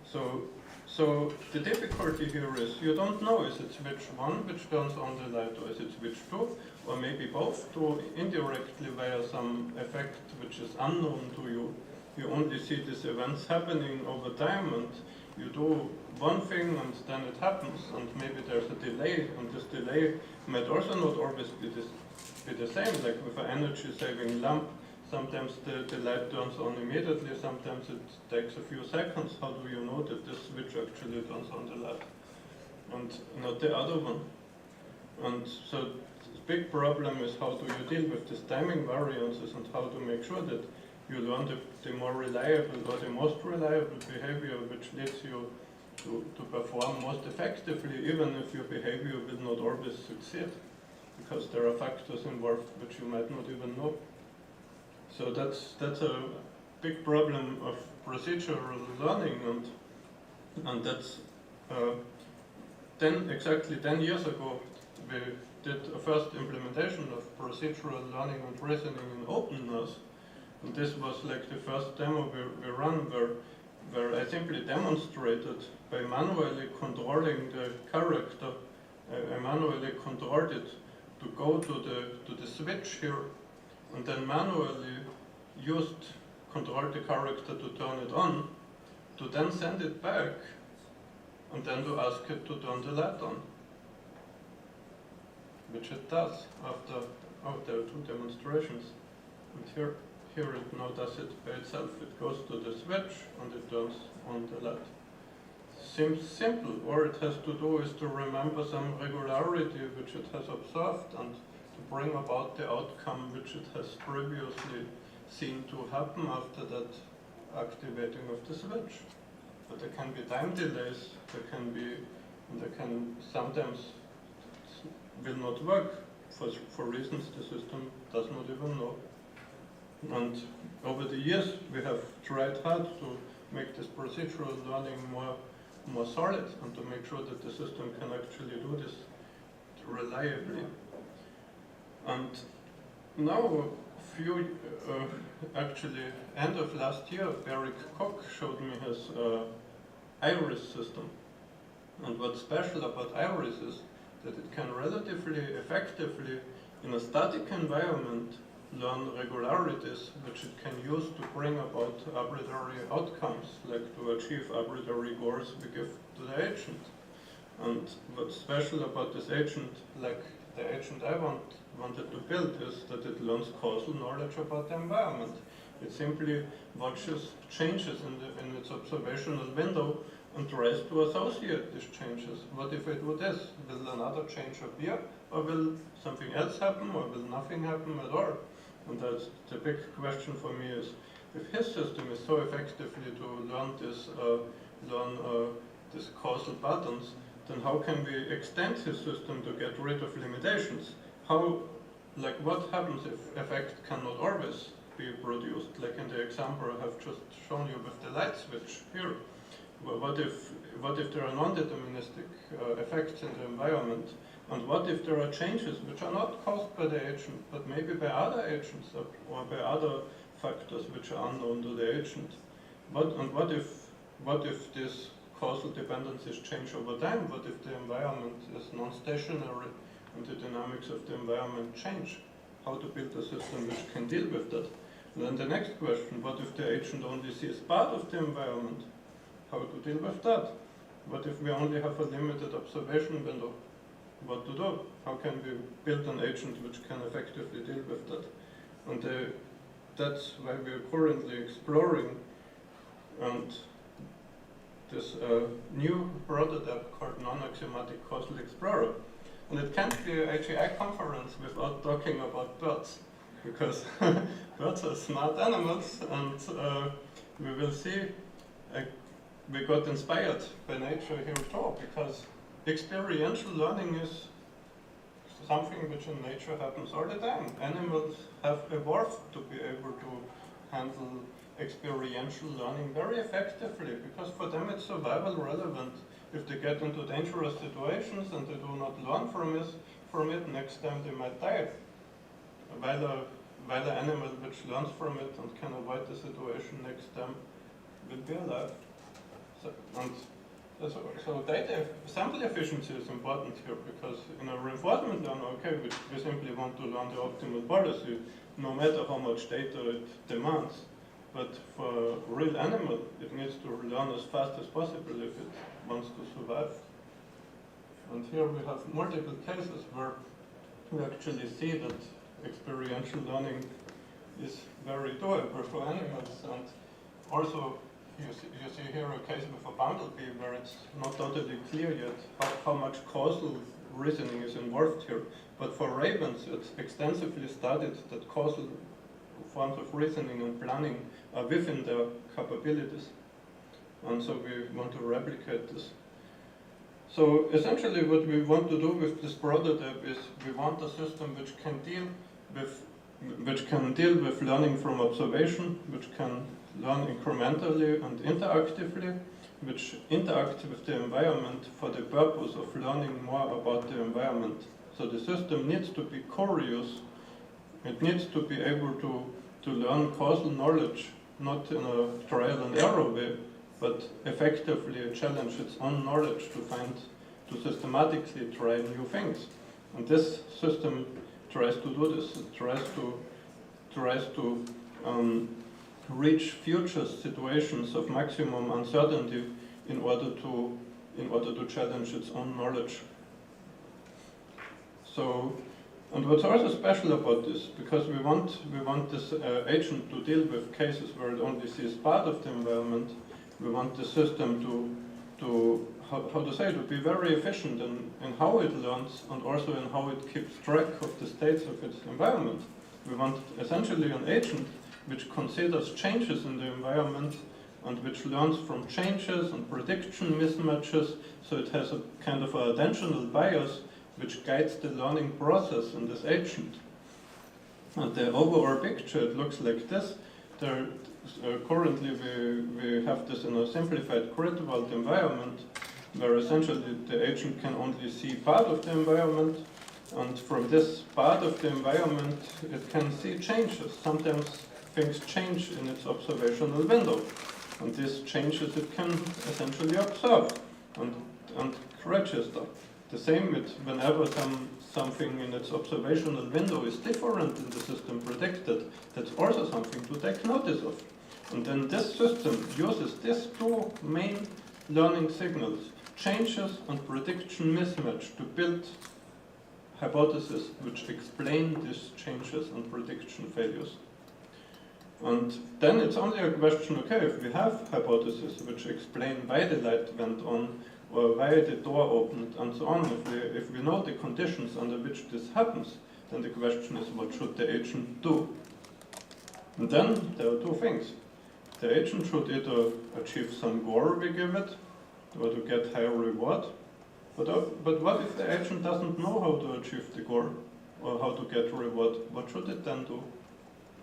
So the difficulty here is you don't know, is it switch 1 which turns on the light, or is it switch 2, or maybe both, to indirectly via some effect which is unknown to you. You only see these events happening over time, and you do one thing and then it happens, and maybe there's a delay, and this delay might also not always be the same, like with an energy saving lamp. Sometimes the light turns on immediately, sometimes it takes a few seconds. How do you know that this switch actually turns on the light and not the other one? And so the big problem is, how do you deal with these timing variances, and how to make sure that you learn the more reliable or the most reliable behavior which leads you to perform most effectively, even if your behavior will not always succeed, because there are factors involved which you might not even know. So that's a big problem of procedural learning, and that's exactly 10 years ago we did a first implementation of procedural learning and reasoning in OpenNAS, and this was like the first demo we ran where I simply demonstrated by manually controlling the character. I manually controlled it to go to the switch here, and then manually controlled the character to turn it on, to then send it back, and then to ask it to turn the light on, which it does after. There are two demonstrations, and here it now does it by itself. It goes to the switch and it turns on the light. Seems simple. All it has to do is to remember some regularity which it has observed and to bring about the outcome which it has previously seen to happen after that activating of the switch. But there can be time delays, there can sometimes will not work for reasons the system does not even know. And over the years we have tried hard to make this procedural learning more solid and to make sure that the system can actually do this reliably. And now, actually, end of last year, Eric Koch showed me his IRIS system. And what's special about IRIS is that it can relatively effectively, in a static environment, learn regularities which it can use to bring about arbitrary outcomes, like to achieve arbitrary goals we give to the agent. And what's special about this agent, like the agent I wanted to build, is that it learns causal knowledge about the environment. It simply watches changes in its observational window and tries to associate these changes. What if I do this? Will another change appear? Or will something else happen? Or will nothing happen at all? And that's the big question for me is, if his system is so effectively to learn these causal patterns, then how can we extend his system to get rid of limitations? What happens if effect cannot always be produced? Like in the example I have just shown you with the light switch here. Well, what if there are non-deterministic effects in the environment? And what if there are changes which are not caused by the agent, but maybe by other agents or by other factors which are unknown to the agent? What if these causal dependencies change over time? What if the environment is non-stationary and the dynamics of the environment change? How to build a system which can deal with that? And then the next question, what if the agent only sees part of the environment? How to deal with that? What if we only have a limited observation window? What to do? How can we build an agent which can effectively deal with that? And that's why we're currently exploring and this new prototype called Non-Axiomatic Causal Explorer. And it can't be an AGI conference without talking about birds, because birds are smart animals, and we will see, we got inspired by nature here too, because experiential learning is something which in nature happens all the time. Animals have evolved to be able to handle experiential learning very effectively, because for them it's survival relevant. If they get into dangerous situations and they do not learn from it, next time they might die. While the animal which learns from it and can avoid the situation next time will be alive. So data sample efficiency is important here, because in a reinforcement learner, okay, we simply want to learn the optimal policy, no matter how much data it demands. But for a real animal, it needs to learn as fast as possible if it wants to survive. And here we have multiple cases where we actually see that experiential learning is very doable for animals. And also, you see here a case with a bumblebee where it's not totally clear yet how much causal reasoning is involved here. But for ravens, it's extensively studied that causal forms of reasoning and planning are within their capabilities. And so we want to replicate this. So essentially what we want to do with this prototype is we want a system which can deal with learning from observation, which can learn incrementally and interactively, which interacts with the environment for the purpose of learning more about the environment. So the system needs to be curious. It needs to be able to learn causal knowledge, not in a trial and error way, but effectively challenge its own knowledge to systematically try new things. And this system tries to do this. It tries to reach future situations of maximum uncertainty in order to challenge its own knowledge. So, and what's also special about this, because we want this agent to deal with cases where it only sees part of the environment, we want the system to how to say, to be very efficient in how it learns and also in how it keeps track of the states of its environment. We want essentially an agent which considers changes in the environment and which learns from changes and prediction mismatches, so it has a kind of a attentional bias which guides the learning process in this agent. And the overall picture, it looks like this. Currently we have this in a simplified grid world environment where essentially the agent can only see part of the environment, and from this part of the environment it can see changes. Sometimes things change in its observational window, and these changes it can essentially observe and register. The same with whenever something in its observational window is different in the system predicted, that's also something to take notice of. And then this system uses these two main learning signals, changes and prediction mismatch, to build hypotheses which explain these changes and prediction failures. And then it's only a question, okay, if we have hypotheses which explain why the light went on or why the door opened and so on, if we know the conditions under which this happens, then the question is, what should the agent do? And then there are two things. The agent should either achieve some goal we give it, or to get higher reward. But what if the agent doesn't know how to achieve the goal, or how to get reward? What should it then do?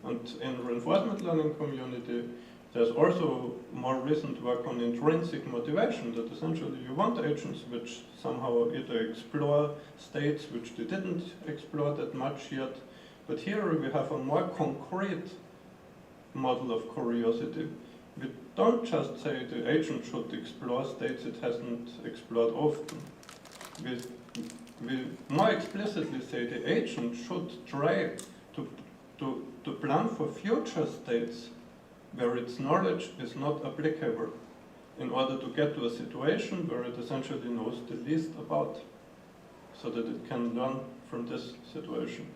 And in reinforcement learning community, there's also more recent work on intrinsic motivation, that essentially you want agents which somehow either explore states which they didn't explore that much yet. But here we have a more concrete model of curiosity. We don't just say the agent should explore states it hasn't explored often. We more explicitly say the agent should try to plan for future states where its knowledge is not applicable, in order to get to a situation where it essentially knows the least about, so that it can learn from this situation.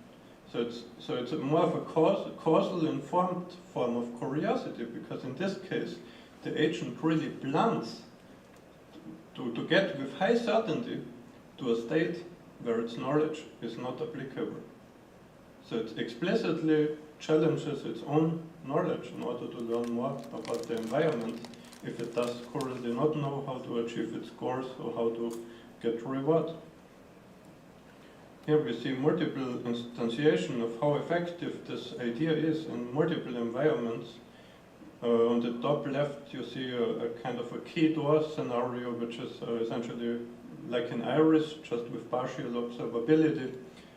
So it's more of a causal informed form of curiosity, because in this case the agent really plans to get with high certainty to a state where its knowledge is not applicable. So it explicitly challenges its own knowledge in order to learn more about the environment, if it does currently not know how to achieve its goals or how to get reward. Here we see multiple instantiation of how effective this idea is in multiple environments. On the top left you see a kind of a key door scenario, which is essentially like an iris, just with partial observability,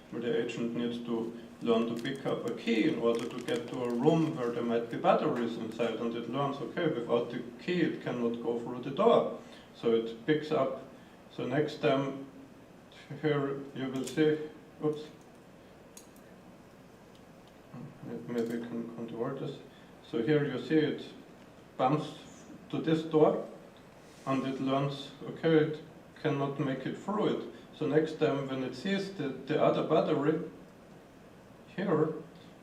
where the agent needs to learn to pick up a key in order to get to a room where there might be batteries inside, and it learns, okay, without the key it cannot go through the door. So it picks up. So next time, here you will see, oops, maybe I can control this. So here you see it bumps to this door, and it learns, okay, it cannot make it through it. So next time when it sees the other battery, here,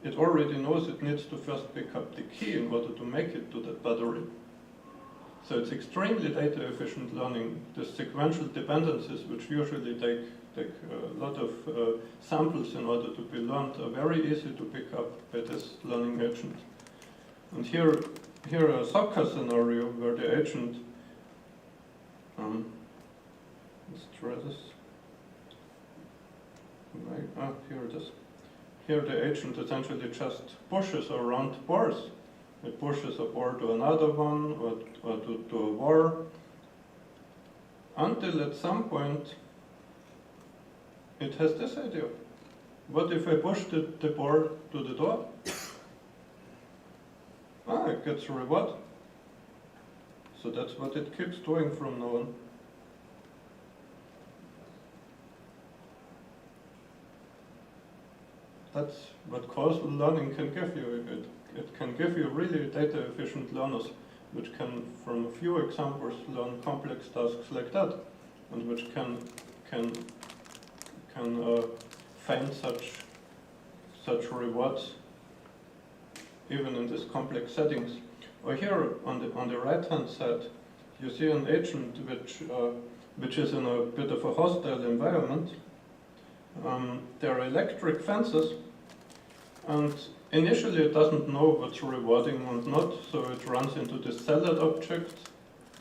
it already knows it needs to first pick up the key in order to make it to that battery. So it's extremely data efficient learning. The sequential dependencies, which usually take a lot of samples in order to be learned, are very easy to pick up by this learning agent. And here a soccer scenario where the agent, let's try this. Here it is. Here the agent essentially just pushes around bars. It pushes a bar to another one, or to a wall, until at some point it has this idea. What if I push the bar to the door? It gets a reward. So that's what it keeps doing from now on. That's what causal learning can give you. It can give you really data efficient learners, which can, from a few examples, learn complex tasks like that, and which can find such rewards even in these complex settings. Or here on the right hand side, you see an agent which which is in a bit of a hostile environment. There are electric fences, and initially it doesn't know what's rewarding and not, so it runs into this salad object.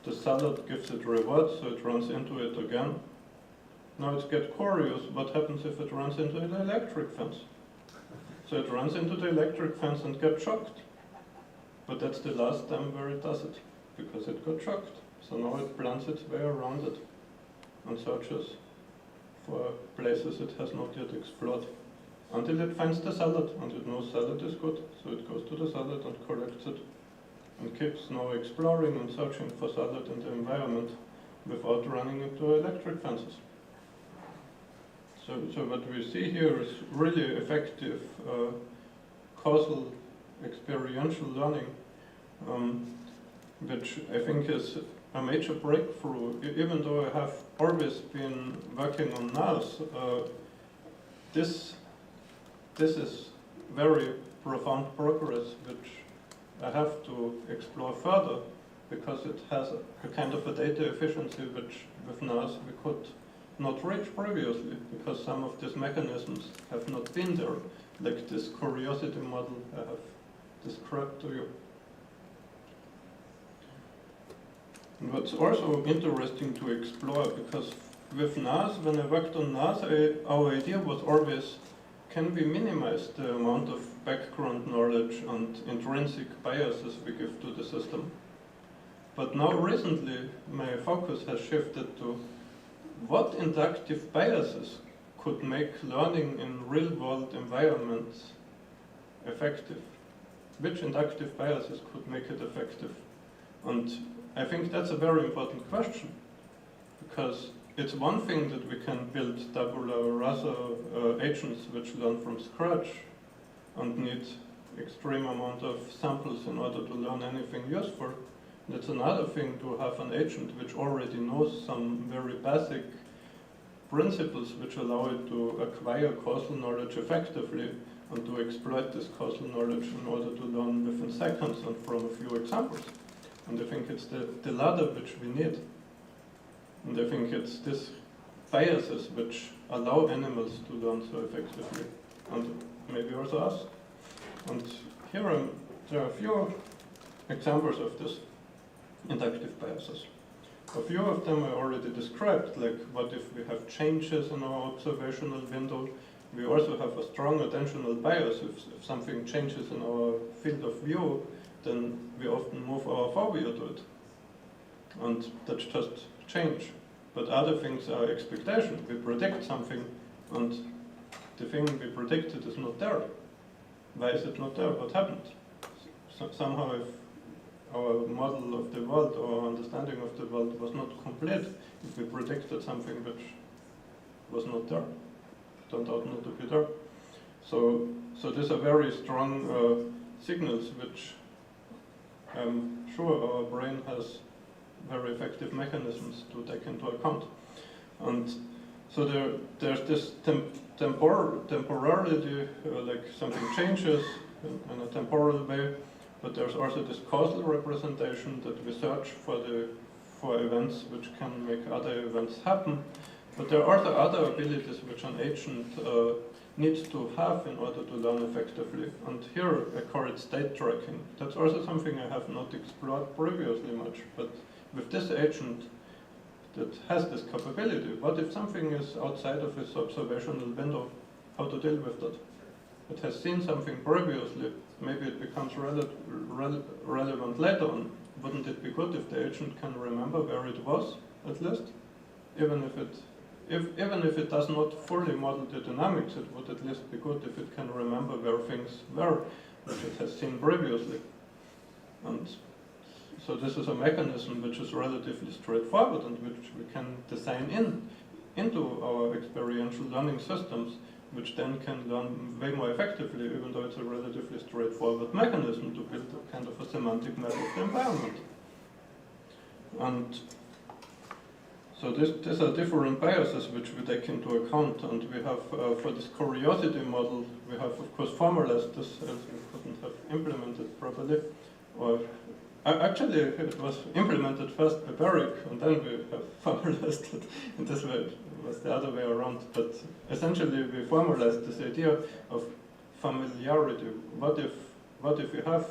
The salad gives it reward, so it runs into it again. Now it gets curious, what happens if it runs into the electric fence? So it runs into the electric fence and gets shocked. But that's the last time where it does it, because it got shocked. So now it plans its way around it and searches for places it has not yet explored, until it finds the salad, and it knows salad is good, so it goes to the salad and collects it, and keeps now exploring and searching for salad in the environment without running into electric fences. So what we see here is really effective causal experiential learning, which I think is a major breakthrough. Even though I have always been working on NAS, this is very profound progress which I have to explore further, because it has a kind of a data efficiency which with NAS we could not reach previously, because some of these mechanisms have not been there, like this curiosity model I have described to you. And what's also interesting to explore, because with NAS, when I worked on NAS, our idea was always, can we minimize the amount of background knowledge and intrinsic biases we give to the system? But now recently, my focus has shifted to what inductive biases could make learning in real-world environments effective? Which inductive biases could make it effective? And I think that's a very important question, because it's one thing that we can build tabula rasa agents which learn from scratch and need extreme amount of samples in order to learn anything useful. It's another thing to have an agent which already knows some very basic principles which allow it to acquire causal knowledge effectively and to exploit this causal knowledge in order to learn within seconds and from a few examples. And I think it's the latter which we need. And I think it's these biases which allow animals to learn so effectively, and maybe also us. And here there are a few examples of this inductive biases. A few of them I already described, like what if we have changes in our observational window. We also have a strong attentional bias. If something changes in our field of view, then we often move our phobia to it. And that's just change. But other things are expectation. We predict something, and the thing we predicted is not there. Why is it not there? What happened? Somehow if our model of the world, our understanding of the world was not complete, if we predicted something which was not there, turned out not to be there. So these are very strong signals which I'm sure our brain has very effective mechanisms to take into account. And so there's this temporality, like something changes in a temporal way, but there's also this causal representation that we search for events which can make other events happen. But there are also other abilities which an agent needs to have in order to learn effectively. And here I call it state tracking. That's also something I have not explored previously much, but with this agent that has this capability, what if something is outside of its observational window? How to deal with that? It has seen something previously, maybe it becomes relevant later on. Wouldn't it be good if the agent can remember where it was, at least? Even if it does not fully model the dynamics, it would at least be good if it can remember where things were, which it has seen previously. And so this is a mechanism which is relatively straightforward and which we can design into our experiential learning systems, which then can learn way more effectively, even though it's a relatively straightforward mechanism to build a kind of a semantic map of the environment. And so these are different biases which we take into account, and we have, for this curiosity model, we have of course formalized this, as we couldn't have implemented properly, or Actually, it was implemented first by Barrick, and then we have formalized it in this way. It was the other way around. But essentially, we formalized this idea of familiarity. What if you have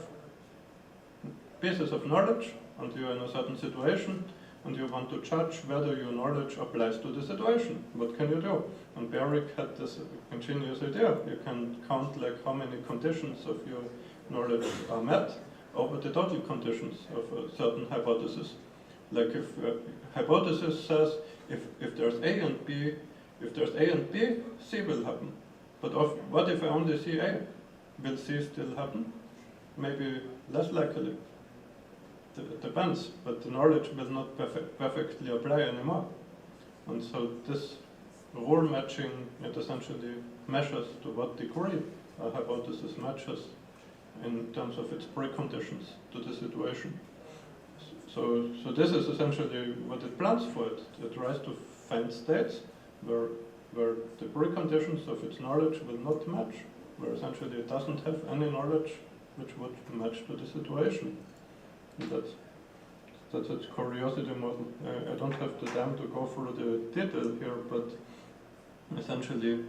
pieces of knowledge, and you're in a certain situation, and you want to judge whether your knowledge applies to the situation? What can you do? And Barrick had this ingenious idea. You can count like how many conditions of your knowledge are met over the total conditions of a certain hypothesis. Like if hypothesis says if there's A and B, C will happen. But what if I only see A? Will C still happen? Maybe less likely. It depends, but the knowledge will not perfectly apply anymore. And so this rule matching, it essentially measures to what degree a hypothesis matches in terms of its preconditions to the situation. So this is essentially what it plans for. It tries to find states where the preconditions of its knowledge will not match, where essentially it doesn't have any knowledge which would match to the situation. And that's its curiosity model. I don't have the time to go through the detail here, but essentially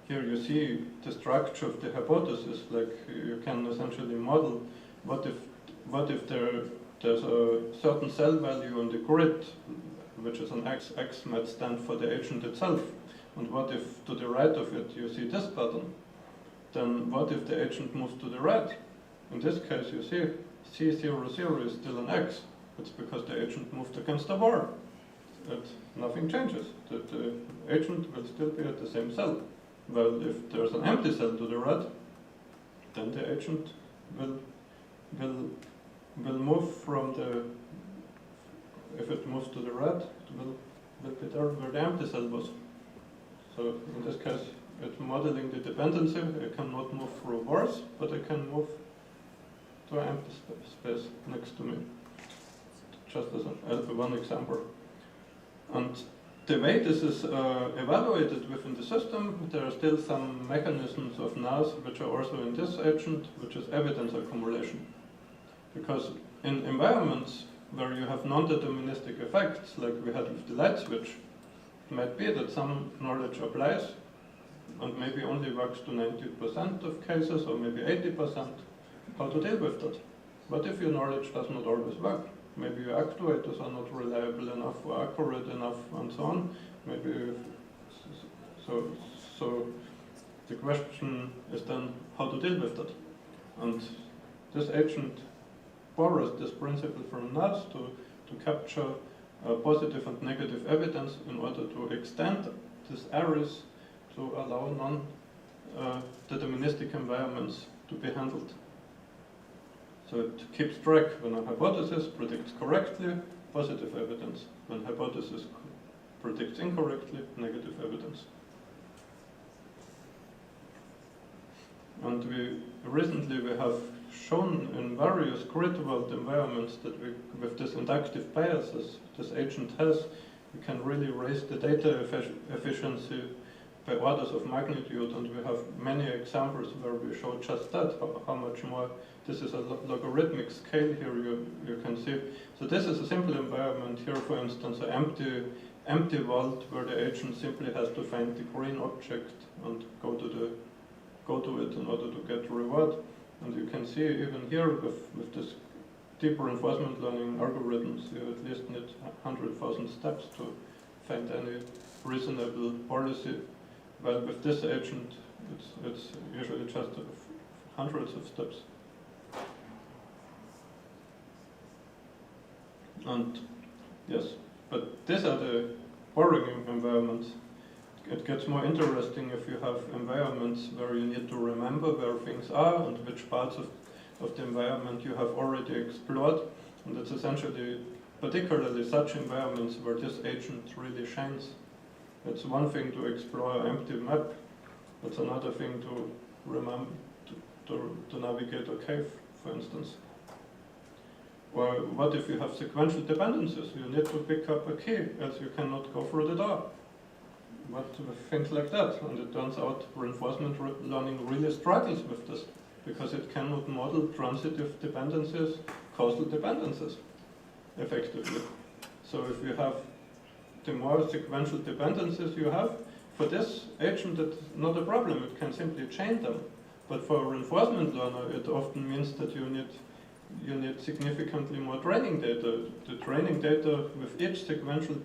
here you see the structure of the hypothesis. Like you can essentially model what if there's a certain cell value on the grid, which is an X might stand for the agent itself, and what if to the right of it you see this pattern? Then what if the agent moves to the right? In this case you see C00 is still an X. It's because the agent moved against the wall. Nothing changes. The agent will still be at the same cell. Well, if there's an empty cell to the right, then the agent will move from the. If it moves to the right, it will be there where the empty cell was. So in this case, it's modeling the dependency. I cannot move through walls, but I can move to an empty space next to me. Just as one example. And the way this is evaluated within the system, there are still some mechanisms of NAS which are also in this agent, which is evidence accumulation. Because in environments where you have non-deterministic effects, like we had with the light switch, it might be that some knowledge applies and maybe only works to 90% of cases, or maybe 80%. How to deal with that? What if your knowledge does not always work? Maybe your actuators are not reliable enough or accurate enough, and so on. Maybe so the question is then how to deal with that. And this agent borrows this principle from NAS to capture positive and negative evidence in order to extend these arrays to allow non-deterministic environments to be handled. So it keeps track when a hypothesis predicts correctly, positive evidence. When hypothesis predicts incorrectly, negative evidence. And recently we have shown in various grid world environments that with this inductive biases this agent has, we can really raise the data efficiency by orders of magnitude, and we have many examples where we show just that, how much more. This is a logarithmic scale here, you can see. So this is a simple environment here, for instance, an empty vault where the agent simply has to find the green object and go to it in order to get reward. And you can see even here with this deep reinforcement learning algorithms, you at least need 100,000 steps to find any reasonable policy. Well, with this agent, it's usually just hundreds of steps. And yes, but these are the boring environments. It gets more interesting if you have environments where you need to remember where things are and which parts of the environment you have already explored. And it's essentially particularly such environments where this agent really shines. It's one thing to explore an empty map. It's another thing to remember to navigate a cave, for instance. Or what if you have sequential dependencies? You need to pick up a key, else you cannot go through the door. What things like that? And it turns out reinforcement learning really struggles with this, because it cannot model transitive dependencies causal dependencies, effectively. So if you have, the more sequential dependencies you have, for this agent it's not a problem, it can simply chain them. But for a reinforcement learner, it often means that you need significantly more training data. The training data with each sequential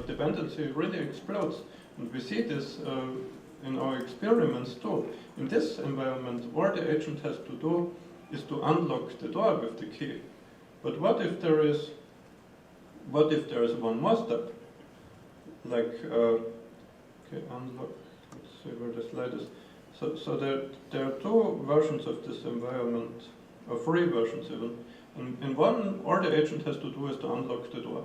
dependency really explodes. And we see this in our experiments too. In this environment, all the agent has to do is to unlock the door with the key. But what if there is one more step? Like, okay, unlock, let's see where the slide is. So there are two versions of this environment, or three versions even. In one, all the agent has to do is to unlock the door.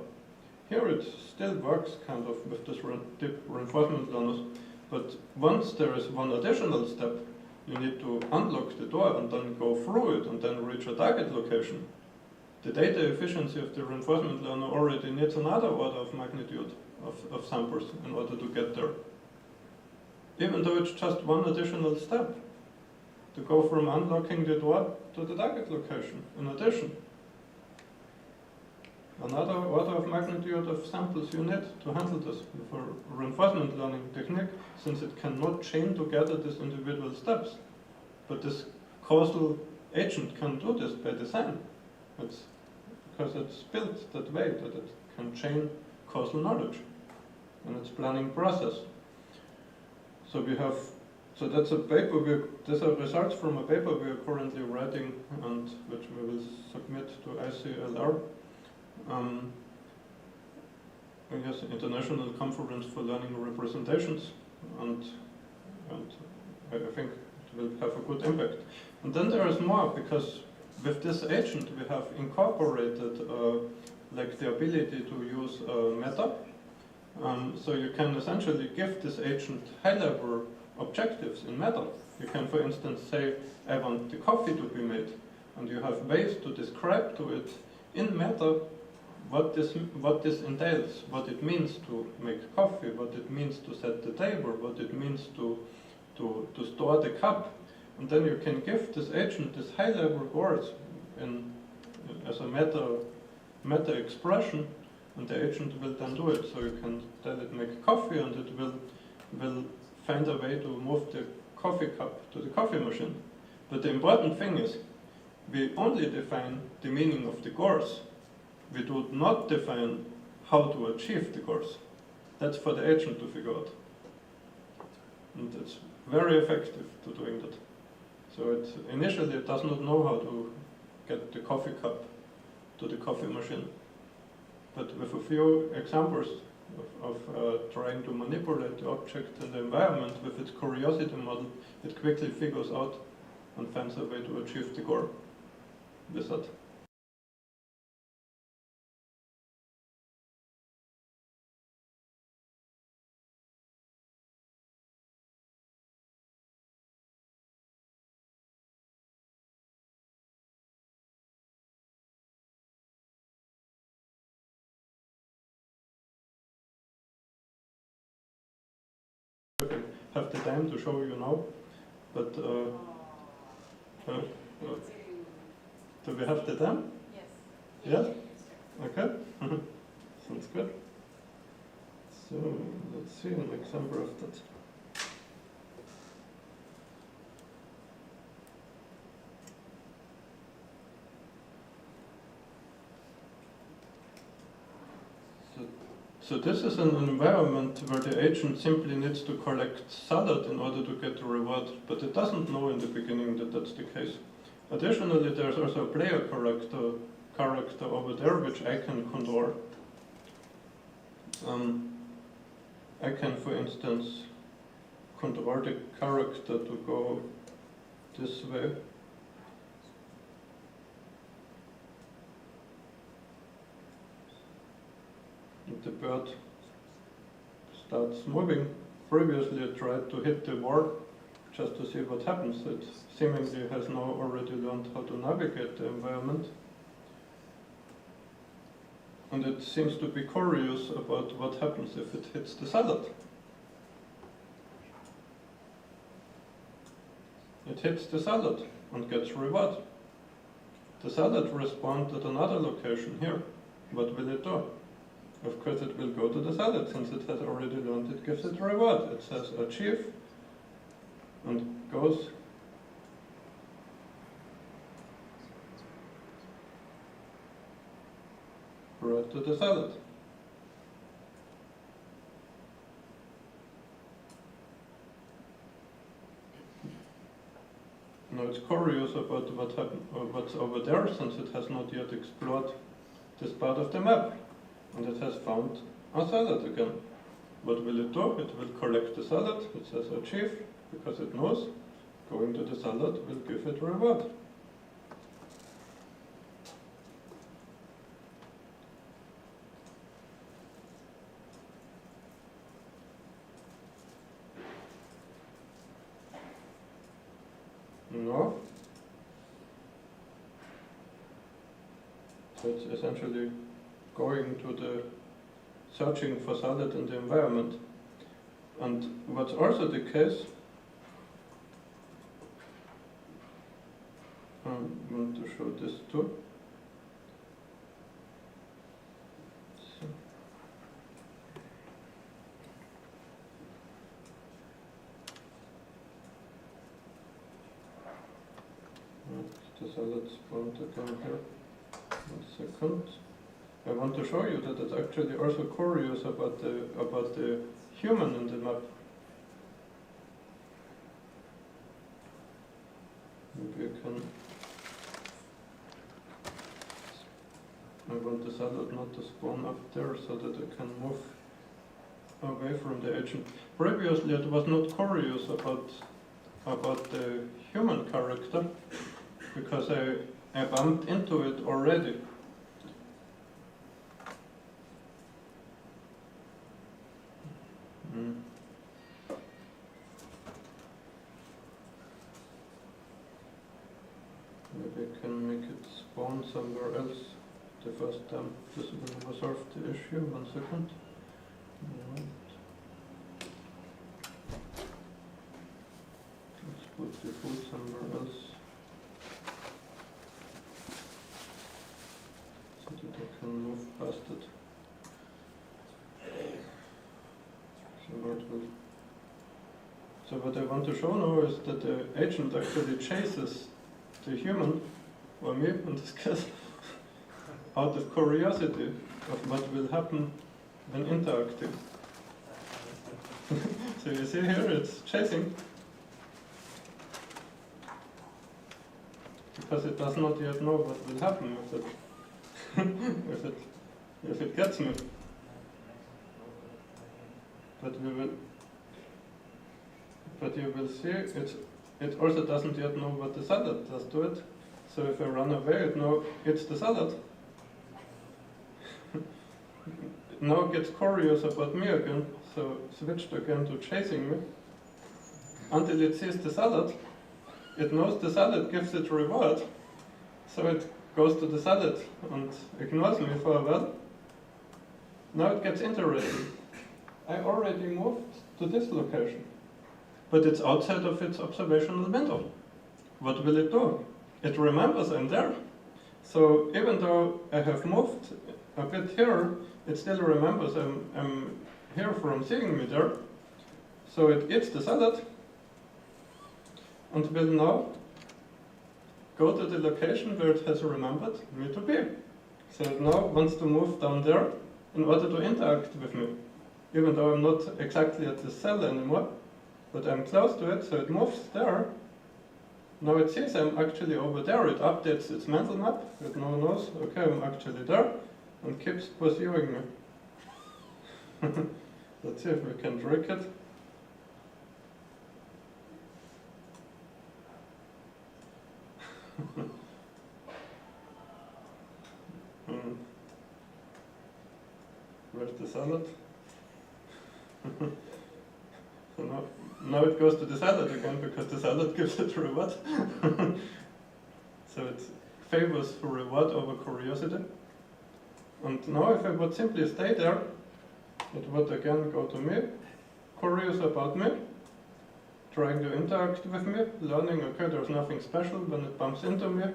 Here it still works kind of with this deep reinforcement learners, but once there is one additional step, you need to unlock the door and then go through it and then reach a target location. The data efficiency of the reinforcement learner already needs another order of magnitude of samples in order to get there. Even though it's just one additional step to go from unlocking the door to the target location. In addition, another order of magnitude of samples you need to handle this for reinforcement learning technique, since it cannot chain together these individual steps. But this causal agent can do this by design. It's because it's built that way, that it can chain causal knowledge in its planning process. So we have, so that's a paper, these are results from a paper we are currently writing and which we will submit to ICLR. I guess International Conference for Learning Representations, and I think it will have a good impact. And then there is more, because with this agent we have incorporated like the ability to use meta. So you can essentially give this agent high-level objectives in meta. You can, for instance, say, I want the coffee to be made, and you have ways to describe to it in meta what this entails, what it means to make coffee, what it means to set the table, what it means to store the cup. And then you can give this agent this high-level words as a meta expression, and the agent will then do it. So you can tell it make coffee, and it will find a way to move the coffee cup to the coffee machine. But the important thing is, we only define the meaning of the course. We do not define how to achieve the course. That's for the agent to figure out. And it's very effective to doing that. So initially it does not know how to get the coffee cup to the coffee machine. But with a few examples of trying to manipulate the object in the environment with its curiosity model, it quickly figures out and finds a way to achieve the goal with that. Have the time to show you now, but do we have the time? Yes. Yeah? Okay. Sounds good. So let's see an example of that. So this is an environment where the agent simply needs to collect salad in order to get the reward, but it doesn't know in the beginning that that's the case. Additionally, there's also a player character over there which I can control. I can, for instance, control the character to go this way. The bird starts moving. Previously it tried to hit the wall just to see what happens. It seemingly has now already learned how to navigate the environment. And it seems to be curious about what happens if it hits the salad. It hits the salad and gets reward. the salad respond at another location here, what will it do? Of course it will go to the salad, since it has already learned it gives it a reward. It says achieve, and goes right to the salad. Now it's curious about what's over there, since it has not yet explored this part of the map. And it has found a salad again. What will it do? It will collect the salad. It says achieve, because it knows going to the salad will give it a reward. No. So it's essentially going to the searching for salad in the environment. And what's also the case, I want to show this too. So. The salad spawned again here. 1 second. I want to show you that it's actually also curious about the human in the map. Maybe I can. I want the salad not to spawn up there so that I can move away from the agent. Previously, it was not curious about the human character because I bumped into it already. Maybe I can make it spawn somewhere else the first time. This will resolve the issue. 1 second. Right. Let's put the food somewhere else so that I can move past it. So what I want to show now is that the agent actually chases the human, or me in this case, out of curiosity of what will happen when interacting. So you see here it's chasing, because it does not yet know what will happen if it if it gets me. But you will see it also doesn't yet know what the salad does to it. So if I run away, it knows it's the salad. Now it gets curious about me again, so switched again to chasing me until it sees the salad. It knows the salad gives it reward, so it goes to the salad and ignores me for a while. Now it gets interested. I already moved to this location, but it's outside of its observational window. What will it do? It remembers I'm there. So even though I have moved a bit here, it still remembers I'm here from seeing me there. So it eats the salad and will now go to the location where it has remembered me to be. So it now wants to move down there in order to interact with me. Even though I'm not exactly at the cell anymore, but I'm close to it, so it moves there. Now it sees I'm actually over there, it updates its mental map, it now knows, okay, I'm actually there, and keeps pursuing me. Let's see if we can trick it. Where's the salad? So now it goes to the salad again because the salad gives it reward. So it favors reward over curiosity. And now if I would simply stay there, it would again go to me, curious about me, trying to interact with me, learning, okay, there's nothing special when it bumps into me,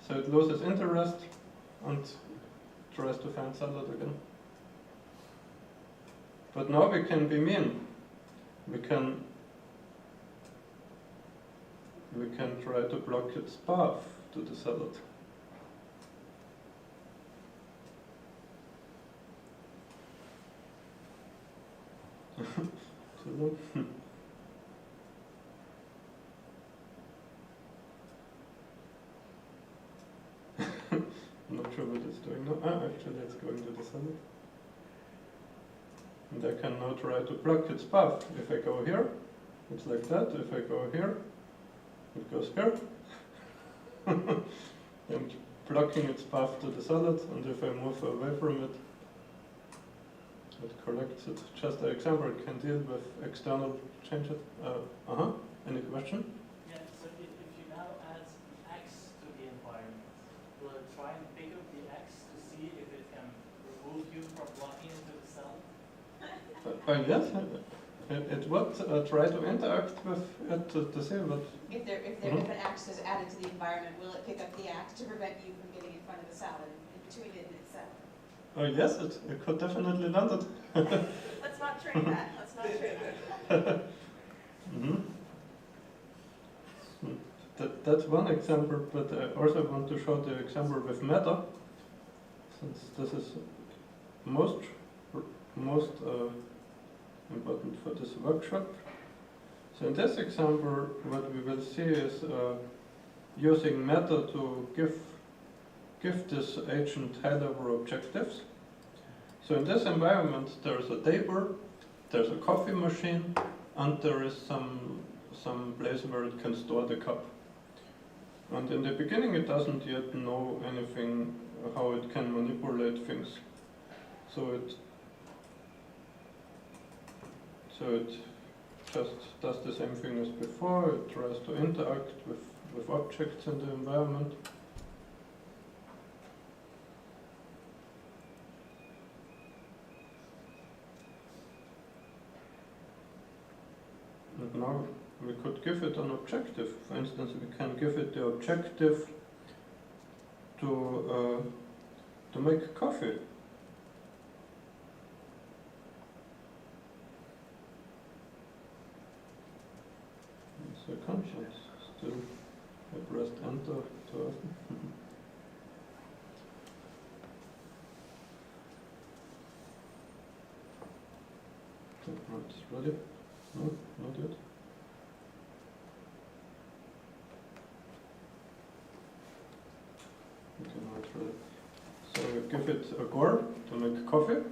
so it loses interest and tries to find salad again. But now we can be mean. We can try to block its path to the salad. I'm not sure what it's doing now. Actually it's going to the salad. And I can now try to block its path. If I go here, it's like that. If I go here, it goes here. I'm blocking its path to the salad, and if I move away from it, it corrects it. Just an example, it can deal with external changes. Any question? Yeah, so if you now add X to the environment, will it try and pick up the X to see if it can remove you from blocking into the cell? Yes, it would try to interact with it to see what. If an axe is added to the environment, will it pick up the axe to prevent you from getting in front of the salad, in between it and itself? Yes, it could definitely learn that. Let's not train that. Let's not train that. That's one example, but I also want to show the example with meta, since this is most important for this workshop. So in this example, what we will see is using meta to give this agent high-level objectives. So in this environment, there is a table, there's a coffee machine, and there is some place where it can store the cup. And in the beginning, it doesn't yet know anything, how it can manipulate things. So it just does the same thing as before. It tries to interact with objects in the environment. And now we could give it an objective. For instance, we can give it the objective to make coffee. Second, still I pressed enter too often. It's ready? No, not yet. Okay, now it's ready. So we give it a core to make coffee.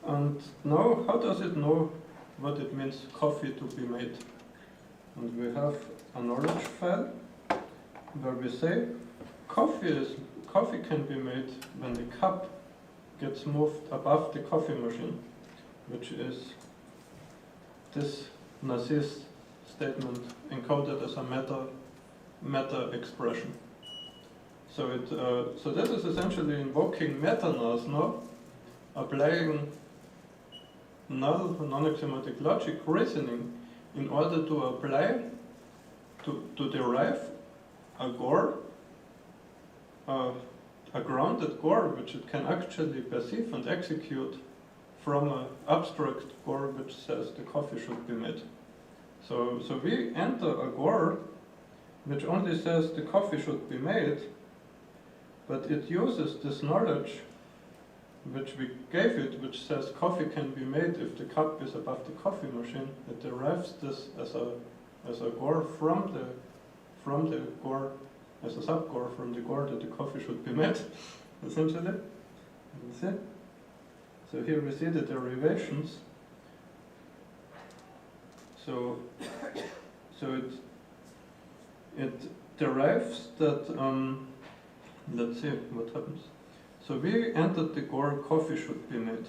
And now, how does it know what it means coffee to be made? And we have a knowledge file where we say coffee can be made when the cup gets moved above the coffee machine, which is this Nazis statement encoded as a meta expression. So so this is essentially invoking meta-nas now, applying null non-axiomatic logic reasoning in order to apply, to derive a Goer, a grounded Goer, which it can actually perceive and execute from an abstract Goer which says the coffee should be made. So we enter a Goer which only says the coffee should be made, but it uses this knowledge which we gave it, which says coffee can be made if the cup is above the coffee machine. It derives this as a Goer from the Goer, as a sub-Goer from the Goer that the coffee should be made, essentially. You see? So here we see the derivations. So it derives that, let's see what happens. So we entered the Goer coffee should be made.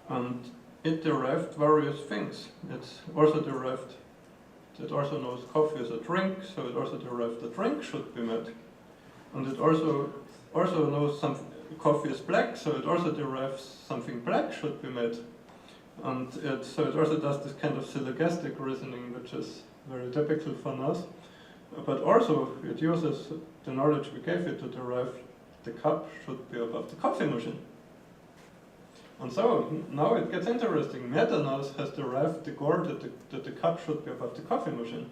And it derived various things. It also knows coffee is a drink, so it also derived the drink should be made. And it also knows some coffee is black, so it also derives something black should be made. And so it also does this kind of syllogistic reasoning, which is very typical for NAS. But also it uses the knowledge we gave it to derive the cup should be above the coffee machine. And so now it gets interesting. Meta-NAS has derived the goal that the cup should be above the coffee machine,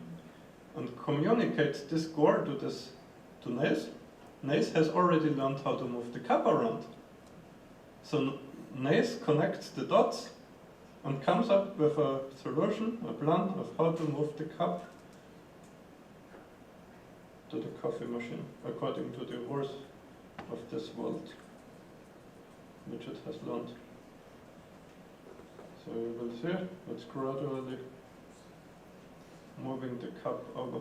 and communicates this goal to NAS. NAS has already learned how to move the cup around. So NAS connects the dots and comes up with a solution, a plan of how to move the cup to the coffee machine according to the rules of this world, which it has learned. So you will see it's gradually moving the cup over.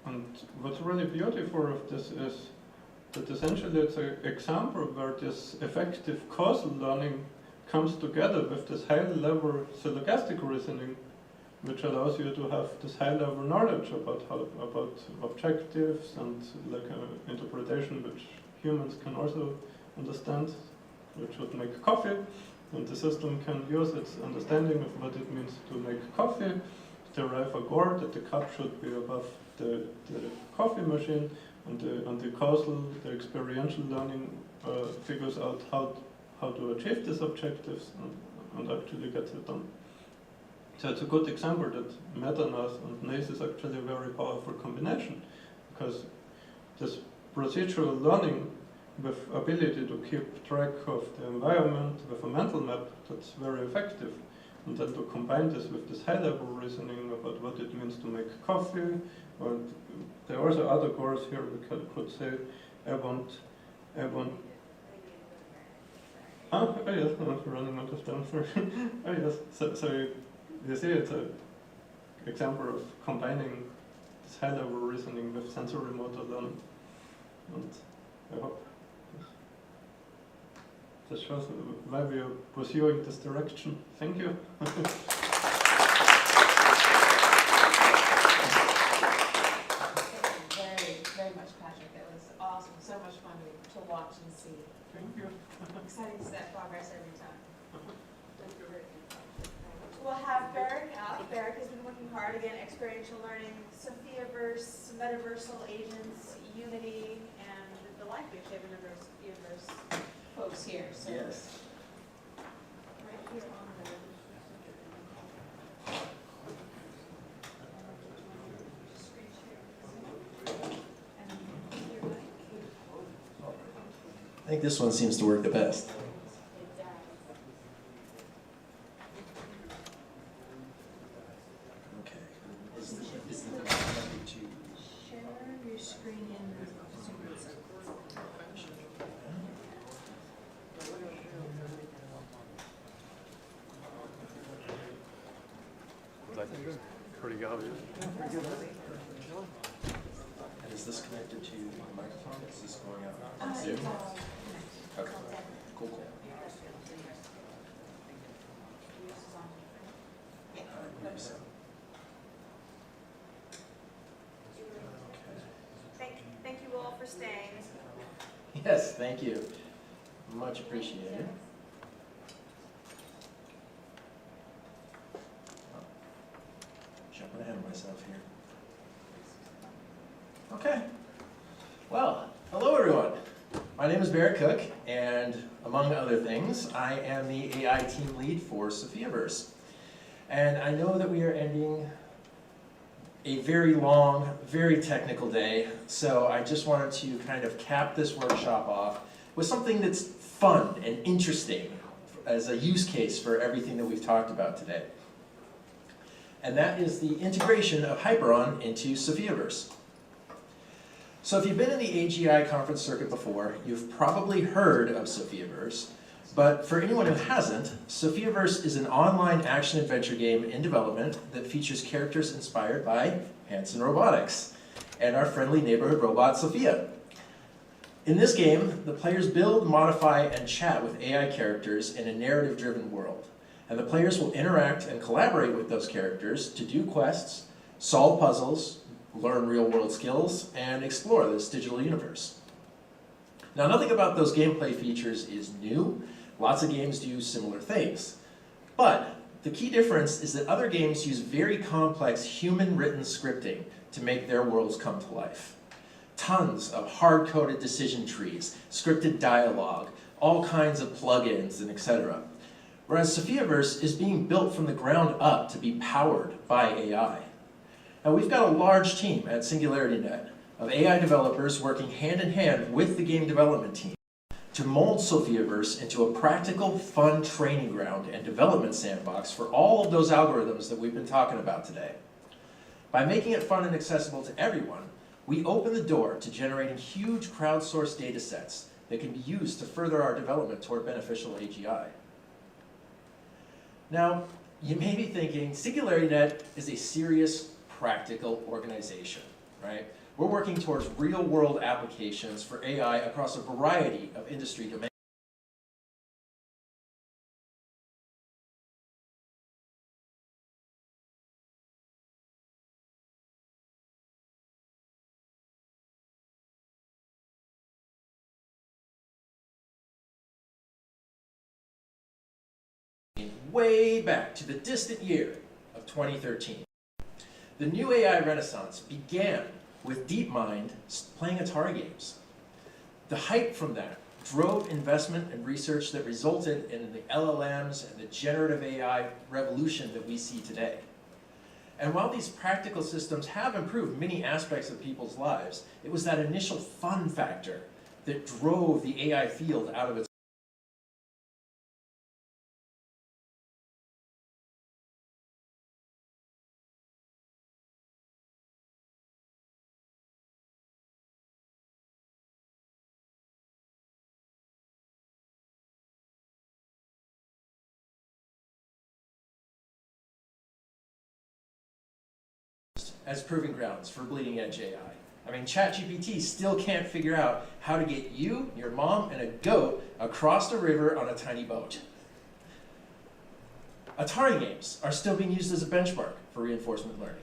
And what's really beautiful of this is that essentially it's an example where this effective causal learning comes together with this high-level syllogistic reasoning, which allows you to have this high-level knowledge about objectives and like interpretation which humans can also understand, which would make coffee, and the system can use its understanding of what it means to make coffee, derive a goal that the cup should be above the coffee machine, and the causal, the experiential learning figures out how to achieve these objectives and actually gets it done. So it's a good example that meta-NAS and NAS is actually a very powerful combination, because this procedural learning with ability to keep track of the environment with a mental map, that's very effective. And then to combine this with this high-level reasoning about what it means to make coffee, or there are also other goals here. We could say, I want. Oh yes, I'm running out of time. Oh yes. So you see, it's an example of combining this high-level reasoning with sensory motor learning, and I hope this shows why we are pursuing this direction. Thank you. Very much, Patrick. It was awesome. So much fun to watch and see. Thank you. Exciting to see that progress every time. We'll have Barrick up. Barrick has been working hard again, experiential learning, Sophiaverse, metaversal agents, Unity, and the like. We actually have a number of Sophiaverse folks here. So yes. Right here on the screen share. I think this one seems to work the best. Pretty obvious. And is this connected to the microphone? Is this going out on Zoom? Okay. Cool, cool. Thank you all for staying. Yes, thank you. Much appreciated. Jumping ahead of myself here. Okay. Well, hello everyone. My name is Barrett Cook, and among other things, I am the AI team lead for Sophiaverse. And I know that we are ending a very long, very technical day, so I just wanted to kind of cap this workshop off with something that's fun and interesting as a use case for everything that we've talked about today. And that is the integration of Hyperon into Sophiaverse. So if you've been in the AGI conference circuit before, you've probably heard of Sophiaverse, but for anyone who hasn't, Sophiaverse is an online action-adventure game in development that features characters inspired by Hanson Robotics and our friendly neighborhood robot, Sophia. In this game, the players build, modify, and chat with AI characters in a narrative-driven world. And the players will interact and collaborate with those characters to do quests, solve puzzles, learn real-world skills, and explore this digital universe. Now, nothing about those gameplay features is new. Lots of games do similar things. But the key difference is that other games use very complex human-written scripting to make their worlds come to life. Tons of hard-coded decision trees, scripted dialogue, all kinds of plugins, and etc. Whereas Sophiaverse is being built from the ground up to be powered by AI. Now, we've got a large team at SingularityNET of AI developers working hand in hand with the game development team to mold Sophiaverse into a practical, fun training ground and development sandbox for all of those algorithms that we've been talking about today. By making it fun and accessible to everyone, we open the door to generating huge crowdsourced data sets that can be used to further our development toward beneficial AGI. Now, you may be thinking, SingularityNET is a serious, practical organization, right? We're working towards real-world applications for AI across a variety of industry domains. Way back to the distant year of 2013. The new AI renaissance began with DeepMind playing Atari games. The hype from that drove investment and research that resulted in the LLMs and the generative AI revolution that we see today. And while these practical systems have improved many aspects of people's lives, it was that initial fun factor that drove the AI field out of its as proving grounds for bleeding edge AI. I mean, ChatGPT still can't figure out how to get you, your mom, and a goat across the river on a tiny boat. Atari games are still being used as a benchmark for reinforcement learning.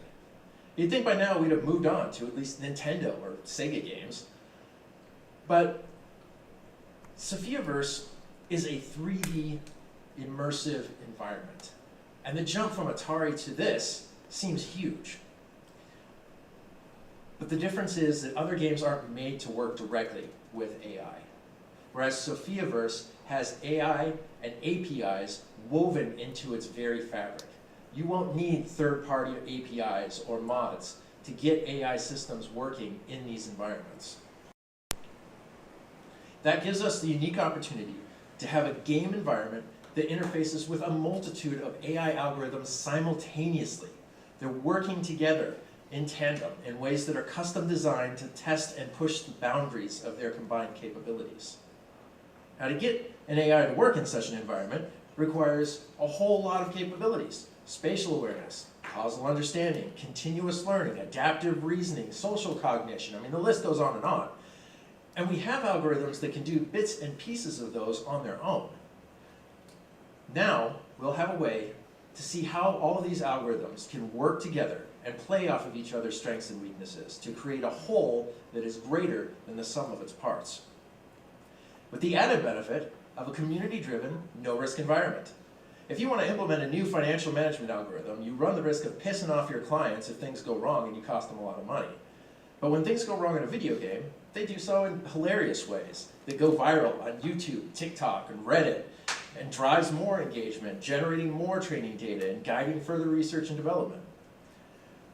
You'd think by now we'd have moved on to at least Nintendo or Sega games. But Sophiaverse is a 3D immersive environment. And the jump from Atari to this seems huge. But the difference is that other games aren't made to work directly with AI. Whereas Sophiaverse has AI and APIs woven into its very fabric. You won't need third-party APIs or mods to get AI systems working in these environments. That gives us the unique opportunity to have a game environment that interfaces with a multitude of AI algorithms simultaneously. They're working together in tandem in ways that are custom designed to test and push the boundaries of their combined capabilities. Now, to get an AI to work in such an environment requires a whole lot of capabilities. Spatial awareness, causal understanding, continuous learning, adaptive reasoning, social cognition. I mean, the list goes on and on. And we have algorithms that can do bits and pieces of those on their own. Now, we'll have a way to see how all of these algorithms can work together and play off of each other's strengths and weaknesses to create a whole that is greater than the sum of its parts. With the added benefit of a community-driven, no-risk environment. If you want to implement a new financial management algorithm, you run the risk of pissing off your clients if things go wrong and you cost them a lot of money. But when things go wrong in a video game, they do so in hilarious ways that go viral on YouTube, TikTok, and Reddit, and drives more engagement, generating more training data and guiding further research and development.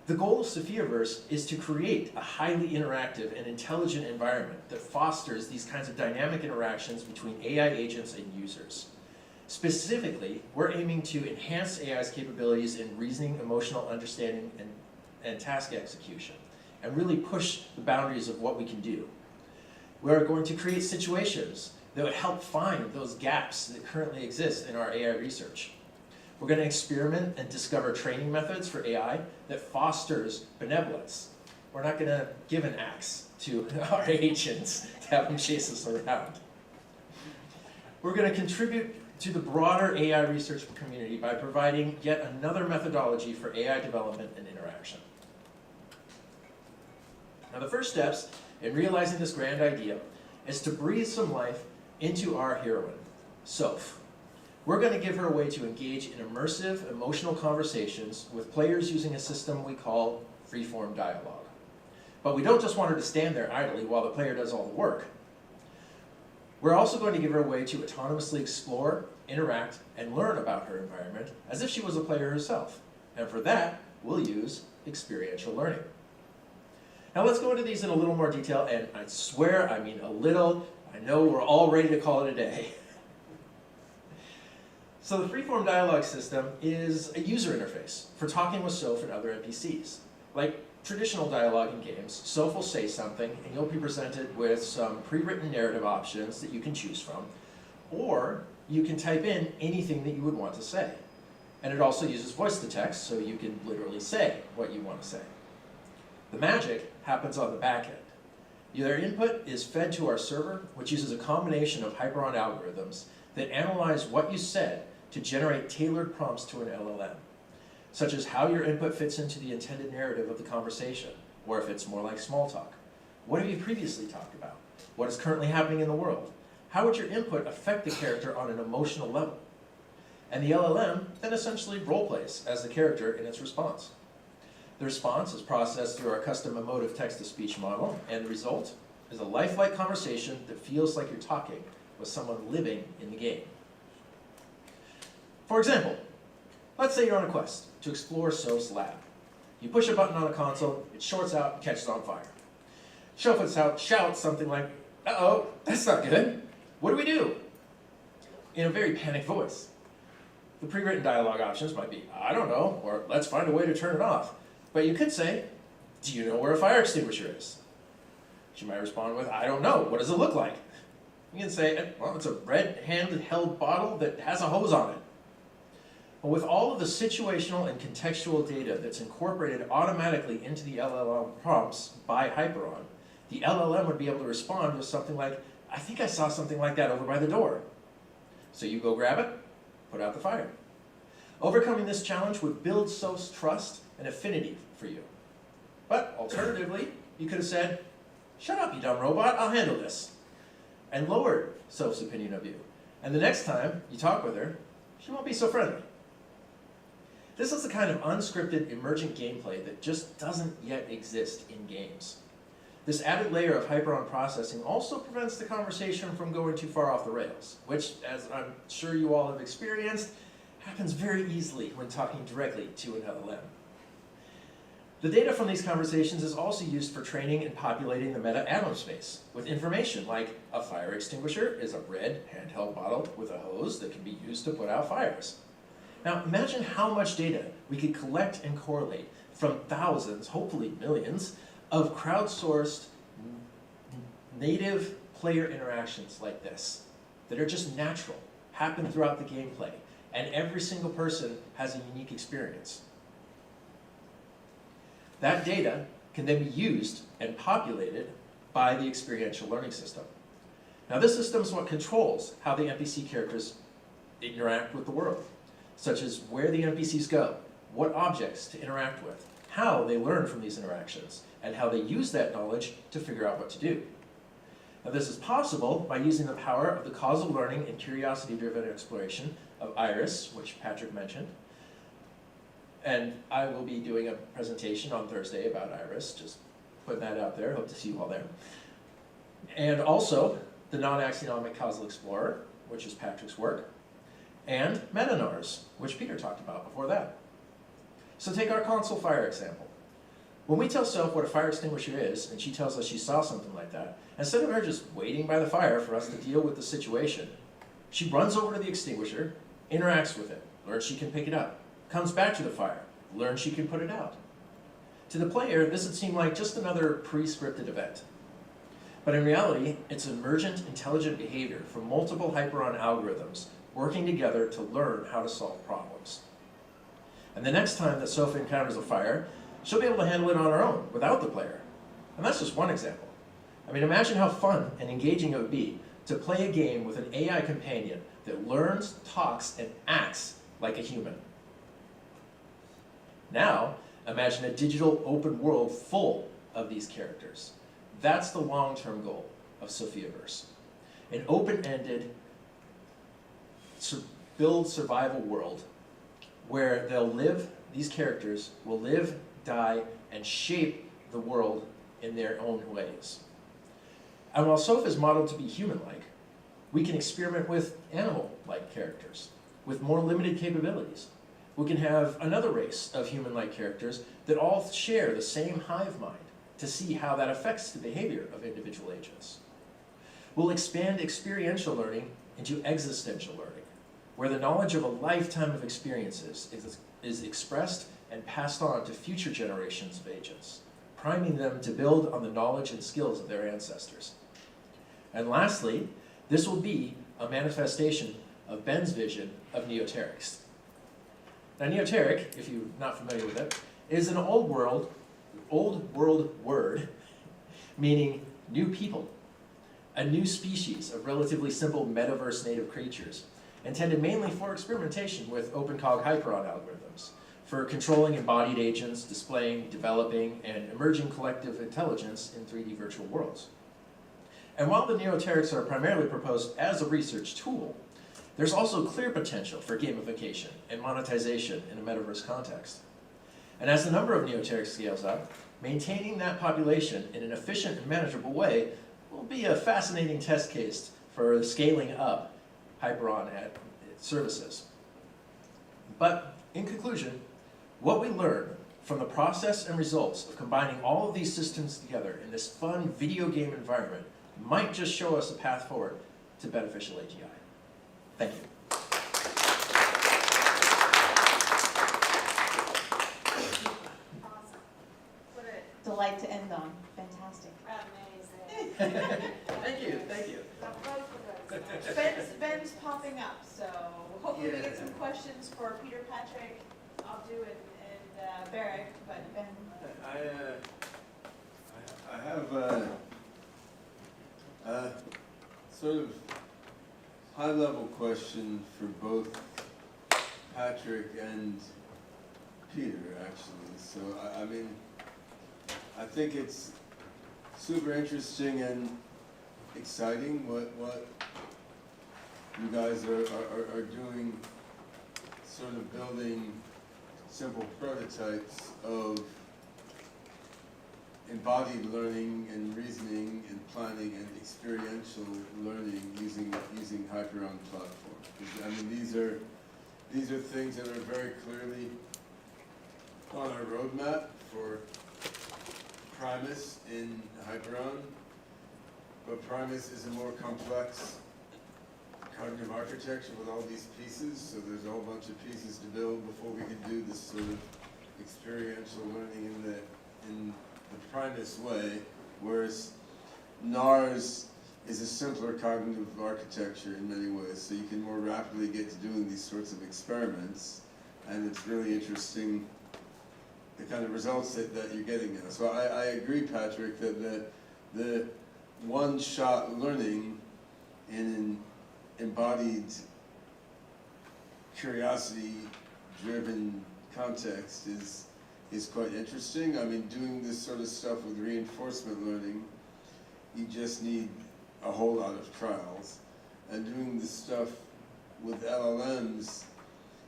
The goal of Sophiaverse is to create a highly interactive and intelligent environment that fosters these kinds of dynamic interactions between AI agents and users. Specifically, we're aiming to enhance AI's capabilities in reasoning, emotional understanding, and task execution, and really push the boundaries of what we can do. We're going to create situations that would help find those gaps that currently exist in our AI research. We're going to experiment and discover training methods for AI that fosters benevolence. We're not going to give an axe to our agents to have them chase us around. We're going to contribute to the broader AI research community by providing yet another methodology for AI development and interaction. Now, the first steps in realizing this grand idea is to breathe some life into our heroine, Soph. We're going to give her a way to engage in immersive, emotional conversations with players using a system we call free-form dialogue. But we don't just want her to stand there idly while the player does all the work. We're also going to give her a way to autonomously explore, interact, and learn about her environment as if she was a player herself. And for that, we'll use experiential learning. Now let's go into these in a little more detail, and I swear I mean a little. I know we're all ready to call it a day. So the freeform dialogue system is a user interface for talking with Soph and other NPCs. Like traditional dialogue in games, Soph will say something, and you'll be presented with some pre-written narrative options that you can choose from, or you can type in anything that you would want to say. And it also uses voice-to-text, so you can literally say what you want to say. The magic happens on the back end. Their input is fed to our server, which uses a combination of Hyperon algorithms that analyze what you said to generate tailored prompts to an LLM, such as how your input fits into the intended narrative of the conversation, or if it's more like small talk. What have you previously talked about? What is currently happening in the world? How would your input affect the character on an emotional level? And the LLM then essentially role-plays as the character in its response. The response is processed through our custom emotive text-to-speech model, and the result is a lifelike conversation that feels like you're talking with someone living in the game. For example, let's say you're on a quest to explore Soph's lab. You push a button on a console, it shorts out and catches on fire. Soph shouts something like, "Uh-oh, that's not good. What do we do?" in a very panicked voice. The pre-written dialogue options might be, "I don't know," or "Let's find a way to turn it off." But you could say, "Do you know where a fire extinguisher is?" She might respond with, "I don't know. What does it look like?" You can say, "Well, it's a red hand-held bottle that has a hose on it." But with all of the situational and contextual data that's incorporated automatically into the LLM prompts by Hyperon, the LLM would be able to respond with something like, "I think I saw something like that over by the door." So you go grab it, put out the fire. Overcoming this challenge would build Soph's trust and affinity for you. But alternatively, you could have said, "Shut up, you dumb robot, I'll handle this," and lowered Soph's opinion of you. And the next time you talk with her, she won't be so friendly. This is the kind of unscripted emergent gameplay that just doesn't yet exist in games. This added layer of Hyperon processing also prevents the conversation from going too far off the rails, which, as I'm sure you all have experienced, happens very easily when talking directly to an LLM. The data from these conversations is also used for training and populating the meta atom space with information like a fire extinguisher is a red handheld bottle with a hose that can be used to put out fires. Now imagine how much data we could collect and correlate from thousands, hopefully millions, of crowdsourced native player interactions like this that are just natural, happen throughout the gameplay, and every single person has a unique experience. That data can then be used and populated by the experiential learning system. Now this system is what controls how the NPC characters interact with the world, such as where the NPCs go, what objects to interact with, how they learn from these interactions, and how they use that knowledge to figure out what to do. Now this is possible by using the power of the causal learning and curiosity-driven exploration of Iris, which Patrick mentioned. And I will be doing a presentation on Thursday about Iris, just putting that out there, hope to see you all there. And also the non-axionomic causal explorer, which is Patrick's work, and metanars, which Peter talked about before that. So take our console fire example. When we tell Soph what a fire extinguisher is, and she tells us she saw something like that, instead of her just waiting by the fire for us to deal with the situation, she runs over to the extinguisher, interacts with it, learns she can pick it up, comes back to the fire, learns she can put it out. To the player, this would seem like just another pre-scripted event. But in reality, it's emergent, intelligent behavior from multiple Hyperon algorithms working together to learn how to solve problems. And the next time that Soph encounters a fire, she'll be able to handle it on her own, without the player. And that's just one example. I mean, imagine how fun and engaging it would be to play a game with an AI companion that learns, talks, and acts like a human. Now, imagine a digital open world full of these characters. That's the long-term goal of Sophiaverse. An open-ended, build survival world where these characters will live, die, and shape the world in their own ways. And while Soph is modeled to be human-like, we can experiment with animal-like characters with more limited capabilities. We can have another race of human-like characters that all share the same hive mind to see how that affects the behavior of individual agents. We'll expand experiential learning into existential learning, where the knowledge of a lifetime of experiences is expressed and passed on to future generations of agents, priming them to build on the knowledge and skills of their ancestors. And lastly, this will be a manifestation of Ben's vision of neoterics. Now, neoteric, if you're not familiar with it, is an old world word meaning new people, a new species of relatively simple metaverse native creatures, intended mainly for experimentation with OpenCog Hyperon algorithms, for controlling embodied agents, displaying, developing, and emerging collective intelligence in 3D virtual worlds. And while the neoterics are primarily proposed as a research tool, there's also clear potential for gamification and monetization in a metaverse context. And as the number of neoterics scales up, maintaining that population in an efficient and manageable way will be a fascinating test case for scaling up Hyperon at services. But in conclusion, what we learn from the process and results of combining all of these systems together in this fun video game environment might just show us a path forward to beneficial AGI. Thank you. Awesome. What a delight to end on. Fantastic. Amazing. Thank you, thank you. Ben's popping up, so hopefully we get some questions for Peter, Patrick, Abdu, and Barrick, but Ben. I have a sort of high-level question for both Patrick and Peter, actually. So, I mean, I think it's super interesting and exciting what you guys are doing, sort of building simple prototypes of embodied learning and reasoning and planning and experiential learning using Hyperon platform. I mean, these are things that are very clearly on our roadmap for Primus in Hyperon, but Primus is a more complex cognitive architecture with all these pieces, so there's a whole bunch of pieces to build before we can do this sort of experiential learning in the Primus way, whereas NARS is a simpler cognitive architecture in many ways, so you can more rapidly get to doing these sorts of experiments, and it's really interesting the kind of results that you're getting now. So I agree, Patrick, that the one-shot learning in an embodied, curiosity-driven context is quite interesting. I mean, doing this sort of stuff with reinforcement learning, you just need a whole lot of trials. And doing this stuff with LLMs,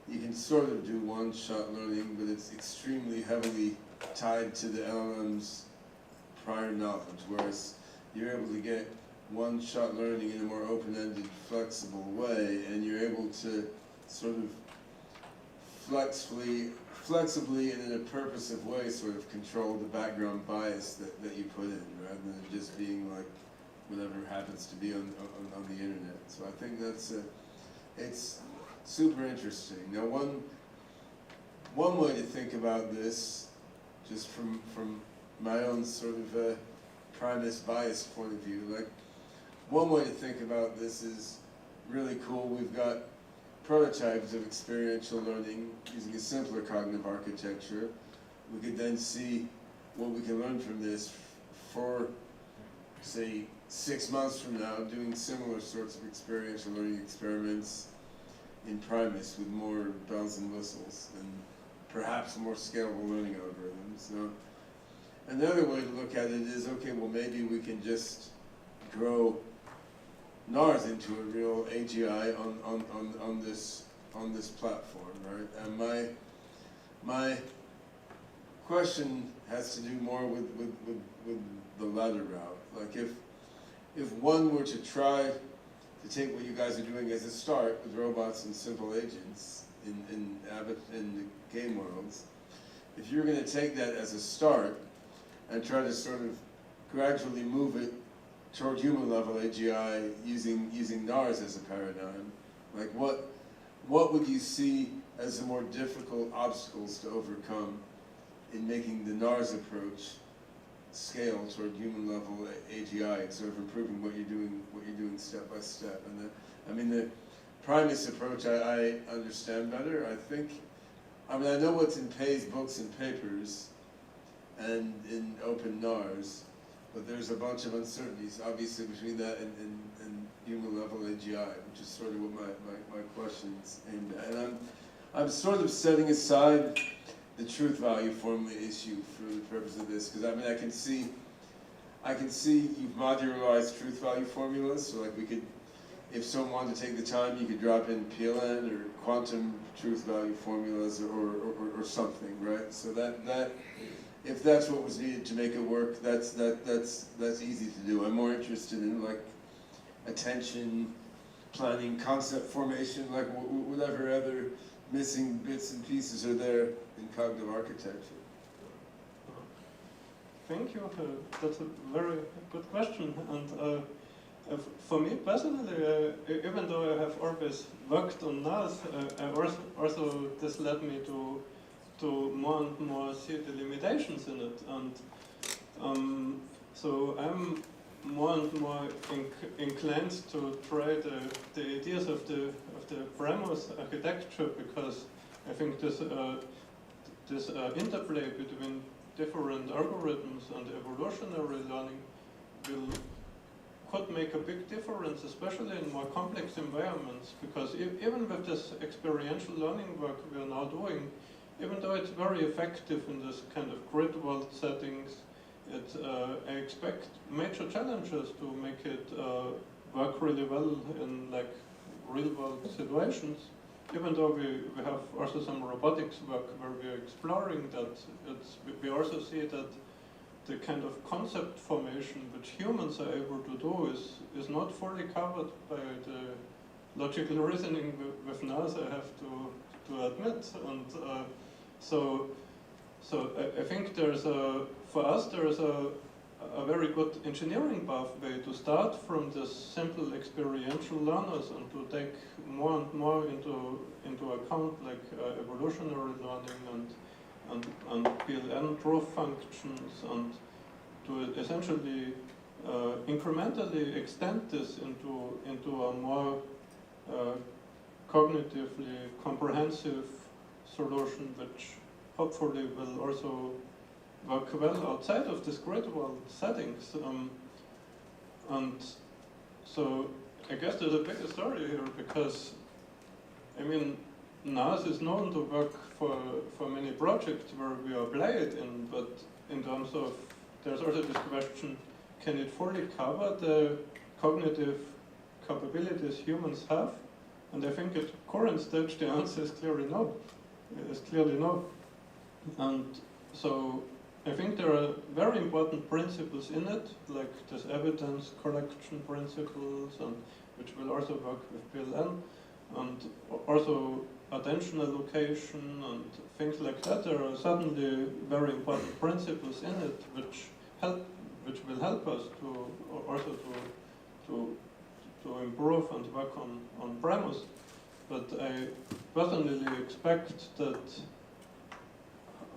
you can sort of do one-shot learning, but it's extremely heavily tied to the LLM's prior knowledge, whereas you're able to get one-shot learning in a more open-ended, flexible way, and you're able to sort of flexibly and in a purposive way sort of control the background bias that you put in, rather than just being like whatever happens to be on the internet. So I think it's super interesting. Now one way to think about this, just from my own sort of Primus bias point of view, like one way to think about this is really cool. We've got prototypes of experiential learning using a simpler cognitive architecture. We could then see what we can learn from this for, say, 6 months from now doing similar sorts of experiential learning experiments in Primus with more bells and whistles and perhaps more scalable learning algorithms. Now, another way to look at it is, okay, well maybe we can just grow NARS into a real AGI on this platform, right? And my question has to do more with the latter route. Like if one were to try to take what you guys are doing as a start with robots and simple agents in the game worlds, if you're going to take that as a start and try to sort of gradually move it toward human level AGI using NARS as a paradigm, like what would you see as the more difficult obstacles to overcome in making the NARS approach scale toward human level AGI and sort of improving what you're doing step by step? And the Primus approach I understand better. I know what's in Pei's books and papers and in open NARS, but there's a bunch of uncertainties, obviously, between that and human level AGI, which is sort of what my question's aimed at. And I'm sort of setting aside the truth value formula issue for the purpose of this, because I can see you've modularized truth value formulas, so like we could, if someone wanted to take the time, you could drop in PLN or quantum truth value formulas or something, right? So that if that's what was needed to make it work, that's easy to do. I'm more interested in like attention, planning, concept formation, like whatever other missing bits and pieces are there in cognitive architecture. Thank you. That's a very good question. And for me personally, even though I have always worked on NAS, also this led me to more and more see the limitations in it. And so I'm more and more inclined to try the ideas of the Primus architecture, because I think this interplay between different algorithms and evolutionary learning could make a big difference, especially in more complex environments, because even with this experiential learning work we are now doing, even though it's very effective in this kind of grid world settings, I expect major challenges to make it work really well in like real world situations. Even though we have also some robotics work where we're exploring that, we also see that the kind of concept formation which humans are able to do is not fully covered by the logical reasoning with NAS, I have to admit. And so I think for us there is a very good engineering pathway to start from this simple experiential learners and to take more and more into account like evolutionary learning and PLN proof functions, and to essentially incrementally extend this into a more cognitively comprehensive solution, which hopefully will also work well outside of this grid world settings. And so I guess there's a bigger story here, because I mean NAS is known to work for many projects where we are applied in, but in terms of, there's also this question, can it fully cover the cognitive capabilities humans have? And I think at current stage the answer is clearly no. And so I think there are very important principles in it, like this evidence collection principles, and which will also work with PLN, and also attention allocation and things like that. There are certainly very important principles in it which will help us to also to improve and work on Primus. But I personally expect that,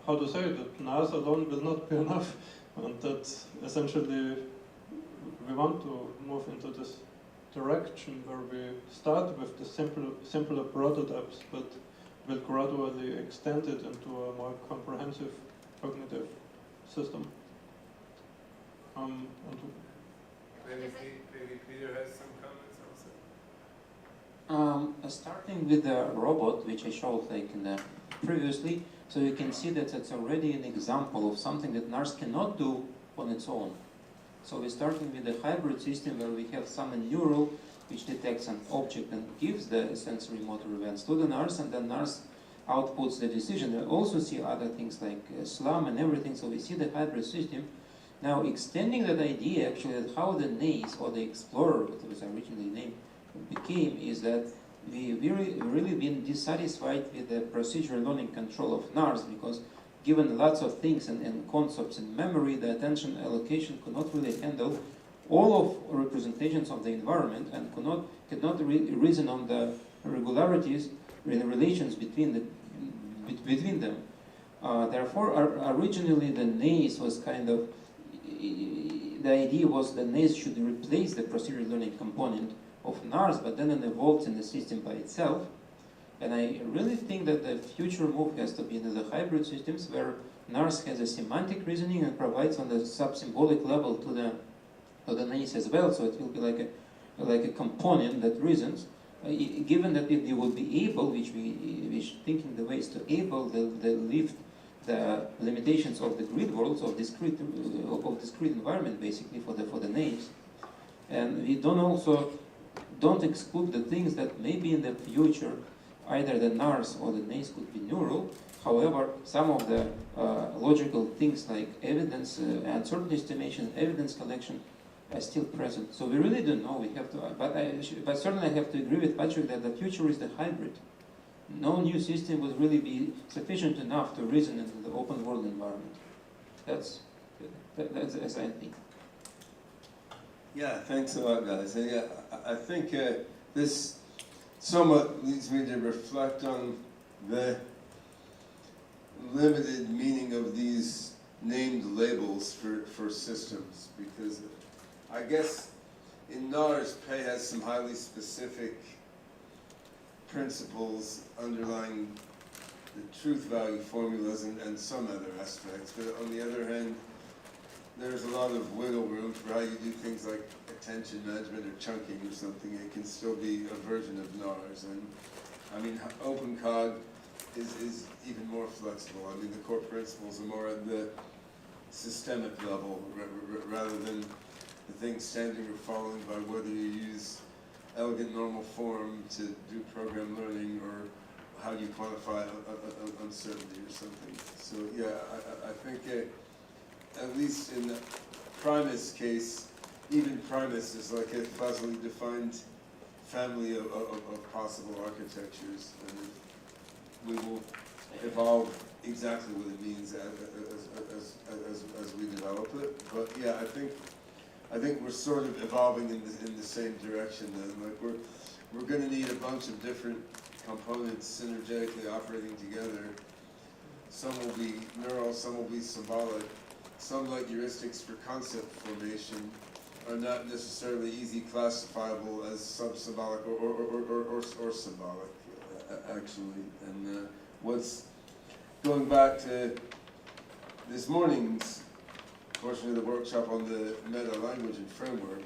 how to say, that NAS alone will not be enough, and that essentially we want to move into this direction where we start with the simpler prototypes, but will gradually extend it into a more comprehensive cognitive system. Maybe Peter has some comments also. Starting with the robot, which I showed like in the previously, so you can see that it's already an example of something that NARS cannot do on its own. So we're starting with a hybrid system where we have some neural which detects an object and gives the sensory motor events to the NARS, and then NARS outputs the decision. We also see other things like SLAM and everything, so we see the hybrid system. Now extending that idea, actually, that how the NACE or the Explorer, what it was originally named, became, is that we really been dissatisfied with the procedural learning control of NARS, because given lots of things and concepts in memory, the attention allocation could not really handle all of representations of the environment and could not reason on the regularities in the relations between them. Therefore, originally the NACE was kind of, the idea was the NACE should replace the procedural learning component of NARS, but then it evolved in the system by itself. And I really think that the future move has to be into the hybrid systems where NARS has a semantic reasoning and provides on the sub-symbolic level to the NACE as well. So it will be like a component that reasons. Given that if they would be able, which thinking the ways to able, they lift the limitations of the grid worlds of discrete environment basically for the NACE. And we don't exclude the things that maybe in the future either the NARS or the NACE could be neural. However, some of the logical things like evidence, uncertainty estimation, evidence collection are still present. So we really don't know. We have to, but certainly I have to agree with Patrick that the future is the hybrid. No new system would really be sufficient enough to reason into the open world environment. That's as I think. Yeah, thanks a lot, guys. And yeah, I think this somewhat leads me to reflect on the limited meaning of these named labels for systems, because I guess in NARS, Pei has some highly specific principles underlying the truth value formulas and some other aspects, but on the other hand, there's a lot of wiggle room for how you do things like attention management or chunking or something. It can still be a version of NARS. And I mean, OpenCog is even more flexible. I mean, the core principles are more at the systemic level rather than the things standing or falling by whether you use elegant normal form to do program learning or how you quantify uncertainty or something. So yeah, I think at least in the Primus case, even Primus is like a fuzzily defined family of possible architectures, and we will evolve exactly what it means as we develop it. But yeah, I think we're sort of evolving in the same direction then. Like we're going to need a bunch of different components synergetically operating together. Some will be neural, some will be symbolic. Some, like heuristics for concept formation, are not necessarily easy classifiable as sub-symbolic or symbolic, actually. And what's going back to this morning's portion of the workshop on the meta language and framework,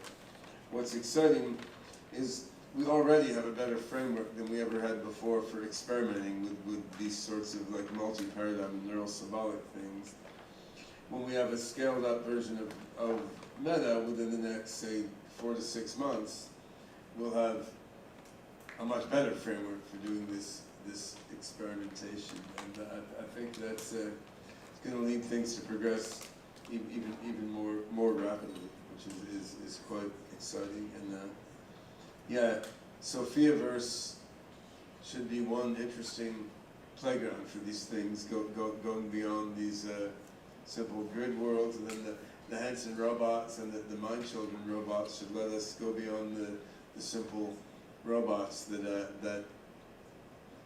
what's exciting is we already have a better framework than we ever had before for experimenting with these sorts of like multi-paradigm and neural symbolic things. When we have a scaled up version of meta within the next, say, 4 to 6 months, we'll have a much better framework for doing this experimentation. And I think that's going to lead things to progress even more rapidly, which is quite exciting. And yeah, Sophiaverse should be one interesting playground for these things, going beyond these simple grid worlds, and then the Hanson robots and the Mind Children robots should let us go beyond the simple robots that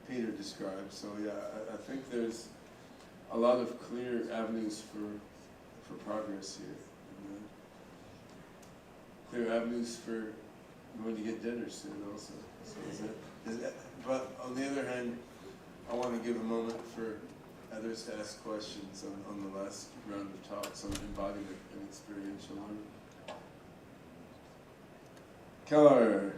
Peter described. So yeah, I think there's a lot of clear avenues for progress here. Clear avenues for going to get dinner soon also. So is that, but on the other hand, I want to give a moment for others to ask questions on the last round of talks on embodiment and experiential learning. Keller.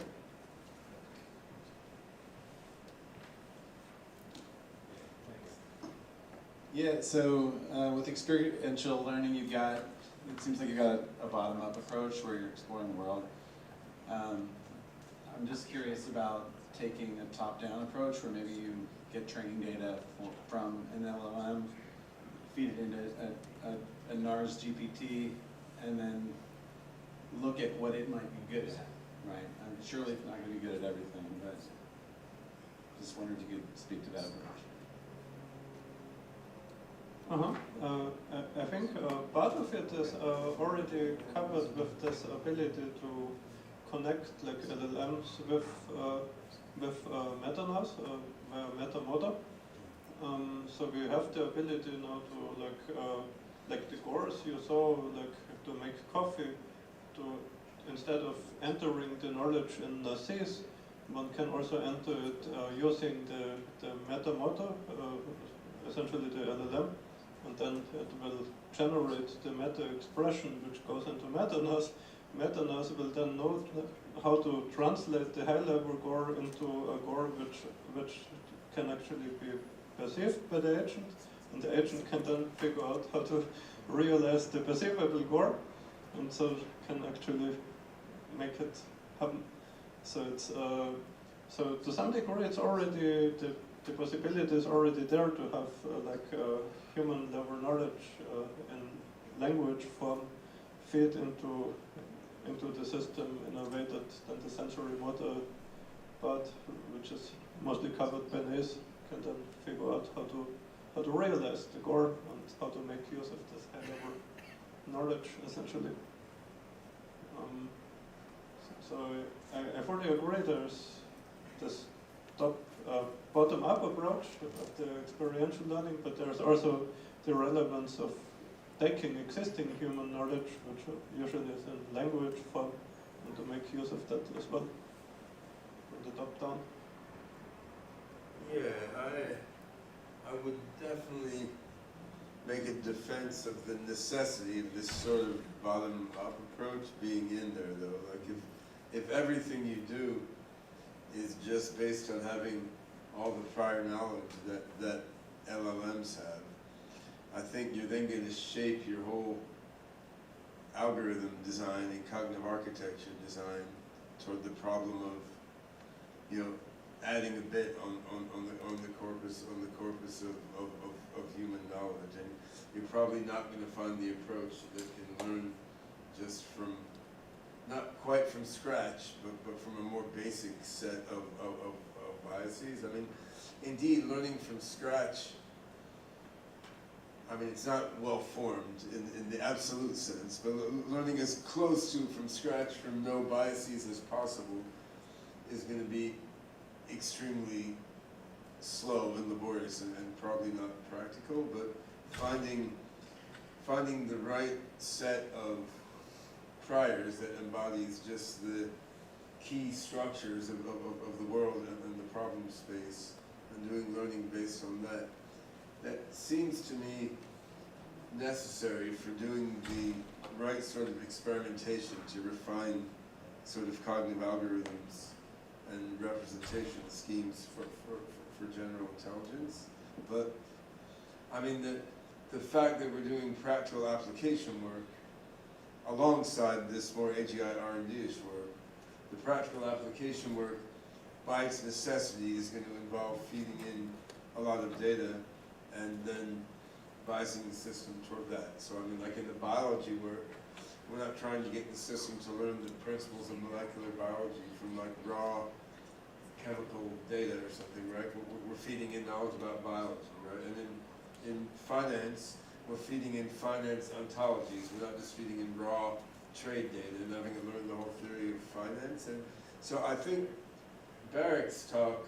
Yeah, so with experiential learning, it seems like you've got a bottom-up approach where you're exploring the world. I'm just curious about taking a top-down approach where maybe you get training data from an LLM, feed it into a NARS GPT, and then look at what it might be good at, right? Surely it's not going to be good at everything, but just wondered if you could speak to that approach. I think part of it is already covered with this ability to connect like LLMs with meta-NAS, meta model. So we have the ability now to like the course you saw, like to make coffee, to instead of entering the knowledge in NASes, one can also enter it using the meta model, essentially the LLM. And then it will generate the meta expression which goes into meta-NAS. Meta-NAS will then know how to translate the high-level Gore into a Gore which can actually be perceived by the agent, and the agent can then figure out how to realize the perceivable Gore, and so can actually make it happen. So it's so to some degree it's already the possibility is already there to have human level knowledge in language form feed into the system in a way that then the sensory motor part, which is mostly covered by NAS, can then figure out how to realize the Gore and how to make use of this high level knowledge essentially. So I fully agree there's this bottom-up approach of the experiential learning, but there's also the relevance of taking existing human knowledge, which usually is in language form, and to make use of that as well, from the top down. Yeah, I would definitely make a defense of the necessity of this sort of bottom-up approach being in there, though. Like if everything you do is just based on having all the prior knowledge that LLMs have, I think you're then going to shape your whole algorithm design and cognitive architecture design toward the problem of, adding a bit on the corpus of human knowledge, and you're probably not going to find the approach that can learn just from, not quite from scratch, but from a more basic set of biases. I mean, indeed, learning from scratch, I mean, it's not well formed in the absolute sense, but learning as close to from scratch from no biases as possible is going to be extremely slow and laborious and probably not practical, but finding the right set of priors that embodies just the key structures of the world and the problem space, and doing learning based on that. That seems to me necessary for doing the right sort of experimentation to refine sort of cognitive algorithms and representation schemes for general intelligence. But I mean, the fact that we're doing practical application work alongside this more AGI R&D-ish work, the practical application work by its necessity is going to involve feeding in a lot of data and then biasing the system toward that. So I mean, like in the biology work, we're not trying to get the system to learn the principles of molecular biology from like raw chemical data or something, right? We're feeding in knowledge about biology, right? And in finance, we're feeding in finance ontologies. We're not just feeding in raw trade data and having to learn the whole theory of finance. And so I think Barrick's talk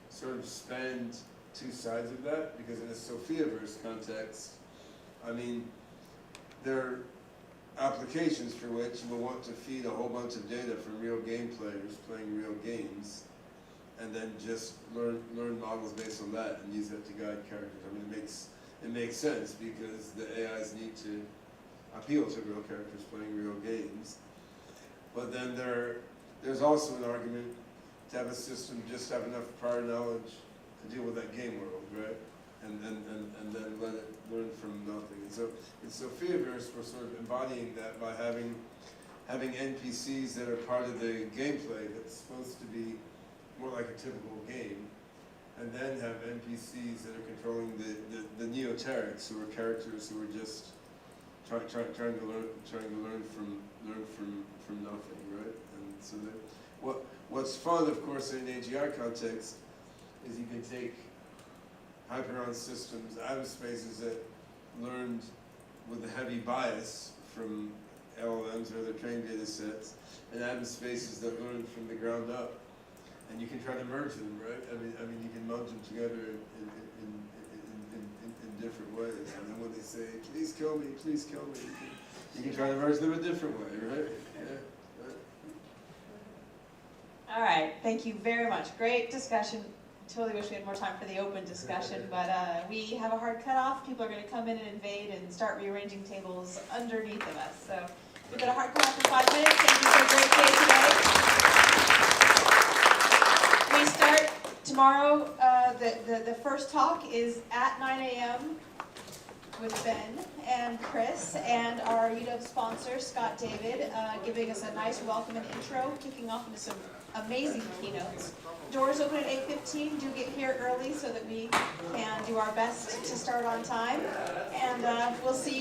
sort of spanned two sides of that, because in a Sophiaverse context, I mean, there are applications for which you will want to feed a whole bunch of data from real game players playing real games, and then just learn models based on that and use that to guide characters. I mean, it makes sense because the AIs need to appeal to real characters playing real games. But then there are there's also an argument to have a system just have enough prior knowledge to deal with that game world, right? And then let it learn from nothing. And so in Sophiaverse, we're sort of embodying that by having NPCs that are part of the gameplay that's supposed to be more like a typical game, and then have NPCs that are controlling the neoterics, who are characters who are just trying to learn from nothing, right? And so what's fun, of course, in an AGI context, is you can take Hyperon systems out of spaces that learned with a heavy bias from LLMs or other trained data sets, and out of spaces that learned from the ground up. And you can try to merge them, right? I mean, you can merge them together in different ways. And then when they say, please kill me, you can try to merge them a different way, right? Yeah. All right, thank you very much. Great discussion. Totally wish we had more time for the open discussion, but we have a hard cutoff. People are going to come in and invade and start rearranging tables underneath of us. So we've got a hard cutoff for 5 minutes. Thank you for a great day today. We start tomorrow. The first talk is at 9 a.m. with Ben and Chris and our UW sponsor, Scott David, giving us a nice welcome and intro, kicking off into some amazing keynotes. Doors open at 8:15. Do get here early so that we can do our best to start on time. And we'll see you